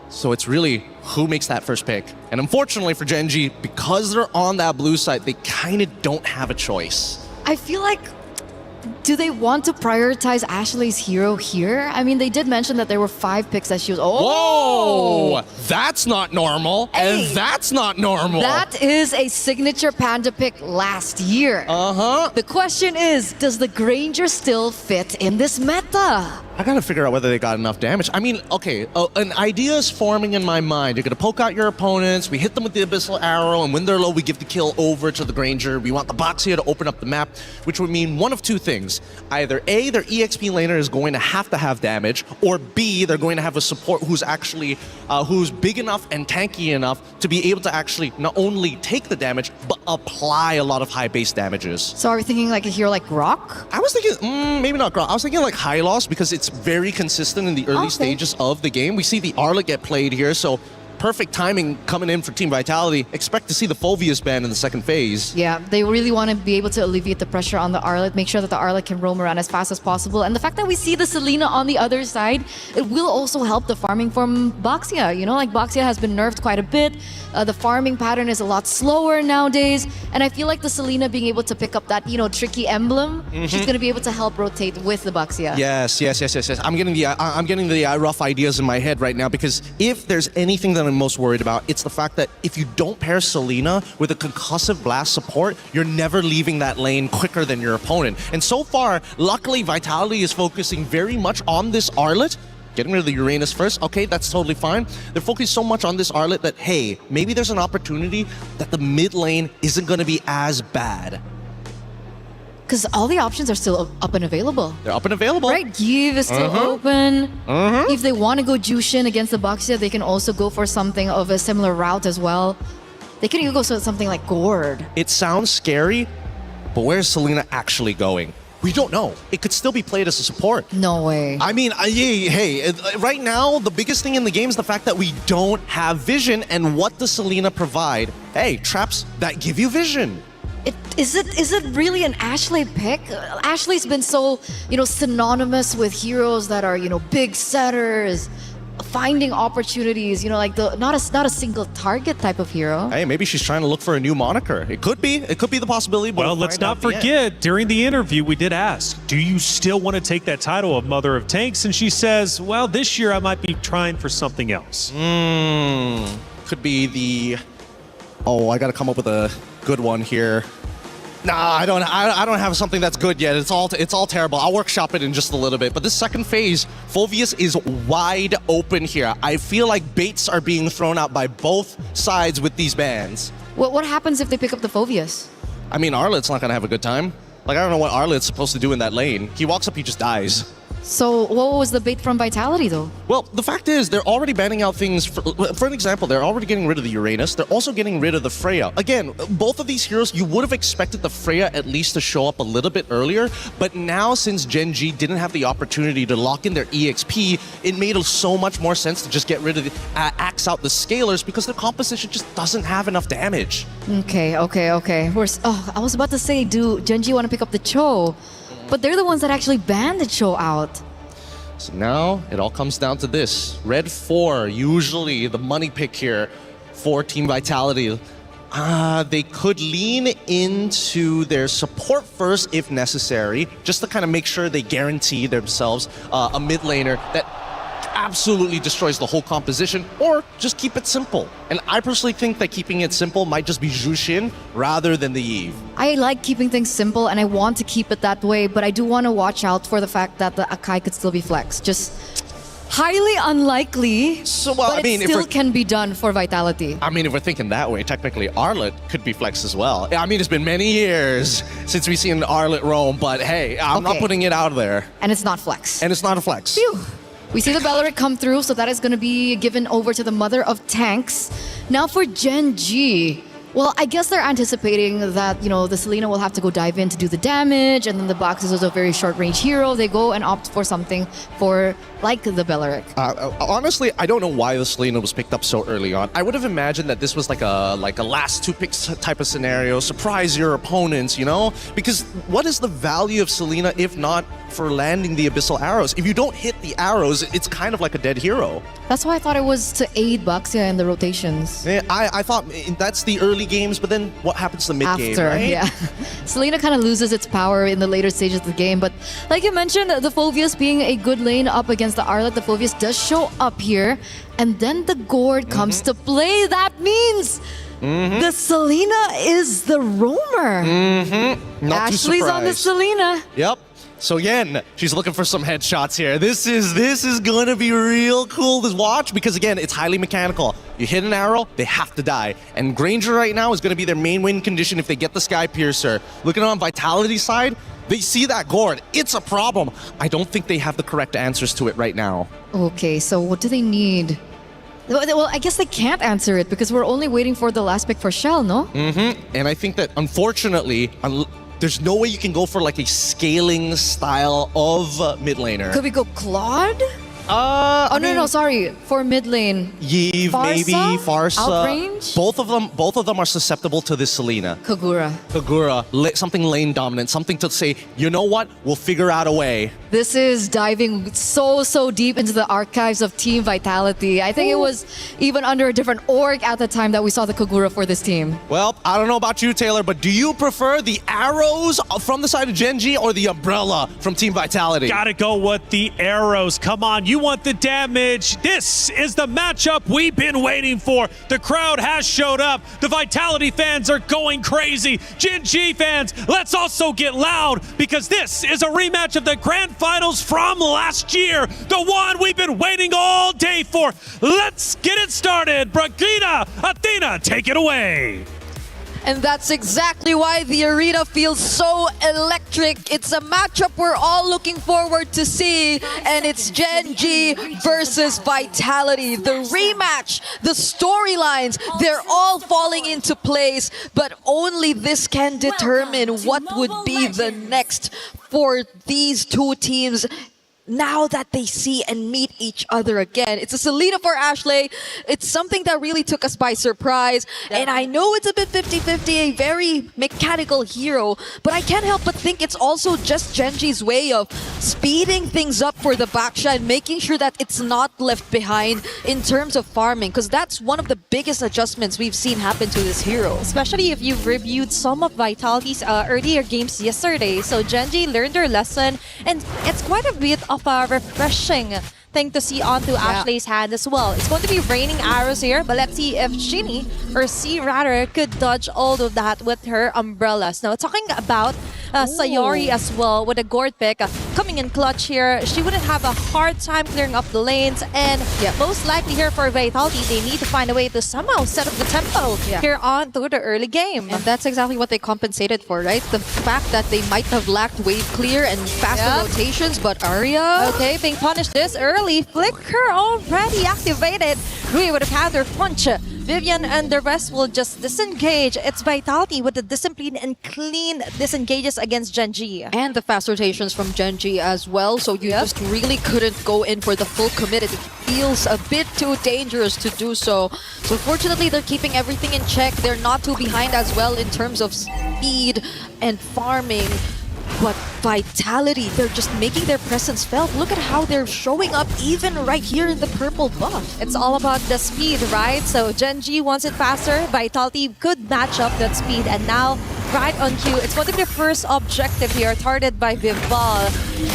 So it's really who makes that first pick. And unfortunately for Genji, because they're on that blue side, they kind of don't have a choice. I feel like do they want to prioritize Ashley's hero here? I mean, they did mention that there were 5 picks that she was. Whoa! That's not normal. Hey, and that's not normal. That is a signature Panda pick last year. The question is, does the Granger still fit in this meta? I gotta figure out whether they got enough damage. I mean, okay, an idea is forming in my mind. You're gonna poke out your opponents, we hit them with the Abyssal Arrow, and when they're low, we give the kill over to the Granger. We want the Boxia to open up the map, which would mean one of two things. Either A, their EXP laner is going to have damage, or B, they're going to have a support who's actually, who's big enough and tanky enough to be able to actually not only take the damage, but apply a lot of high base damages. So are we thinking like a hero like Grok? I was thinking, maybe not Grok. I was thinking like Hylos because it's very consistent in the early stages of the game. We see the Arlet get played here, so perfect timing coming in for Team Vitality. Expect to see the Fulvius ban in the second phase. Yeah, they really want to be able to alleviate the pressure on the Arlet, make sure that the Arlet can roam around as fast as possible. And the fact that we see the Selena on the other side, it will also help the farming from Boxia. You know, like Boxia has been nerfed quite a bit. The farming pattern is a lot slower nowadays. And I feel like the Selena being able to pick up that, you know, tricky emblem, she's going to be able to help rotate with the Boxia. Yes. I'm getting the rough ideas in my head right now, because if there's anything that I'm most worried about, it's the fact that if you don't pair Selena with a concussive blast support, you're never leaving that lane quicker than your opponent. And so far, luckily, Vitality is focusing very much on this Arlet. Getting rid of the Uranus first, okay, that's totally fine. They're focused so much on this Arlet that, hey, maybe there's an opportunity that the mid lane isn't going to be as bad. Because all the options are still up and available. They're up and available. Right, Give is still open. If they want to go Jushin against the Boxia, they can also go for something of a similar route as well. They could even go for something like Gord. It sounds scary, but where's Selena actually going? We don't know. It could still be played as a support. No way. I mean, hey, right now, the biggest thing in the game is the fact that we don't have vision, and what does Selena provide? Hey, traps that give you vision. Is it really an Ashley pick? Ashley's been so, you know, synonymous with heroes that are, you know, big setters, finding opportunities, you know, like not a single target type of hero. Hey, maybe she's trying to look for a new moniker. It could be the possibility. But well, let's not forget, during the interview, we did ask, do you still want to take that title of Mother of Tanks? And she says, well, this year I might be trying for something else. Could be the... Oh, I got to come up with a good one here. Nah, I don't have something that's good yet. It's all terrible. I'll workshop it in just a little bit. But this second phase, Fulvius is wide open here. I feel like baits are being thrown out by both sides with these bans. What happens if they pick up the Fulvius? I mean, Arlet's not gonna have a good time. Like, I don't know what Arlet's supposed to do in that lane. He walks up, he just dies. So what was the bait from Vitality though? Well, the fact is, they're already banning out things. For an example, they're already getting rid of the Uranus. They're also getting rid of the Freya. Again, both of these heroes, you would have expected the Freya at least to show up a little bit earlier. But now, since Gen G didn't have the opportunity to lock in their EXP, it made so much more sense to just get rid of the axe out the Scalers, because their composition just doesn't have enough damage. Okay. I was about to say, do Gen G want to pick up the Cho? But they're the ones that actually banned the Cho out. So now it all comes down to this. Red 4, usually the money pick here for Team Vitality. They could lean into their support first if necessary, just to kind of make sure they guarantee themselves a mid laner that absolutely destroys the whole composition, or just keep it simple. And I personally think that keeping it simple might just be Jushin rather than the Eve. I like keeping things simple and I want to keep it that way, but I do want to watch out for the fact that the Akai could still be flexed. Just highly unlikely, so, well, but I mean, it still can be done for Vitality. I mean, if we're thinking that way, technically Arlet could be flexed as well. I mean, it's been many years since we've seen Arlet roam, but hey, I'm not putting it out there. And it's not flex. And it's not a flex. Phew. We see the Beleric come through, so that is going to be given over to the Mother of Tanks. Now for Gen G, well, I guess they're anticipating that, you know, the Selena will have to go dive in to do the damage, and then the Box is also a very short-range hero. They go and opt for something for, like, the Beleric. Honestly, I don't know why the Selena was picked up so early on. I would have imagined that this was like a last two picks type of scenario, surprise your opponents, you know? Because what is the value of Selena if not for landing the abyssal arrows. If you don't hit the arrows, it's kind of like a dead hero. That's why I thought it was to aid Baxia in the rotations. Yeah, I thought that's the early games, but then what happens to the mid game, After, right? yeah. Selena kind of loses its power in the later stages of the game, but like you mentioned, the Phoveus being a good lane up against the Arlet, the Phoveus does show up here, and then the Gord comes to play. That means the Selena is the roamer. Not too Ashley's on the surprised. Selena. Yep. So again, she's looking for some headshots here. This is going to be real cool to watch because again, it's highly mechanical. You hit an arrow, they have to die. And Granger right now is going to be their main win condition if they get the Sky Piercer. Looking on Vitality's side, they see that Gord. It's a problem. I don't think they have the correct answers to it right now. Okay, so what do they need? Well, I guess they can't answer it because we're only waiting for the last pick for Shell, no? And I think that unfortunately, there's no way you can go for like a scaling style of mid laner. Could we go Claude? I mean, no, sorry. For mid lane. Yeve, Farsa? maybe Farsa. Outrange? Both of them are susceptible to this Selena. Kagura. Something lane dominant, something to say, you know what? We'll figure out a way. This is diving so deep into the archives of Team Vitality. I think it was even under a different org at the time that we saw the Kagura for this team. Well, I don't know about you, Taylor, but do you prefer the arrows from the side of Genji or the umbrella from Team Vitality? Gotta go with the arrows. Come on, you want the damage. This is the matchup we've been waiting for. The crowd has showed up. The Vitality fans are going crazy. Gen.G fans, let's also get loud because this is a rematch of the Grand Finals from last year. The one we've been waiting all day for. Let's get it started. Brigida, Athena, take it away. And that's exactly why the arena feels so electric. It's a matchup we're all looking forward to see. And it's Gen.G versus Vitality. The rematch, the storylines, they're all falling into place. But only this can determine what would be the next for these two teams now that they see and meet each other again. It's a Selena for Ashley. It's something that really took us by surprise. And I know it's a bit 50-50, a very mechanical hero, but I can't help but think it's also just Gen.G's way of speeding things up for the Baksha and making sure that it's not left behind in terms of farming, because that's one of the biggest adjustments we've seen happen to this hero. Especially if you've reviewed some of Vitality's earlier games yesterday. So Gen.G learned their lesson, and it's quite a bit of a refreshing thing to see onto Ashley's hand as well. It's going to be raining arrows here, but let's see if Shinny, or C rather, could dodge all of that with her umbrellas. Now, talking about Sayori as well, with a Gord pick coming in clutch here, she wouldn't have a hard time clearing up the lanes, and most likely here for Vitality, they need to find a way to somehow set up the tempo here on through the early game. And that's exactly what they compensated for, right? The fact that they might have lacked wave clear and faster rotations, but Arya... Okay, being punished this early. Flicker already activated. Rui with a counter punch. Vivian and the rest will just disengage. It's Vitality with the discipline and clean disengages against Gen.G. And the fast rotations from Gen.G as well, so you just really couldn't go in for the full commit. It feels a bit too dangerous to do so. So fortunately, they're keeping everything in check. They're not too behind as well in terms of speed and farming. But Vitality, they're just making their presence felt. Look at how they're showing up even right here in the purple buff. It's all about the speed, right? So Gen.G wants it faster. Vitality could match up that speed. And now, right on cue, it's going to be the first objective here, targeted by Vival.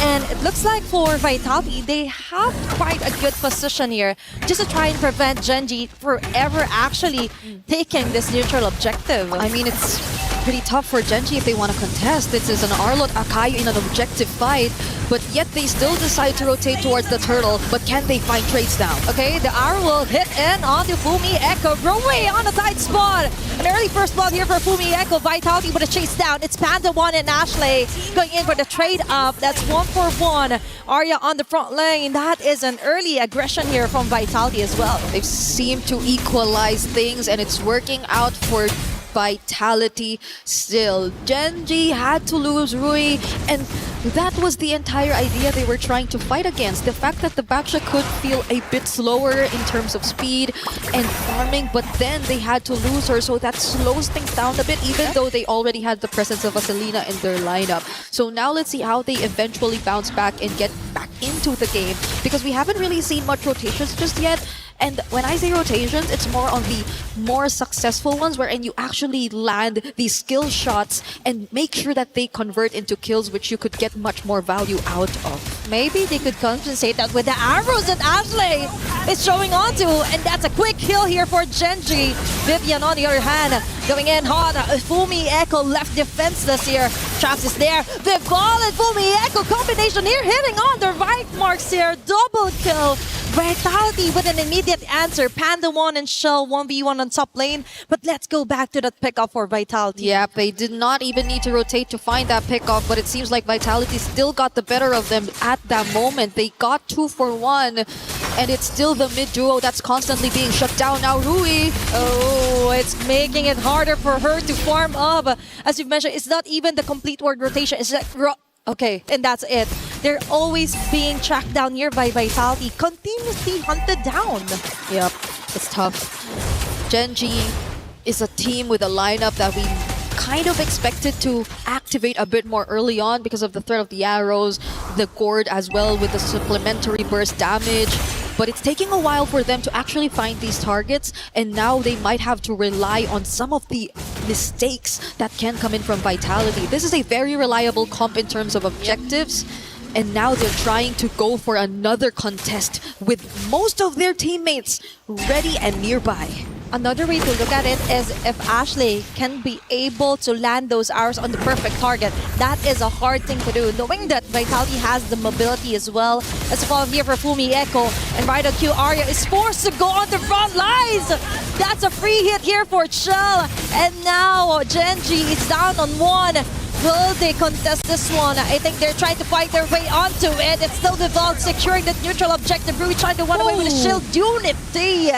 And it looks like for Vitality, they have quite a good position here just to try and prevent Gen.G from ever actually taking this neutral objective. I mean, it's pretty tough for Gen.G if they want to contest. This is an Arlot Akayu in an objective fight, but yet they still decide to rotate towards the turtle. But can they find trades down? Okay, the arrow will hit in onto Fumi Echo. Rowe on a tight spot. An early first blood here for Fumi Echo. Vitality with a chase down. It's Panda 1 and Ashley going in for the trade up. That's 1-for-1. Arya on the front lane. That is an early aggression here from Vitality as well. They seem to equalize things, and it's working out for Vitality still. Gen.G had to lose Rui, and That was the entire idea they were trying to fight against. The fact that the backshot could feel a bit slower in terms of speed and farming, but then they had to lose her, so that slows things down a bit, even though they already had the presence of Vaselina in their lineup. So now let's see how they eventually bounce back and get back into the game, because we haven't really seen much rotations just yet. And when I say rotations, it's more on the more successful ones wherein you actually land these skill shots and make sure that they convert into kills, which you could get much more value out of. Maybe they could compensate that with the arrows that Ashley is showing onto, and that's a quick kill here for Genji. Vivian, on the other hand, going in hard. Fumi Echo left defenseless here. Traps is there. Vival and Fumi Echo combination here, hitting on the right marks here. Double kill. Vitality with an immediate answer. Panda 1 and Shell 1v1 on top lane. But let's go back to that pickup for Vitality. Yep, they did not even need to rotate to find that pickoff, but it seems like Vitality still got the better of them at that moment. They got 2 for 1, and it's still the mid duo that's constantly being shut down. Now Rui. Oh, it's making it harder for her to farm up. As you've mentioned, it's not even the complete word rotation. It's like, okay, and that's it. They're always being tracked down here by Vitality, continuously hunted down. Yep, it's tough. Genji is a team with a lineup that we kind of expected to activate a bit more early on because of the threat of the arrows, the gourd as well with the supplementary burst damage. But it's taking a while for them to actually find these targets, and now they might have to rely on some of the mistakes that can come in from Vitality. This is a very reliable comp in terms of objectives, and now they're trying to go for another contest with most of their teammates ready and nearby. Another way to look at it is if Ashley can be able to land those arrows on the perfect target. That is a hard thing to do, knowing that Vitality has the mobility as well. As a follow here for Fumi Echo, and right on cue, Arya is forced to go on the front lines. That's a free hit here for Chell, and now Genji is down on 1. Will they contest this one? I think they're trying to fight their way onto it. It's still Vival securing the neutral objective. Rui trying to run away with a shield unity.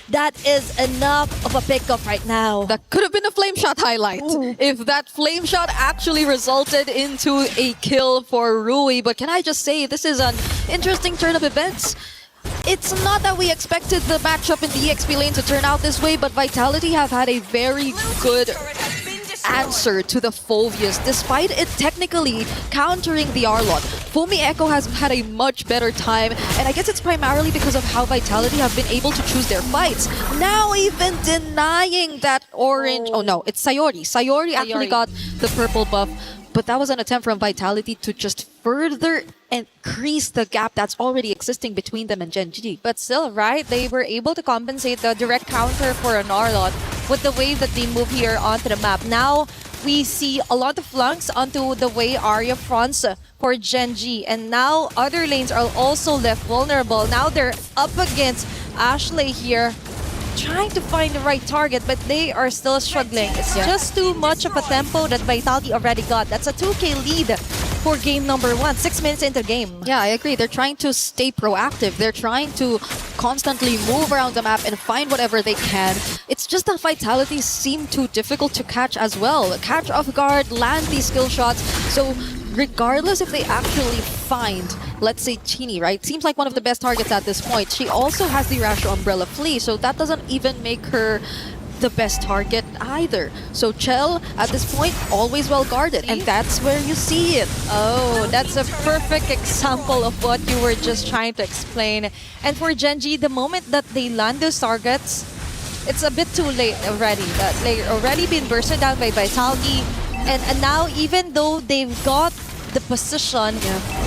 That is enough of a pickup right now. That could have been a flame shot highlight. If that flame shot actually resulted into a kill for Rui. But can I just say, this is an interesting turn of events. It's not that we expected the matchup in the EXP lane to turn out this way, but Vitality have had a very good answer to the Phoveus, despite it technically countering the Arlot. Fumi Echo has had a much better time, and I guess it's primarily because of how Vitality have been able to choose their fights. Now even denying that orange... Oh no, it's Sayori. Sayori actually got the purple buff, but that was an attempt from Vitality to just further increase the gap that's already existing between them and Genji. But still, right, they were able to compensate the direct counter for an Arlot with the way that they move here onto the map. Now, we see a lot of flanks onto the way Arya fronts for Genji. And now, other lanes are also left vulnerable. Now, they're up against Ashley here, trying to find the right target, but they are still struggling. It's just too much of a tempo that Vitality already got. That's a 2K lead for game number 1, 6 minutes into the game. Yeah, I agree. They're trying to stay proactive. They're trying to constantly move around the map and find whatever they can. It's just that Vitality seem too difficult to catch as well. Catch off guard, land these skill shots. So regardless if they actually find, let's say, Chini, right? Seems like one of the best targets at this point. She also has the Rasho Umbrella Flea, so that doesn't even make her the best target either. So Chell, at this point, always well guarded, and that's where you see it. Oh, that's a perfect example of what you were just trying to explain. And for Genji, the moment that they land those targets, it's a bit too late already. They've already been bursted down by Vitality, and now even though they've got the position,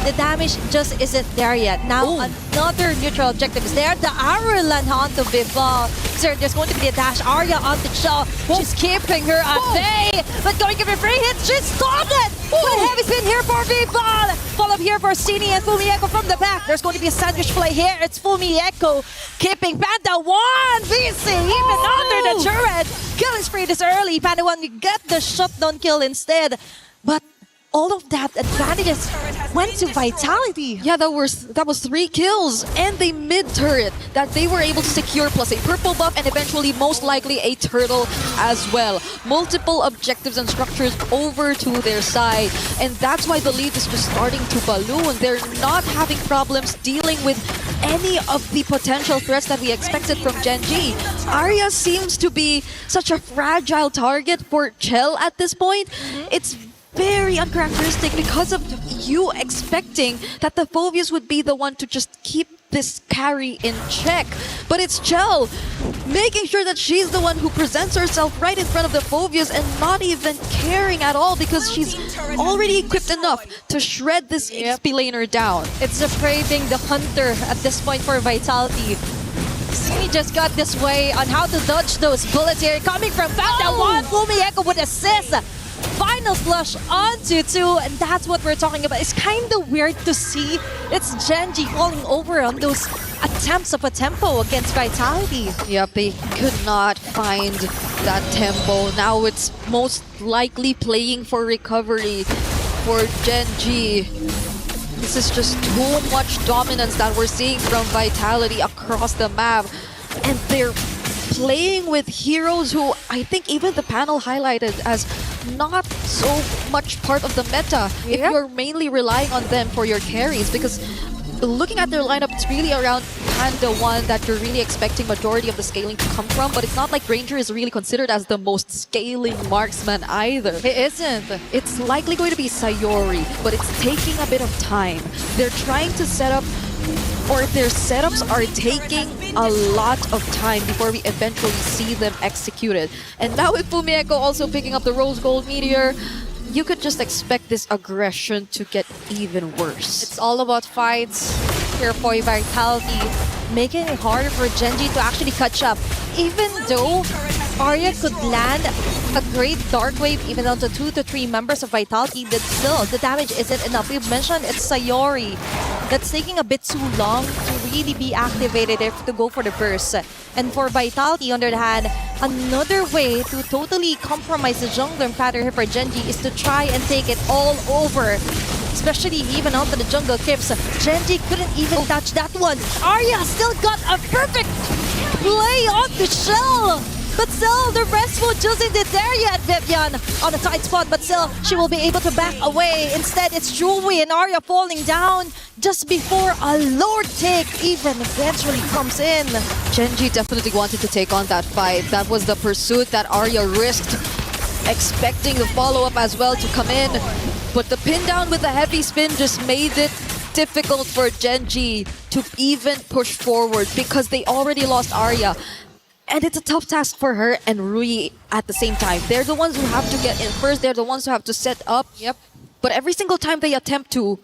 the damage just isn't there yet. Now another neutral objective is there. The arrow land onto Vival. So there's going to be a dash. Arya onto Chell. She's keeping her at bay, but going to give her free hit. She's stopped it. But heavy spin here for Vival. Follow up here for Cini and Fumi Echo from the back. There's going to be a sandwich play here. It's Fumi Echo keeping Panda 1 VC even under the turret. Killing spree this early. Panda 1, you get the shutdown kill instead. But all of that advantages went to Vitality. Yeah, that was 3 kills and a mid turret that they were able to secure, plus a purple buff and eventually most likely a turtle as well. Multiple objectives and structures over to their side, and that's why the lead is just starting to balloon. They're not having problems dealing with any of the potential threats that we expected from Gen G. Arya seems to be such a fragile target for Chell at this point. It's very uncharacteristic because of you expecting that the Phobius would be the one to just keep this carry in check. But it's Chell making sure that she's the one who presents herself right in front of the Phobius and not even caring at all because she's already equipped enough to shred this XP laner down. It's the prey being the hunter at this point for Vitality. He just got this way on how to dodge those bullets here. Coming from Panda, one Fumieko would assist. Final flush onto 2, and that's what we're talking about. It's kind of weird to see it's Gen G falling over on those attempts of a tempo against Vitality. Yep, they could not find that tempo. Now it's most likely playing for recovery for Gen G. This is just too much dominance that we're seeing from Vitality across the map. And they're playing with heroes who I think even the panel highlighted as not so much part of the meta if you're mainly relying on them for your carries, because looking at their lineup, it's really around Panda 1 that you're really expecting majority of the scaling to come from, but it's not like Ranger is really considered as the most scaling marksman either. It isn't. It's likely going to be Sayori, but it's taking a bit of time. They're trying to set up, or their setups are taking a lot of time before we eventually see them executed. And now with Fumieko also picking up the Rose Gold Meteor, you could just expect this aggression to get even worse. It's all about fights here for Vitality, making it harder for Gen G to actually catch up. Even though Arya could land a great Dark Wave even onto 2 to 3 members of Vitality, but still, the damage isn't enough. We've mentioned it's Sayori that's taking a bit too long to really be activated to go for the burst. And for Vitality, on the other hand, another way to totally compromise the jungler pattern here for Gen G is to try and take it all over. Especially even onto the jungle creeps. Gen G couldn't even touch that one. Arya still got a perfect play on the shell. But still, the restful just isn't there yet, Vivian, on a tight spot, but still, she will be able to back away. Instead, it's Jewelry and Arya falling down just before a Lord take even eventually comes in. Gen G definitely wanted to take on that fight. That was the pursuit that Arya risked, expecting the follow-up as well to come in. But the pin down with the heavy spin just made it difficult for Gen G to even push forward because they already lost Arya. And it's a tough task for her and Rui at the same time. They're the ones who have to get in first. They're the ones who have to set up. Yep. But every single time they attempt to,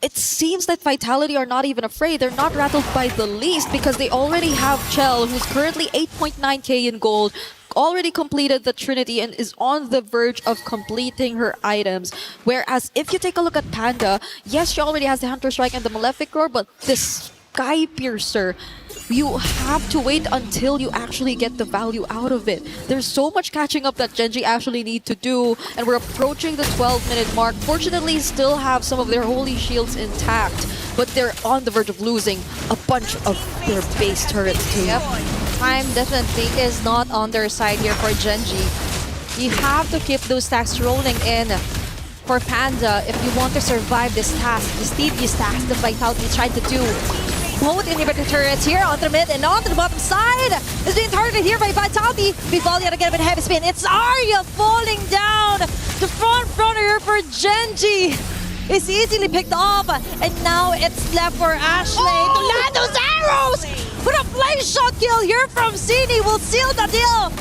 it seems that Vitality are not even afraid. They're not rattled by the least because they already have Chell, who's currently 8.9k in gold, already completed the Trinity and is on the verge of completing her items. Whereas if you take a look at Panda, yes, she already has the Hunter Strike and the Malefic Roar, but this Sky Piercer, you have to wait until you actually get the value out of it. There's so much catching up that Gen G actually need to do, and we're approaching the 12-minute mark. Fortunately, still have some of their holy shields intact, but they're on the verge of losing a bunch of their base turrets too. Yep. Time definitely is not on their side here for Gen G. You have to keep those stacks rolling in for Panda if you want to survive this task, this tedious task that Vitality is trying to do. Both inhibitor turrets here onto the mid and onto the bottom side is being targeted here by Vitality. We fall yet again with a heavy spin. It's Arya falling down. The front runner here for Gen G is easily picked off, and now it's left for Ashley to land those arrows. But a flame shot kill here from Cini will seal the deal.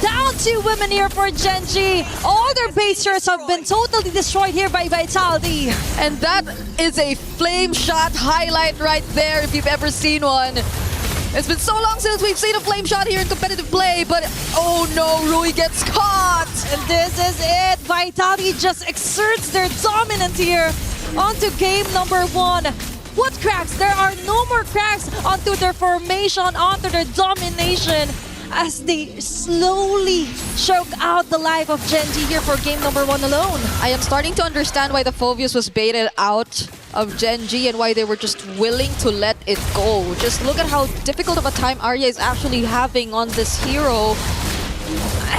Down 2 women here for Gen G. All their base turrets have been totally destroyed here by Vitality. And that is a flame shot highlight right there if you've ever seen one. It's been so long since we've seen a flame shot here in competitive play, but oh no, Rui gets caught. And this is it. Vitality just exerts their dominance here onto game number 1. What cracks? There are no more cracks onto their formation, onto their domination. as they slowly choke out the life of Genji here for game number 1 alone. I am starting to understand why the Phobius was baited out of Genji and why they were just willing to let it go. Just look at how difficult of a time Arya is actually having on this hero.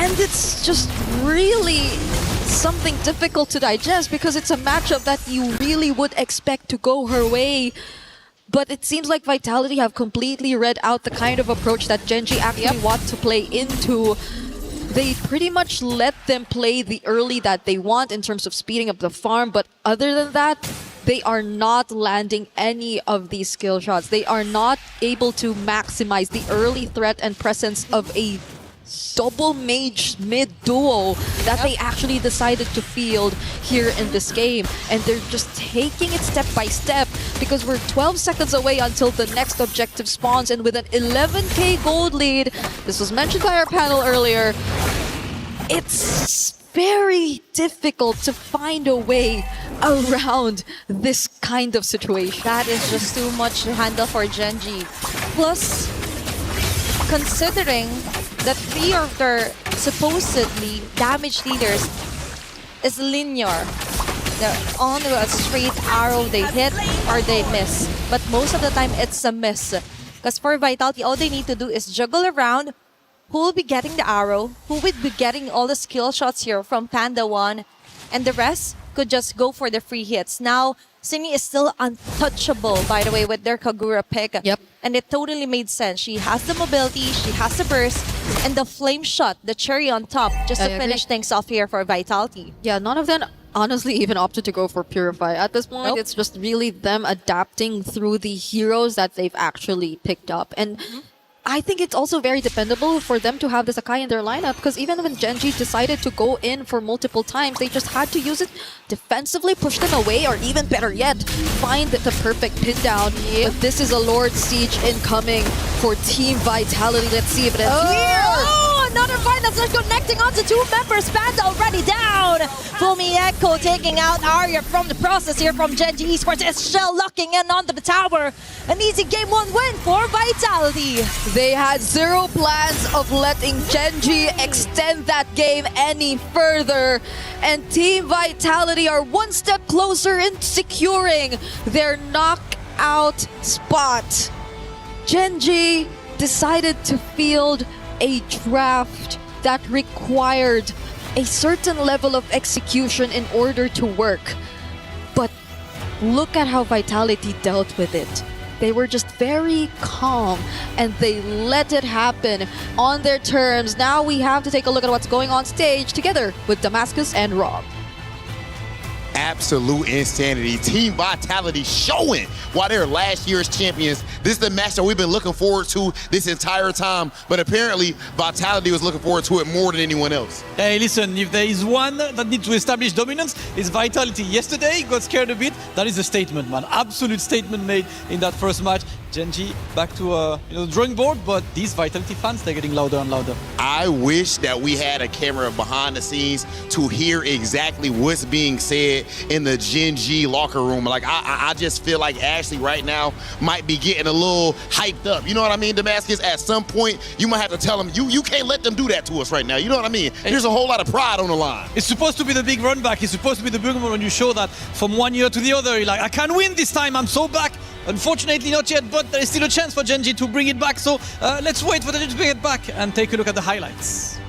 And it's just really something difficult to digest because it's a matchup that you really would expect to go her way. But it seems like Vitality have completely read out the kind of approach that Genji actually want to play into. They pretty much let them play the early that they want in terms of speeding up the farm, but other than that, they are not landing any of these skill shots. They are not able to maximize the early threat and presence of a double mage mid duo that they actually decided to field here in this game, and they're just taking it step by step because we're 12 seconds away until the next objective spawns, and with an 11k gold lead, this was mentioned by our panel earlier, it's very difficult to find a way around this kind of situation. That is just too much to handle for Genji. Plus, considering that 3 of their supposedly damage leaders is linear. They're on a straight arrow, they hit or they miss. But most of the time, it's a miss. Because for Vitality, all they need to do is juggle around who will be getting the arrow, who will be getting all the skill shots here from Panda 1, and the rest could just go for the free hits. Now, Sini is still untouchable, by the way, with their Kagura pick. Yep. And it totally made sense. She has the mobility, she has the burst, and the flame shot, the cherry on top, just to finish things off here for Vitality. Yeah, none of them honestly even opted to go for Purify. At this point, it's just really them adapting through the heroes that they've actually picked up. And I think it's also very dependable for them to have the Sakai in their lineup, because even when Genji decided to go in for multiple times, they just had to use it defensively, push them away, or even better yet, find the perfect pin down. But this is a Lord Siege incoming for Team Vitality. Let's see if it ends here. Oh, another fight that's just connecting onto 2 members. Panda already down. Fumi Echo taking out Arya from the process here from Genji Esports. Is Shell locking in onto the tower. An easy game 1 win for Vitality. They had zero plans of letting Genji extend that game any further. And Team Vitality are 1 step closer in securing their knockout spot. Genji decided to field a draft that required a certain level of execution in order to work. But look at how Vitality dealt with it. They were just very calm and they let it happen on their terms. Now we have to take a look at what's going on stage together with Damascus and Rob. Absolute insanity. Team Vitality showing why they're last year's champions. This is the match that we've been looking forward to this entire time, but apparently Vitality was looking forward to it more than anyone else. Hey, listen, if there is one that needs to establish dominance, it's Vitality. Yesterday, got scared a bit. That is a statement, man. Absolute statement made in that first match. Genji back to drawing board, but these Vitality fans, they're getting louder and louder. I wish that we had a camera behind the scenes to hear exactly what's being said in the Genji locker room. Like, I just feel like Ashley right now might be getting a little hyped up. You know what I mean, Damascus? At some point, you might have to tell them, you can't let them do that to us right now. You know what I mean? There's a whole lot of pride on the line. It's supposed to be the big run back. It's supposed to be the big one when you show that from 1 year to the other. You're like, I can win this time. I'm so back. Unfortunately, not yet, but there is still a chance for Genji to bring it back. So let's wait for them to bring it back and take a look at the highlights.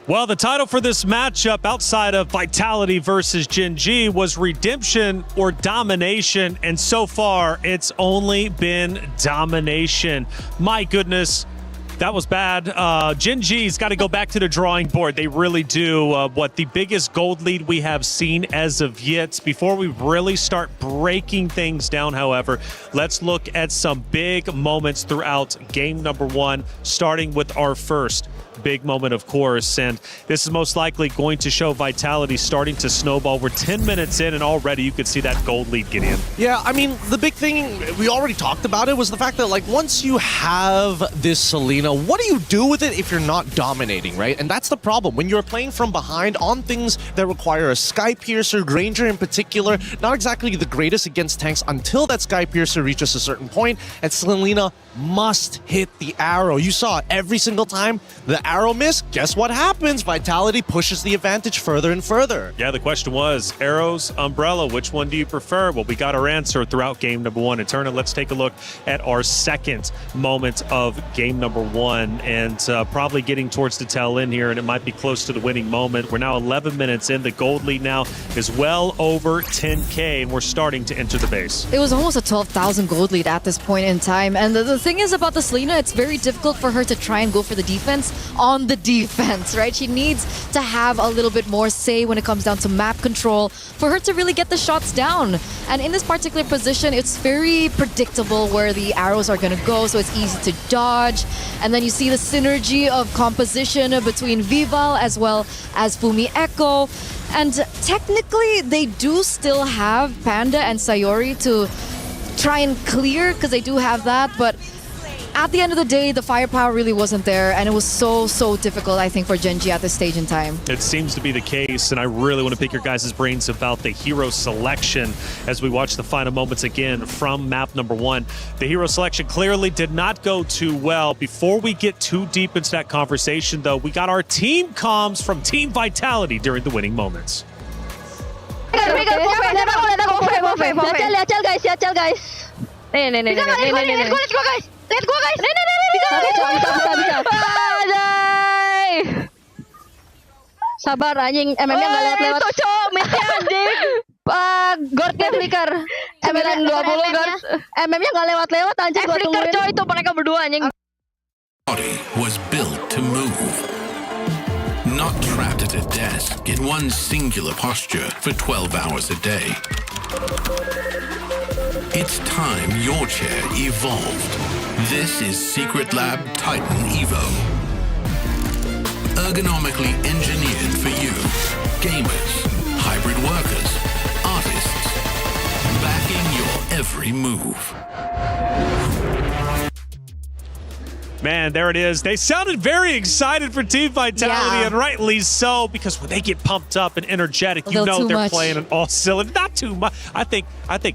Well, the title for this matchup outside of Vitality versus Gen G was Redemption or Domination, and so far it's only been Domination. My goodness, that was bad. Gen G's got to go back to the drawing board. They really do. What the biggest gold lead we have seen as of yet. Before we really start breaking things down, however, let's look at some big moments throughout game number 1, starting with our first big moment, of course, and this is most likely going to show Vitality starting to snowball. We're 10 minutes in and already you could see that gold lead get in. Yeah, I mean, the big thing, we already talked about it, was the fact that, like, once you have this Selena, what do you do with it if you're not dominating, right? And that's the problem. When you're playing from behind on things that require a Sky Piercer, Granger in particular, not exactly the greatest against tanks until that Sky Piercer reaches a certain point, and Selena must hit the arrow. You saw it every single time the arrow missed. Guess what happens? Vitality pushes the advantage further and further. Yeah, the question was arrows, umbrella, which one do you prefer? Well, we got our answer throughout game number 1. And Turner, let's take a look at our second moment of game number 1, and probably getting towards the tail end here, and it might be close to the winning moment. We're now 11 minutes in. The gold lead now is well over 10K, and we're starting to enter the base. It was almost a 12,000 gold lead at this point in time. And the thing is about the Selena, it's very difficult for her to try and go for the defense on the defense, right? She needs to have a little bit more say when it comes down to map control for her to really get the shots down. And in this particular position, it's very predictable where the arrows are going to go, so it's easy to dodge. And then you see the synergy of composition between Vival as well as Fumi Echo. And technically, they do still have Panda and Sayori to try and clear, because they do have that, but at the end of the day, the firepower really wasn't there, and it was so difficult, I think, for Gen G at this stage in time. It seems to be the case, and I really want to pick your guys' brains about the hero selection as we watch the final moments again from map number 1. The hero selection clearly did not go too well. Before we get too deep into that conversation, though, we got our team comms from Team Vitality during the winning moments. Let's go guys. Sabar anjing, MM-nya nggak lewat-lewat. Mitnya anjing. Guard-nya flicker. 920 guard. MM-nya nggak lewat-lewat anjing. Flicker coy, itu mereka berdua anjing. Body was built to move. Not trapped at a desk in one singular posture for 12 hours a day. It's time your chair evolved. This is Secret Lab Titan Evo. Ergonomically engineered for you, gamers, hybrid workers, artists, backing your every move. Man, there it is. They sounded very excited for Team Vitality, and rightly so, because when they get pumped up and energetic, you know they're playing an all cylinder. Not too much. I think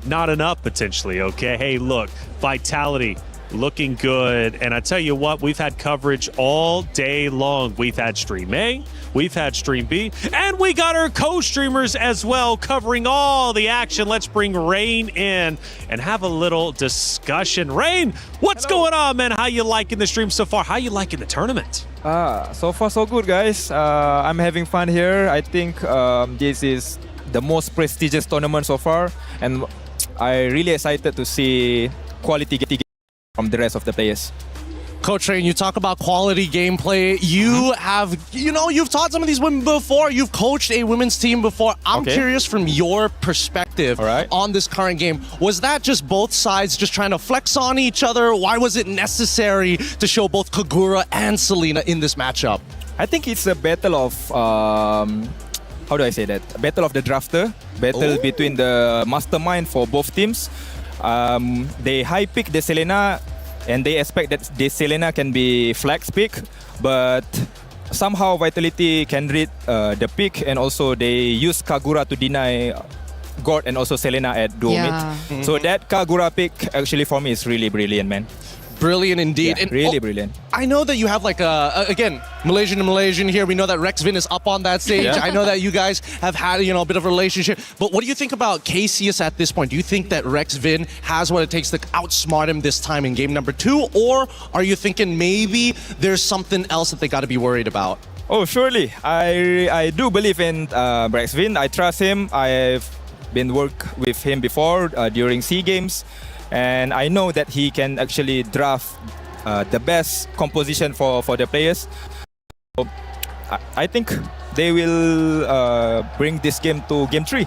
not enough potentially. Okay, hey, look, Vitality looking good, and I tell you what, we've had coverage all day long. We've had Stream A, we've had Stream B, and we got our co-streamers as well covering all the action. Let's bring Rain in and have a little discussion. Rain, what's going on, man? How you liking the stream so far? How you liking the tournament? So far so good, guys. I'm having fun here. I think this is the most prestigious tournament so far, and I'm really excited to see quality from the rest of the players. Coach Rain, you talk about quality gameplay. You have, you've taught some of these women before. You've coached a women's team before. I'm curious from your perspective on this current game. Was that just both sides just trying to flex on each other? Why was it necessary to show both Kagura and Selena in this matchup? I think it's a battle of, how do I say that? A battle of the drafter. Battle between the mastermind for both teams. They high pick the Selena, and they expect that the Selena can be flex pick, but somehow Vitality can read the pick, and also they use Kagura to deny God and also Selena at duo mid. So that Kagura pick actually for me is really brilliant, man. Brilliant indeed. Yeah, really brilliant. I know that you have like again, Malaysian to Malaysian here. We know that Rexvin is up on that stage. I know that you guys have had, a bit of a relationship. But what do you think about Cassius at this point? Do you think that Rexvin has what it takes to outsmart him this time in game number 2? Or are you thinking maybe there's something else that they got to be worried about? Oh, surely. I do believe in Braxvin. I trust him. I've been work with him before during SEA Games, and I know that he can actually draft the best composition for the players. So, I think they will bring this game to Game 3.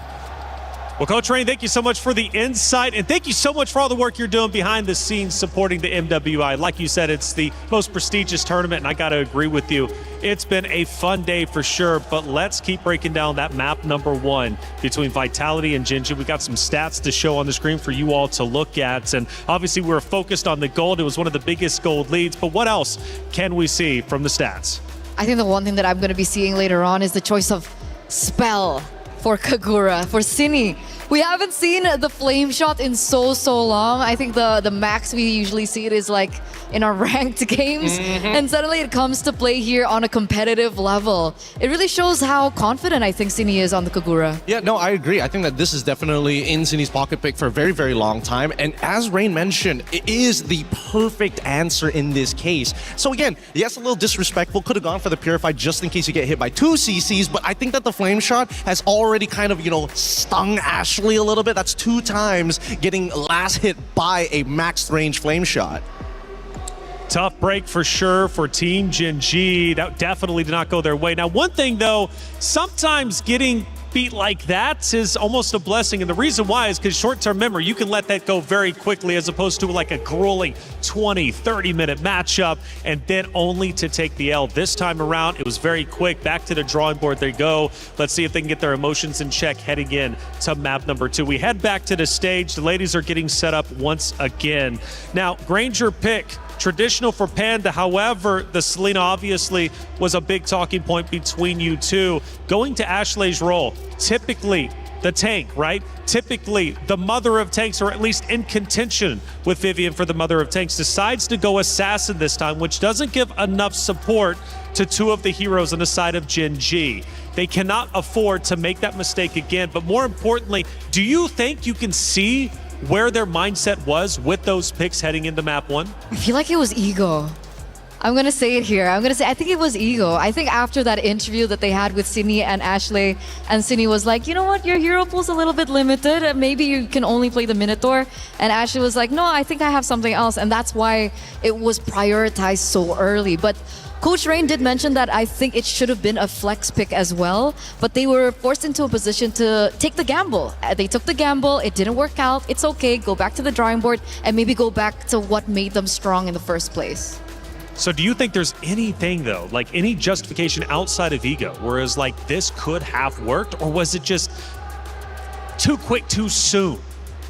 Well, Coach Rain, thank you so much for the insight, and thank you so much for all the work you're doing behind the scenes supporting the MWI. Like you said, it's the most prestigious tournament, and I got to agree with you. It's been a fun day for sure, but let's keep breaking down that map number 1 between Vitality and Gen G. We got some stats to show on the screen for you all to look at, and obviously we're focused on the gold. It was one of the biggest gold leads, but what else can we see from the stats? I think the one thing that I'm going to be seeing later on is the choice of spell for Kagura, for Cine. We haven't seen the flame shot in so long. I think the max we usually see it is like in our ranked games. And suddenly it comes to play here on a competitive level. It really shows how confident I think Cine is on the Kagura. Yeah, no, I agree. I think that this is definitely in Cine's pocket pick for a very, very long time. And as Rain mentioned, it is the perfect answer in this case. So again, yes, a little disrespectful. Could have gone for the Purified just in case you get hit by 2 CCs. But I think that the flame shot has already kind of, stung Ashley a little bit. That's 2 times getting last hit by a max range flame shot. Tough break for sure for Team Gen G. That definitely did not go their way. Now, one thing though, sometimes getting beat like that is almost a blessing, and the reason why is because short-term memory, you can let that go very quickly as opposed to like a grueling 20-30 minute matchup and then only to take the L. This time around, it was very quick. Back to the drawing board they go. Let's see if they can get their emotions in check heading in to map number 2. We head back to the stage. The ladies are getting set up once again. Now, Granger pick, traditional for Panda. However, the Selena obviously was a big talking point between you two. Going to Ashley's role, typically the tank, right? Typically the mother of tanks, or at least in contention with Vivian for the mother of tanks, decides to go assassin this time, which doesn't give enough support to 2 of the heroes on the side of Gen G. They cannot afford to make that mistake again. But more importantly, do you think you can see where their mindset was with those picks heading into map 1? I feel like it was ego. I'm going to say it here. I think it was ego. I think after that interview that they had with Cine and Ashley, and Cine was like, you know what, your hero pool's a little bit limited. Maybe you can only play the Minotaur. And Ashley was like, no, I think I have something else. And that's why it was prioritized so early. But Coach Rain did mention that I think it should have been a flex pick as well, but they were forced into a position to take the gamble. They took the gamble, it didn't work out, it's okay, go back to the drawing board and maybe go back to what made them strong in the first place. So do you think there's anything though, like any justification outside of ego, whereas like this could have worked, or was it just too quick, too soon?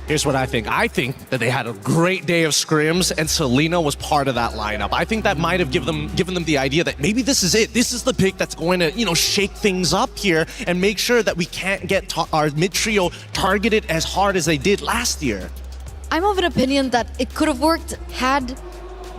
Here's what I think. I think that they had a great day of scrims, and Selena was part of that lineup. I think that might have given them the idea that maybe this is it. This is the pick that's going to, shake things up here and make sure that we can't get our mid trio targeted as hard as they did last year. I'm of an opinion that it could have worked had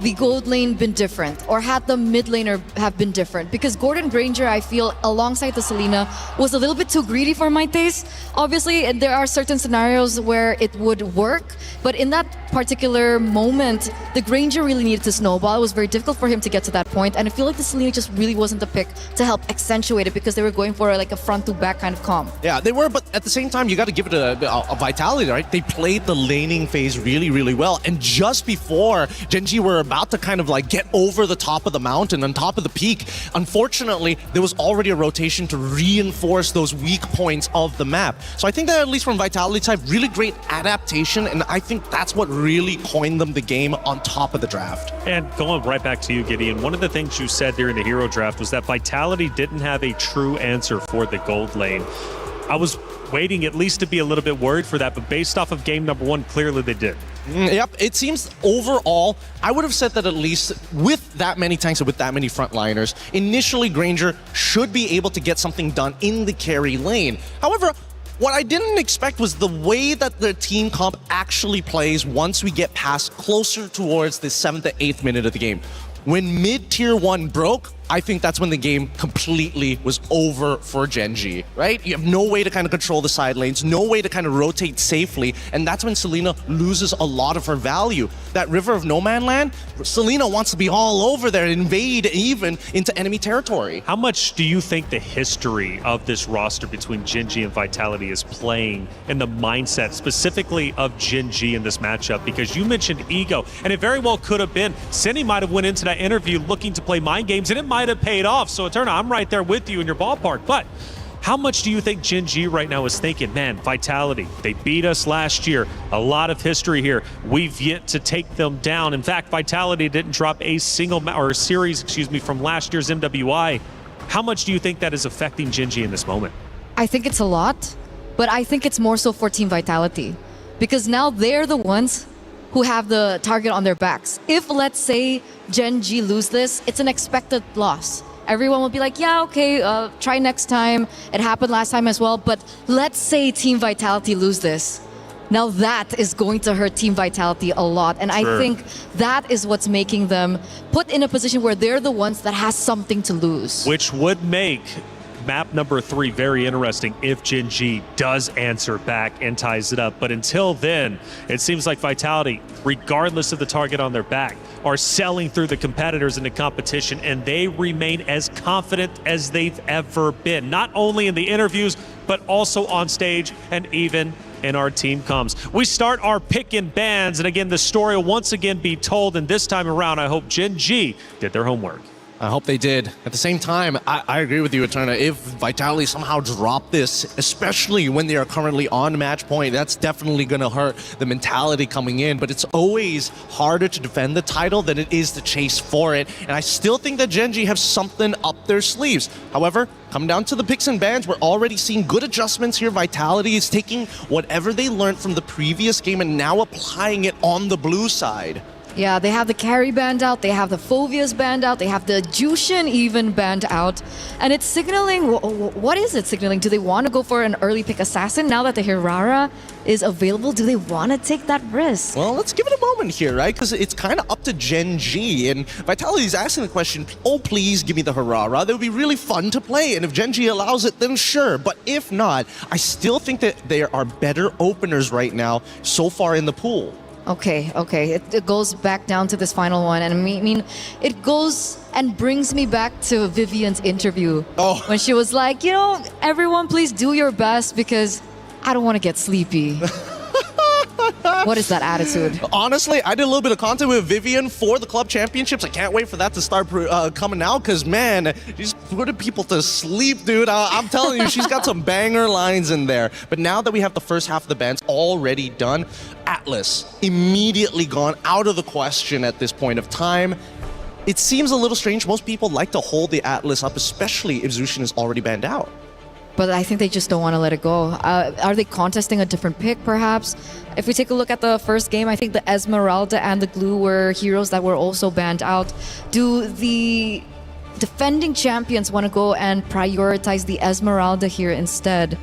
the gold lane been different, or had the mid laner have been different, because Gordon Granger, I feel, alongside the Selena, was a little bit too greedy for my taste. Obviously, there are certain scenarios where it would work, but in that particular moment, the Granger really needed to snowball. It was very difficult for him to get to that point, and I feel like the Selena just really wasn't the pick to help accentuate it, because they were going for like a front to back kind of comp. Yeah, they were, but at the same time, you got to give it a Vitality, right? They played the laning phase really, really well, and just before Gen G were about to kind of like get over the top of the mountain, on top of the peak, unfortunately, there was already a rotation to reinforce those weak points of the map. So I think that at least from Vitality side, really great adaptation, and I think that's what really coined them the game on top of the draft. And going right back to you, Gideon, one of the things you said during the hero draft was that Vitality didn't have a true answer for the gold lane. I was waiting at least to be a little bit worried for that, but based off of game number 1, clearly they did. Yep, it seems overall, I would have said that at least with that many tanks and with that many frontliners, initially Granger should be able to get something done in the carry lane. However, what I didn't expect was the way that the team comp actually plays once we get past closer towards the 7th to 8th minute of the game. When mid-tier 1 broke, I think that's when the game completely was over for Gen G, right? You have no way to kind of control the side lanes, no way to kind of rotate safely, and that's when Selena loses a lot of her value. That River of No Man Land, Selena wants to be all over there, invade even into enemy territory. How much do you think the history of this roster between Gen G and Vitality is playing in the mindset specifically of Gen G in this matchup? Because you mentioned ego, and it very well could have been. Cindy might have went into that interview looking to play mind games, and it might have paid off. So Eterna, I'm right there with you in your ballpark. But how much do you think Gen G right now is thinking, man, Vitality, they beat us last year. A lot of history here. We've yet to take them down. In fact, Vitality didn't drop a series, from last year's MWI. How much do you think that is affecting Gen G in this moment? I think it's a lot, but I think it's more so for Team Vitality. Because now they're the ones who have the target on their backs. If, let's say, Gen G lose this, it's an expected loss. Everyone will be like, yeah, okay, try next time. It happened last time as well. But let's say Team Vitality lose this. Now that is going to hurt Team Vitality a lot. And Sure. I think that is what's making them put in a position where they're the ones that has something to lose. Which would make map number 3 very interesting if Gen G does answer back and ties it up. But until then, it seems like Vitality, regardless of the target on their back, are selling through the competitors in the competition, and they remain as confident as they've ever been, not only in the interviews, but also on stage and even in our team comms. We start our pick and bans, and again, the story will once again be told, and this time around, I hope Gen G did their homework. I hope they did. At the same time, I agree with you, Eterna. If Vitality somehow drop this, especially when they are currently on match point, that's definitely going to hurt the mentality coming in. But it's always harder to defend the title than it is to chase for it. And I still think that Gen G have something up their sleeves. However, come down to the picks and bans, we're already seeing good adjustments here. Vitality is taking whatever they learned from the previous game and now applying it on the blue side. Yeah, they have the carry banned out, they have the Phobias banned out, they have the Jushin even banned out. And it's signaling, what is it signaling? Do they want to go for an early pick assassin now that the Hirara is available? Do they want to take that risk? Well, let's give it a moment here, right? Because it's kind of up to Gen G. And Vitality is asking the question, oh, please give me the Hirara. That would be really fun to play. And if Gen G allows it, then sure. But if not, I still think that there are better openers right now so far in the pool. Okay. It goes back down to this final one. And I mean, it goes and brings me back to Vivian's interview. Oh. When she was like, you know, everyone please do your best because I don't want to get sleepy. What is that attitude? Honestly, I did a little bit of content with Vivian for the club championships. I can't wait for that to start coming out because, man, she's putting people to sleep, dude. I'm telling you, she's got some banger lines in there. But now that we have the first half of the bans already done, Atlas immediately gone out of the question at this point of time. It seems a little strange. Most people like to hold the Atlas up, especially if Zushin is already banned out. But I think they just don't want to let it go. Are they contesting a different pick, perhaps? If we take a look at the first game, I think the Esmeralda and the Glue were heroes that were also banned out. Do the defending champions want to go and prioritize the Esmeralda here instead?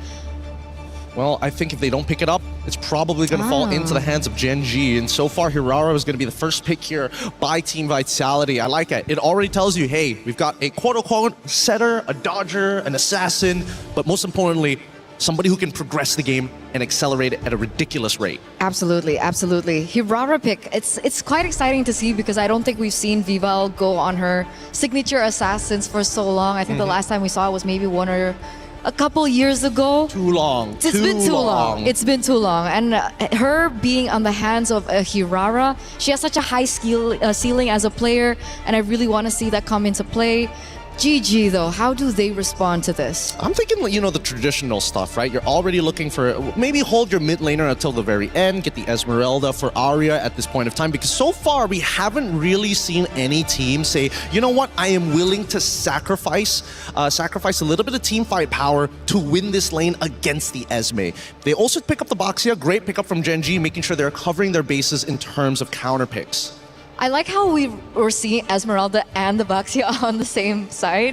Well, I think if they don't pick it up, it's probably going to fall into the hands of Gen G. And so far, Hirara is going to be the first pick here by Team Vitality. I like it. It already tells you, hey, we've got a quote-unquote setter, a dodger, an assassin, but most importantly, somebody who can progress the game and accelerate it at a ridiculous rate. Absolutely. Hirara pick, it's quite exciting to see because I don't think we've seen Vival go on her signature assassins for so long. I think the last time we saw it was maybe one or a couple years ago. Too long. It's been too long. It's been too long. And her being on the hands of a Hirara, she has such a high ceiling as a player, and I really want to see that come into play. GG though, how do they respond to this? I'm thinking, you know, the traditional stuff, right? You're already looking for, maybe hold your mid laner until the very end, get the Esmeralda for Arya at this point of time, because so far we haven't really seen any team say, you know what, I am willing to sacrifice a little bit of team fight power to win this lane against the Esme. They also pick up the Boxia, great pickup from Gen G, making sure they're covering their bases in terms of counter picks. I like how we're seeing Esmeralda and the Baxia on the same side.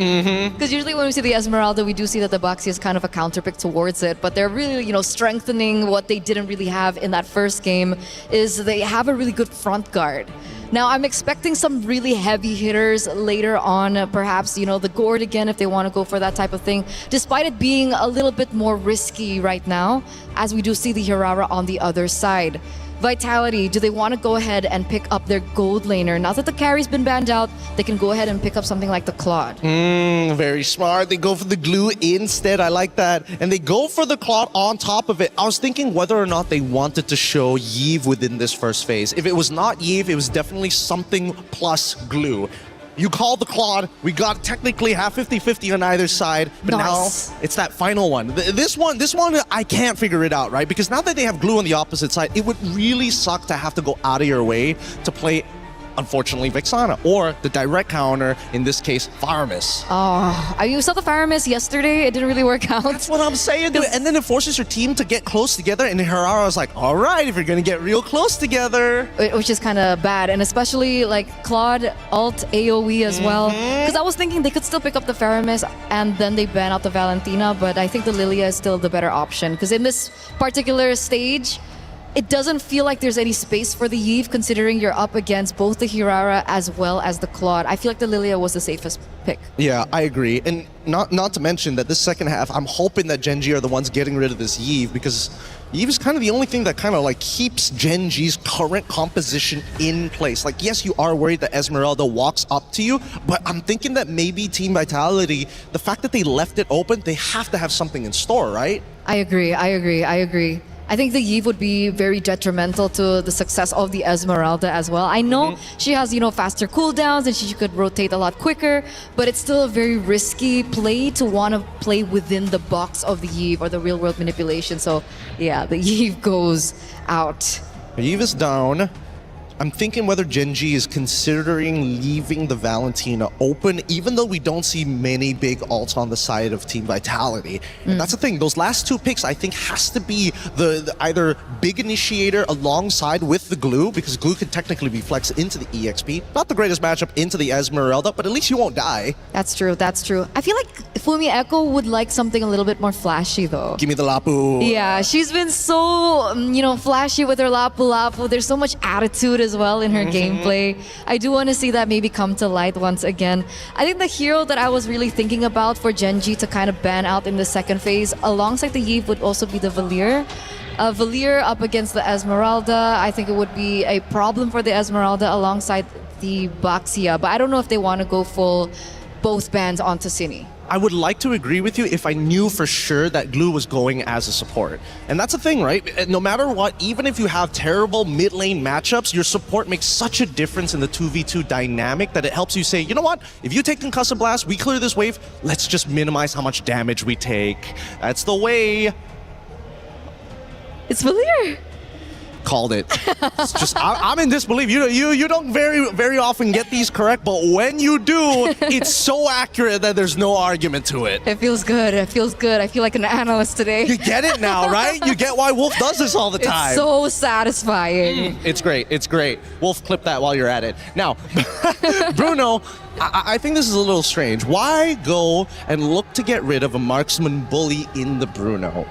Because usually when we see the Esmeralda, we do see that the Baxia is kind of a counterpick towards it. But they're really, strengthening what they didn't really have in that first game is they have a really good front guard. Now, I'm expecting some really heavy hitters later on, perhaps, the Gord again, if they want to go for that type of thing, despite it being a little bit more risky right now, as we do see the Hirara on the other side. Vitality, do they want to go ahead and pick up their gold laner? Now that the carry's been banned out, they can go ahead and pick up something like the Claude. Very smart. They go for the glue instead. I like that. And they go for the Claude on top of it. I was thinking whether or not they wanted to show Yve within this first phase. If it was not Yve, it was definitely something plus glue. You call the Claude. We got technically half 50-50 on either side, but now it's that final one. This one, I can't figure it out, right? Because now that they have glue on the opposite side, it would really suck to have to go out of your way to play, unfortunately, Vexana, or the direct counter, in this case, Faramis. You saw the Faramis yesterday. It didn't really work out. That's what I'm saying, dude. And then it forces your team to get close together, and Hirara was like, all right, if you're going to get real close together. Which is kind of bad, and especially like Claude, Alt, AoE as well. Because I was thinking they could still pick up the Faramis, and then they ban out the Valentina, but I think the Lilia is still the better option. Because in this particular stage, it doesn't feel like there's any space for the Yve, considering you're up against both the Hirara as well as the Claude. I feel like the Lilia was the safest pick. Yeah, I agree. And not to mention that this second half, I'm hoping that Gen G are the ones getting rid of this Yve, because Yve is kind of the only thing that kind of like keeps Gen G's current composition in place. Like, yes, you are worried that Esmeralda walks up to you, but I'm thinking that maybe Team Vitality, the fact that they left it open, they have to have something in store, right? I agree. I think the Yve would be very detrimental to the success of the Esmeralda as well. I know she has, faster cooldowns and she could rotate a lot quicker, but it's still a very risky play to want to play within the box of the Yve or the real world manipulation. So yeah, the Yve goes out. Yve is down. I'm thinking whether Gen G is considering leaving the Valentina open, even though we don't see many big ults on the side of Team Vitality. And that's the thing, those last two picks I think has to be the either big initiator alongside with the glue, because glue can technically be flexed into the EXP. Not the greatest matchup into the Esmeralda, but at least you won't die. That's true. I feel like Fumi Echo would like something a little bit more flashy though. Give me the Lapu. Yeah, she's been so, flashy with her Lapu. There's so much attitude as well in her gameplay. I do want to see that maybe come to light once again. I think the hero that I was really thinking about for Gen G to kind of ban out in the second phase alongside the Yve would also be the Valier. Valier up against the Esmeralda, I think it would be a problem for the Esmeralda alongside the Baxia, but I don't know if they want to go full both bans onto Cine. I would like to agree with you if I knew for sure that glue was going as a support. And that's the thing, right? No matter what, even if you have terrible mid lane matchups, your support makes such a difference in the 2v2 dynamic that it helps you say, you know what? If you take Concussive Blast, we clear this wave, let's just minimize how much damage we take. That's the way. It's Valier. Called it. It's just I'm in disbelief. You don't very often get these correct, but when you do, it's so accurate that there's no argument to it. It feels good. I feel like an analyst today. You get it now, right? You get why Wolf does this all the time. It's so satisfying. It's great. Wolf, clip that while you're at it. Now, Bruno, I think this is a little strange. Why go and look to get rid of a marksman bully in the Bruno?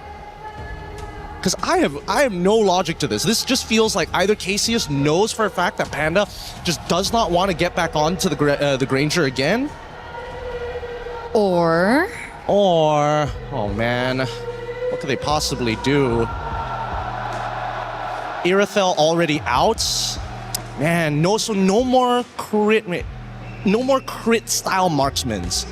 Because I have no logic to this. This just feels like either Cassius knows for a fact that Panda just does not want to get back onto the Granger again, or oh man, what could they possibly do? Irithel already out. Man, no more crit style marksmans.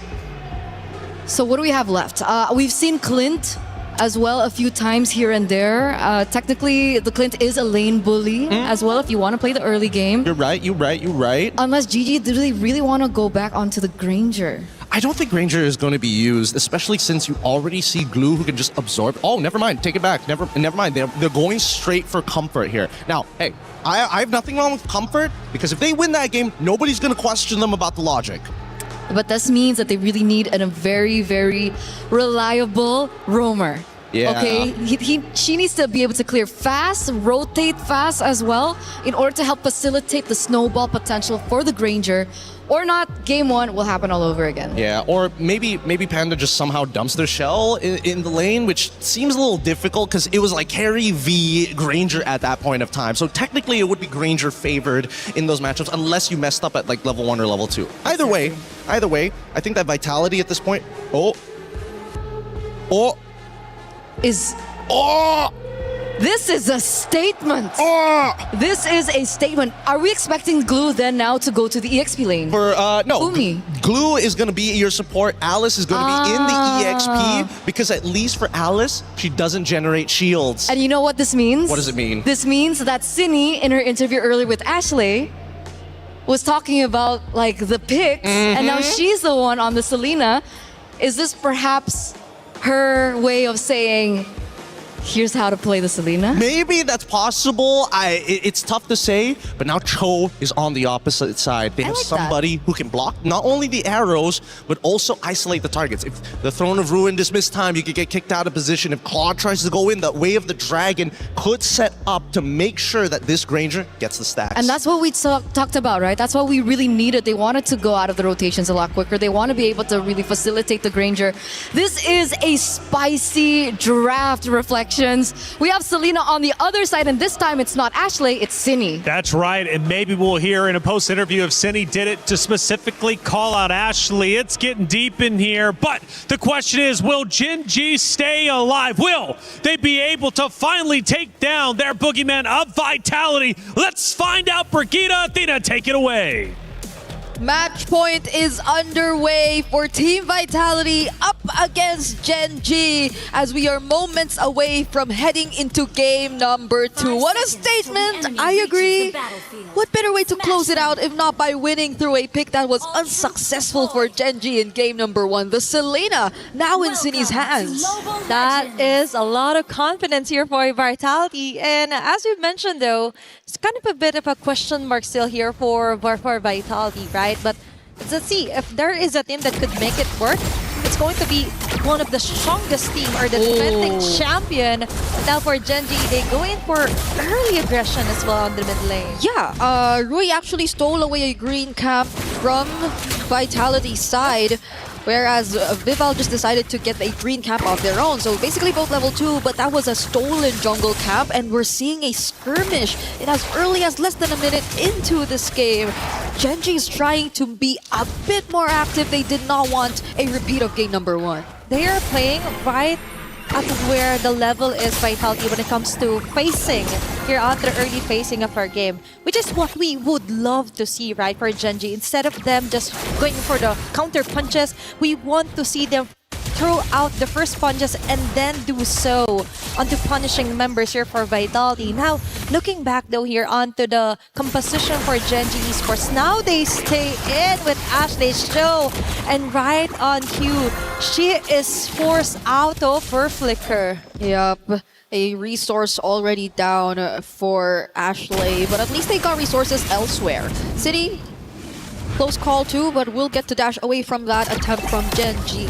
So what do we have left? We've seen Clint as well a few times here and there. Technically, the Clint is a lane bully as well if you want to play the early game. You're right. Unless GG really want to go back onto the Granger. I don't think Granger is going to be used, especially since you already see Glue who can just absorb. Oh, never mind. Take it back. Never mind. They're going straight for Comfort here. Now, hey, I have nothing wrong with Comfort, because if they win that game, nobody's going to question them about the logic. But this means that they really need a very, very reliable roamer. Yeah. Okay, she needs to be able to clear fast, rotate fast as well, in order to help facilitate the snowball potential for the Granger. Or not, game one will happen all over again. Yeah, or maybe Panda just somehow dumps their shell in the lane, which seems a little difficult because it was like Harry v Granger at that point of time. So technically it would be Granger favored in those matchups unless you messed up at like level 1 or level 2. Either way, I think that Vitality at this point, This is a statement. This is a statement. Are we expecting Glue then now to go to the EXP lane? No, Glue is going to be your support. Alice is going to be in the EXP because at least for Alice, she doesn't generate shields. And you know what this means? What does it mean? This means that Cindy, in her interview earlier with Ashley, was talking about like the picks, and now she's the one on the Selena. Is this perhaps her way of saying, here's how to play the Selena? Maybe that's possible. It's tough to say, but now Cho is on the opposite side. They have somebody who can block not only the arrows, but also isolate the targets. If the Throne of Ruin dismiss time, you could get kicked out of position. If Claude tries to go in, the Way of the Dragon could set up to make sure that this Granger gets the stacks. And that's what we talked about, right? That's what we really needed. They wanted to go out of the rotations a lot quicker. They want to be able to really facilitate the Granger. This is a spicy draft reflection. We have Selena on the other side, and this time it's not Ashley, it's Cindy. That's right, and maybe we'll hear in a post-interview if Cindy did it to specifically call out Ashley. It's getting deep in here, but the question is, will Gen G stay alive? Will they be able to finally take down their boogeyman of Vitality? Let's find out. Brigitte, Athena, take it away. Match point is underway for Team Vitality up against Gen G as we are moments away from heading into game number 2. What a statement! I agree. What better way to close it out if not by winning through a pick that was unsuccessful for Gen G in game number 1. The Selena now in Cindy's hands. That is a lot of confidence here for Vitality. And as you mentioned though, it's kind of a bit of a question mark still here for Vitality, right? But let's see, if there is a team that could make it work, it's going to be one of the strongest team or the defending champion. Now for Gen G, they go in for early aggression as well on the mid lane. Yeah, Rui actually stole away a green camp from Vitality's side, whereas Vival just decided to get a green camp of their own. So basically both level 2, but that was a stolen jungle camp, and we're seeing a skirmish in as early as less than a minute into this game. Gen G is trying to be a bit more active. They did not want a repeat of game number 1. They are playing right at where the level is Vitality when it comes to facing here on the early facing of our game, which is what we would love to see, right, for Gen G. Instead of them just going for the counter punches, we want to see them throw out the first punches and then do so onto punishing members here for Vitality. Now, looking back though here onto the composition for Gen G Esports, now they stay in with Ashley's show, and right on cue, she is forced out of her flicker. Yep, a resource already down for Ashley, but at least they got resources elsewhere. City, close call too, but we'll get to dash away from that attempt from Gen G.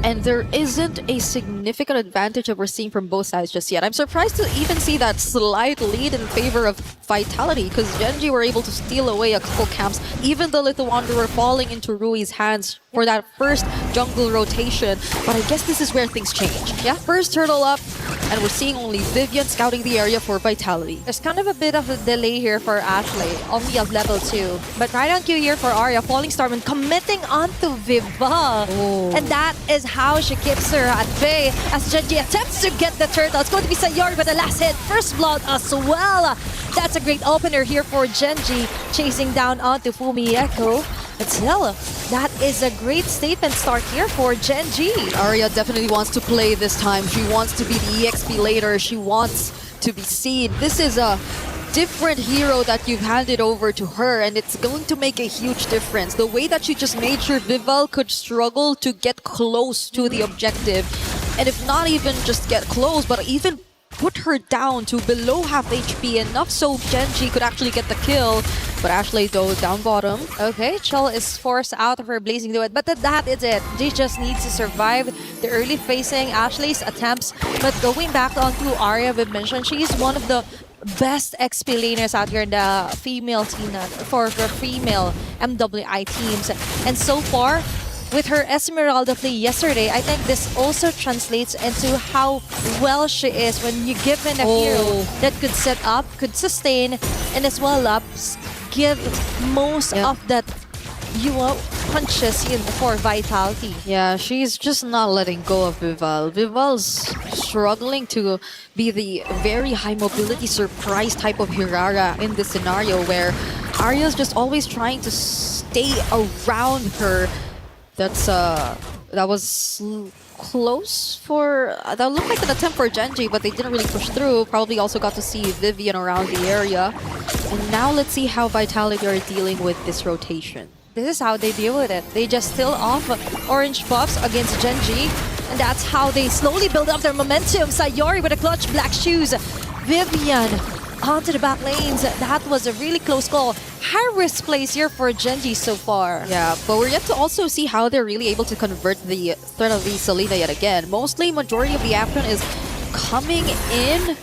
And there isn't a significant advantage that we're seeing from both sides just yet. I'm surprised to even see that slight lead in favor of Vitality, because Gen G were able to steal away a couple camps, even the Little Wanderer falling into Rui's hands for that first jungle rotation. But I guess this is where things change. Yeah, first turtle up, and we're seeing only Vivian scouting the area for Vitality. There's kind of a bit of a delay here for Ashley, only at level 2. But right on cue here for Arya, Falling Starman committing onto Viva. And that is how she keeps her at bay as Gen G attempts to get the turtle. It's going to be Sayori with the last hit, first blood as well. That's a great opener here for Gen G, chasing down onto Fumi Echo. But still, that is a great statement start here for Gen G. Arya definitely wants to play this time. She wants to be the EXP later. She wants to be seen. This is a different hero that you've handed over to her, and it's going to make a huge difference. The way that she just made sure Vival could struggle to get close to the objective, and if not even just get close, but even put her down to below half HP, enough so Gen G could actually get the kill. But Ashley though down bottom. Okay, Chell is forced out of her blazing duet, but that is it. They just need to survive the early facing Ashley's attempts. But going back onto Arya, we mentioned she's one of the best XP laners out here in the female team for female MWI teams. And so far, with her Esmeralda play yesterday, I think this also translates into how well she is when you give in a hero that could set up, could sustain, and as well give most of that punches in for Vitality. Yeah, she's just not letting go of Vival. Vival's struggling to be the very high mobility surprise type of Hirara in this scenario where Arya's just always trying to stay around her. That was close for that looked like an attempt for Genji, but they didn't really push through. Probably also got to see Vivian around the area. And now let's see how Vitality are dealing with this rotation. This is how they deal with it. They just steal off orange buffs against Genji, and that's how they slowly build up their momentum. Sayori with a clutch black shoes. Vivian onto the back lanes. That was a really close call. High risk plays here for Genji so far. Yeah, but we're yet to also see how they're really able to convert the threat of the Selena yet again. Mostly, majority of the action is coming in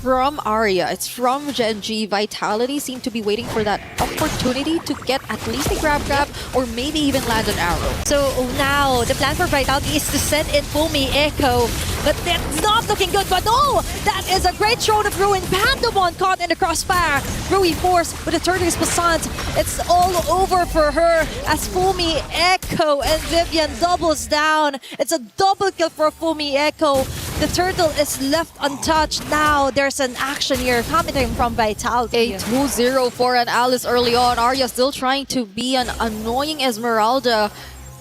from Arya. It's from Genji. Vitality seem to be waiting for that opportunity to get at least a grab or maybe even land an arrow. So now the plan for Vitality is to send in Fumi Echo, but that's not looking good. But no, that is a great Throne of Ruin. Pandemon caught in the crossfire. Rui Force with a Turtles Passant. It's all over for her as Fumi Echo and Vivian doubles down. It's a double kill for Fumi Echo. The turtle is left untouched. Now there's an action here coming from Vitality. A 2-0 for an Alice early on. Arya still trying to be an annoying Esmeralda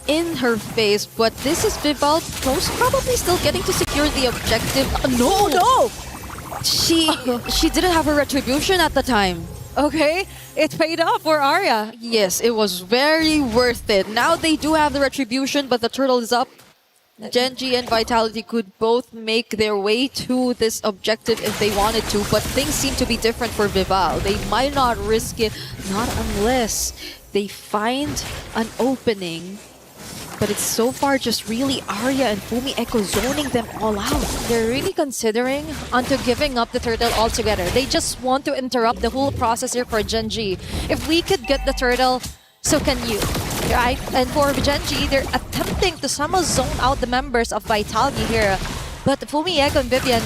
in her face, but this is Vival most probably still getting to secure the objective. No! She didn't have her retribution at the time. Okay, it paid off for Arya. Yes, it was very worth it. Now they do have the retribution, but the turtle is up. Genji and Vitality could both make their way to this objective if they wanted to, but things seem to be different for Vival. They might not risk it, not unless they find an opening. But it's so far just really Arya and Fumi Echo zoning them all out. They're really considering onto giving up the turtle altogether. They just want to interrupt the whole process here for Genji. If we could get the turtle, so can you. Right? And for Genji, they're attempting to somehow zone out the members of Vitality here. But Fumi Echo and Vivian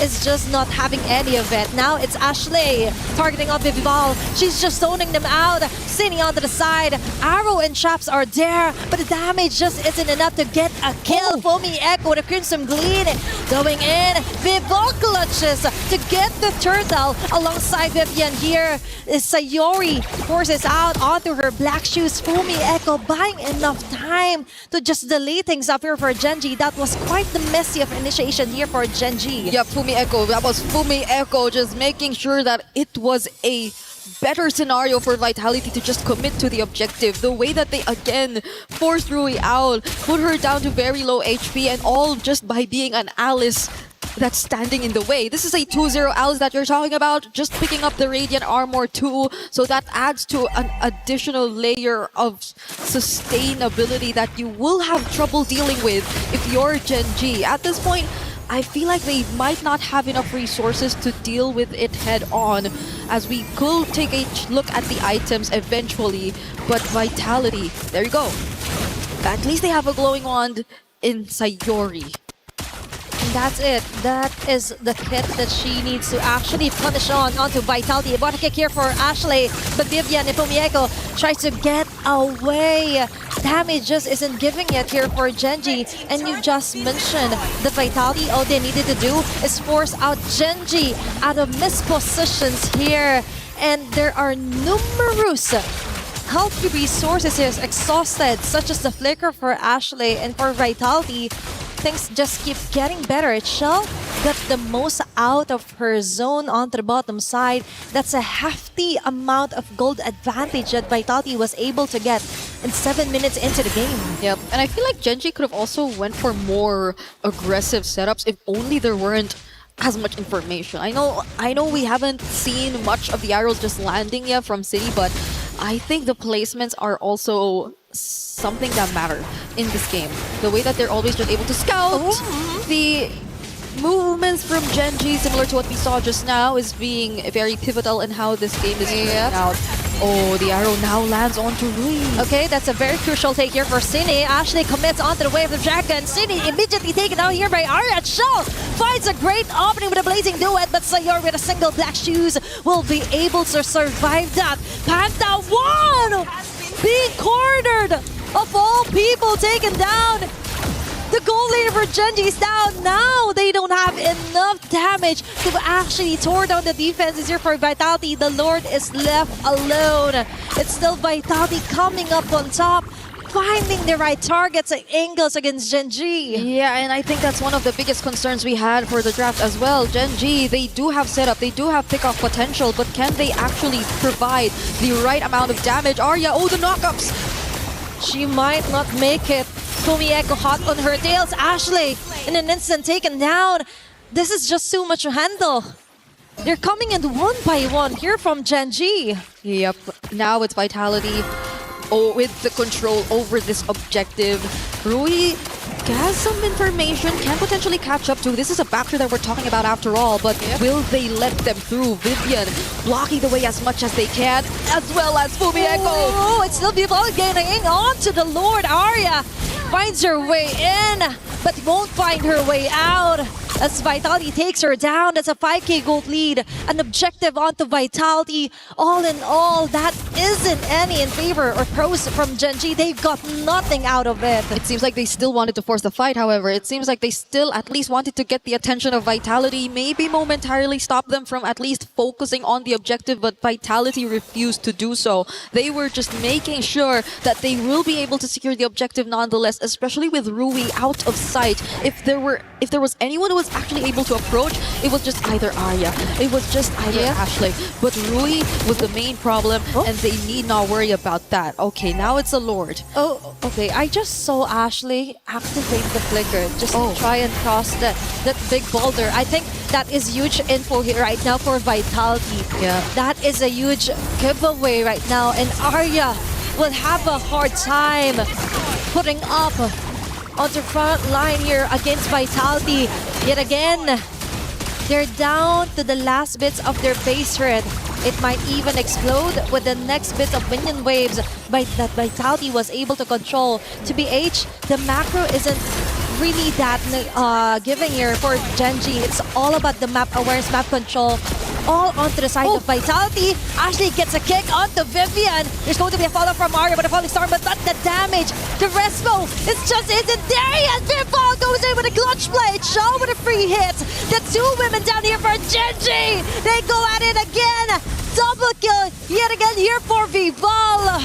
is just not having any of it. Now it's Ashley targeting on Vival. She's just zoning them out, sitting onto the side. Arrow and traps are there, but the damage just isn't enough to get a kill. Fumi Echo with a Crimson Gleam going in. Vival clutches to get the turtle alongside Vivian here. Sayori forces out onto her black shoes. Fumi Echo buying enough time to just delay things up here for Genji. That was quite the messy of initiation here for Genji. Yeah, Fumi Echo. That was Fumi Echo just making sure that it was a better scenario for Vitality to just commit to the objective. The way that they again forced Rui out, put her down to very low HP, and all just by being an Alice that's standing in the way. This is a 2-0 Alice that you're talking about, just picking up the Radiant Armor too, so that adds to an additional layer of sustainability that you will have trouble dealing with if you're Genji. At this point, I feel like they might not have enough resources to deal with it head on, as we could take a look at the items eventually. But Vitality, there you go. At least they have a glowing wand in Sayori. And that's it. That is the kit that she needs to actually punish onto Vitality. Bought a kick here for Ashley, but Vivian and Fumi Echo tries to get away. Damage just isn't giving it here for Genji. And you just mentioned the Vitality. All they needed to do is force out Genji out of mispositions here. And there are numerous healthy resources here exhausted, such as the Flicker for Ashley, and for Vitality. Things just keep getting better. Shell got the most out of her zone onto the bottom side. That's a hefty amount of gold advantage that Vitality was able to get in 7 minutes into the game. Yep, and I feel like Genji could have also went for more aggressive setups if only there weren't as much information. I know we haven't seen much of the arrows just landing yet from City, but I think the placements are also something that matter in this game. The way that they're always just able to scout, the movements from Genji, similar to what we saw just now, is being very pivotal in how this game is playing out. Oh, the arrow now lands onto Rui. Okay, that's a very crucial take here for Cine. Ashley commits onto the wave of the dragon. Cine immediately taken out here by Arya. Shell finds a great opening with a blazing duet, but Sayor with a single black shoes will be able to survive that. Panda 1 being cornered, of all people, taken down. The goal laner for Genji is down. Now they don't have enough damage to actually tore down the defenses here for Vitality. The Lord is left alone. It's still Vitality coming up on top, finding the right targets and angles against Genji. Yeah, and I think that's one of the biggest concerns we had for the draft as well. Genji, they do have setup, they do have pick-off potential, but can they actually provide the right amount of damage? Arya, oh, the knockups! She might not make it. Fumi Echo hot on her tails. Ashley in an instant taken down. This is just too much to handle. They're coming in one by one here from Genji. Yep, now it's Vitality. Oh, with the control over this objective. Rui has some information, can potentially catch up to. This is a backer that we're talking about after all, but will they let them through? Vivian blocking the way as much as they can, as well as Fumi Echo. Oh, it's still people getting on to the Lord. Arya finds her way in, but won't find her way out as Vitality takes her down. That's a 5k gold lead, an objective onto Vitality. All in all, that isn't any in favor or pros from Genji. They've got nothing out of it. It seems like they still wanted to force the fight, however. It seems like they still at least wanted to get the attention of Vitality, maybe momentarily stop them from at least focusing on the objective, but Vitality refused to do so. They were just making sure that they will be able to secure the objective nonetheless, especially with Rui out of sight. If there was anyone who was actually able to approach, it was just either Arya, it was just either Ashley. But Rui was the main problem, and they need not worry about that. Okay, now it's a Lord. Oh, okay. I just saw Ashley activate the flicker just to try and cross that big boulder. I think that is huge info here right now for Vitality. Yeah. That is a huge giveaway right now, and Arya will have a hard time putting up on the front line here against Vitality. Yet again, they're down to the last bits of their base turret. It might even explode with the next bit of minion waves that Vitality was able to control. To BH, the macro isn't really that giving here for Genji. It's all about the map awareness, map control, all onto the side of Vitality. Ashley gets a kick onto Vivian. There's going to be a follow from Mario, but a falling star, but not the damage. The Respo, it just isn't there yet. Vival goes in with a clutch play. Shaw with a free hit. The two women down here for Genji. They go at it again. Double kill yet again here for Vival.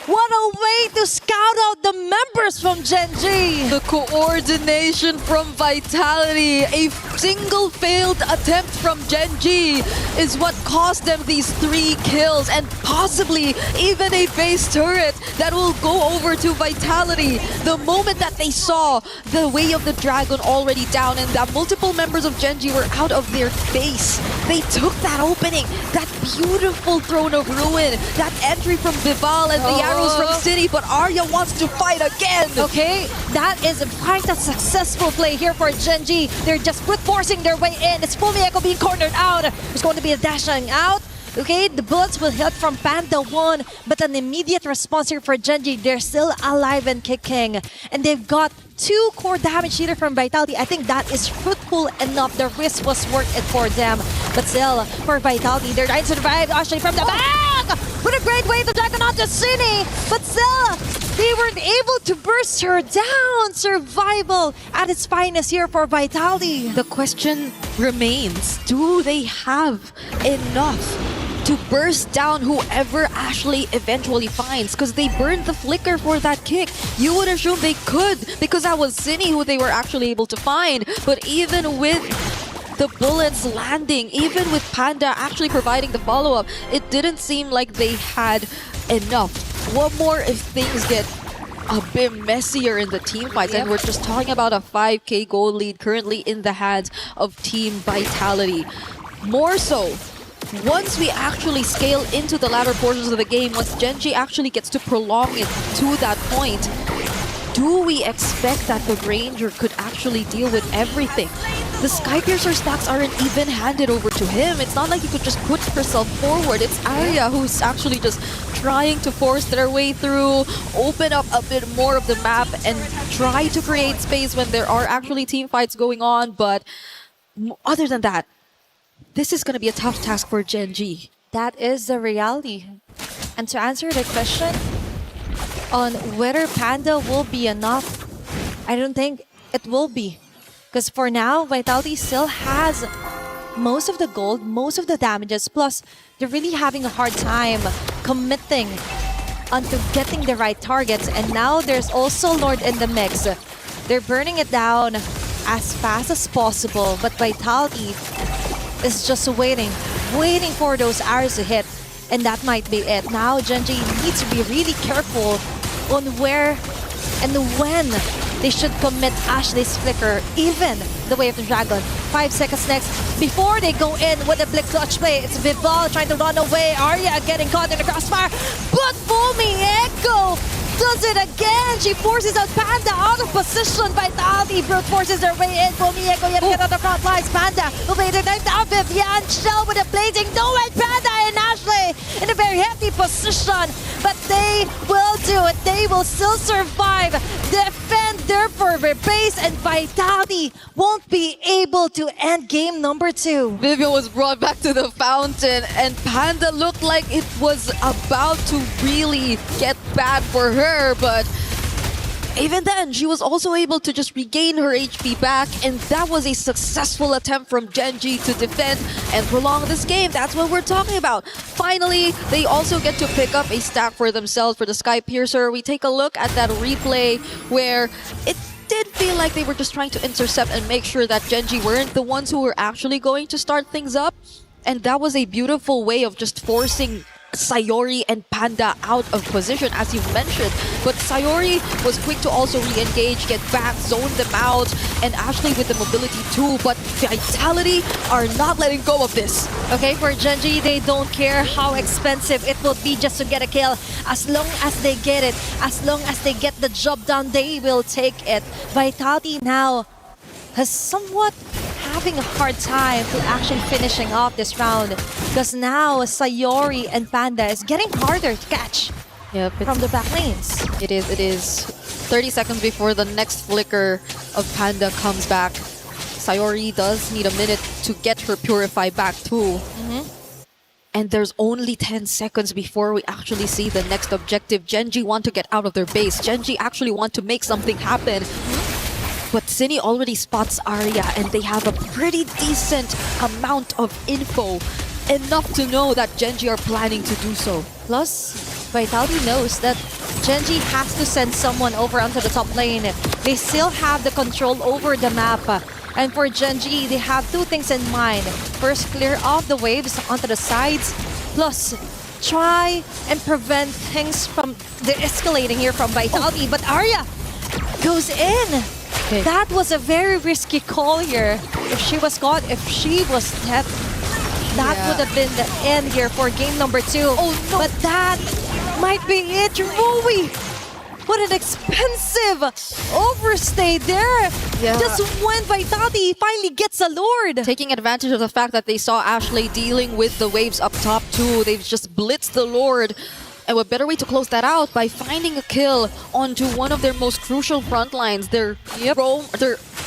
What a way to scout out the members from Genji! The coordination from Vitality, a single failed attempt from Genji is what cost them these 3 kills and possibly even a base turret that will go over to Vitality. The moment that they saw the way of the dragon already down and that multiple members of Genji were out of their base, they took that opening, that beautiful throne of ruin, that entry from Vival and the arrows from City, but Arya wants to fight again. Okay, that is quite a successful play here for Genji. They're just brute forcing their way in. It's Fumi Echo being cornered out. There's going to be a dashing out. Okay, the bullets will hit from Panda 1, but an immediate response here for Genji. They're still alive and kicking, and they've got 2 core damage here from Vitality. I think that is fruitful enough. The risk was worth it for them. But still, for Vitality, they're trying to survive. Ashley from the back! With a great wave to dragon onto Cine! But still, they weren't able to burst her down. Survival at its finest here for Vitality. The question remains, do they have enough to burst down whoever Ashley eventually finds? Because they burned the flicker for that kick. You would assume they could, because that was Cine who they were actually able to find. But even with the bullets landing, even with Panda actually providing the follow-up, it didn't seem like they had enough. What more if things get a bit messier in the team fights. And we're just talking about a 5k gold lead currently in the hands of Team Vitality. More so, once we actually scale into the latter portions of the game, once Genji actually gets to prolong it to that point, do we expect that the Ranger could actually deal with everything? The Skypiercer stacks aren't even handed over to him. It's not like he could just put herself forward. It's Arya who's actually just trying to force their way through, open up a bit more of the map, and try to create space when there are actually team fights going on. But other than that, this is going to be a tough task for Genji. That is the reality. And to answer the question on whether Panda will be enough, I don't think it will be. Because for now, Vitality still has most of the gold, most of the damages, plus they're really having a hard time committing onto getting the right targets. And now there's also Lord in the mix. They're burning it down as fast as possible, but Vitality is just waiting for those arrows to hit, and that might be it. Now Genji needs to be really careful on where and when they should commit Ashley's flicker, even the Way of the Dragon. 5 seconds next before they go in with a Blitz clutch play. It's Vival trying to run away. Arya getting caught in the crossfire, but Fumi Echo does it again. She forces out Panda out of position. Vitality brute forces their way in. Fumi Echo yet again on the front lines. Panda will play the knife down. Vivian Shell with a blazing no and Panda and Ashley in a very hefty position, but they will do it. They will still survive, defend their fervor base, and Vitality won't be able to end game number 2. Vivian was brought back to the fountain, and Panda looked like it was about to really get bad for her, but even then, she was also able to just regain her HP back, and that was a successful attempt from Genji to defend and prolong this game. That's what we're talking about. Finally, they also get to pick up a stack for themselves for the Skypiercer. We take a look at that replay where it did feel like they were just trying to intercept and make sure that Genji weren't the ones who were actually going to start things up. And that was a beautiful way of just forcing Sayori and Panda out of position, as you mentioned. But Sayori was quick to also re-engage, get back, zone them out, and Ashley with the mobility too. But Vitality are not letting go of this. Okay, for Genji, they don't care how expensive it will be just to get a kill. As long as they get it, as long as they get the job done, they will take it. Vitality now has somewhat having a hard time to actually finishing off this round, because now Sayori and Panda is getting harder to catch from the back lanes. It is 30 seconds before the next flicker of Panda comes back. Sayori does need a minute to get her Purify back too. And there's only 10 seconds before we actually see the next objective. Genji want to get out of their base. Genji actually want to make something happen. But Cine already spots Arya, and they have a pretty decent amount of info. Enough to know that Genji are planning to do so. Plus, Vitality knows that Genji has to send someone over onto the top lane. They still have the control over the map. And for Genji, they have two things in mind. First, clear off the waves onto the sides. Plus, try and prevent things from de-escalating here from Vitality. But Arya goes in. Okay. That was a very risky call here. If she was caught, if she was dead, that would have been the end here for game number 2. Oh no! But that might be it. Rui! What an expensive overstay there. Just when Vitality finally gets a Lord. Taking advantage of the fact that they saw Ashley dealing with the waves up top too. They've just blitzed the Lord. And what better way to close that out by finding a kill onto one of their most crucial front lines, their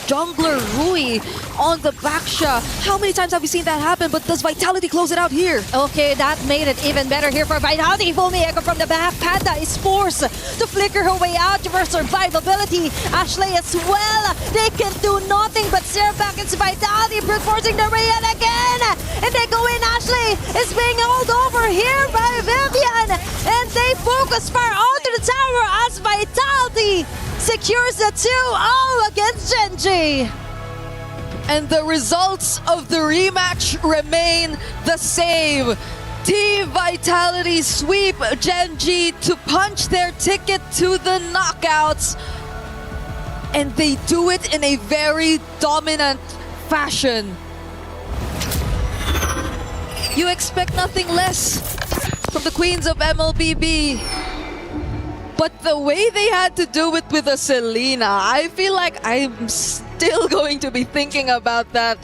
jungler Rui on the backsha. How many times have we seen that happen? But does Vitality close it out here? Okay, that made it even better here for Vitality. Fumi Echo from the back. Panda is forced to flicker her way out for survivability. Ashley as well. They can do nothing but stare back into Vitality, brute forcing their way in again. And they go in. Ashley is being held over here by Vivian. And they focus fire onto the tower as Vitality secures the 2-0 against Genji. And the results of the rematch remain the same. Team Vitality sweep Gen G to punch their ticket to the knockouts. And they do it in a very dominant fashion. You expect nothing less from the queens of MLBB. But the way they had to do it with a Selena, I feel like I'm still going to be thinking about that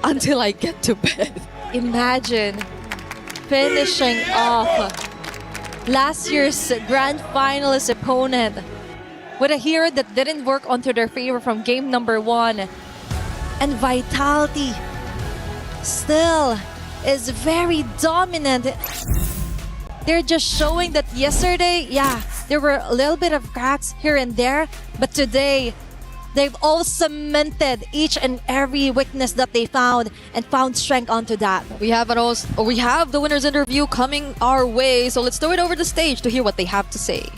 until I get to bed. Imagine finishing off last year's grand finalist opponent with a hero that didn't work onto their favor from game number 1. And Vitality still is very dominant. They're just showing that yesterday, yeah, there were a little bit of cracks here and there, but today, they've all cemented each and every weakness that they found and found strength onto that. We have the winner's interview coming our way, so let's throw it over the stage to hear what they have to say.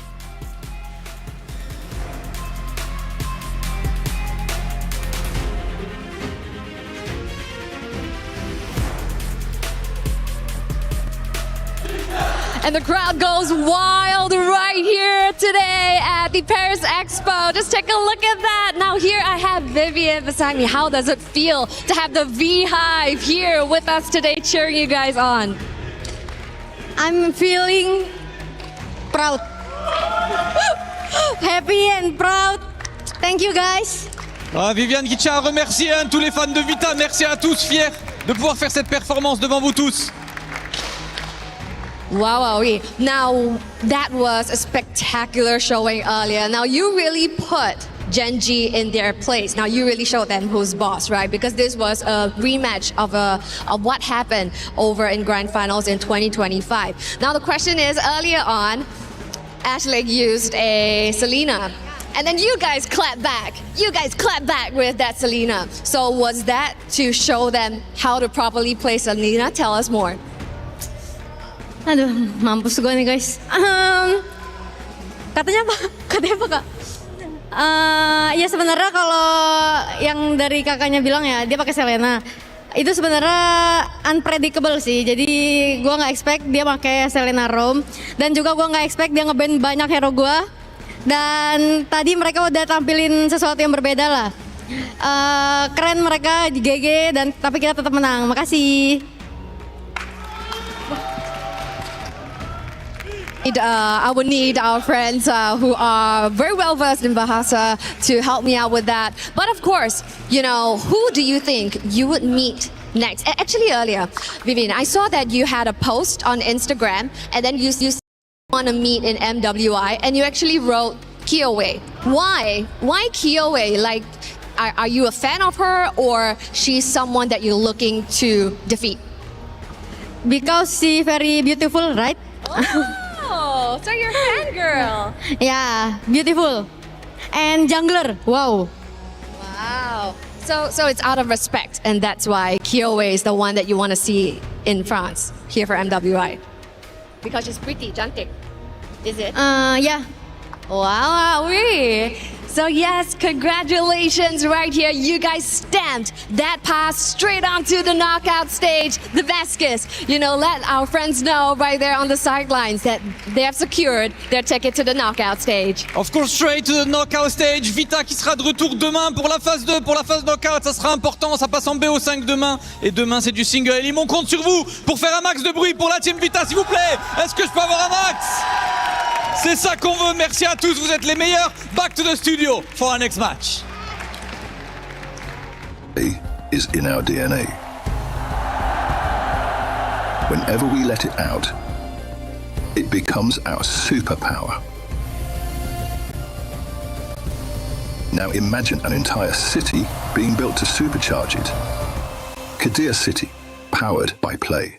And the crowd goes wild right here today at the Paris Expo. Just take a look at that. Now here I have Vivian beside me. How does it feel to have the V-Hive here with us today cheering you guys on? I'm feeling proud. Happy and proud. Thank you guys. Ah, Viviane qui tient à remercier tous les fans de Vita. Merci à tous, fiers de pouvoir faire cette performance devant vous tous. Wow. Now, that was a spectacular showing earlier. Now, you really put Gen G in their place. Now, you really showed them who's boss, right? Because this was a rematch of what happened over in Grand Finals in 2025. Now, the question is, earlier on, Ashley used a Selena. And then you guys clap back. You guys clap back with that Selena. So was that to show them how to properly play Selena? Tell us more. Aduh, mampus gue nih guys. Katanya apa? Katanya apa kak? Ya sebenarnya kalau yang dari kakaknya bilang ya dia pakai Selena. Itu sebenarnya unpredictable sih. Jadi gue nggak expect dia pakai Selena Rome. Dan juga gue nggak expect dia ngeband banyak hero gue. Dan tadi mereka udah tampilin sesuatu yang berbeda lah. Keren mereka di GG dan tapi kita tetap menang. Makasih. I would need our friends who are very well versed in Bahasa to help me out with that. But of course, you know, who do you think you would meet next? Actually, earlier, Vivian, I saw that you had a post on Instagram and then you want to meet in MWI and you actually wrote Kiowe. Why? Why Kiowe? Like, are you a fan of her or she's someone that you're looking to defeat? Because she very beautiful, right? Oh, so you're a fangirl. Yeah, beautiful. And jungler, wow. Wow. So it's out of respect, and that's why Kiowe is the one that you want to see in France, here for MWI. Because she's pretty, cantik. Is it? Yeah. Wow, oui. So yes, congratulations right here. You guys stamped that pass straight onto the knockout stage. The Vasquez, you know, let our friends know right there on the sidelines that they have secured their ticket to the knockout stage. Of course, straight to the knockout stage. Vita qui sera de retour demain pour la phase 2, pour la phase knockout. Ça sera important, ça passe en BO5 demain. Et demain, c'est du single. Et on compte sur vous pour faire un max de bruit pour la team Vita, s'il vous plaît. Est-ce que je peux avoir un max? C'est ça qu'on veut. Merci à tous, vous êtes les meilleurs. Back to the studio for our next match. Is in our DNA. Whenever we let it out, it becomes our superpower. Now imagine an entire city being built to supercharge it. Kadir City, powered by play.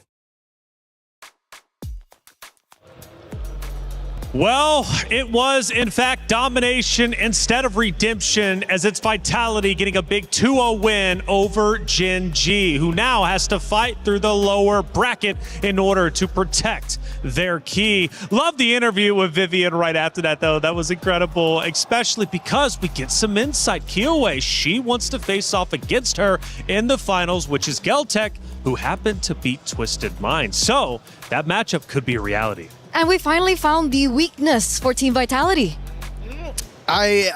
Well, it was, in fact, domination instead of redemption, as it's Vitality getting a big 2-0 win over Gen G, who now has to fight through the lower bracket in order to protect their key. Love the interview with Vivian right after that, though. That was incredible, especially because we get some insight. Kyoe, she wants to face off against her in the finals, which is Geltech, who happened to beat Twisted Mind. So that matchup could be a reality. And we finally found the weakness for Team Vitality. I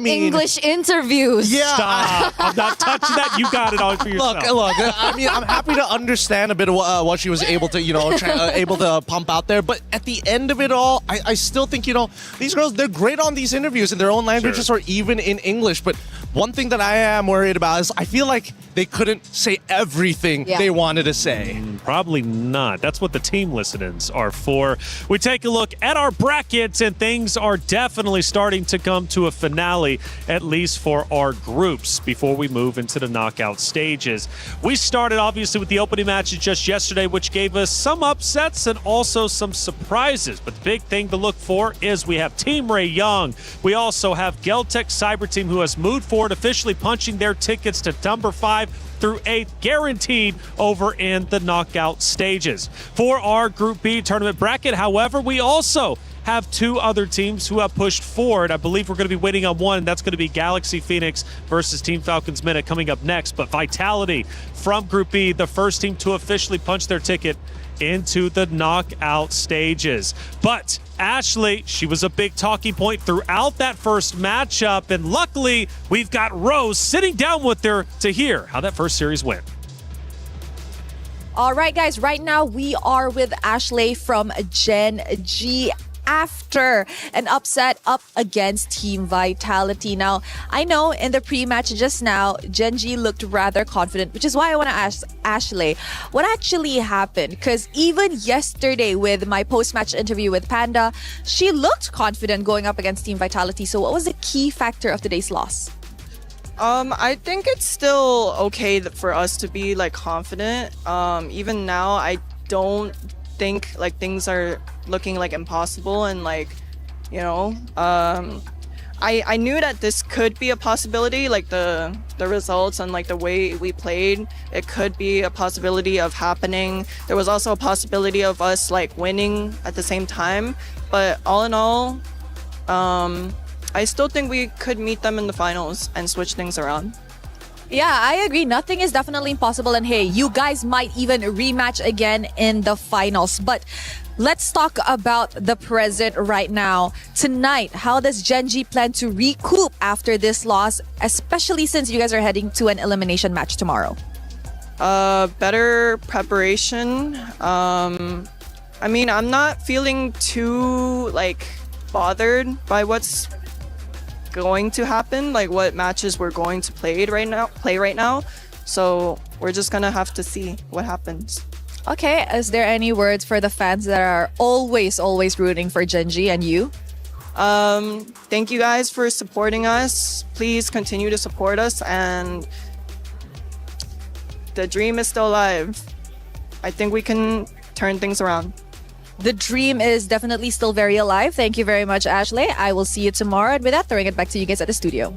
mean, English interviews. Yeah. Stop. I'm not touching that. You got it all for yourself. Look. I mean, I'm happy to understand a bit of what she was able to, able to pump out there. But at the end of it all, I still think, these girls, they're great on these interviews in their own languages or even in English. But one thing that I am worried about is I feel like they couldn't say everything they wanted to say. Probably not. That's what the team listen-ins are for. We take a look at our brackets, and things are definitely starting to come to a finale, at least for our groups, before we move into the knockout stages. We started, obviously, with the opening matches just yesterday, which gave us some upsets and also some surprises. But the big thing to look for is we have Team Ray Young. We also have Geltech Cyber Team, who has moved forward, officially punching their tickets to number 5 through 8, guaranteed over in the knockout stages. For our Group B tournament bracket, however, we also have 2 other teams who have pushed forward. I believe we're going to be waiting on one, and that's going to be Galaxy Phoenix versus Team Falcons Minute coming up next. But Vitality from Group B, the first team to officially punch their ticket into the knockout stages. But Ashley, she was a big talking point throughout that first matchup, and luckily we've got Rose sitting down with her to hear how that first series went. All right, guys, right now we are with Ashley from Gen G after an upset up against Team Vitality. Now, I know in the pre-match just now, Gen G looked rather confident, which is why I want to ask Ashley, what actually happened? Because even yesterday with my post-match interview with Panda, she looked confident going up against Team Vitality. So what was the key factor of today's loss? I think it's still okay for us to be confident. Even now, I don't think things are looking impossible, and I knew that this could be a possibility, the results and the way we played, it could be a possibility of happening. There was also a possibility of us winning at the same time, but all in all, I still think we could meet them in the finals and switch things around. Yeah, I agree. Nothing is definitely impossible. And hey, you guys might even rematch again in the finals. But let's talk about the present right now. Tonight, how does Gen G plan to recoup after this loss, especially since you guys are heading to an elimination match tomorrow? Better preparation. I mean, I'm not feeling too bothered by what's going to happen, what matches we're going to play right now. So we're just gonna have to see what happens. Okay, is there any words for the fans that are always rooting for Gen G and you? Thank you guys for supporting us. Please continue to support us, and the dream is still alive. I think we can turn things around. The dream is definitely still very alive. Thank you very much, Ashley. I will see you tomorrow. And with that, throwing it back to you guys at the studio.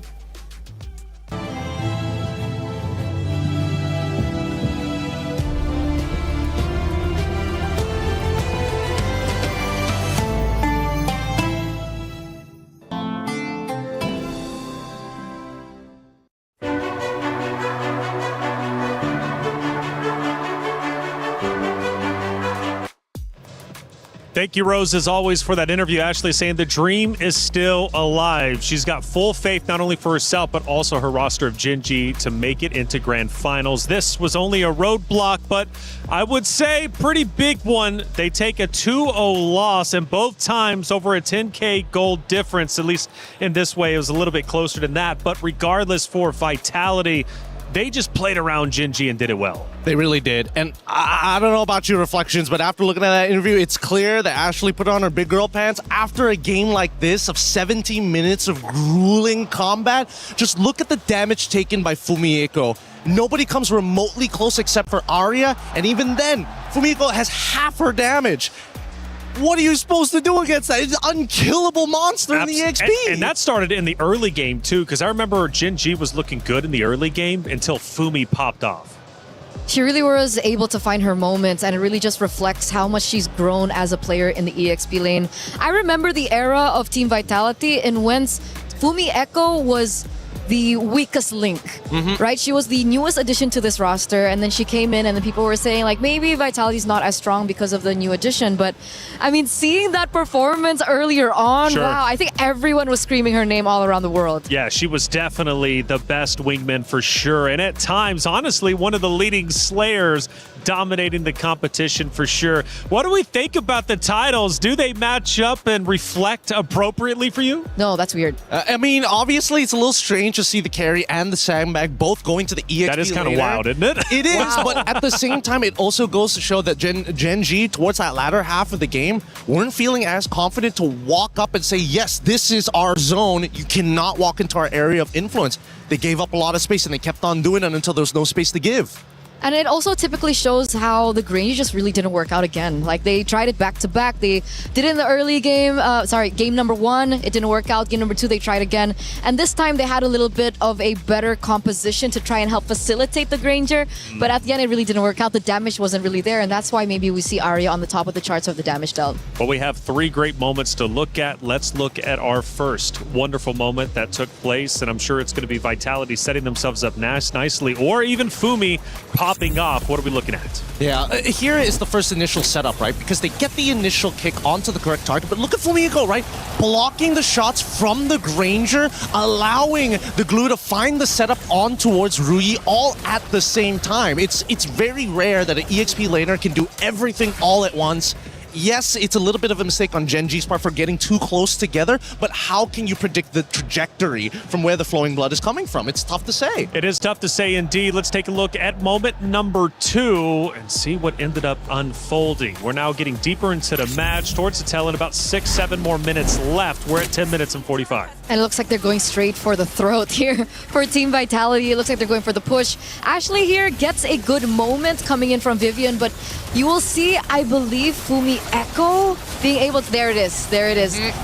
Thank you, Rose, as always, for that interview. Ashley saying the dream is still alive. She's got full faith not only for herself, but also her roster of Gen G to make it into grand finals. This was only a roadblock, but I would say pretty big one. They take a 2-0 loss, and both times over a 10K gold difference. At least in this way, it was a little bit closer than that. But regardless, for Vitality, they just played around Gen G and did it well. They really did. And I don't know about your reflections, but after looking at that interview, it's clear that Ashley put on her big girl pants after a game like this of 17 minutes of grueling combat. Just look at the damage taken by Fumieko. Nobody comes remotely close except for Arya, and even then, Fumieko has half her damage. what are you supposed to do against that? It's an unkillable monster in the EXP. And that started in the early game, too, because I remember Gen.G was looking good in the early game until Fumi popped off. She really was able to find her moments, and it really just reflects how much she's grown as a player in the EXP lane. I remember the era of Team Vitality in whence Fumi Echo was the weakest link, right? She was the newest addition to this roster, and then she came in and then people were saying like maybe Vitality's not as strong because of the new addition, but I mean seeing that performance earlier on, wow, I think everyone was screaming her name all around the world. Yeah, she was definitely the best wingman for sure, and at times, honestly, one of the leading slayers dominating the competition for sure. What do we think about the titles? Do they match up and reflect appropriately for you? No, that's weird. I mean, obviously, it's a little strange to see the carry and the sandbag both going to the EXP. That is kind of wild, isn't it? It is, but at the same time, it also goes to show that Gen.G, towards that latter half of the game, weren't feeling as confident to walk up and say, yes, this is our zone. You cannot walk into our area of influence. They gave up a lot of space, and they kept on doing it until there was no space to give. And it also typically shows how the Grange just really didn't work out again. Like they tried it back to back. They did it in the early game. Game number 1, it didn't work out. Game number 2, they tried again. And this time they had a little bit of a better composition to try and help facilitate the Granger. But at the end, it really didn't work out. The damage wasn't really there. And that's why maybe we see Arya on the top of the charts of the damage dealt. Well, we have 3 great moments to look at. Let's look at our first wonderful moment that took place. And I'm sure it's going to be Vitality setting themselves up nicely, or even Fumi popping off. What are we looking at? Yeah, here is the first initial setup, right? Because they get the initial kick onto the correct target, but look at Fumiko, right? Blocking the shots from the Granger, allowing the glue to find the setup on towards Rui all at the same time. It's very rare that an EXP laner can do everything all at once. Yes, it's a little bit of a mistake on Gen.G's part for getting too close together, but how can you predict the trajectory from where the flowing blood is coming from? It's tough to say. It is tough to say indeed. Let's take a look at moment number 2 and see what ended up unfolding. We're now getting deeper into the match, towards the tail end, about 6-7 more minutes left. We're at 10 minutes and 45. And it looks like they're going straight for the throat here for Team Vitality. It looks like they're going for the push. Ashley here gets a good moment coming in from Vivian, but you will see, I believe, Fumi Echo being able to, there it is,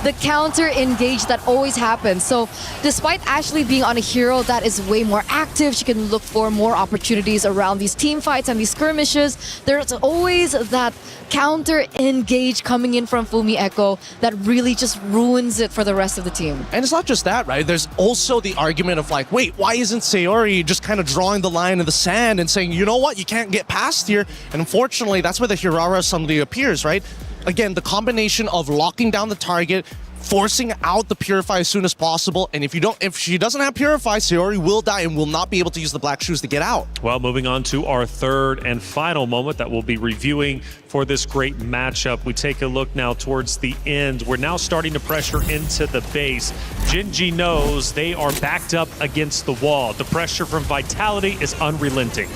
the counter engage that always happens. So despite Ashley being on a hero that is way more active, she can look for more opportunities around these team fights and these skirmishes. There's always that counter engage coming in from Fumi Echo that really just ruins it for the rest of the team. And it's not just that, right? There's also the argument of like, wait, why isn't Sayori just kind of drawing the line in the sand and saying, you know what, you can't get past here? And unfortunately, that's where the Hirara suddenly appears, right? Again, the combination of locking down the target, forcing out the Purify as soon as possible, and if she doesn't have Purify, Sayori will die and will not be able to use the Black Shoes to get out. Well, moving on to our third and final moment that we'll be reviewing for this great matchup. We take a look now towards the end. We're now starting to pressure into the base. Gen.G knows they are backed up against the wall. The pressure from Vitality is unrelenting.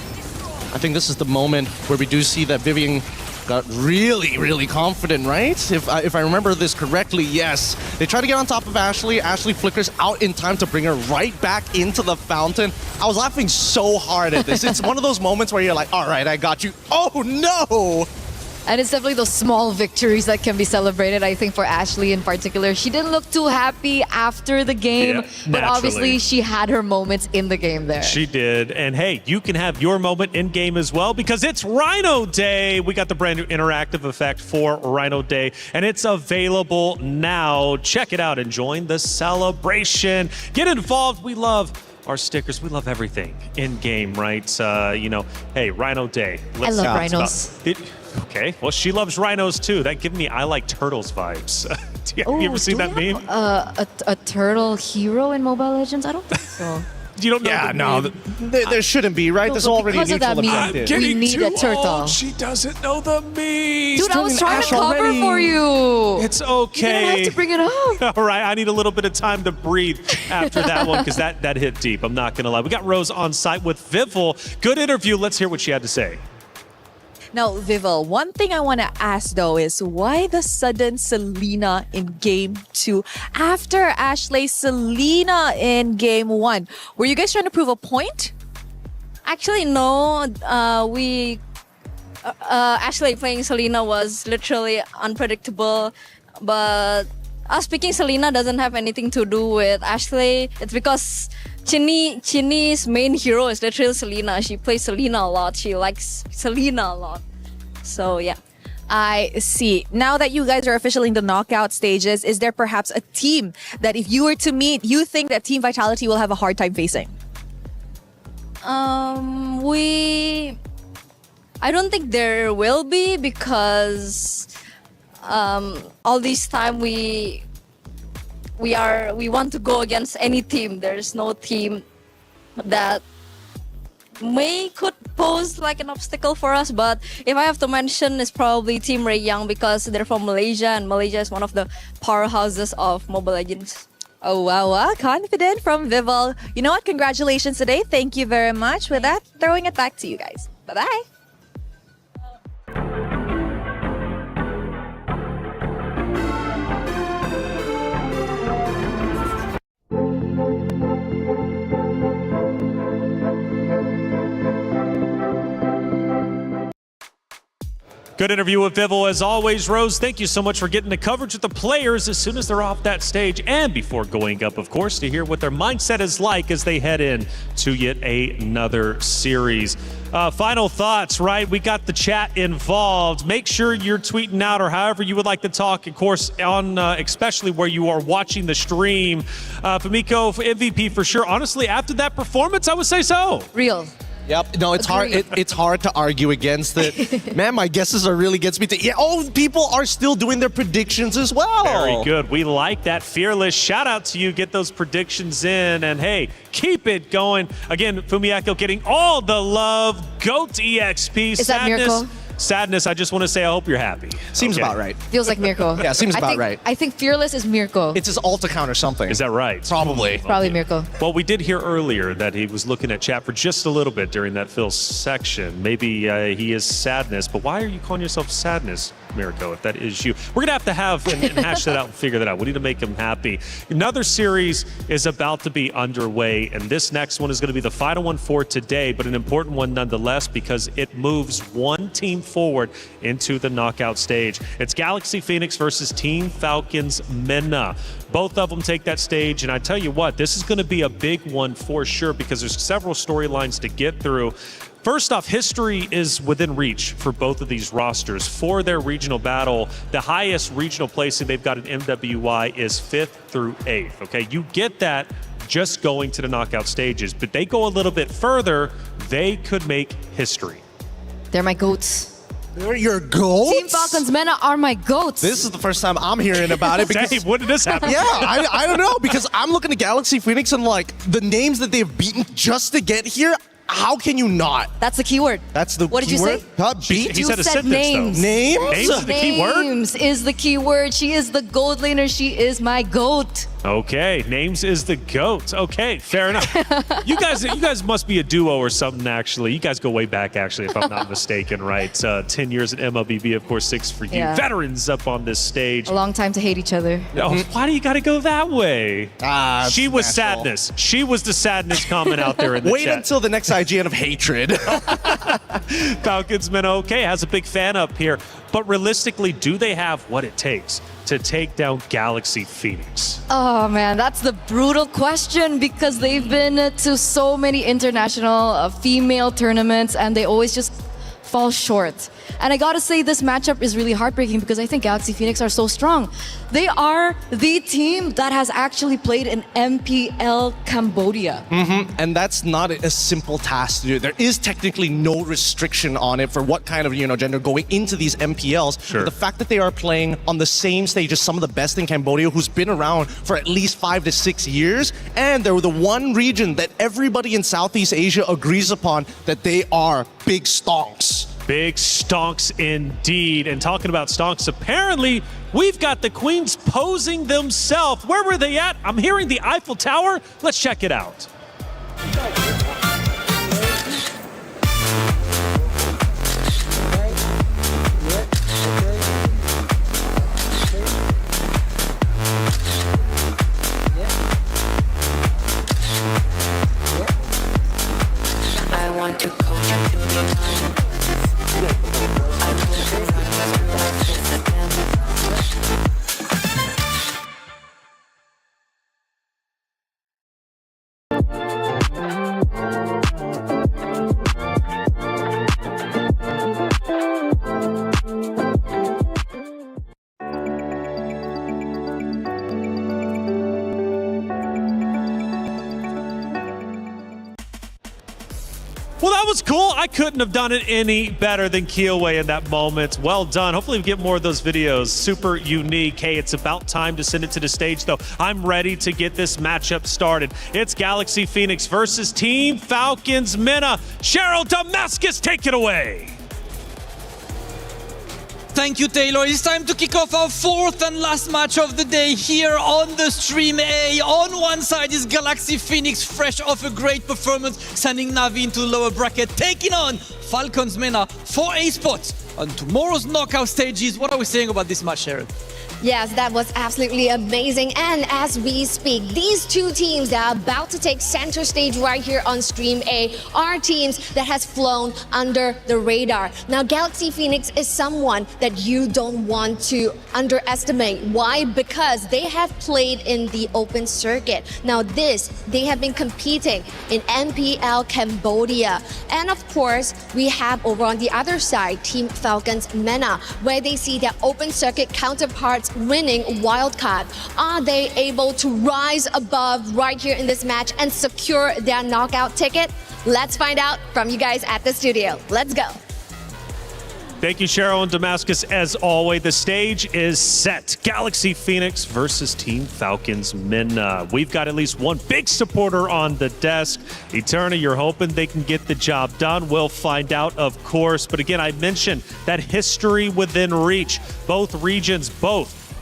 I think this is the moment where we do see that Vivian got really confident, right? If I remember this correctly, yes. They try to get on top of Ashley. Ashley flickers out in time to bring her right back into the fountain. I was laughing so hard at this. It's one of those moments where you're like, all right, I got you. Oh, no! And it's definitely those small victories that can be celebrated, I think, for Ashley in particular. She didn't look too happy after the game, but obviously she had her moments in the game there. She did. And hey, you can have your moment in game as well because it's Rhino Day. We got the brand new interactive effect for Rhino Day, and it's available now. Check it out and join the celebration. Get involved. We love our stickers. We love everything in game, right? Hey, Rhino Day. I love rhinos. Okay, well, she loves rhinos too. That gives me I like turtles vibes. Have you ever seen that meme? A turtle hero in Mobile Legends? I don't think so. You don't know? Yeah, no, there shouldn't be, right? There's already a neutral objective. We need a turtle. Old. She doesn't know the meme. Dude, I was trying to cover for you. It's okay. You don't have to bring it up. All right, I need a little bit of time to breathe after that one because that hit deep. I'm not going to lie. We got Rose on site with Vivel. Good interview. Let's hear what she had to say. Now, Vivel, one thing I want to ask though is why the sudden Selena in Game 2 after Ashley Selena in Game 1? Were you guys trying to prove a point? Actually, no. We Ashley playing Selena was literally unpredictable, but us picking Selena doesn't have anything to do with Ashley. It's because Chinny's main hero is literally Selena. She plays Selena a lot. She likes Selena a lot. So yeah. I see. Now that you guys are officially in the knockout stages, is there perhaps a team that if you were to meet, you think that Team Vitality will have a hard time facing? I don't think there will be, because all this time we want to go against any team. There's no team that could pose like an obstacle for us, but if I have to mention, it's probably Team Ray Young, because they're from Malaysia, and Malaysia is one of the powerhouses of Mobile Legends. Oh, wow. Confident from Vival. You know what? Congratulations today. Thank you very much. With that, throwing it back to you guys. Bye-bye. Good interview with Vival as always, Rose. Thank you so much for getting the coverage with the players as soon as they're off that stage, and before going up, of course, to hear what their mindset is like as they head in to yet another series. Final thoughts, right? We got the chat involved. Make sure you're tweeting out or however you would like to talk, of course, on especially where you are watching the stream. Famiko, MVP for sure. Honestly, after that performance, I would say so. Real. Yep. No, it's hard. It's hard to argue against it. Man, my guesses are really gets me to. Yeah. Oh, people are still doing their predictions as well. Very good. We like that. Fearless. Shout out to you. Get those predictions in, and hey, keep it going. Again, Fumiako getting all the love. GOAT EXP. Is that Miracle? Sadness, I just want to say I hope you're happy. Seems about right. Feels like Mirko. Yeah, seems about right. I think Fearless is Mirko. It's his alt account or something. Is that right? Probably. Probably Mirko. Well, we did hear earlier that he was looking at chat for just a little bit during that Phil section. Maybe he is Sadness, but why are you calling yourself Sadness, Mirko, if that is you? We're going to have and hash that out and figure that out. We need to make him happy. Another series is about to be underway, and this next one is going to be the final one for today, but an important one nonetheless, because it moves one team forward into the knockout stage. It's Galaxy Phoenix versus Team Falcons MENA. Both of them take that stage, and I tell you what, this is going to be a big one for sure, because there's several storylines to get through. First off, history is within reach for both of these rosters. For their regional battle, the highest regional placing they've got in MWI is 5th through 8th. Okay, you get that just going to the knockout stages, but they go a little bit further, they could make history. They're my goats. They're your goats? Team Falcons MENA are my goats. This is the first time I'm hearing about it. Because, Dave, when did this happen? Yeah, I don't know, because I'm looking at Galaxy Phoenix and like the names that they've beaten just to get here. How can you not? That's the keyword. That's the What did keyword? you say? Huh? Beat? He said a sentence, names. though. Names? Names is the key word? Names is the key word. She is the gold laner. She is my goat. Okay, names is the GOAT. Okay, fair enough. You guys must be a duo or something, actually. You guys go way back, actually, if I'm not mistaken, right? 10 years at MLBB, of course, 6 for you. Yeah. Veterans up on this stage. A long time to hate each other. Oh, why do you got to go that way? She was natural. Sadness. She was the Sadness comment out there in the Wait chat. until the next IGN of hatred. Falcons MENA, okay, has a big fan up here. But realistically, do they have what it takes to take down Galaxy Phoenix? Oh man, that's the brutal question, because they've been to so many international female tournaments and they always just fall short. And I gotta say, this matchup is really heartbreaking because I think Galaxy Phoenix are so strong. They are the team that has actually played in MPL Cambodia. And that's not a simple task to do. There is technically no restriction on it for what kind of gender going into these MPLs. Sure. But the fact that they are playing on the same stage as some of the best in Cambodia, who's been around for at least 5 to 6 years, and they're the one region that everybody in Southeast Asia agrees upon that they are big stonks. Big stonks indeed. And talking about stonks, apparently we've got the Queens posing themselves. Where were they at? I'm hearing the Eiffel Tower. Let's check it out. I want to go to the Well, that was cool. I couldn't have done it any better than Kiyoe in that moment. Well done. Hopefully we get more of those videos. Super unique. Hey, it's about time to send it to the stage, though. I'm ready to get this matchup started. It's Galaxy Phoenix versus Team Falcons Mena. Cheryl Damascus, take it away. Thank you, Taylor. It's time to kick off our fourth and last match of the day here on the Stream A. On one side is Galaxy Phoenix, fresh off a great performance, sending Navi into the lower bracket, taking on Falcons Mena for Esports on tomorrow's knockout stages. What are we saying about this match, Sharon? Yes, that was absolutely amazing. And as we speak, these two teams that are about to take center stage right here on Stream A are teams that has flown under the radar. Now, Galaxy Phoenix is someone that you don't want to underestimate. Why? Because they have played in the open circuit. Now, they have been competing in MPL Cambodia. And of course, we have over on the other side, Team Falcons Mena, where they see their open circuit counterparts winning wildcard. Are they able to rise above right here in this match and secure their knockout ticket? Let's find out from you guys at the studio. Let's go. Thank you, Cheryl and Damascus. As always, the stage is set. Galaxy Phoenix versus Team Falcons Mena. We've got at least one big supporter on the desk. Eterna, you're hoping they can get the job done. We'll find out, of course. But again, I mentioned that history within reach. Both regions,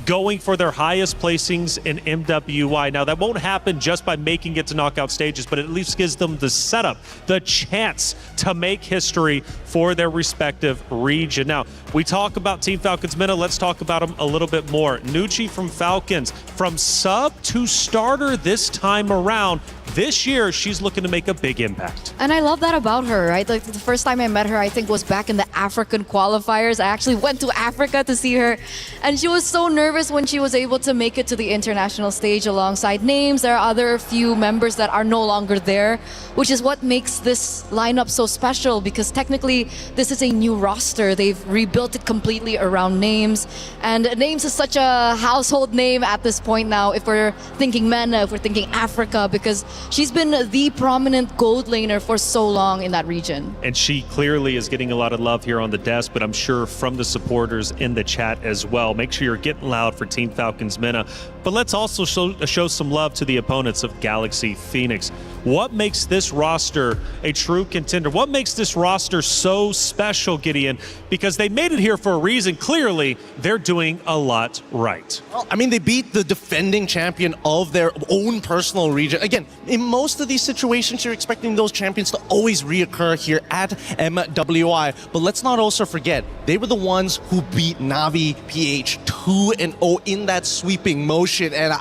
going for their highest placings in MWI. Now, that won't happen just by making it to knockout stages, but it at least gives them the setup, the chance to make history for their respective region. Now, we talk about Team Falcons Mena. Let's talk about them a little bit more. Nucci from Falcons, from sub to starter this time around. This year, she's looking to make a big impact. And I love that about her, right? Like the first time I met her, I think was back in the African qualifiers. I actually went to Africa to see her, and she was so nervous when she was able to make it to the international stage alongside names. There are other few members that are no longer there, which is what makes this lineup so special, because technically this is a new roster. They've rebuilt it completely around names, and names is such a household name at this point now if we're thinking Mena, if we're thinking Africa, because she's been the prominent gold laner for so long in that region. And she clearly is getting a lot of love here on the desk, but I'm sure from the supporters in the chat as well. Make sure you're getting loud for Team Falcons Mena. But let's also show some love to the opponents of Galaxy Phoenix. What makes this roster a true contender? What makes this roster so special, Gideon? Because they made it here for a reason. Clearly, they're doing a lot right. Well, I mean, they beat the defending champion of their own personal region. Again, in most of these situations, you're expecting those champions to always reoccur here at MWI. But let's not also forget, they were the ones who beat Navi PH 2-0 in that sweeping motion. And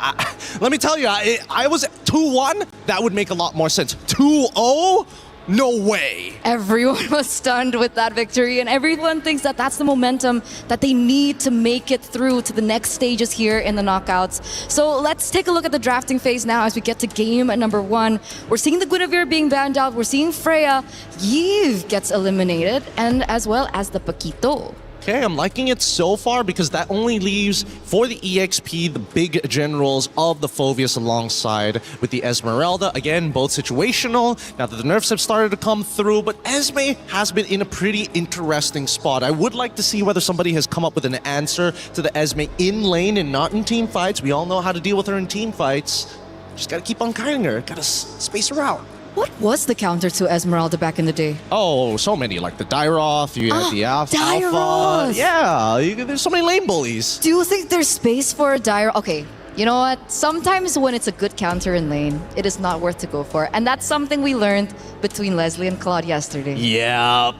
let me tell you, I was 2-1. That would make a lot more sense. 2-0? No way. Everyone was stunned with that victory, and everyone thinks that that's the momentum that they need to make it through to the next stages here in the knockouts. So let's take a look at the drafting phase now as we get to game number 1. We're seeing the Guinevere being banned out. We're seeing Freya. Yves gets eliminated, and as well as the Paquito. Okay, I'm liking it so far because that only leaves for the EXP the big generals of the Phoveus alongside with the Esmeralda. Again, both situational. Now that the nerfs have started to come through, but Esme has been in a pretty interesting spot. I would like to see whether somebody has come up with an answer to the Esme in lane and not in team fights. We all know how to deal with her in team fights. Just gotta keep on kiting her, gotta space her out. What was the counter to Esmeralda back in the day? Oh, so many, like the Dyroth, you have the Alpha. Dyroth! Yeah, there's so many lane bullies. Do you think there's space for a Dyroth? Okay, you know what? Sometimes when it's a good counter in lane, it is not worth to go for. And that's something we learned between Leslie and Claude yesterday. Yeah.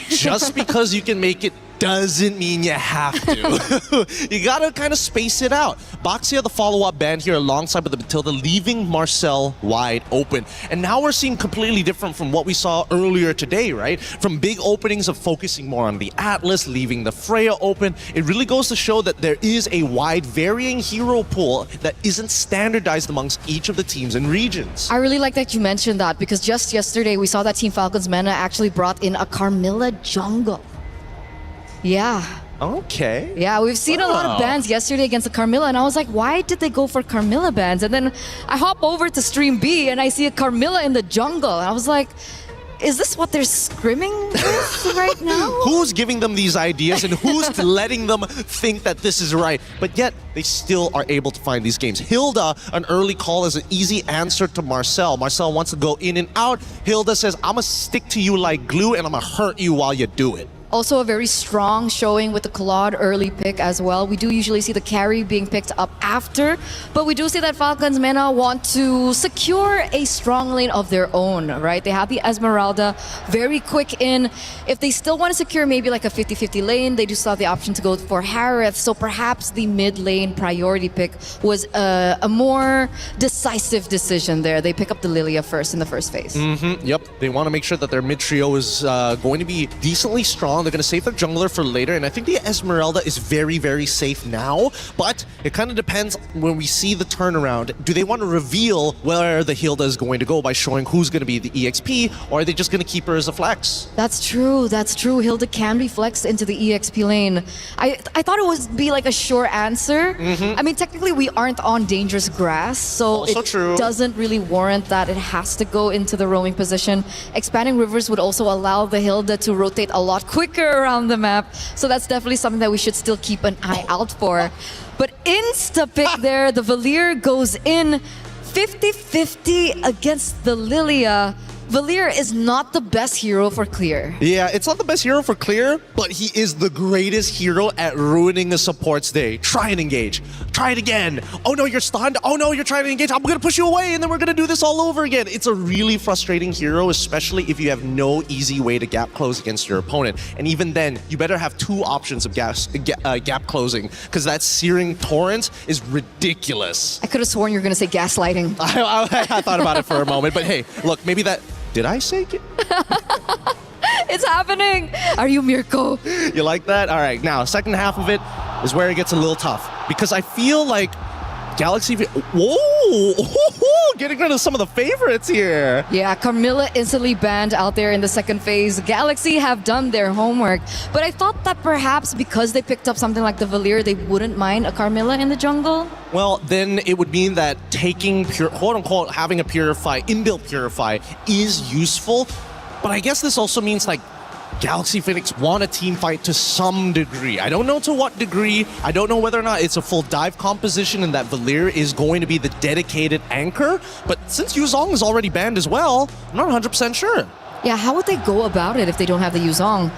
Just because you can make it doesn't mean you have to. You gotta kind of space it out. Boxia, the follow-up band here alongside with the Matilda, leaving Marcel wide open. And now we're seeing completely different from what we saw earlier today, right? From big openings of focusing more on the Atlas, leaving the Freya open. It really goes to show that there is a wide varying hero pool that isn't standardized amongst each of the teams and regions. I really like that you mentioned that, because just yesterday we saw that Team Falcons MENA actually brought in a Carmilla jungle. Yeah. Okay. Yeah, we've seen a lot of bans yesterday against the Carmilla, and I was like, why did they go for Carmilla bans? And then I hop over to Stream B and I see a Carmilla in the jungle. And I was like, is this what they're scrimming with right now? Who's giving them these ideas and who's letting them think that this is right? But yet, they still are able to find these games. Hilda, an early call is an easy answer to Marcel. Marcel wants to go in and out. Hilda says, I'm gonna stick to you like glue and I'm gonna hurt you while you do it. Also a very strong showing with the Claude early pick as well. We do usually see the carry being picked up after, but we do see that Falcons MENA want to secure a strong lane of their own, right? They have the Esmeralda, very quick in. If they still want to secure maybe like a 50-50 lane, they do still have the option to go for Harith. So perhaps the mid lane priority pick was a more decisive decision there. They pick up the Lilia first in the first phase. Yep, they want to make sure that their mid trio is going to be decently strong. They're going to save their jungler for later, and I think the Esmeralda is very, very safe now, but it kind of depends when we see the turnaround. Do they want to reveal where the Hilda is going to go by showing who's going to be the EXP, or are they just going to keep her as a flex? That's true, that's true. Hilda can be flexed into the EXP lane. I thought it would be like a sure answer. I mean, technically we aren't on dangerous grass, so also it true. Doesn't really warrant that it has to go into the roaming position. Expanding rivers would also allow the Hilda to rotate a lot quicker around the map, so that's definitely something that we should still keep an eye out for. But insta-pick there, the Valier goes in 50-50 against the Lilia. Valier is not the best hero for clear. Yeah, it's not the best hero for clear, but he is the greatest hero at ruining a support's day. Try and engage. Try it again. Oh no, you're stunned. Oh no, you're trying to engage. I'm gonna push you away and then we're gonna do this all over again. It's a really frustrating hero, especially if you have no easy way to gap close against your opponent. And even then, you better have two options of gap closing, because that Searing Torrent is ridiculous. I could have sworn you were going to say gaslighting. I thought about it for a moment, but hey, look, maybe that... Did I say it? It's happening! Are you Mirko? You like that? All right, now, second half of it is where it gets a little tough, because I feel like Galaxy... Whoa! Getting rid of some of the favorites here. Yeah, Carmilla instantly banned out there in the second phase. Galaxy have done their homework, but I thought that perhaps because they picked up something like the Valier, they wouldn't mind a Carmilla in the jungle. Well, then it would mean that taking quote-unquote having a Purify, inbuilt Purify, is useful, but I guess this also means like Galaxy Phoenix want a team fight to some degree. I don't know to what degree. I don't know whether or not it's a full dive composition and that Valier is going to be the dedicated anchor. But since Yuzong is already banned as well, I'm not 100% sure. Yeah, how would they go about it if they don't have the Yuzong?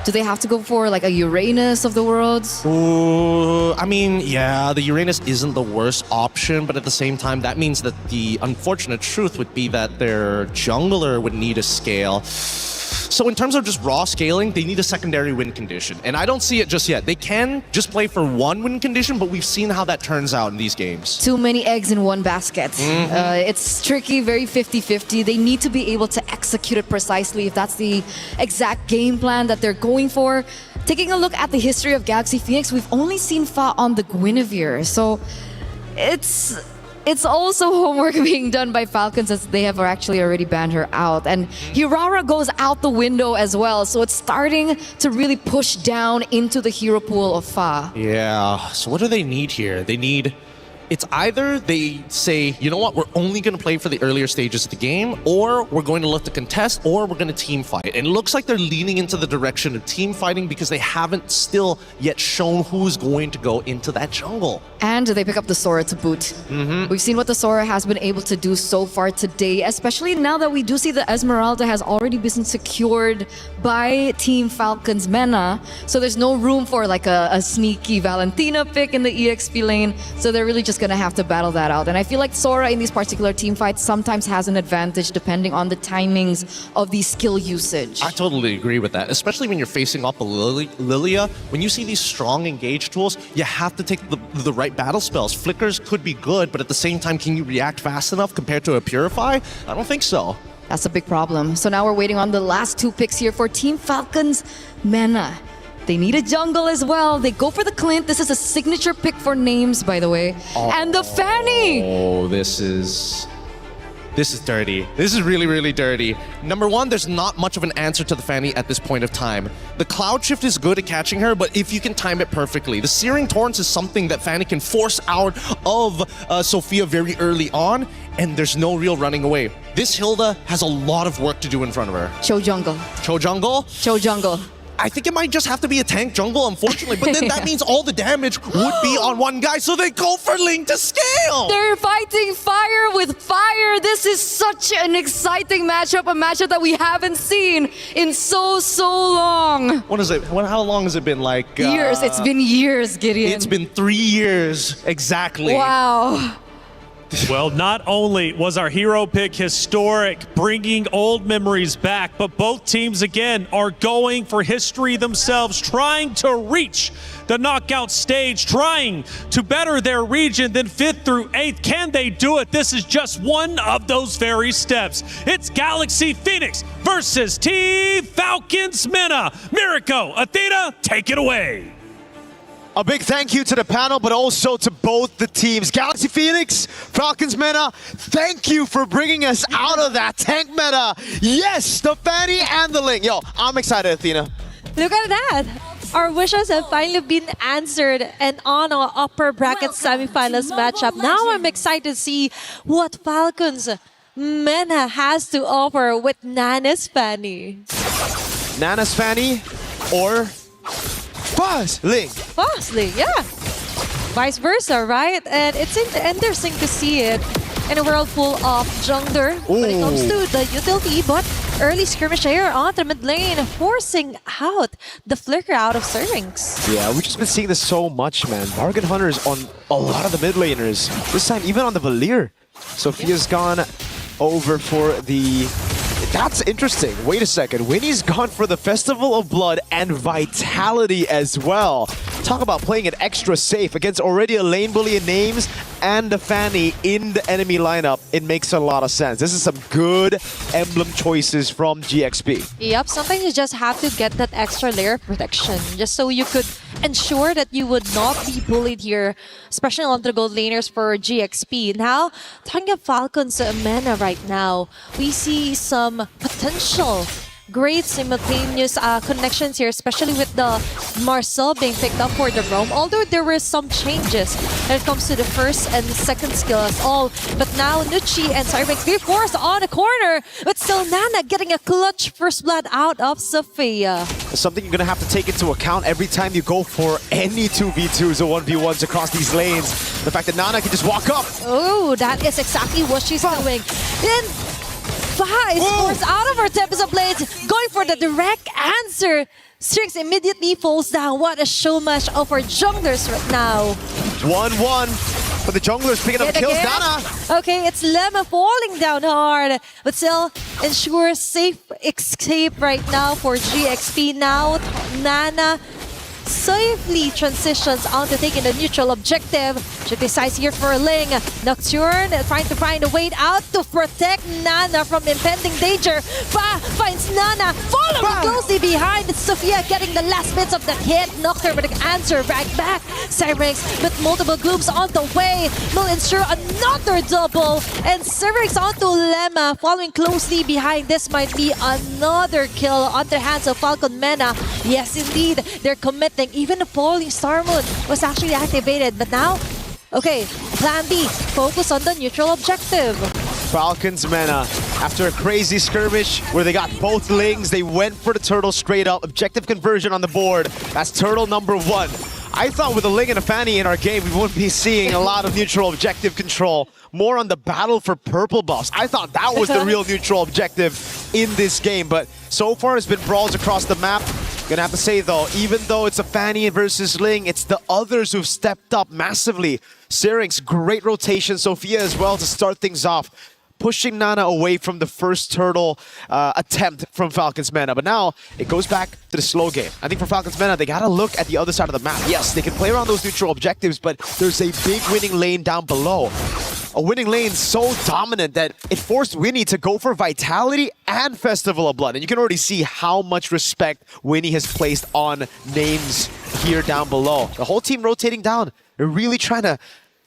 Do they have to go for like a Uranus of the worlds? Ooh, I mean, yeah, the Uranus isn't the worst option, but at the same time, that means that the unfortunate truth would be that their jungler would need a scale. So in terms of just raw scaling, they need a secondary win condition. And I don't see it just yet. They can just play for one win condition, but we've seen how that turns out in these games. Too many eggs in one basket. It's tricky, very 50-50. They need to be able to execute it precisely if that's the exact game plan that they're going for. Taking a look at the history of Galaxy Phoenix, we've only seen Fa on the Guinevere. So it's also homework being done by Falcons, as they have actually already banned her out. And Hirara goes out the window as well, so it's starting to really push down into the hero pool of Fa. Yeah, so what do they need here? They need... It's either they say, you know what, we're only going to play for the earlier stages of the game, or we're going to look to contest, or we're going to team fight. And it looks like they're leaning into the direction of team fighting because they haven't still yet shown who's going to go into that jungle. And they pick up the Sora to boot. We've seen what the Sora has been able to do so far today, especially now that we do see the Esmeralda has already been secured by Team Falcon's Mena. So there's no room for like a sneaky Valentina pick in the EXP lane. So they're really just going to have to battle that out. And I feel like Sora in these particular team fights sometimes has an advantage depending on the timings of the skill usage. I totally agree with that, especially when you're facing off a Lilia. When you see these strong engage tools, you have to take the right battle spells. Flickers could be good, but at the same time, can you react fast enough compared to a Purify? I don't think so. That's a big problem. So now we're waiting on the last two picks here for Team Falcon's Mena. They need a jungle as well. They go for the Clint. This is a signature pick for names, by the way. And the Fanny! Oh, this is dirty. This is really, really dirty. Number one, there's not much of an answer to the Fanny at this point of time. The Cloud Shift is good at catching her, but if you can time it perfectly. The Searing Torrents is something that Fanny can force out of Sophia very early on, and there's no real running away. This Hilda has a lot of work to do in front of her. Show jungle. Show jungle? Show jungle. I think it might just have to be a tank jungle, unfortunately, but then that means all the damage would be on one guy, so they go for Ling to scale! They're fighting fire with fire! This is such an exciting matchup, a matchup that we haven't seen in so long! What is it? How long has it been? Like years. It's been years, Gideon. It's been 3 years, exactly. Wow. Well, not only was our hero pick historic, bringing old memories back, but both teams again are going for history themselves, trying to reach the knockout stage, trying to better their region than 5th through 8th. Can they do it? This is just one of those very steps. It's Galaxy Phoenix versus Team Falcons Mena. Miriko, Athena, take it away. A big thank you to the panel, but also to both the teams. Galaxy Phoenix, Falcons Meta, thank you for bringing us out of that tank meta. Yes, the Fanny and the Ling. Yo, I'm excited, Athena. Look at that. Our wishes have finally been answered and on our upper bracket semifinals matchup. Now I'm excited to see what Falcons Mena has to offer with Nana's Fanny. Nana's Fanny or Fuzz Ling. Fuzz Ling, yeah. Vice versa, right? And it's interesting to see it in a world full of jungler when it comes to the utility, but early skirmish here on the mid lane, forcing out the flicker out of Syrinx. Yeah, we've just been seeing this so much, man. Bargain Hunters on a lot of the mid laners. This time, even on the Valir. Sophia's gone over for the... That's interesting. Wait a second. Winnie's gone for the Festival of Blood and Vitality as well. Talk about playing it extra safe against already a lane bully in names and the Fanny in the enemy lineup. It makes a lot of sense. This is some good emblem choices from GXP. Yep, sometimes you just have to get that extra layer of protection just so you could ensure that you would not be bullied here, especially on the gold laners for GXP. Now, talking about Falcons Mena right now, we see some potential great simultaneous connections here, especially with the Marcel being picked up for the roam. Although there were some changes when it comes to the first and second skill as all. But now Nucci and Cyrex be forced on a corner, but still Nana getting a clutch first blood out of Sophia. Something you're going to have to take into account every time you go for any 2v2s or 1v1s across these lanes. The fact that Nana can just walk up. Oh, that is exactly what she's doing. Then Fa is forced out of her Tempest Blades, going for the direct answer. Strix immediately falls down. What a show match of our junglers right now. 1-1, but the junglers picking up kills. Nana. Okay, it's Lemma falling down hard, but still ensures safe escape right now for GXP. Now Nana safely transitions on to taking the neutral objective. She decides here for Ling. Nocturne trying to find a way out to protect Nana from impending danger. Fa finds Nana, following closely behind. It's Sophia getting the last bits of the hit. Nocturne with an answer right back. Syrinx with multiple gloops on the way will ensure another double. And Syrinx onto Lemma, following closely behind. This might be another kill on the hands of Falcon Mena. Yes, indeed, they're committing. Even the Falling Star Moon was actually activated, but now, okay, plan B, focus on the neutral objective. Falcons Mena, after a crazy skirmish where they got both Lings, they went for the turtle straight up. Objective conversion on the board. That's turtle number 1. I thought with a Ling and a Fanny in our game, we wouldn't be seeing a lot of neutral objective control. More on the battle for purple buffs. I thought that was the real neutral objective in this game, but so far it's been brawls across the map. Gonna have to say though, even though it's a Fanny versus Ling, it's the others who've stepped up massively. Syrinx, great rotation. Sophia as well to start things off, pushing Nana away from the first turtle attempt from Falcons Mena. But now it goes back to the slow game. I think for Falcons Mena, they gotta look at the other side of the map. Yes, they can play around those neutral objectives, but there's a big winning lane down below. A winning lane so dominant that it forced Winnie to go for Vitality and Festival of Blood. And you can already see how much respect Winnie has placed on names here down below. The whole team rotating down. They're really trying to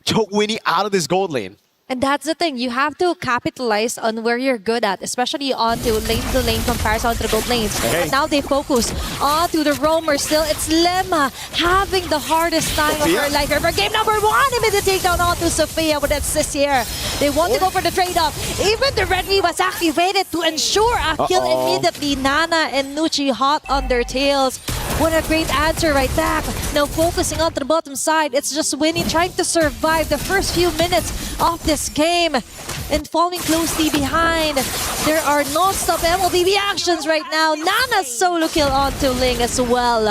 choke Winnie out of this gold lane. And that's the thing, you have to capitalize on where you're good at, especially onto lane-to-lane comparison to the gold lanes. Okay. But now they focus onto the roamer still. It's Lemma having the hardest time of her life ever. Game number 1, immediate takedown onto Sophia with that assist here. They want to go for the trade-off. Even the red V was activated to ensure a kill immediately. Nana and Nucci hot on their tails. What a great answer right back. Now focusing onto the bottom side, it's just Winnie trying to survive the first few minutes of this game and falling closely behind. There are non-stop MLBB actions right now. Nana's solo kill onto Ling as well.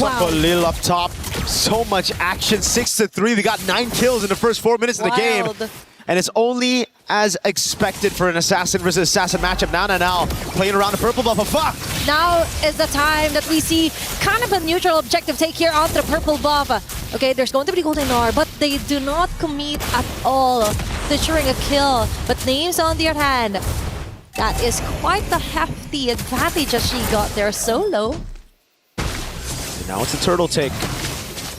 Wow. Lil up top. So much action. 6-3. We got 9 kills in the first 4 minutes of the game. And it's only as expected for an assassin versus assassin matchup. Nana now playing around the purple buff. Fuck! Now is the time that we see kind of a neutral objective take here onto the purple buff. Okay, there's going to be golden R, but they do not commit at all to ensuring a kill. But Names on the other hand, that is quite the hefty advantage that she got there solo. And now it's a turtle take.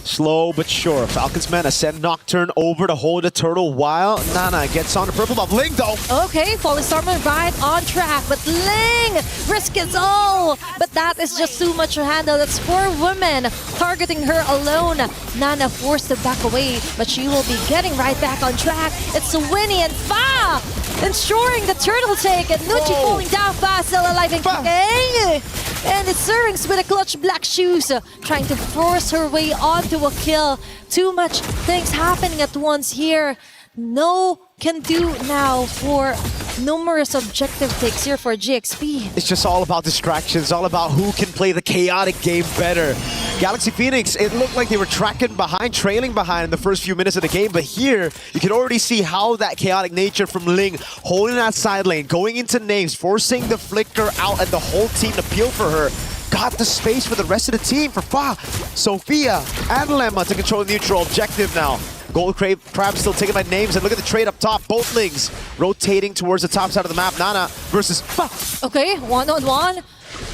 Slow but sure. Falcons Mena send Nocturne over to hold the turtle while Nana gets on the purple buff. Ling though! Okay, Falling Stormer right on track, but Ling risk it all! But that is just too much to handle. It's 4 women targeting her alone. Nana forced to back away, but she will be getting right back on track. It's Winnie and Fa ensuring the turtle take, and Nucci falling down fast, still alive and kicking. And it's Syrinx with a clutch black shoes, trying to force her way onto a kill. Too much things happening at once here. No can do now for numerous objective takes here for GXP. It's just all about distractions, all about who can play the chaotic game better. Galaxy Phoenix, it looked like they were tracking behind, trailing behind in the first few minutes of the game, but here you can already see how that chaotic nature from Ling, holding that side lane, going into Names, forcing the flicker out and the whole team to peel for her. Got the space for the rest of the team for Fa, Sophia, and Lemma to control the neutral objective now. Gold Crab still taken by Names, and look at the trade up top. Both Lings rotating towards the top side of the map. Nana versus Fa. Okay, 1-on-1.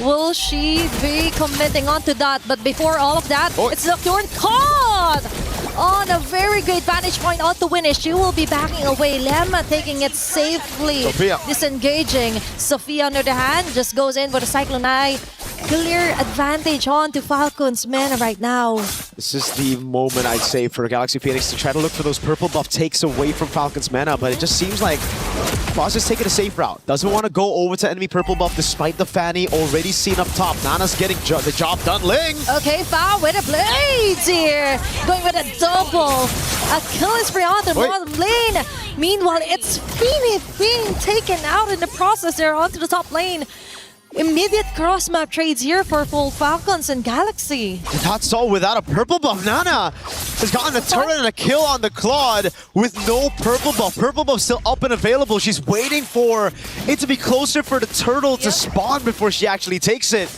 Will she be committing onto that? But before all of that, it's Nocturne caught on a very great vantage point on to win it. She will be backing away. Lemma taking it safely. Sophia. Disengaging. Sophia, on the other hand, just goes in with a Cyclone Eye. Clear advantage on to Falcons Mena right now. This is the moment, I'd say, for Galaxy Phoenix to try to look for those purple buff takes away from Falcons Mena, but it just seems like Foz is taking a safe route. Doesn't want to go over to enemy purple buff despite the Fanny already seen up top. Nana's getting the job done. Ling! Okay, Fa with the blades here. Going with a double. A kill is free on the bottom lane. Meanwhile, it's Feeny being taken out in the process there onto the top lane. Immediate cross-map trades here for full Falcons and Galaxy. That's all without a purple buff. Nana has gotten a turret and a kill on the Claude with no purple buff. Purple buff still up and available. She's waiting for it to be closer for the turtle to spawn before she actually takes it.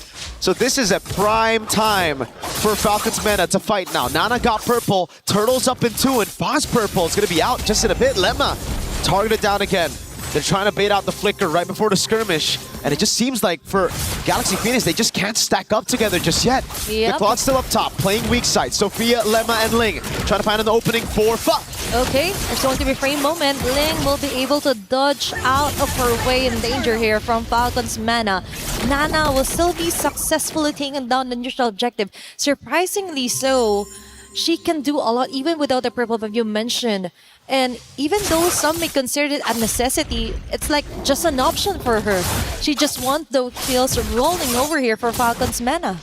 So this is a prime time for Falcons Mena to fight now. Nana got purple, turtle's up in 2, and Foz purple is going to be out just in a bit. Lemma targeted down again. They're trying to bait out the flicker right before the skirmish, and it just seems like for Galaxy Phoenix, they just can't stack up together just yet. The Claude's still up top, playing weak side. Sophia, Lemma, and Ling trying to find an opening for Fa. Okay, there's going to be a frame moment. Ling will be able to dodge out of her way in danger here from Falcons Mena. Nana will still be successfully taking down the neutral objective. Surprisingly so, she can do a lot even without the purple buff you mentioned. And even though some may consider it a necessity, it's like just an option for her. She just wants those kills rolling over here for Falcons Mena.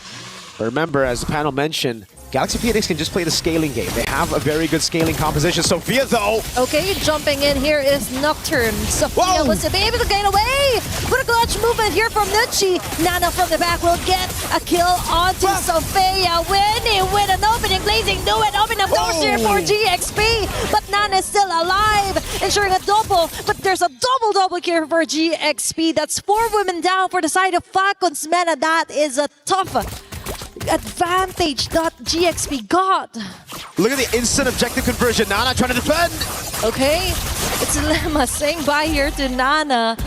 But remember, as the panel mentioned, Galaxy Phoenix can just play the scaling game. They have a very good scaling composition. Sophia, though. Okay, jumping in here is Nocturne. Sophia was able to get away. What a clutch movement here from Nucci. Nana from the back will get a kill onto Sophia. Winnie with an opening, blazing duet, open up doors here for GXP. But Nana is still alive, ensuring a double. But there's a double here for GXP. That's 4 women down for the side of Falcons Mena. That is a tough advantage that GXP got. Look at the instant objective conversion. Nana trying to defend. Okay, it's Lemma saying bye here to Nana.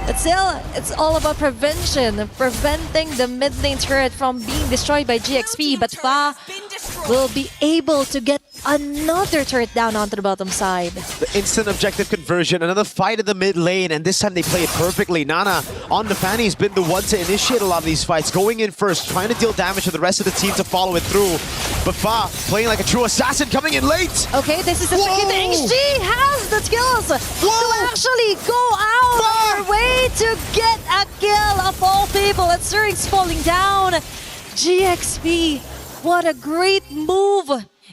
But still, it's all about prevention, preventing the mid lane turret from being destroyed by GXP. But Fa will be able to get another turret down onto the bottom side. The instant objective conversion, another fight in the mid lane, and this time they play it perfectly. Nana on the Fanny has been the one to initiate a lot of these fights, going in first, trying to deal damage to the rest of the team to follow it through. But Fa playing like a true assassin, coming in late. Okay, this is a tricky thing. She has the skills to actually go out of her way to get a kill of all people. And Suring's falling down. GXP, what a great move,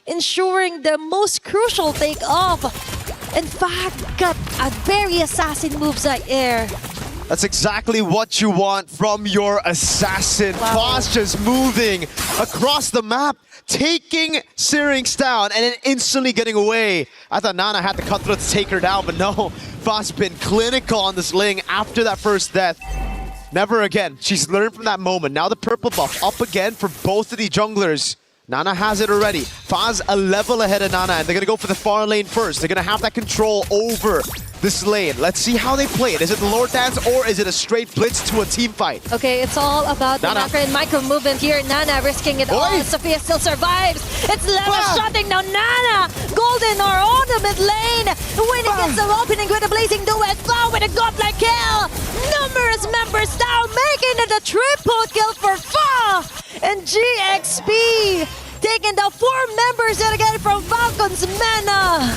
ensuring the most crucial take-off. In fact, got a very assassin moves at air. That's exactly what you want from your assassin. Foss just moving across the map, taking Syrinx down, and then instantly getting away. I thought Nana had the cutthroat to take her down, but no. Foss been clinical on this Ling after that first death. Never again. She's learned from that moment. Now the purple buff up again for both of the junglers. Nana has it already. Faz a level ahead of Nana, and they're going to go for the far lane first. They're going to have that control over this lane. Let's see how they play it. Is it the Lord Dance or is it a straight blitz to a team fight? Okay, it's all about the macro and micro movement here. Nana risking it all. Sophia still survives. It's Lemma shutting down Nana. Golden are on the mid lane. Winning gets the opening with a blazing duet. Fa with a godlike kill. Numerous members down, making it a triple kill for Fa. And GXP taking down 4 members yet again from Falcons Mena.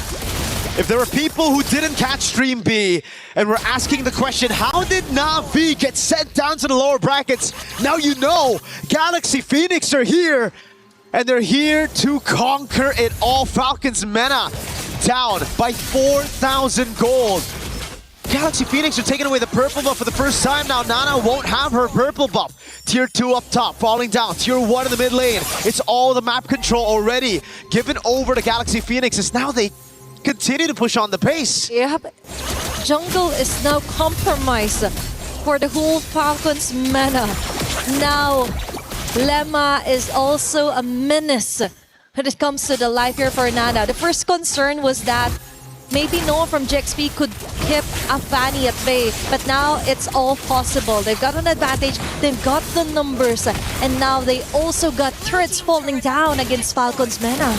If there are people who didn't catch Stream B and were asking the question, how did Na'Vi get sent down to the lower brackets? Now you know, Galaxy Phoenix are here, and they're here to conquer it all. Falcons Mena down by 4,000 gold. Galaxy Phoenix are taking away the purple buff for the first time now. Nana won't have her purple buff. Tier 2 up top, falling down. Tier 1 in the mid lane. It's all the map control already given over to Galaxy Phoenix as now they continue to push on the pace. Yep. Jungle is now compromised for the whole Falcons Mena. Now, Lemma is also a menace when it comes to the life here for Nana. The first concern was that maybe no one from GXP could keep a Fanny at bay, but now it's all possible. They've got an advantage, they've got the numbers, and now they also got turrets falling down against Falcons Mena.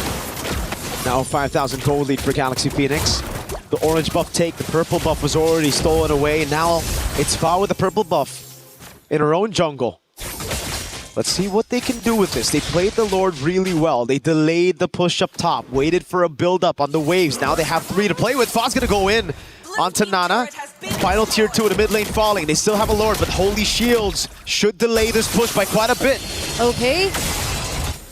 Now 5,000 gold lead for Galaxy Phoenix. The orange buff take, the purple buff was already stolen away. Now it's Fa with the purple buff in her own jungle. Let's see what they can do with this. They played the Lord really well. They delayed the push up top, waited for a build up on the waves. Now they have 3 to play with. Fa's gonna go in onto Nana. Final tier 2 in the mid lane falling. They still have a Lord, but Holy Shields should delay this push by quite a bit. Okay.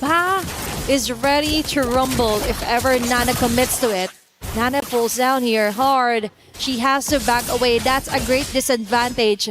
Fa is ready to rumble if ever Nana commits to it. Nana pulls down here hard. She has to back away. That's a great disadvantage.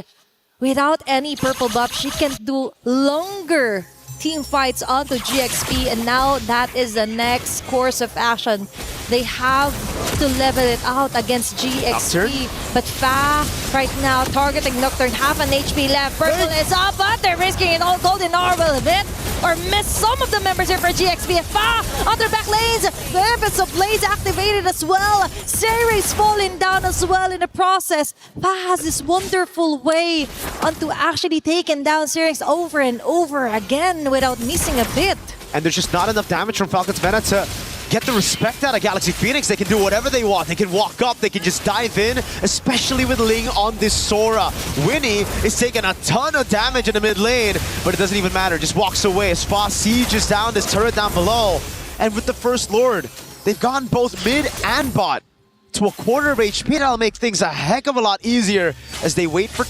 Without any purple buff, she can do longer team fights onto GXP, and now that is the next course of action. They have to level it out against GXP. But Fa right now targeting Nocturne, half an HP left. Purple is up, but they're risking it all. Golden R will hit or miss some of the members here for GXP. Fa on their back lanes. The Heavens of Blaze activated as well. Series falling down as well in the process. Fa has this wonderful way onto actually taking down Series over and over again without missing a bit. And there's just not enough damage from Falcons Mena to get the respect out of Galaxy Phoenix. They can do whatever they want. They can walk up, they can just dive in, especially with Ling on this Sora. Winnie is taking a ton of damage in the mid lane, but it doesn't even matter. Just walks away as Fa sieges down this turret down below. And with the first Lord, they've gone both mid and bot to a quarter of HP. That'll make things a heck of a lot easier as they wait for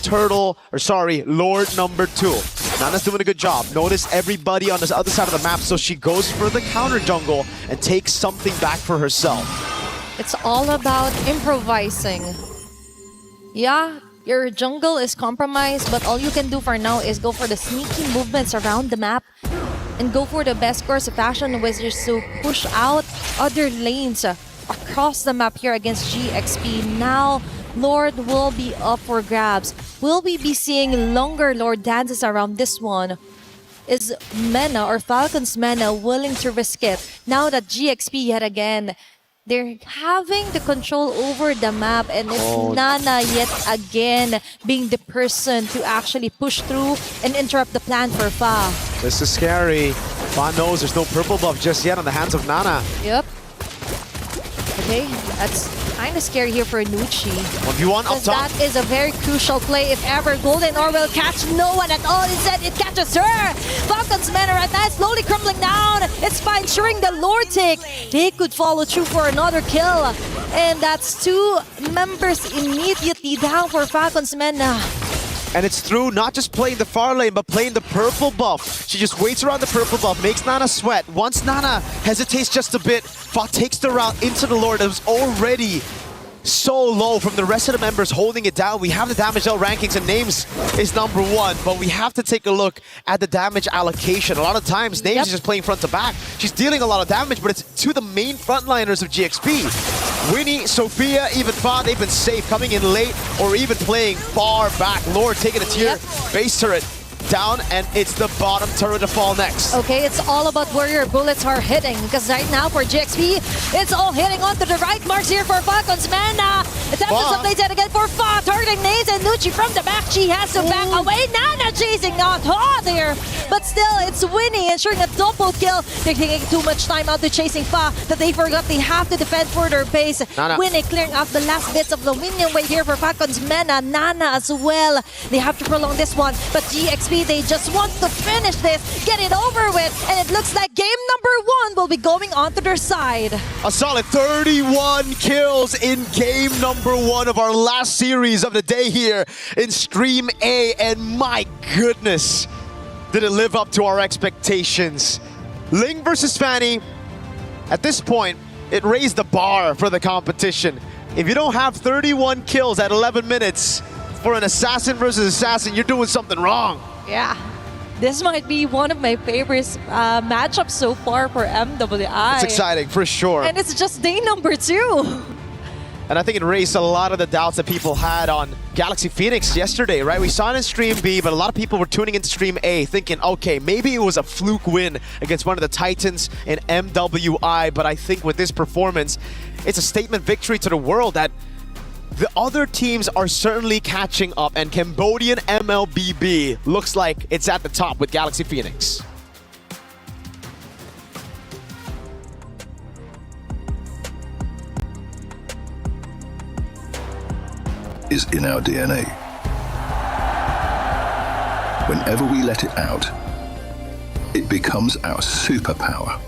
Lord number 2. Nana's doing a good job. Notice everybody on the other side of the map, so she goes for the counter jungle and takes something back for herself. It's all about improvising. Yeah, your jungle is compromised, but all you can do for now is go for the sneaky movements around the map and go for the best course of action, which is to push out other lanes across the map here against GXP. Now, Lord will be up for grabs. Will we be seeing longer Lord dances around this one? Is Mena or Falcon's Mena willing to risk it? Now that GXP yet again, they're having the control over the map, and it's Nana yet again being the person to actually push through and interrupt the plan for Fa. This is scary. Fa knows there's no purple buff just yet on the hands of Nana. Yep. Okay, that's kind of scary here for Nucci. 1v1 up top. That is a very crucial play if ever. Golden Ore will catch no one at all. Instead, it catches her. Falcon's Manor right now slowly crumbling down. It's fine, ensuring the Lord take. They could follow through for another kill. And that's 2 members immediately down for Falcon's Manor. And it's through not just playing the far lane, but playing the purple buff. She just waits around the purple buff, makes Nana sweat. Once Nana hesitates just a bit, Fa takes the route into the Lord that was already so low from the rest of the members holding it down. We have the damage L rankings and Names is number 1, but we have to take a look at the damage allocation. A lot of times, Names is just playing front to back. She's dealing a lot of damage, but it's to the main frontliners of GXP. Winnie, Sophia, even Fa, they've been safe, coming in late or even playing far back. Lord taking a tier, base turret down, and it's the bottom turret to fall next. Okay, it's all about where your bullets are hitting, because right now for GXP, it's all hitting onto the right marks here for Falcon's Mana. Attempts to place it again for Fa, targeting Naze and Nucci from the back. She has to back away. Nana chasing on there, but still it's Winnie ensuring a double kill. They're taking too much time out to chasing Fa that they forgot they have to defend for their base. Winnie clearing off the last bits of the minion wave here for Falcon's Mana. Nana as well. They have to prolong this one, but GXP, they just want to finish this, get it over with, and it looks like game number 1 will be going onto their side. A solid 31 kills in game number 1 of our last series of the day here in Stream A, and my goodness, did it live up to our expectations. Ling versus Fanny, at this point, it raised the bar for the competition. If you don't have 31 kills at 11 minutes for an assassin versus assassin, you're doing something wrong. Yeah, this might be one of my favorite matchups so far for MWI. It's exciting, for sure. And it's just day number 2. And I think it raised a lot of the doubts that people had on Galaxy Phoenix yesterday, right? We saw it in Stream B, but a lot of people were tuning into Stream A thinking, okay, maybe it was a fluke win against one of the Titans in MWI, but I think with this performance, it's a statement victory to the world that the other teams are certainly catching up, and Cambodian MLBB looks like it's at the top with Galaxy Phoenix. Is in our DNA. Whenever we let it out, it becomes our superpower.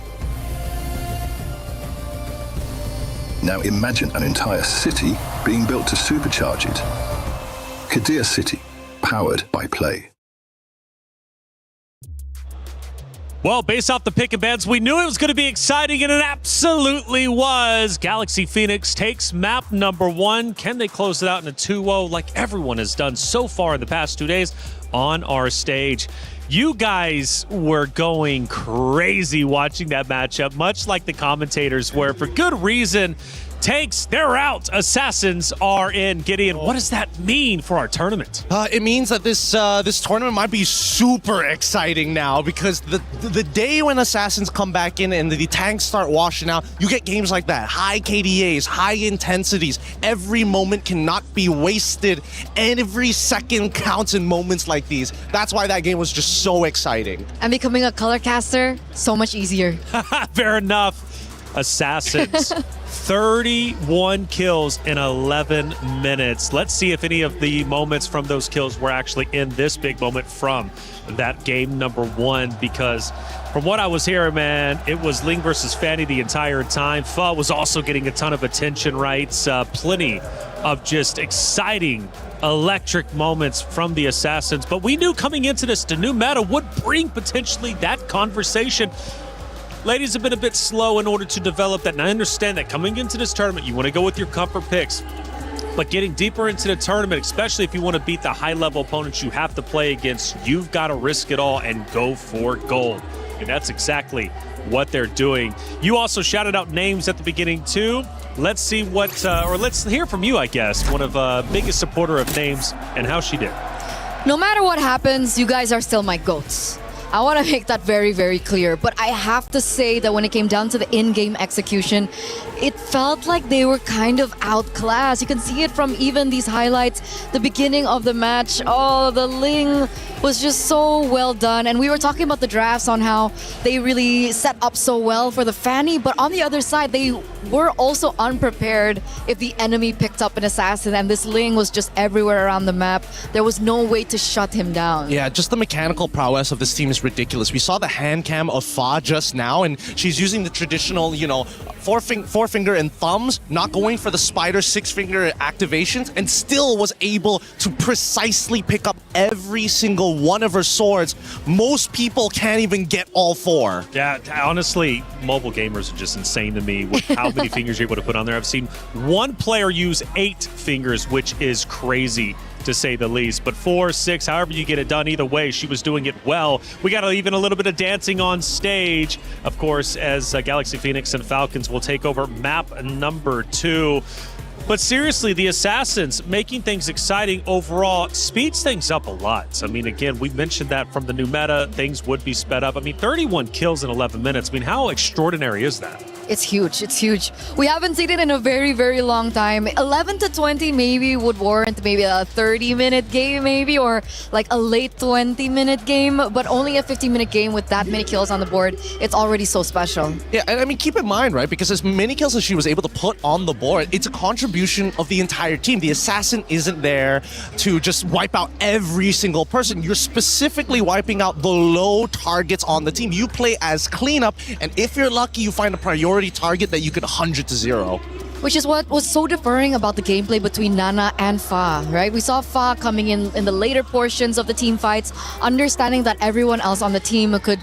Now imagine an entire city being built to supercharge it. Kadir City, powered by play. Well, based off the pick and bans, we knew it was going to be exciting, and it absolutely was. Galaxy Phoenix takes map number 1. Can they close it out in a 2-0 like everyone has done so far in the past 2 days on our stage? You guys were going crazy watching that matchup, much like the commentators were, for good reason. Tanks, they're out. Assassins are in. Gideon, what does that mean for our tournament? It means that this tournament might be super exciting now, because the day when Assassins come back in and the tanks start washing out, you get games like that. High KDAs, high intensities. Every moment cannot be wasted. Every second counts in moments like these. That's why that game was just so exciting. And becoming a color caster, so much easier. Fair enough. Assassins. 31 kills in 11 minutes. Let's see if any of the moments from those kills were actually in this big moment from that game number 1, because from what I was hearing, man, it was Ling versus Fanny the entire time. Pha was also getting a ton of attention, right? Plenty of just exciting, electric moments from the Assassins. But we knew coming into this, the new meta would bring potentially that conversation. Ladies have been a bit slow in order to develop that, and I understand that coming into this tournament, you want to go with your comfort picks. But getting deeper into the tournament, especially if you want to beat the high-level opponents you have to play against, you've got to risk it all and go for gold. And that's exactly what they're doing. You also shouted out names at the beginning, too. Let's see what, or let's hear from you, I guess, one of biggest supporter of names and how she did. No matter what happens, you guys are still my GOATs. I want to make that very, very clear. But I have to say that when it came down to the in-game execution, it felt like they were kind of outclassed. You can see it from even these highlights. The beginning of the match, oh, the Ling was just so well done. And we were talking about the drafts on how they really set up so well for the Fanny. But on the other side, they were also unprepared if the enemy picked up an assassin. And this Ling was just everywhere around the map. There was no way to shut him down. Yeah, just the mechanical prowess of this team is ridiculous. We saw the hand cam of Pha just now, and she's using the traditional, you know, forefinger and thumbs, not going for the spider 6-finger activations, and still was able to precisely pick up every single one of her swords. Most people can't even get all 4. Yeah, honestly, mobile gamers are just insane to me with how many fingers you're able to put on there. I've seen one player use 8 fingers, which is crazy, to say the least. But 4, 6, however you get it done, either way, she was doing it well. We got even a little bit of dancing on stage, of course, as Galaxy Phoenix and Falcons will take over map number 2. But seriously, the Assassins making things exciting overall speeds things up a lot. I mean, again, we mentioned that from the new meta, things would be sped up. I mean, 31 kills in 11 minutes. I mean, how extraordinary is that? It's huge. It's huge. We haven't seen it in a very, very long time. 11 to 20 maybe would warrant maybe a 30-minute game maybe, or like a late 20-minute game, but only a 15-minute game with that many kills on the board. It's already so special. Yeah, and I mean, keep in mind, right, because as many kills as she was able to put on the board, it's a contribution of the entire team. The Assassin isn't there to just wipe out every single person. You're specifically wiping out the low targets on the team. You play as cleanup, and if you're lucky, you find a priority target that you could 100-0. Which is what was so differing about the gameplay between Nana and Pha, right? We saw Pha coming in the later portions of the team fights, understanding that everyone else on the team could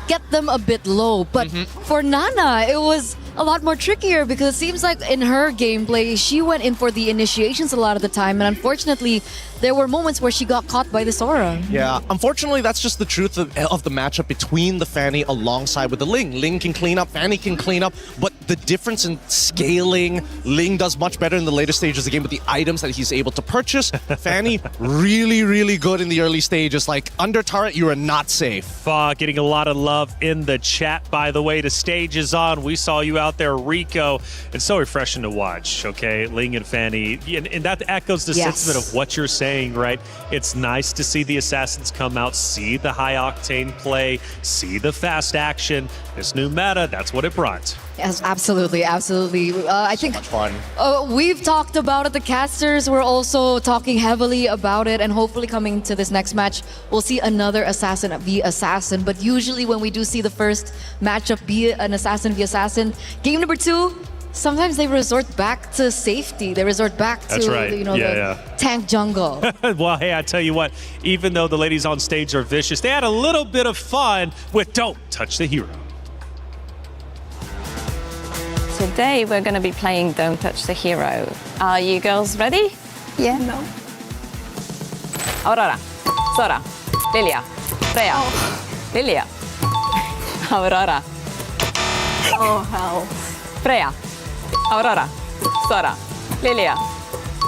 get them a bit low. But for Nana, it was a lot more trickier because it seems like in her gameplay, she went in for the initiations a lot of the time. And unfortunately, there were moments where she got caught by the Sora. Yeah, unfortunately, that's just the truth of the matchup between the Fanny alongside with the Ling. Ling can clean up, Fanny can clean up, but the difference in scaling, Ling does much better in the later stages of the game with the items that he's able to purchase. Fanny, really, really good in the early stages. Like, under turret, you are not safe. Pha getting a lot of love in the chat, by the way. The stage is on. We saw you out there, Rico. It's so refreshing to watch, okay? Ling and Fanny. And that echoes the sentiment of what you're saying, right? It's nice to see the Assassins come out, see the high-octane play, see the fast action. This new meta, that's what it brought. Yes, absolutely, absolutely. I think so much fun. We've talked about it. The casters were also talking heavily about it, and hopefully coming to this next match, we'll see another assassin v assassin. But usually when we do see the first matchup be an assassin v assassin, game number 2, sometimes they resort back to safety. They resort back to the tank jungle. Well, hey, I tell you what, even though the ladies on stage are vicious, they had a little bit of fun with Don't Touch the Hero. Today we're going to be playing Don't Touch the Hero. Are you girls ready? Yeah. No. Aurora, Sora, Lilia, Freya, Lilia, Aurora. Oh, hell. Freya, Aurora, Sora, Lilia,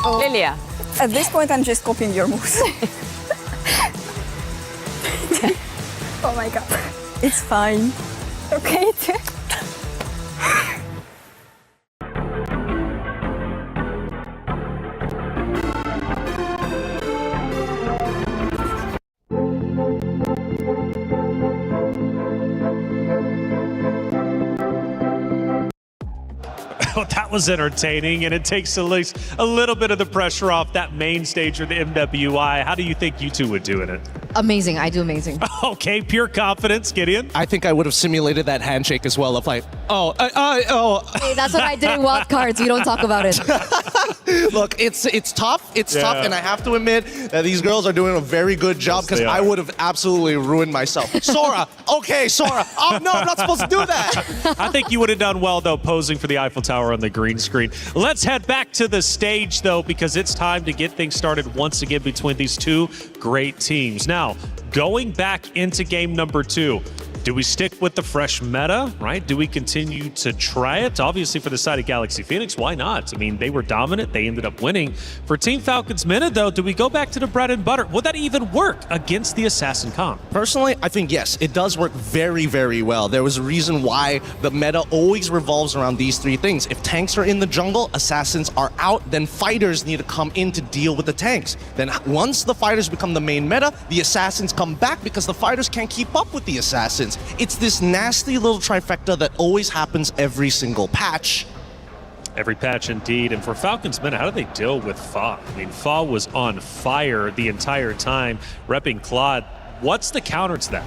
Lilia. At this point, I'm just copying your moves. Oh my god. It's fine. Okay. So that was entertaining, and it takes at least a little bit of the pressure off that main stage or the MWI. How do you think you two would do in it? Amazing. I do amazing. Okay, pure confidence. Gideon? I think I would have simulated that handshake as well of like, Hey, that's what I did in Wild Cards. We don't talk about it. Look, it's tough. It's tough, and I have to admit that these girls are doing a very good job because I would have absolutely ruined myself. Sora, okay, Sora. Oh no, I'm not supposed to do that. I think you would have done well, though, posing for the Eiffel Tower on the green screen. Let's head back to the stage, though, because it's time to get things started once again between these two great teams. Now, going back into game number 2, do we stick with the fresh meta, right? Do we continue to try it? Obviously, for the side of Galaxy Phoenix, why not? I mean, they were dominant. They ended up winning. For Team Falcons meta, though, do we go back to the bread and butter? Would that even work against the Assassin comp? Personally, I think yes, it does work very, very well. There was a reason why the meta always revolves around these 3 things. If tanks are in the jungle, assassins are out, then fighters need to come in to deal with the tanks. Then once the fighters become the main meta, the assassins come back because the fighters can't keep up with the assassins. It's this nasty little trifecta that always happens every single patch. Every patch indeed. And for Falcons meta, how do they deal with Fa? I mean, Fa was on fire the entire time, repping Claude. What's the counter to that?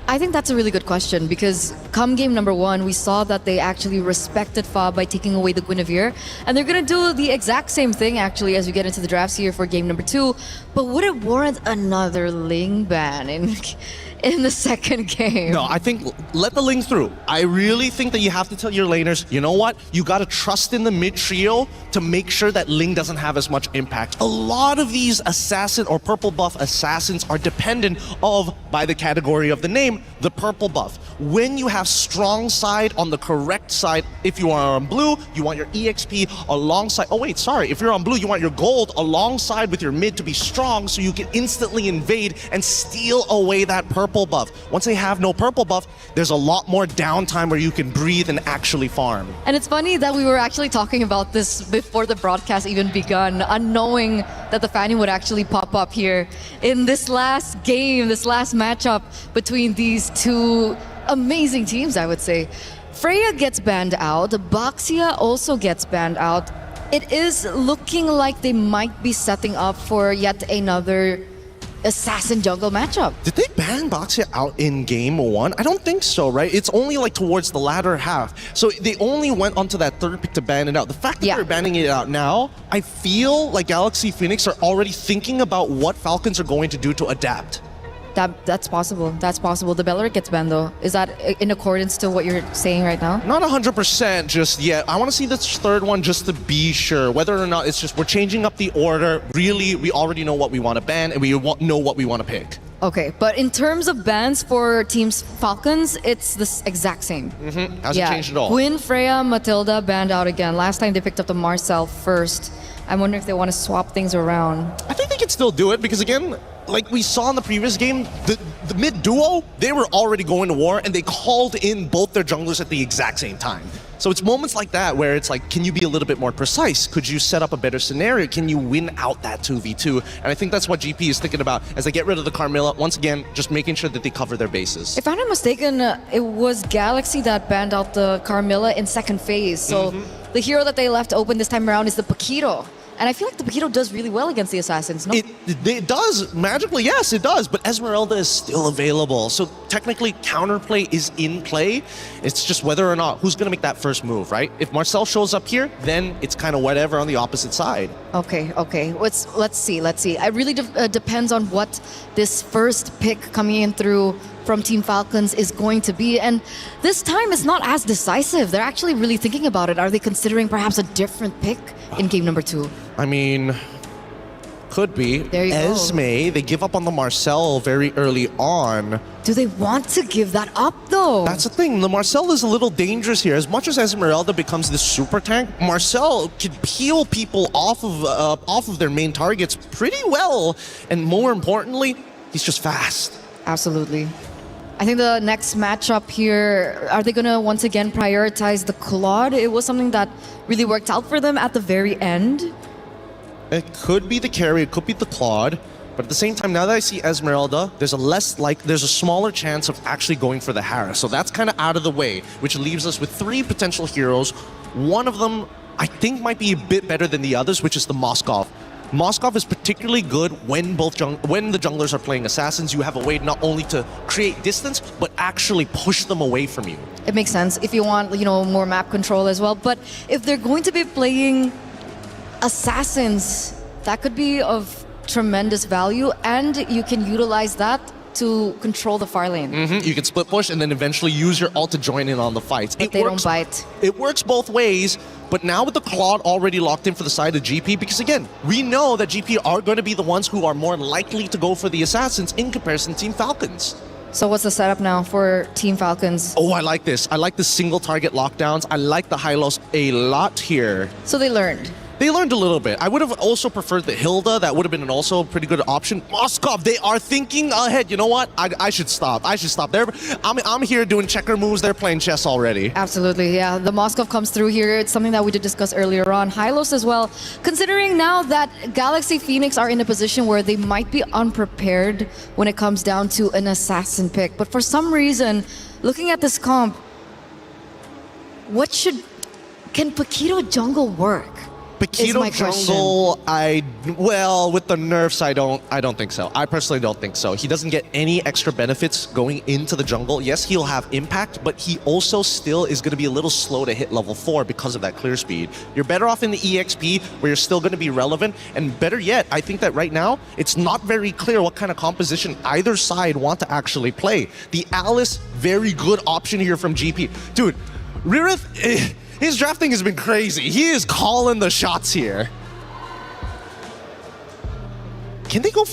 I think that's a really good question because come game number 1, we saw that they actually respected Fa by taking away the Guinevere. And they're going to do the exact same thing actually as we get into the drafts here for game number 2. But would it warrant another Ling ban in the second game? No, I think let the Ling through. I really think that you have to tell your laners, you know what? You got to trust in the mid trio to make sure that Ling doesn't have as much impact. A lot of these assassin or purple buff assassins are dependent of, by the category of the name, the purple buff. When you have strong side on the correct side, if you are on blue, you want your EXP alongside, oh wait, sorry, if you're on blue, you want your gold alongside with your mid to be strong so you can instantly invade and steal away that purple buff. Once they have no purple buff, there's a lot more downtime where you can breathe and actually farm. And it's funny that we were actually talking about this before the broadcast even begun, unknowing that the Fanny would actually pop up here in this last game, this last matchup between these 2 amazing teams, I would say. Freya gets banned out, Baxia also gets banned out. It is looking like they might be setting up for yet another assassin jungle matchup. Did they ban Baxia out in game 1? I don't think so, right? It's only like towards the latter half. So they only went onto that 3rd pick to ban it out. The fact that they're banning it out now, I feel like Galaxy Phoenix are already thinking about what Falcons are going to do to adapt. That's possible. That's possible. The Beleric gets banned though. Is that in accordance to what you're saying right now? Not 100% just yet. I want to see this 3rd one just to be sure. Whether or not it's just we're changing up the order. Really, we already know what we want to ban and we know what we want to pick. Okay, but in terms of bans for Teams Falcons, it's the exact same. Hasn't changed at all. Gwyn, Freya, Matilda banned out again. Last time they picked up the Marcel first. I'm wondering if they want to swap things around. I think they can still do it because again, like we saw in the previous game, the mid duo, they were already going to war and they called in both their junglers at the exact same time. So it's moments like that where it's like, can you be a little bit more precise? Could you set up a better scenario? Can you win out that 2v2? And I think that's what GP is thinking about as they get rid of the Carmilla. Once again, just making sure that they cover their bases. If I'm not mistaken, it was Galaxy that banned out the Carmilla in second phase. So the hero that they left open this time around is the Paquito. And I feel like the Paquito does really well against the Assassins, no? It does. Magically, yes, it does. But Esmeralda is still available. So technically, counterplay is in play. It's just whether or not who's going to make that first move, right? If Marcel shows up here, then it's kind of whatever on the opposite side. Okay. Let's see. It really depends on what this first pick coming in through from Team Falcons is going to be. And this time it's not as decisive. They're actually really thinking about it. Are they considering perhaps a different pick in game number 2? I mean, could be. There you go. Esme, they give up on the Marcel very early on. Do they want to give that up though? That's the thing. The Marcel is a little dangerous here. As much as Esmeralda becomes this super tank, Marcel can peel people off of their main targets pretty well. And more importantly, he's just fast. Absolutely. I think the next matchup here, are they going to once again prioritize the Claude? It was something that really worked out for them at the very end. It could be the carry, it could be the Claude. But at the same time, now that I see Esmeralda, there's a smaller chance of actually going for the Hera. So that's kind of out of the way, which leaves us with 3 potential heroes. One of them, I think, might be a bit better than the others, which is the Moskov. Moskov is particularly good when when the junglers are playing assassins. You have a way not only to create distance, but actually push them away from you. It makes sense if you want, more map control as well. But if they're going to be playing assassins, that could be of tremendous value, and you can utilize that to control the far lane. You can split push and then eventually use your ult to join in on the fights. But they don't bite. It works both ways, but now with the Claude already locked in for the side of GP, because again, we know that GP are going to be the ones who are more likely to go for the assassins in comparison to Team Falcons. So what's the setup now for Team Falcons? Oh, I like this. I like the single target lockdowns. I like the high-lows a lot here. So they learned. They learned a little bit. I would have also preferred the Hilda. That would have been also a pretty good option. Moskov, they are thinking ahead. You know what? I should stop. I should stop. I'm here doing checker moves. They're playing chess already. Absolutely, yeah. The Moskov comes through here. It's something that we did discuss earlier on. Hylos as well. Considering now that Galaxy Phoenix are in a position where they might be unprepared when it comes down to an assassin pick. But for some reason, looking at this comp, can Paquito jungle work? Paquito jungle, with the nerfs, I don't think so. I personally don't think so. He doesn't get any extra benefits going into the jungle. Yes, he'll have impact, but he also still is going to be a little slow to hit level 4 because of that clear speed. You're better off in the EXP where you're still going to be relevant, and better yet, I think that right now, it's not very clear what kind of composition either side want to actually play. The Alice, very good option here from GP. Dude, Ririth... his drafting has been crazy. He is calling the shots here. Can they go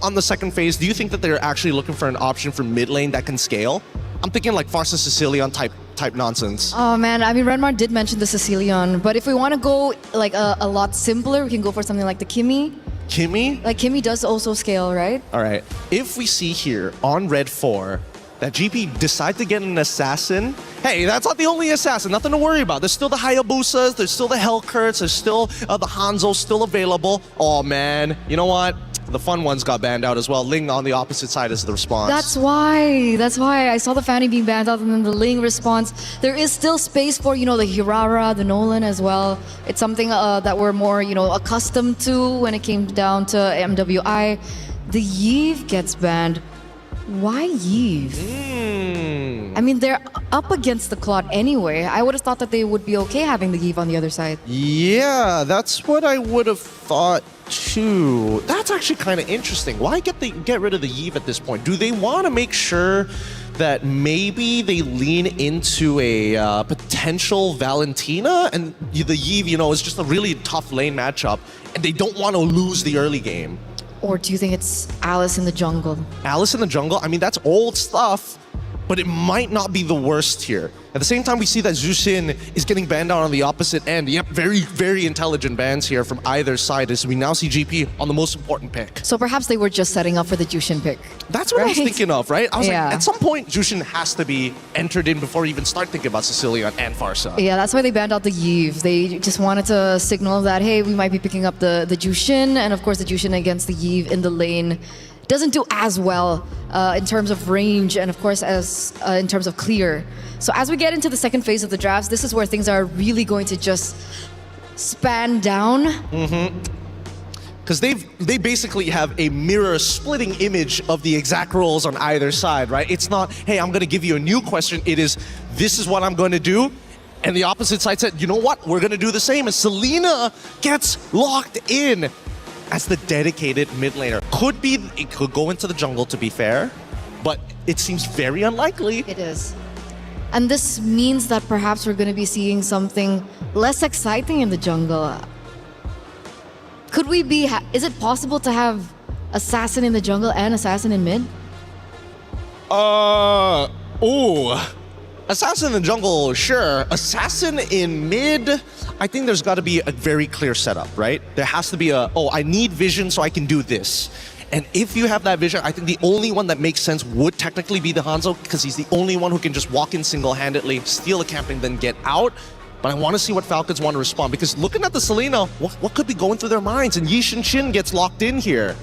on the second phase? Do you think that they're actually looking for an option for mid lane that can scale? I'm thinking like Farsa Sicilian type nonsense. Oh man, I mean Renmar did mention the Sicilian, but if we want to go like a lot simpler, we can go for something like the Kimi. Kimi? Like Kimi does also scale, right? All right. If we see here on Red 4 that GP decide to get an assassin, hey, that's not the only assassin, nothing to worry about. There's still the Hayabusas, there's still the Hellcurts, there's still the Hanzos still available. Oh man, you know what? The fun ones got banned out as well. Ling on the opposite side is the response. That's why I saw the Fanny being banned out and then the Ling response. There is still space for, the Hirara, the Nolan as well. It's something that we're more, accustomed to when it came down to MWI. The Yve gets banned. Why Yve? I mean, they're up against the Claude anyway. I would have thought that they would be okay having the Yve on the other side. Yeah, that's what I would have thought too. That's actually kind of interesting. Why get rid of the Yve at this point? Do they want to make sure that maybe they lean into a potential Valentina? And the Yve, is just a really tough lane matchup, and they don't want to lose the early game. Or do you think it's Alice in the jungle? Alice in the jungle? I mean, that's old stuff, but it might not be the worst here. At the same time, we see that Jushin is getting banned out on the opposite end. Yep, very, very intelligent bans here from either side as we now see GP on the most important pick. So perhaps they were just setting up for the Jushin pick. That's what I was thinking of, right? I was like, Yeah. at some point, Jushin has to be entered in before you even start thinking about Sicilian and Farsa. Yeah, that's why they banned out the Yve. They just wanted to signal that, hey, we might be picking up the Jushin, and of course the Jushin against the Yve in the lane doesn't do as well in terms of range and of course as in terms of clear. So as we get into the second phase of the drafts, this is where things are really going to just span down. Because they basically have a mirror splitting image of the exact roles on either side, right? It's not, hey, I'm going to give you a new question. It is, this is what I'm going to do. And the opposite side said, you know what? We're going to do the same. And Selena gets locked in as the dedicated mid laner. It could go into the jungle, to be fair, but it seems very unlikely. It is. And this means that perhaps we're going to be seeing something less exciting in the jungle. Could we be... is it possible to have Assassin in the jungle and Assassin in mid? Assassin in the jungle, sure. Assassin in mid, I think there's got to be a very clear setup, right? There has to be I need vision so I can do this. And if you have that vision, I think the only one that makes sense would technically be the Hanzo, because he's the only one who can just walk in single-handedly, steal a camp, and then get out. But I want to see what Falcons want to respond, because looking at the Selena, what could be going through their minds? And Yi Shin gets locked in here.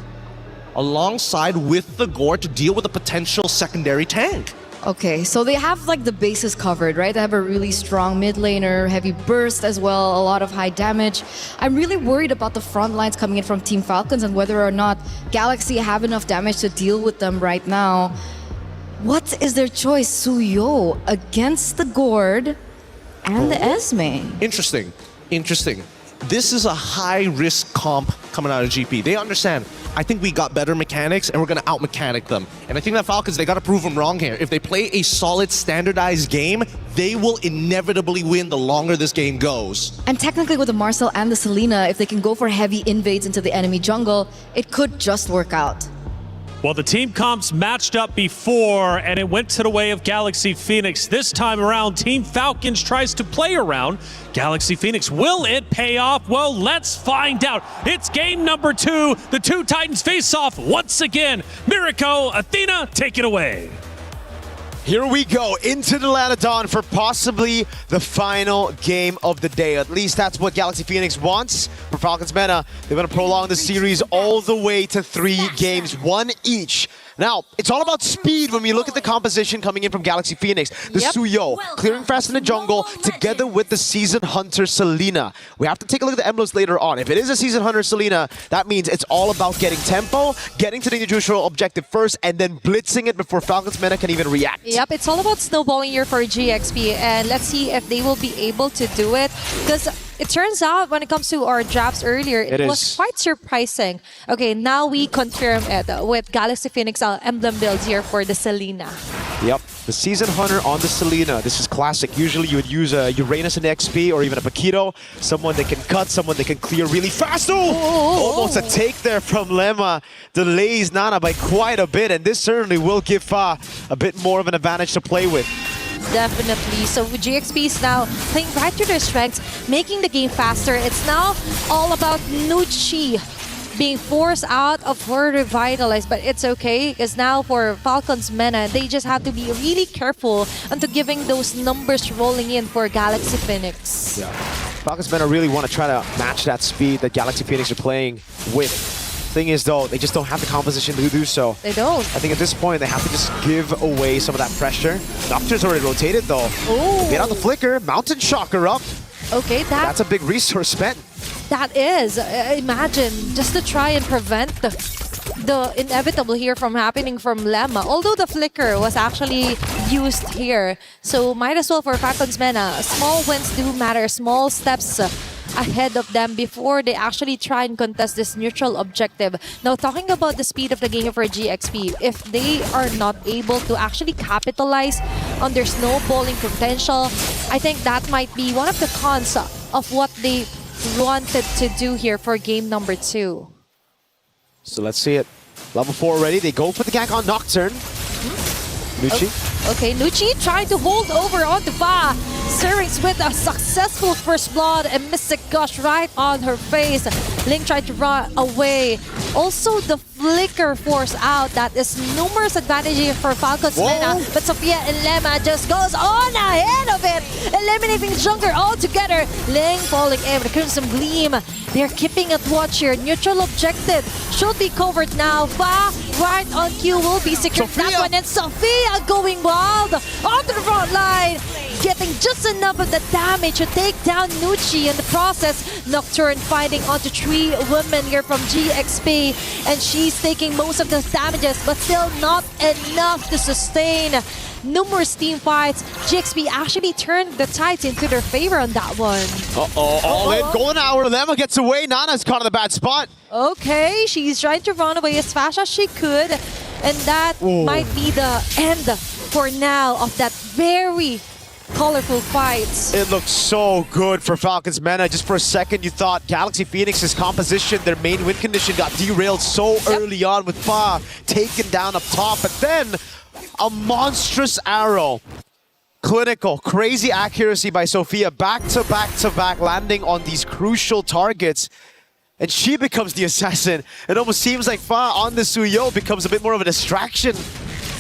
alongside with the Gore to deal with a potential secondary tank. Okay, so they have like the bases covered, right? They have a really strong mid laner, heavy burst as well, a lot of high damage. I'm really worried about the front lines coming in from Team Falcons and whether or not Galaxy have enough damage to deal with them right now. What is their choice? Suyo against the Gord and the Esme. Interesting. This is a high-risk comp coming out of GP. They understand, I think we got better mechanics and we're going to out-mechanic them. And I think that Falcons, they got to prove them wrong here. If they play a solid, standardized game, they will inevitably win the longer this game goes. And technically with the Marcel and the Selena, if they can go for heavy invades into the enemy jungle, it could just work out. Well, the team comps matched up before, and it went to the way of Galaxy Phoenix. This time around, Team Falcons tries to play around Galaxy Phoenix. Will it pay off? Well, let's find out. It's game number 2. The two Titans face off once again. Miriko, Athena, take it away. Here we go into the Land of Dawn for possibly the final game of the day. At least that's what Galaxy Phoenix wants. For Falcons Mena, they're going to prolong the series all the way to 3 games, 1 each. Now, it's all about speed when we look at the composition coming in from Galaxy Phoenix. The Suyo, clearing fast in the jungle, together with the Season Hunter Selena. We have to take a look at the emblems later on. If it is a Season Hunter Selena, that means it's all about getting tempo, getting to the individual objective first, and then blitzing it before Falcons Mena can even react. Yep, it's all about snowballing here for GXP, and let's see if they will be able to do it. Because it turns out when it comes to our drafts earlier, it was quite surprising. Okay, now we confirm it with Galaxy Phoenix emblem builds here for the Selena. Yep, the Season Hunter on the Selena. This is classic. Usually you would use a Uranus in XP or even a Paquito. Someone that can cut, someone that can clear really fast. Almost a take there from Lemma. Delays Nana by quite a bit, and this certainly will give Fa a bit more of an advantage to play with. Definitely. So GXP is now playing right to their strengths, making the game faster. It's now all about Nucci being forced out of her Revitalize, but it's okay because now for Falcons Mena, they just have to be really careful into giving those numbers rolling in for Galaxy Phoenix. Yeah. Falcons Mena really want to try to match that speed that Galaxy Phoenix are playing with. Thing is though, they just don't have the composition to do so. They don't. I think at this point they have to just give away some of that pressure. Nocturne's already rotated though. Get out the flicker, Mountain Shocker up. Okay, that's a big resource spent. That is, imagine, just to try and prevent the inevitable here from happening from Lemma. Although the flicker was actually used here, so might as well for Falcons Mena. Small wins do matter, small steps ahead of them before they actually try and contest this neutral objective. Now, talking about the speed of the game for GXP, if they are not able to actually capitalize on their snowballing potential, I think that might be one of the cons of what they wanted to do here for game number 2. So let's see it. Level 4 already. They go for the gank on Nocturne. Nucci. Okay, Nucci trying to hold over onto Fa. Syrinx with a successful first blood and Mystic Gush right on her face. Link tried to run away. Also, the flicker force out. That is numerous advantages for Falcons Mena. But Sophia and Lemma just goes on ahead of it, eliminating Junker altogether. Ling falling in with Crimson Gleam. They're keeping it watch here. Neutral objective should be covered now. Fa right on cue will be secured. That one, and Sophia going wild onto the front line, getting just enough of the damage to take down Nucci in the process. Nocturne fighting onto 3 women here from GXP, and she's taking most of the damages, but still not enough to sustain numerous team fights. GXP actually turned the tides into their favor on that one. All in, golden hour. Lemma gets away. Nana's caught in the bad spot. Okay, she's trying to run away as fast as she could, and that might be the end for now of that very colorful fights. It looks so good for Falcons Mena. Just for a second, you thought Galaxy Phoenix's composition, their main win condition, got derailed so early on with Fa taken down up top. But then, a monstrous arrow. Clinical, crazy accuracy by Sophia. Back to back, landing on these crucial targets. And she becomes the assassin. It almost seems like Fa on the Suyo becomes a bit more of a distraction,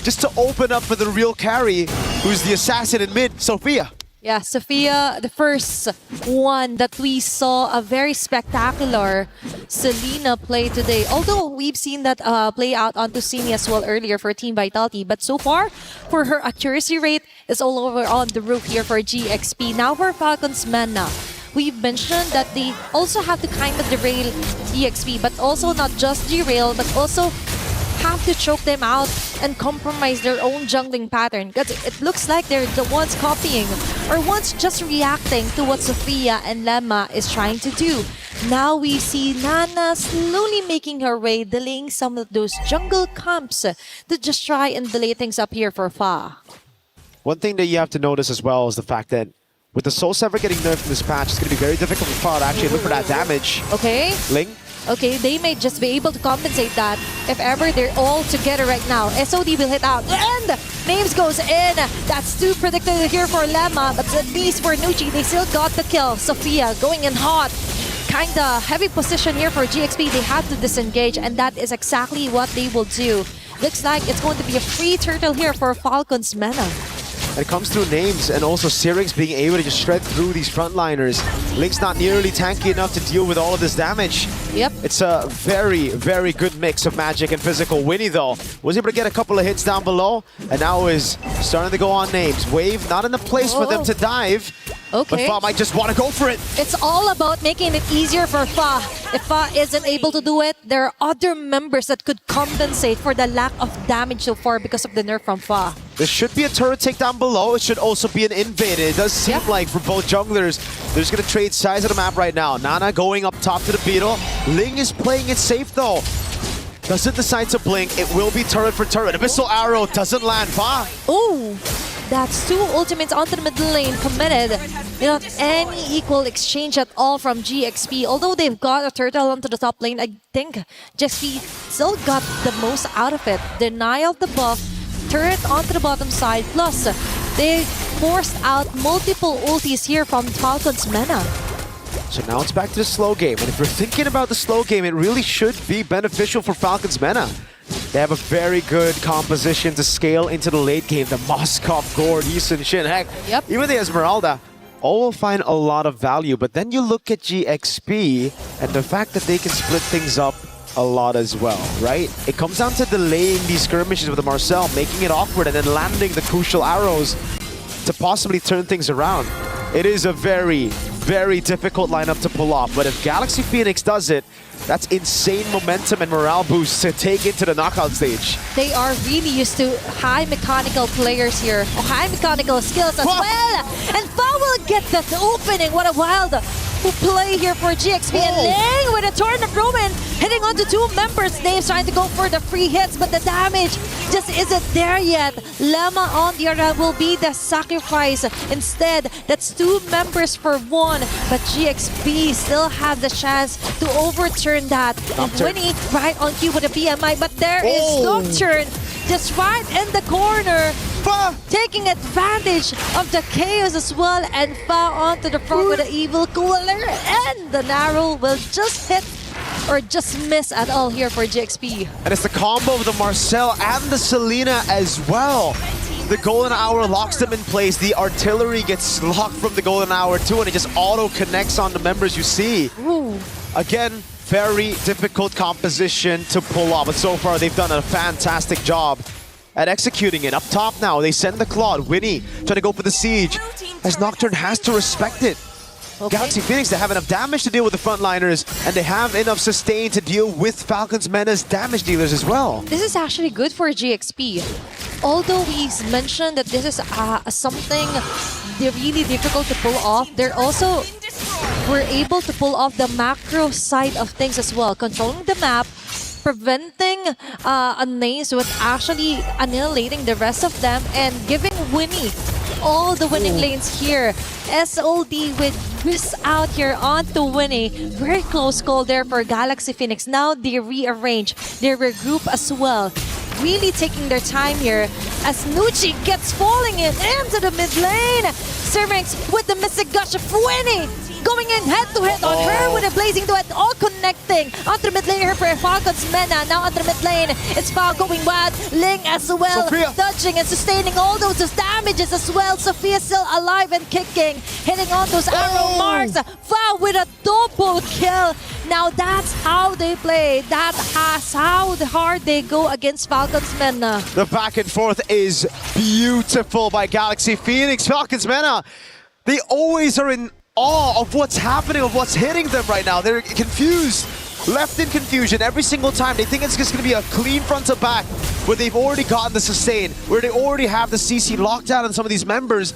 just to open up for the real carry, who's the assassin in mid, Sophia. Yeah, Sophia, the first one that we saw a very spectacular Selena play today. Although we've seen that play out onto Simi as well earlier for Team Vitality. But so far, for her accuracy rate, is all over on the roof here for GXP. Now for Falcons Mana. We've mentioned that they also have to kind of derail GXP, but also not just derail, but also have to choke them out and compromise their own jungling pattern, because it looks like they're the ones copying or ones just reacting to what Sophia and Lemma is trying to do. Now we see Nana slowly making her way, delaying some of those jungle camps to just try and delay things up here for Fa. One thing that you have to notice as well is the fact that with the Soul Sever getting nerfed in this patch, it's going to be very difficult for Fa to actually look for that damage. Okay. Ling? Okay, they may just be able to compensate that if ever they're all together right now. SOD will hit out, and Names goes in. That's too predicted here for Lemma, but at least for Nucci, they still got the kill. Sophia going in hot. Kinda heavy position here for GXP. They have to disengage, and that is exactly what they will do. Looks like it's going to be a free turtle here for Falcons Mana. And it comes through Names and also Syrinx being able to just shred through these frontliners. Link's not nearly tanky enough to deal with all of this damage. Yep. It's a very, very good mix of magic and physical. Winnie, though, was able to get a couple of hits down below and now is starting to go on Names. Wave not in the place for them to dive. Okay. But Fa might just want to go for it. It's all about making it easier for Fa. If Fa isn't able to do it, there are other members that could compensate for the lack of damage so far because of the nerf from Fa. There should be a turret takedown below. It should also be an invade. It does seem like for both junglers, they're just going to trade size of the map right now. Nana going up top to the Beetle. Ling is playing it safe though. Doesn't decide to blink. It will be turret for turret. Abyssal Arrow doesn't land. Fa. Ooh. That's two ultimates onto the middle lane committed. Not any equal exchange at all from GXP. Although they've got a turtle onto the top lane, I think GXP still got the most out of it. Denial of the buff, turret onto the bottom side, plus they forced out multiple ultis here from Falcons Mana. So now it's back to the slow game. And if you're thinking about the slow game, it really should be beneficial for Falcons Mana. They have a very good composition to scale into the late game. The Moskov, Gord, Yisun, Shin, heck, even the Esmeralda, all will find a lot of value. But then you look at GXP and the fact that they can split things up a lot as well, right? It comes down to delaying these skirmishes with the Marcel, making it awkward, and then landing the crucial arrows to possibly turn things around. It is a very, very difficult lineup to pull off, but if Galaxy Phoenix does it, that's insane momentum and morale boost to take into the knockout stage. They are really used to high mechanical players here, or high mechanical skills as well. And Fa will get that opening. What a wild play here for GXP. And Ling with a torn of Roman hitting onto two members. Names trying to go for the free hits, but the damage just isn't there yet. Lemma on the other hand will be the sacrifice. Instead, that's two members for one, but GXP still have the chance to overturn that. Winnie right on cue with a PMI, but there is Nocturne just right in the corner, taking advantage of the chaos as well, and Fa onto the front with the evil cooler, and the narrow will just hit or just miss at all here for GXP. And it's the combo of the Marcel and the Selena as well. The Golden Hour locks them in place. The artillery gets locked from the Golden Hour too, and it just auto-connects on the members you see. Ooh. Again, very difficult composition to pull off, but so far they've done a fantastic job at executing it. Up top now, they send the Claude. Winnie trying to go for the siege, as Nocturne has to respect it. Galaxy Phoenix, they have enough damage to deal with the frontliners, and they have enough sustain to deal with Falcons Mana's damage dealers as well. This is actually good for GXP. Although we mentioned that this is something they're really difficult to pull off, they're also were able to pull off the macro side of things as well, controlling the map, preventing Names with actually annihilating the rest of them, and giving Winnie all the winning lanes here. SOD with miss out here onto Winnie. Very close call there for Galaxy Phoenix. Now they rearrange, they regroup as well. Really taking their time here as Nucci gets falling into the mid lane. Syrinx with the Mystic Gush of Winnie. going in head-to-head on her with a blazing duet, all connecting. Onto mid lane here for Falcons Mena. Now onto mid lane, it's Fa going wild. Ling as well, Sophia. dodging and sustaining all those damages as well. Sophia still alive and kicking, hitting on those arrow marks. Fa with a double kill. Now that's how they play. That's how hard they go against Falcons Mena. The back and forth is beautiful by Galaxy Phoenix. Falcons Mena, they always are in awe of what's happening, of what's hitting them right now. They're confused, left in confusion every single time. They think it's just going to be a clean front to back, where they've already gotten the sustain, where they already have the CC locked down on some of these members.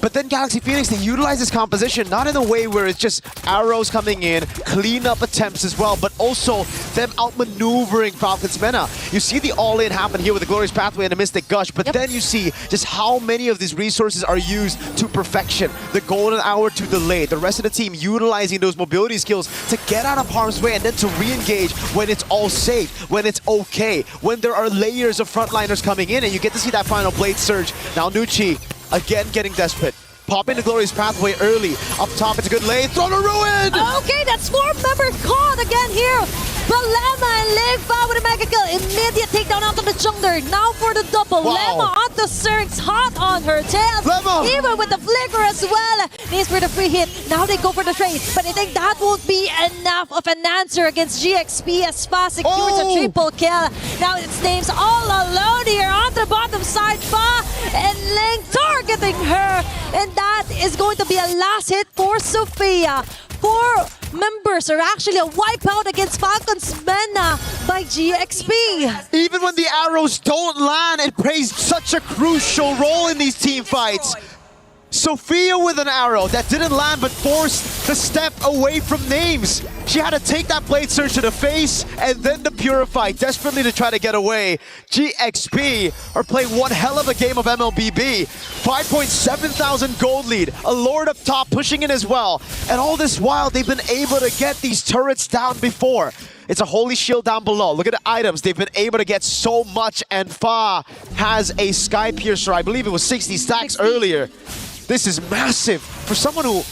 But then Galaxy Phoenix, they utilize this composition, not in a way where it's just arrows coming in, clean up attempts as well, but also them outmaneuvering Falcons Mena. You see the all-in happen here with the Glorious Pathway and the Mystic Gush, but then you see just how many of these resources are used to perfection. The Golden Hour to delay, the rest of the team utilizing those mobility skills to get out of harm's way and then to re-engage when it's all safe, when it's okay, when there are layers of frontliners coming in, and you get to see that final Blade Surge. Now Nucci, again getting desperate. Popping the Glorious Pathway early. Up top, it's a good lane. Throw to ruin! Okay, that swarm member caught again here. But Lemma and Ling Fa with a mega kill. Immediate takedown onto the jungler. Now for the double. Wow. Lemma onto Zerx, hot on her tail. Lemma! Even with the flicker as well. Needs for the free hit. Now they go for the trade. But I think that won't be enough of an answer against GXP as Fa secures a triple kill. Now it's Names all alone here on the bottom side. Fa and Ling targeting her. And that is going to be a last hit for Sophia. 4 members are actually a wipeout against Falcons Mena by GXP. Even when the arrows don't land, it plays such a crucial role in these team fights. Sophia with an arrow that didn't land but forced the step away from Names. She had to take that Blade Surge to the face and then the Purify desperately to try to get away. GXP are playing one hell of a game of MLBB. 5,700 gold lead. A Lord up top pushing in as well. And all this while, they've been able to get these turrets down before. It's a Holy Shield down below. Look at the items. They've been able to get so much, and Fa has a Sky Piercer. I believe it was 60 stacks earlier. This is massive for someone who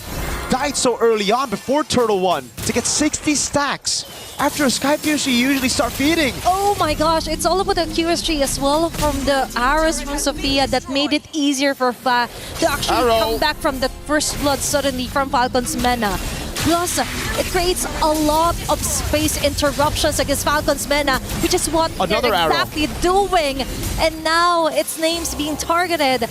died so early on before Turtle 1 to get 60 stacks. After a Sky Piercer, you usually start feeding. Oh my gosh, it's all about the QSG as well from the arrows from Sophia that made it easier for Fa to actually come back from the first blood suddenly from Falcons Mena. Plus, it creates a lot of space interruptions against Falcons Mena, which is what they're exactly doing. And now its Names being targeted.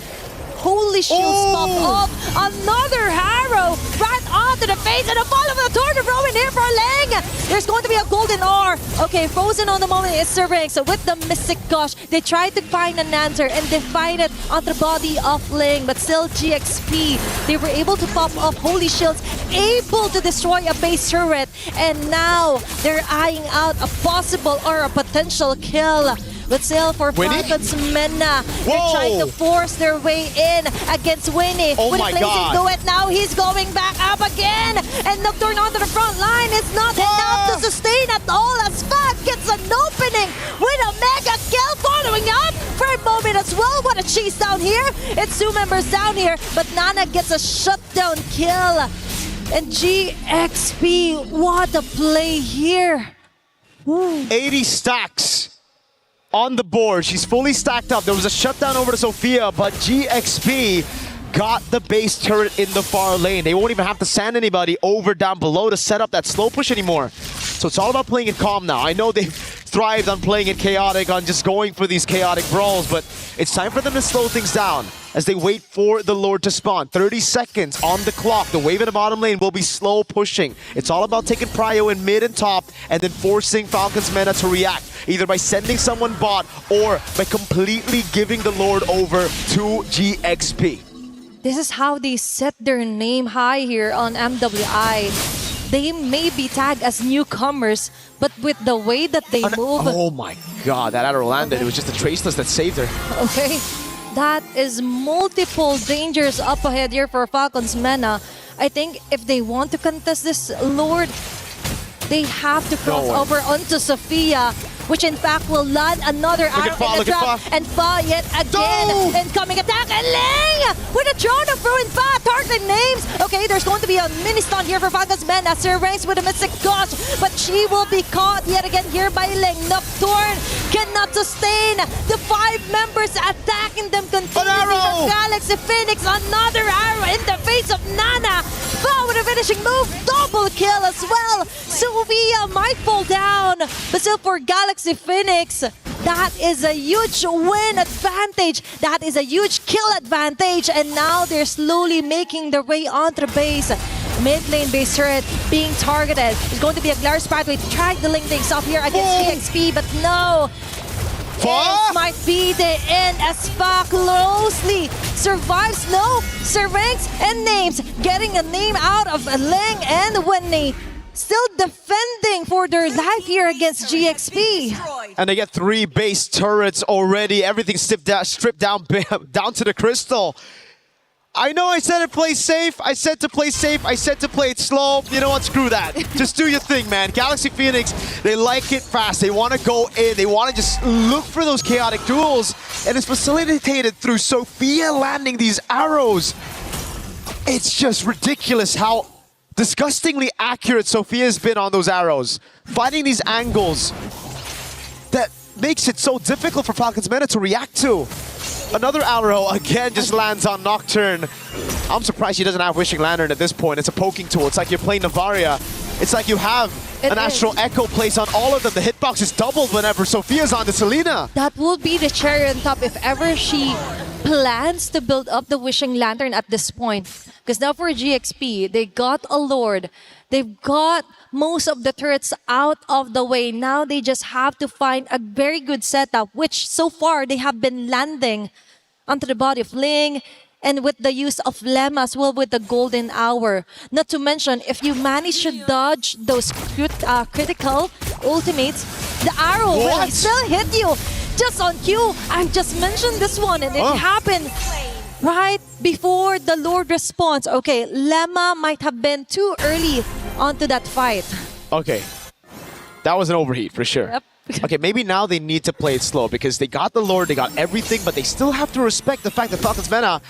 Holy shields pop up. Another arrow right onto the face and a follow of the torture throw in here for Ling. There's going to be a golden ore. Okay, frozen on the moment is serving. So with the Mystic Gush, they tried to find an answer and they find it on the body of Ling. But still GXP, they were able to pop up Holy Shields, able to destroy a base turret. And now they're eyeing out a possible or a potential kill. But still for Falcons Mena, they're trying to force their way in against Winnie. With a blazing duet, now he's going back up again. And Nocturne onto the front line is not enough to sustain at all as Fa gets an opening with a mega kill following up for a moment as well. What a chase down here. It's 2 members down here, but Nana gets a shutdown kill. And GXP, what a play here. Woo. 80 stacks on the board. She's fully stacked up. There was a shutdown over to Sophia, but GXP got the base turret in the far lane. They won't even have to send anybody over down below to set up that slow push anymore. So it's all about playing it calm now. I know they've thrived on playing it chaotic, on just going for these chaotic brawls, but it's time for them to slow things down as they wait for the Lord to spawn. 30 seconds on the clock. The wave in the bottom lane will be slow pushing. It's all about taking prio in mid and top and then forcing Falcons Mena to react, either by sending someone bot or by completely giving the Lord over to GXP. This is how they set their name high here on MWI. They may be tagged as newcomers, but with the way that they move... Oh my god, that arrow landed. It was just the Traceless that saved her. Okay, that is multiple dangers up ahead here for Falcons Mena. I think if they want to contest this Lord, they have to cross over onto Sophia, which in fact will land another arrow in the trap. And Fa yet again. Incoming attack. And Ling with a drone of ruin Fa. and names. Okay, there's going to be a mini stun here for Falcons Mena. Sir Ranks with a Mystic Gauge, but she will be caught yet again here by Ling. Nocturne cannot sustain the 5 members attacking them continuously from Galaxy Phoenix. Another arrow in the face of Nana. Fa with a finishing move, double kill as well. Sophia might fall down, but still for Galaxy Phoenix, that is a huge win advantage. That is a huge kill advantage. And now they're slowly making their way onto the base. Mid lane base turret being targeted. It's going to be a Glare Pathway to try the link things up here against GXP, but no. This might be the end as Fa closely survives. No, Sir Ranks and Names getting a name out of Ling and Winnie. Still defending for their life here against GXP. And they get 3 base turrets already. Everything stripped down to the crystal. I know I said to play safe. I said to play safe. I said to play it slow. You know what? Screw that. Just do your thing, man. Galaxy Phoenix, they like it fast. They want to go in. They want to just look for those chaotic duels. And it's facilitated through Sophia landing these arrows. It's just ridiculous how disgustingly accurate Sophia's been on those arrows. Finding these angles that makes it so difficult for Falcons Mena to react to. Another arrow again just lands on Nocturne. I'm surprised she doesn't have Wishing Lantern at this point. It's a poking tool. It's like you're playing Navaria. It's like you have an Astral Echo placed on all of them. The hitbox is doubled whenever Sophia's on the Selena. That will be the cherry on top if ever she plans to build up the Wishing Lantern at this point. Because now for GXP, they got a Lord. They've got most of the turrets out of the way. Now they just have to find a very good setup, which so far they have been landing onto the body of Ling, and with the use of Lemma as well with the golden hour. Not to mention, if you manage to dodge those critical ultimates, the arrow will still hit you. Just on cue, I just mentioned this one, and it happened right before the Lord responds. Okay, Lemma might have been too early onto that fight. Okay, that was an overheat for sure. Yep. Okay, maybe now they need to play it slow because they got the Lord, they got everything, but they still have to respect the fact that Falcons Mena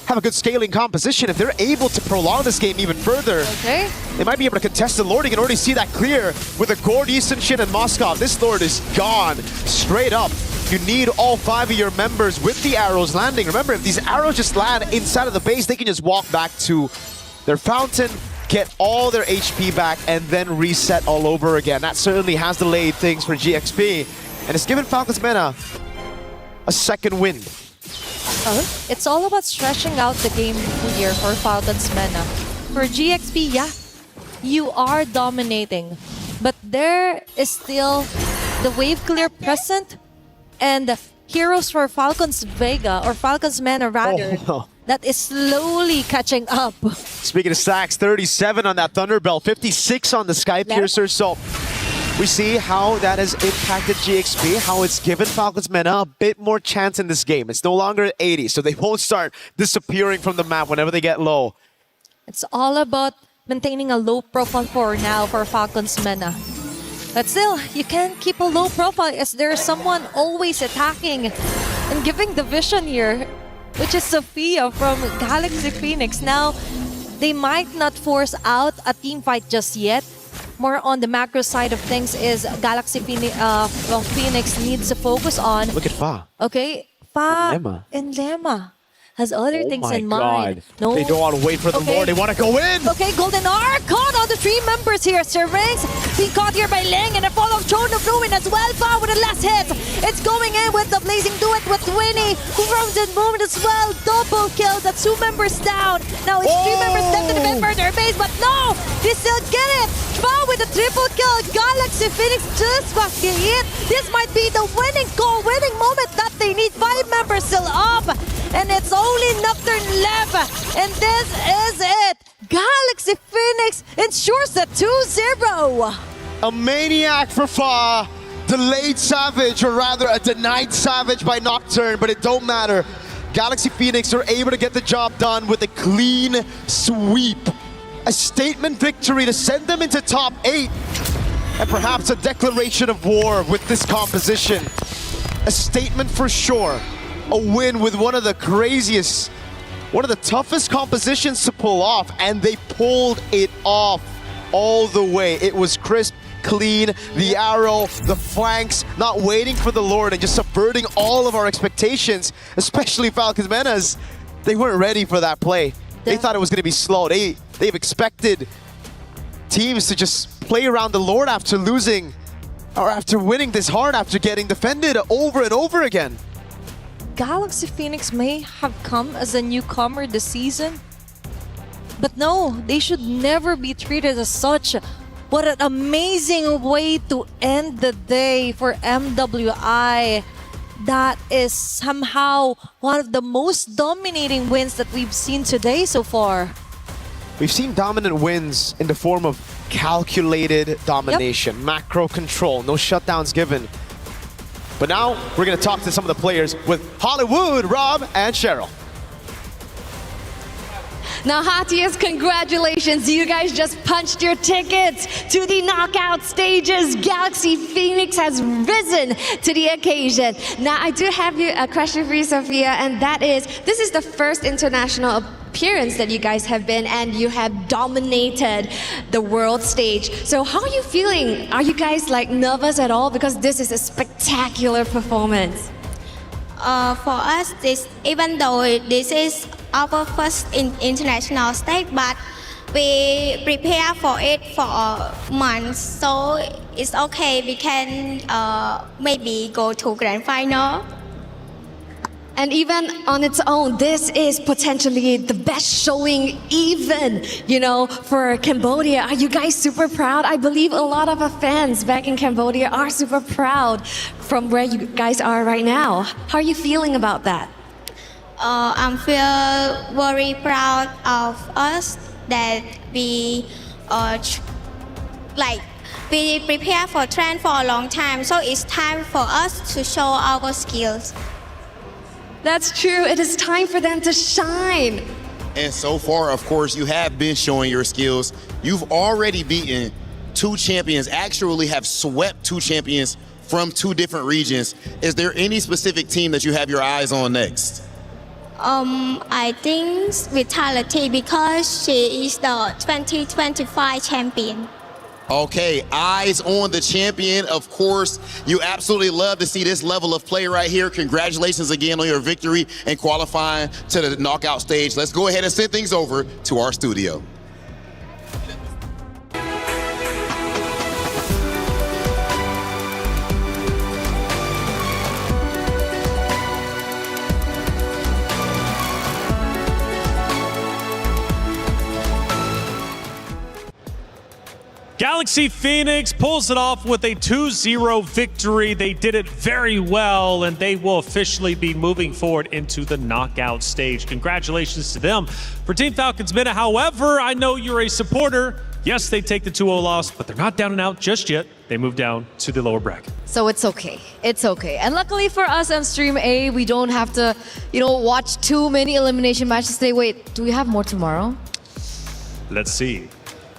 have a good scaling composition. If they're able to prolong this game even further, they might be able to contest the Lord. You can already see that clear with the Gord, Easton, Shin, and Moskov. This Lord is gone straight up. You need all 5 of your members with the arrows landing. Remember, if these arrows just land inside of the base, they can just walk back to their fountain, get all their HP back, and then reset all over again. That certainly has delayed things for GXP, and it's given Falcons Mena a second win. It's all about stretching out the game here for Falcons Mena. For GXP, yeah, you are dominating, but there is still the wave clear present, and heroes for Falcons Vega, or Falcons Mena rather, that is slowly catching up. Speaking of stacks, 37 on that Thunderbell, 56 on the Sky Piercer, so we see how that has impacted GXP, how it's given Falcons Mena a bit more chance in this game. It's no longer at 80, so they won't start disappearing from the map whenever they get low. It's all about maintaining a low profile for now for Falcons Mena. But still, you can't keep a low profile as there's someone always attacking and giving the vision here, which is Sophia from Galaxy Phoenix. Now, they might not force out a team fight just yet. More on the macro side of things is Galaxy Phoenix, Phoenix needs to focus on. Look at Fa. Okay, Fa and Lemma has other things in mind. No, they don't want to wait for the Lord. They want to go in. Okay, Golden Arc caught all the 3 members here. Sir Ranks being caught here by Ling, and a fall of Throne of Ruin as well. Fa with the last hit. It's going in with the Blazing Duet with Winnie, who roams in movement as well. Double kill. That's 2 members down. Now it's 3 members left to defend for their base, but no, they still get it. Fa with a triple kill. Galaxy Phoenix just fucking hit. This might be the winning goal, winning moment that they need. 5 members still up, and it's only Nocturne left, and this is it. Galaxy Phoenix ensures the 2-0. A maniac for Fa. Delayed Savage, or rather a denied Savage by Nocturne, but it don't matter. Galaxy Phoenix are able to get the job done with a clean sweep. A statement victory to send them into top 8. And perhaps a declaration of war with this composition. A statement for sure. A win with one of the craziest one of the toughest compositions to pull off, and they pulled it off all the way. It was crisp, clean, the arrow, the flanks, not waiting for the Lord and just subverting all of our expectations, especially Falcons Menas. They weren't ready for that play. They thought it was going to be slow. They've expected teams to just play around the Lord after losing, or after winning this hard, after getting defended over and over again. Galaxy Phoenix may have come as a newcomer this season, but no, they should never be treated as such. What an amazing way to end the day for MWI. That is somehow one of the most dominating wins that we've seen today so far. We've seen dominant wins in the form of calculated domination, macro control, no shutdowns given. But now we're going to talk to some of the players with Hollywood, Rob, and Cheryl. Now, heartiest congratulations. You guys just punched your tickets to the knockout stages. Galaxy Phoenix has risen to the occasion. Now, I do have a question for you, Sophia, and that is, this is the first international appearance that you guys have been, and you have dominated the world stage. So how are you feeling? Are you guys like nervous at all? Because this is a spectacular performance. For us, even though this is our first international stage, but we prepare for it for months, so it's okay. We can maybe go to grand final. And even on its own, this is potentially the best showing even, for Cambodia. Are you guys super proud? I believe a lot of our fans back in Cambodia are super proud from where you guys are right now. How are you feeling about that? I feel very proud of us that we we prepare for train for a long time, so it's time for us to show our skills. That's true. It is time for them to shine. And so far, of course, you have been showing your skills. You've already beaten 2 champions, actually have swept 2 champions from 2 different regions. Is there any specific team that you have your eyes on next? I think Vitality, because she is the 2025 champion. Okay, eyes on the champion. Of course, you absolutely love to see this level of play right here. Congratulations again on your victory and qualifying to the knockout stage. Let's go ahead and send things over to our studio. Galaxy Phoenix pulls it off with a 2-0 victory. They did it very well, and they will officially be moving forward into the knockout stage. Congratulations to them. For Team Falcons Meta, however, I know you're a supporter. Yes, they take the 2-0 loss, but they're not down and out just yet. They move down to the lower bracket. So it's okay. It's okay. And luckily for us on Stream A, we don't have to, watch too many elimination matches today. Wait, do we have more tomorrow? Let's see.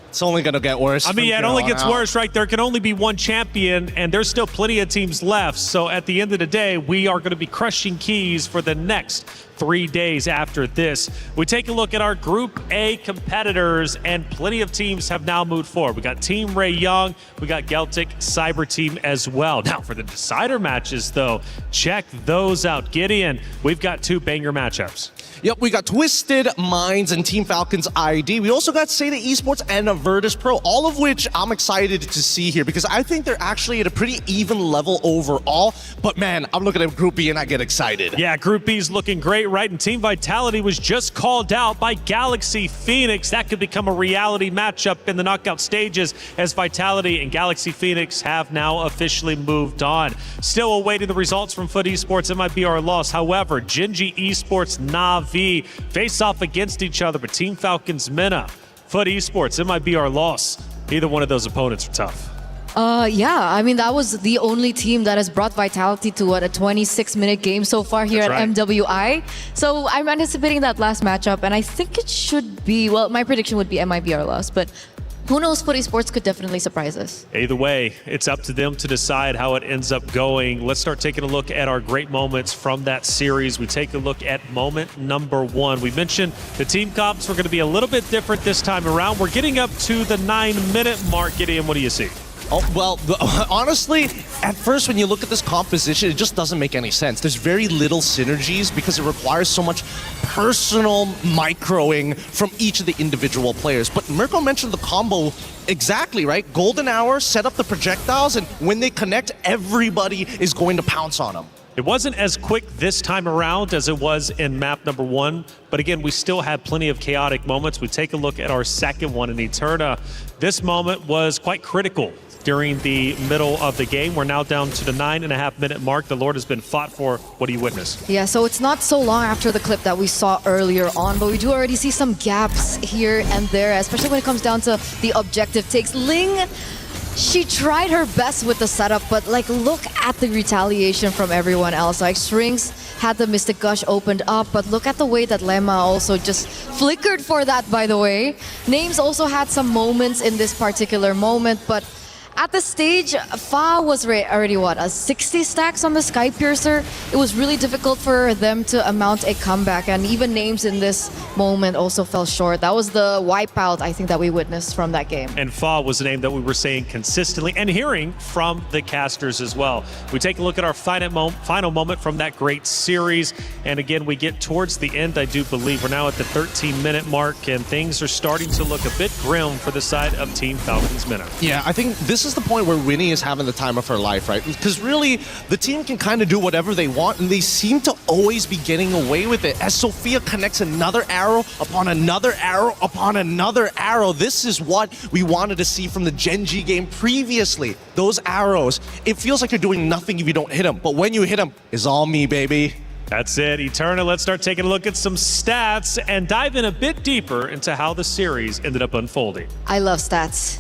It's only going to get worse. I mean, yeah, it only gets worse, right? There can only be one champion, and there's still plenty of teams left. So at the end of the day, we are going to be crushing keys for the next 3 days after this. We take a look at our Group A competitors, and plenty of teams have now moved forward. We got Team Ray Young, we got Celtic Cyber Team as well. Now, for the decider matches, though, check those out. Gideon, we've got 2 banger matchups. Yep, we got Twisted Minds and Team Falcons ID. We also got Seda Esports and Virtus Pro, all of which I'm excited to see here because I think they're actually at a pretty even level overall. But man, I'm looking at Group B and I get excited. Yeah, Group B's looking great, right? And Team Vitality was just called out by Galaxy Phoenix. That could become a reality matchup in the knockout stages as Vitality and Galaxy Phoenix have now officially moved on. Still awaiting the results from Foot Esports. It might be our loss. However, Genji Esports, Navi face off against each other, but Team Falcons Mena, Foot Esports, it might be our loss. Either one of those opponents are tough. Yeah, I mean, that was the only team that has brought Vitality to a 26-minute game so far here at MWI. So I'm anticipating that last matchup, and I think it should be, well, my prediction would be it might be our loss, but who knows, Footy Sports could definitely surprise us. Either way, it's up to them to decide how it ends up going. Let's start taking a look at our great moments from that series. We take a look at moment number 1. We mentioned the team comps were going to be a little bit different this time around. We're getting up to the 9-minute mark. Gideon, what do you see? Oh, well, honestly, at first when you look at this composition, it just doesn't make any sense. There's very little synergies because it requires so much personal microing from each of the individual players. But Mirko mentioned the combo exactly, right? Golden Hour, set up the projectiles, and when they connect, everybody is going to pounce on them. It wasn't as quick this time around as it was in map number 1, but again, we still had plenty of chaotic moments. We take a look at our second one in Eterna. This moment was quite critical during the middle of the game. We're now down to the 9.5-minute mark. The Lord has been fought for. What do you witness? Yeah, so it's not so long after the clip that we saw earlier on, but we do already see some gaps here and there, especially when it comes down to the objective takes. Ling, she tried her best with the setup, but like, look at the retaliation from everyone else. Like, Strings had the Mystic Gush opened up, but look at the way that Lemma also just flickered for that, by the way. Names also had some moments in this particular moment, but at the stage, Fa was already, what, 60 stacks on the Sky Piercer? It was really difficult for them to mount a comeback, and even Names in this moment also fell short. That was the wipeout, I think, that we witnessed from that game. And Fa was a name that we were saying consistently and hearing from the casters as well. We take a look at our final moment from that great series, and again, we get towards the end, I do believe. We're now at the 13-minute mark, and things are starting to look a bit grim for the side of Team Falcons Minnow. Yeah, I think this is the point where Winnie is having the time of her life, right? Because really, the team can kind of do whatever they want, and they seem to always be getting away with it. As Sophia connects another arrow upon another arrow upon another arrow, this is what we wanted to see from the Genji game previously. Those arrows, it feels like you're doing nothing if you don't hit them, but when you hit them, it's all me, baby. That's it, Eterna. Let's start taking a look at some stats and dive in a bit deeper into how the series ended up unfolding. I love stats.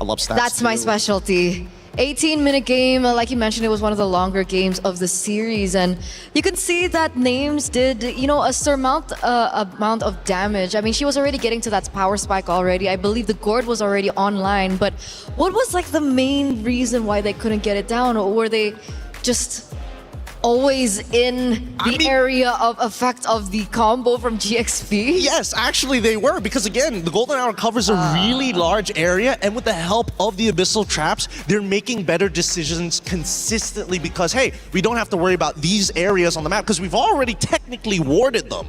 I love stats. That's my specialty. 18-minute game, like you mentioned, it was one of the longer games of the series, and you can see that Names did, you know, a surmount amount of damage. I mean, she was already getting to that power spike already. I believe the gourd was already online, but what was like the main reason why they couldn't get it down? Or were they just always in the area of effect of the combo from GXP? Yes, actually they were, because again, the Golden Hour covers a really large area, and with the help of the Abyssal Traps, they're making better decisions consistently because, hey, we don't have to worry about these areas on the map because we've already technically warded them.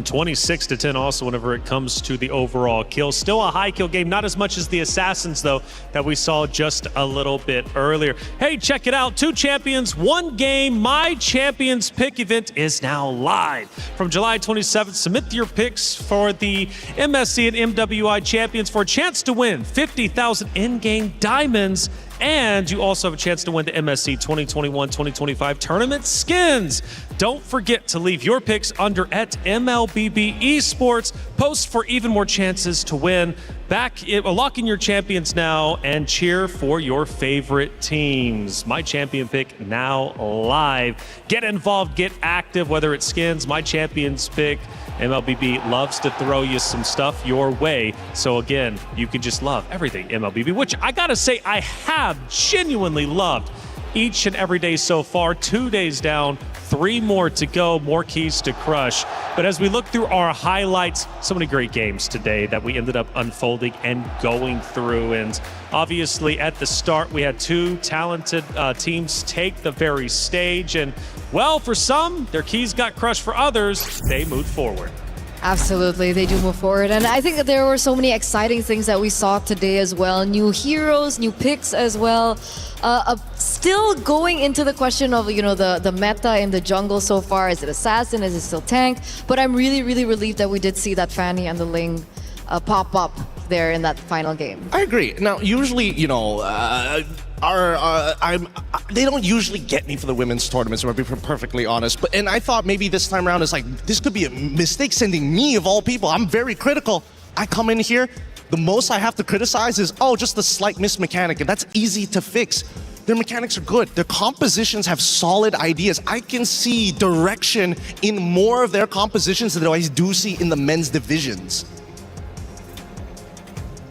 26-10 also whenever it comes to the overall kill. Still a high kill game, not as much as the Assassins, though, that we saw just a little bit earlier. Hey, check it out. 2 champions, 1 game. My Champions Pick event is now live. From July 27th, submit your picks for the MSC and MWI champions for a chance to win 50,000 in-game diamonds. And you also have a chance to win the MSC 2021-2025 tournament skins. Don't forget to leave your picks under at MLBB Esports. Post for even more chances to win. Lock in your champions now and cheer for your favorite teams. My champion pick now live. Get involved, get active, whether it's skins, my champions pick. MLBB loves to throw you some stuff your way. So again, you can just love everything MLBB, which I gotta say I have genuinely loved each and every day so far. 2 days down, 3 more to go, more keys to crush. But as we look through our highlights, so many great games today that we ended up unfolding and going through. And obviously at the start, we had 2 talented teams take the very stage. And well, for some, their keys got crushed. For others, they moved forward. Absolutely, they do move forward. And I think that there were so many exciting things that we saw today as well. New heroes, new picks as well. Still going into the question of, you know, the meta in the jungle so far. Is it assassin? Is it still tank? But I'm really, really relieved that we did see that Fanny and the Ling pop up there in that final game. I agree. Now, usually, you know, they don't usually get me for the women's tournaments, to be perfectly honest. And I thought maybe this time around, it's like, this could be a mistake sending me, of all people. I'm very critical. I come in here, the most I have to criticize is, oh, just a slight miss mechanic, and that's easy to fix. Their mechanics are good. Their compositions have solid ideas. I can see direction in more of their compositions than I do see in the men's divisions.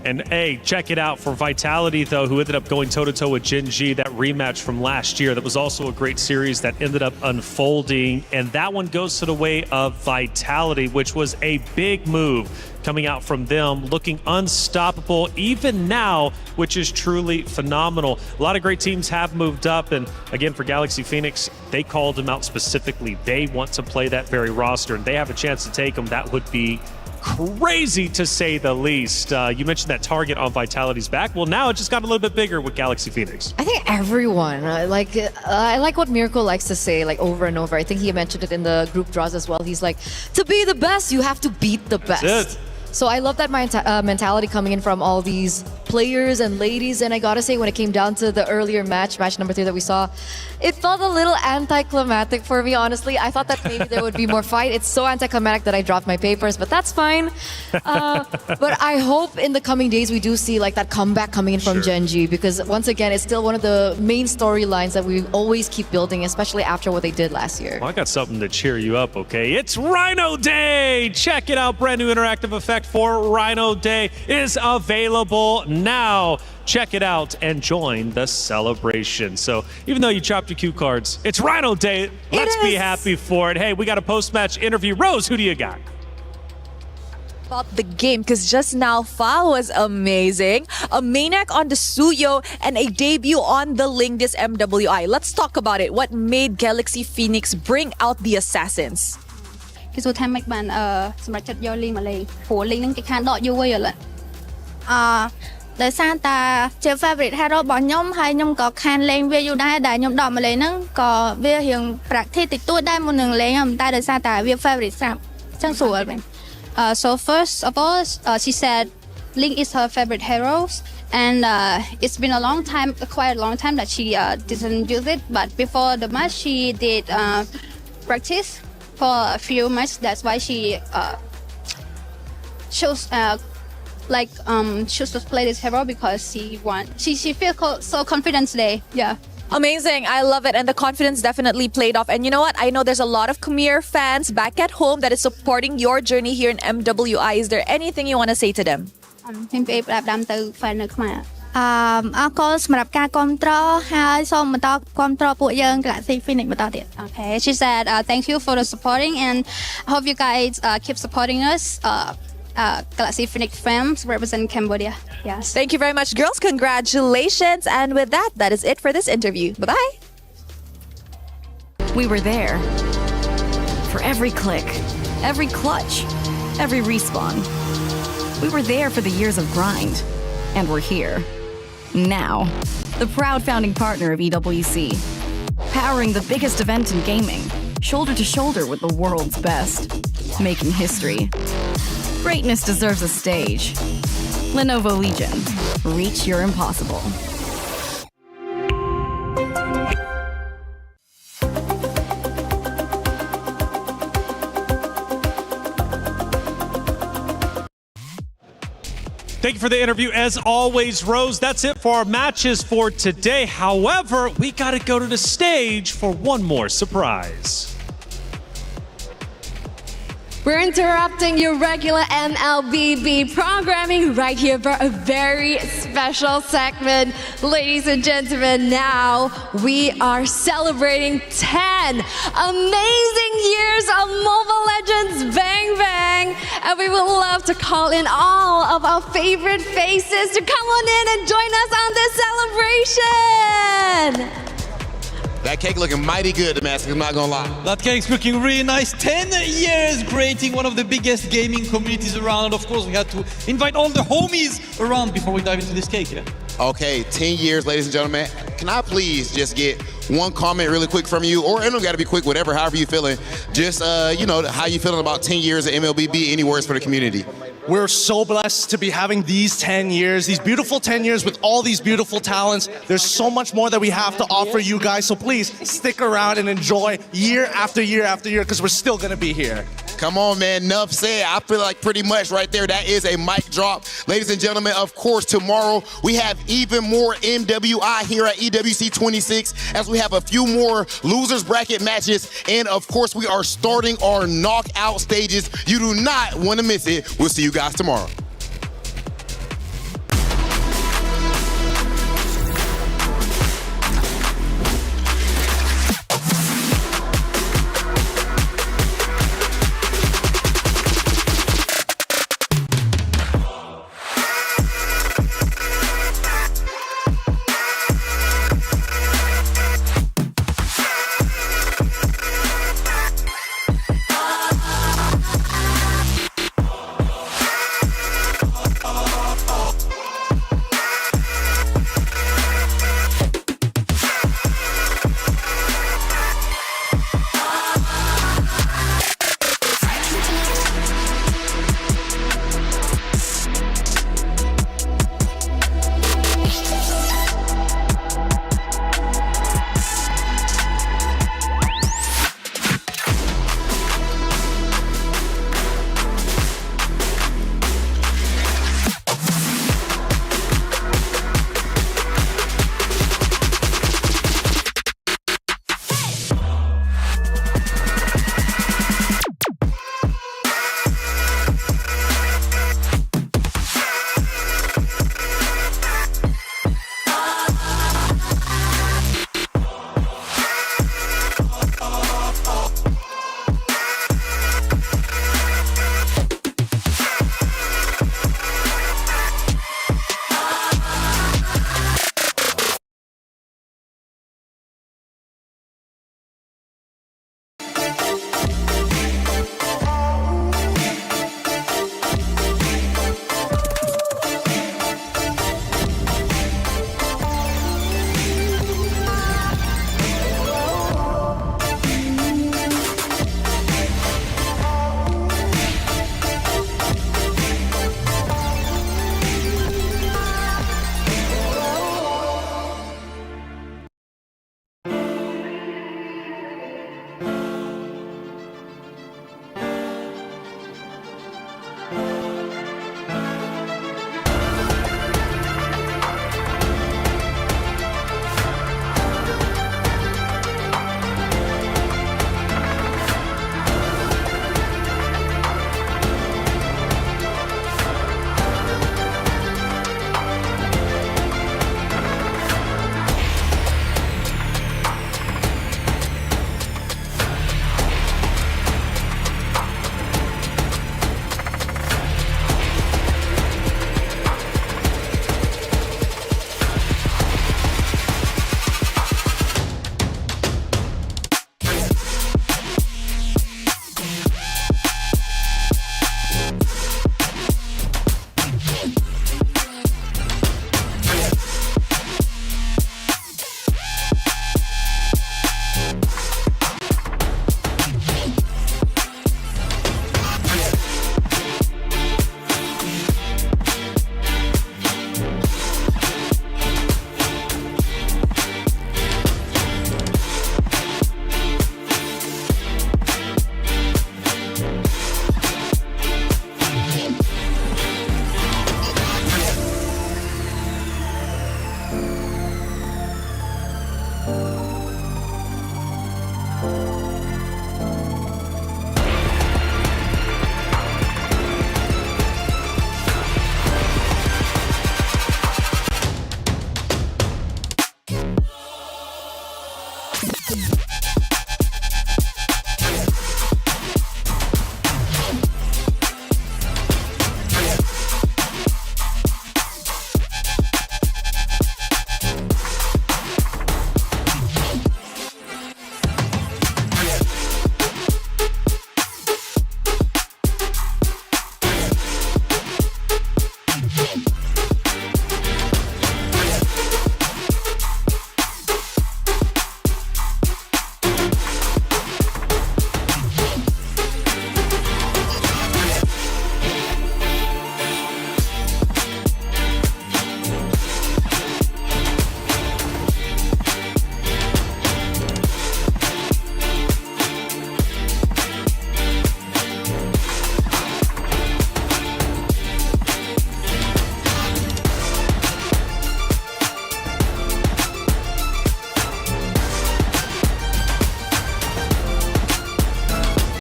And hey, check it out for Vitality, though, who ended up going toe-to-toe with Gen G, that rematch from last year. That was also a great series that ended up unfolding. And that one goes to the way of Vitality, which was a big move coming out from them, looking unstoppable even now, which is truly phenomenal. A lot of great teams have moved up. And again, for Galaxy Phoenix, they called them out specifically. They want to play that very roster, and they have a chance to take them. That would be crazy to say the least. You mentioned that target on Vitality's back. Well, now it just got a little bit bigger with Galaxy Phoenix. I think everyone, I like what Miracle likes to say, like over and over. I think he mentioned it in the group draws as well. He's like, to be the best, you have to beat the best. That's it. So I love that mentality coming in from all these players and ladies. And I gotta say, when it came down to the earlier match number 3 that we saw, it felt a little anticlimactic for me, honestly. I thought that maybe there would be more fight. It's so anticlimactic that I dropped my papers, but that's fine. But I hope in the coming days we do see like that comeback coming in from Gen G, because once again, it's still one of the main storylines that we always keep building, especially after what they did last year. Well, I got something to cheer you up, okay? It's Rhino Day! Check it out. Brand new interactive effect for Rhino Day is available now. Check it out and join the celebration. So even though you chopped your cue cards, it's Rhino Day. Let's be happy for it. Hey, we got a post-match interview. Rose, who do you got? About the game, because just now Fa was amazing, a maniac on the Suyo and a debut on the Lingdis MWI. Let's talk about it. What made Galaxy Phoenix bring out the assassins? គេសួរថាមិនបានសម្រាប់ចិត្តយកលីងមកលេងព្រោះលីងហ្នឹងគេខានដកយូរហើយឥឡូវដោយសារតាជា favorite hero របស់ខ្ញុំហើយខ្ញុំក៏ខានលេងវាយូរដែរដែលខ្ញុំដកមកលេងហ្នឹងក៏វារៀង practice តិចតួចដែរមុននឹងលេងតែដោយសារតាវា favorite ស្រាប់អញ្ចឹងស្រួលមែន so first of all she said Link is her favorite hero and it's been a long time, quite a long time that she didn't use it, but before the match she did practice for a few matches. That's why she chose choose to play this hero because she feels so confident today. Yeah. Amazing. I love it. And the confidence definitely played off. And you know what? I know there's a lot of Khmer fans back at home that is supporting your journey here in MWI. Is there anything you want to say to them? ខ្ញុំពេលប្រាប់ដាំទៅ fan នៅខ្មែរអរគុណសម្រាប់ការគាំទ្រហើយសូមបន្តគាំទ្រពួកយើង Galaxy Phoenix បន្តទៀត Okay, she said thank you for the supporting and I hope you guys keep supporting us. Galaxy Phoenix fans represent Cambodia. Yes. Thank you very much, girls. Congratulations. And with that, that is it for this interview. Bye-bye. We were there for every click, every clutch, every respawn. We were there for the years of grind, and we're here. Now, the proud founding partner of EWC, powering the biggest event in gaming, shoulder to shoulder with the world's best, making history. Greatness deserves a stage. Lenovo Legion, reach your impossible. Thank you for the interview, as always, Rose. That's it for our matches for today. However, we got to go to the stage for one more surprise. We're interrupting your regular MLBB programming right here for a very special segment. Ladies and gentlemen, now we are celebrating 10 amazing years of Mobile Legends Bang Bang. And we would love to call in all of our favorite faces to come on in and join us on this celebration. That cake looking mighty good, Damascus, I'm not gonna lie. That cake's looking really nice. 10 years creating one of the biggest gaming communities around. Of course, we had to invite all the homies around before we dive into this cake, yeah? Okay, 10 years, ladies and gentlemen. Can I please just get one comment really quick from you? Or it don't gotta be quick, whatever, however you feeling. Just, how you feeling about 10 years of MLBB? Any words for the community? We're so blessed to be having these 10 years, these beautiful 10 years with all these beautiful talents. There's so much more that we have to offer you guys, so please stick around and enjoy year after year after year, because we're still gonna be here. Come on, man, enough said. I feel like pretty much right there, that is a mic drop. Ladies and gentlemen, of course, tomorrow we have even more MWI here at EWC26, as we have a few more losers bracket matches, and of course we are starting our knockout stages. You do not want to miss it. We'll see you guys tomorrow. Bye.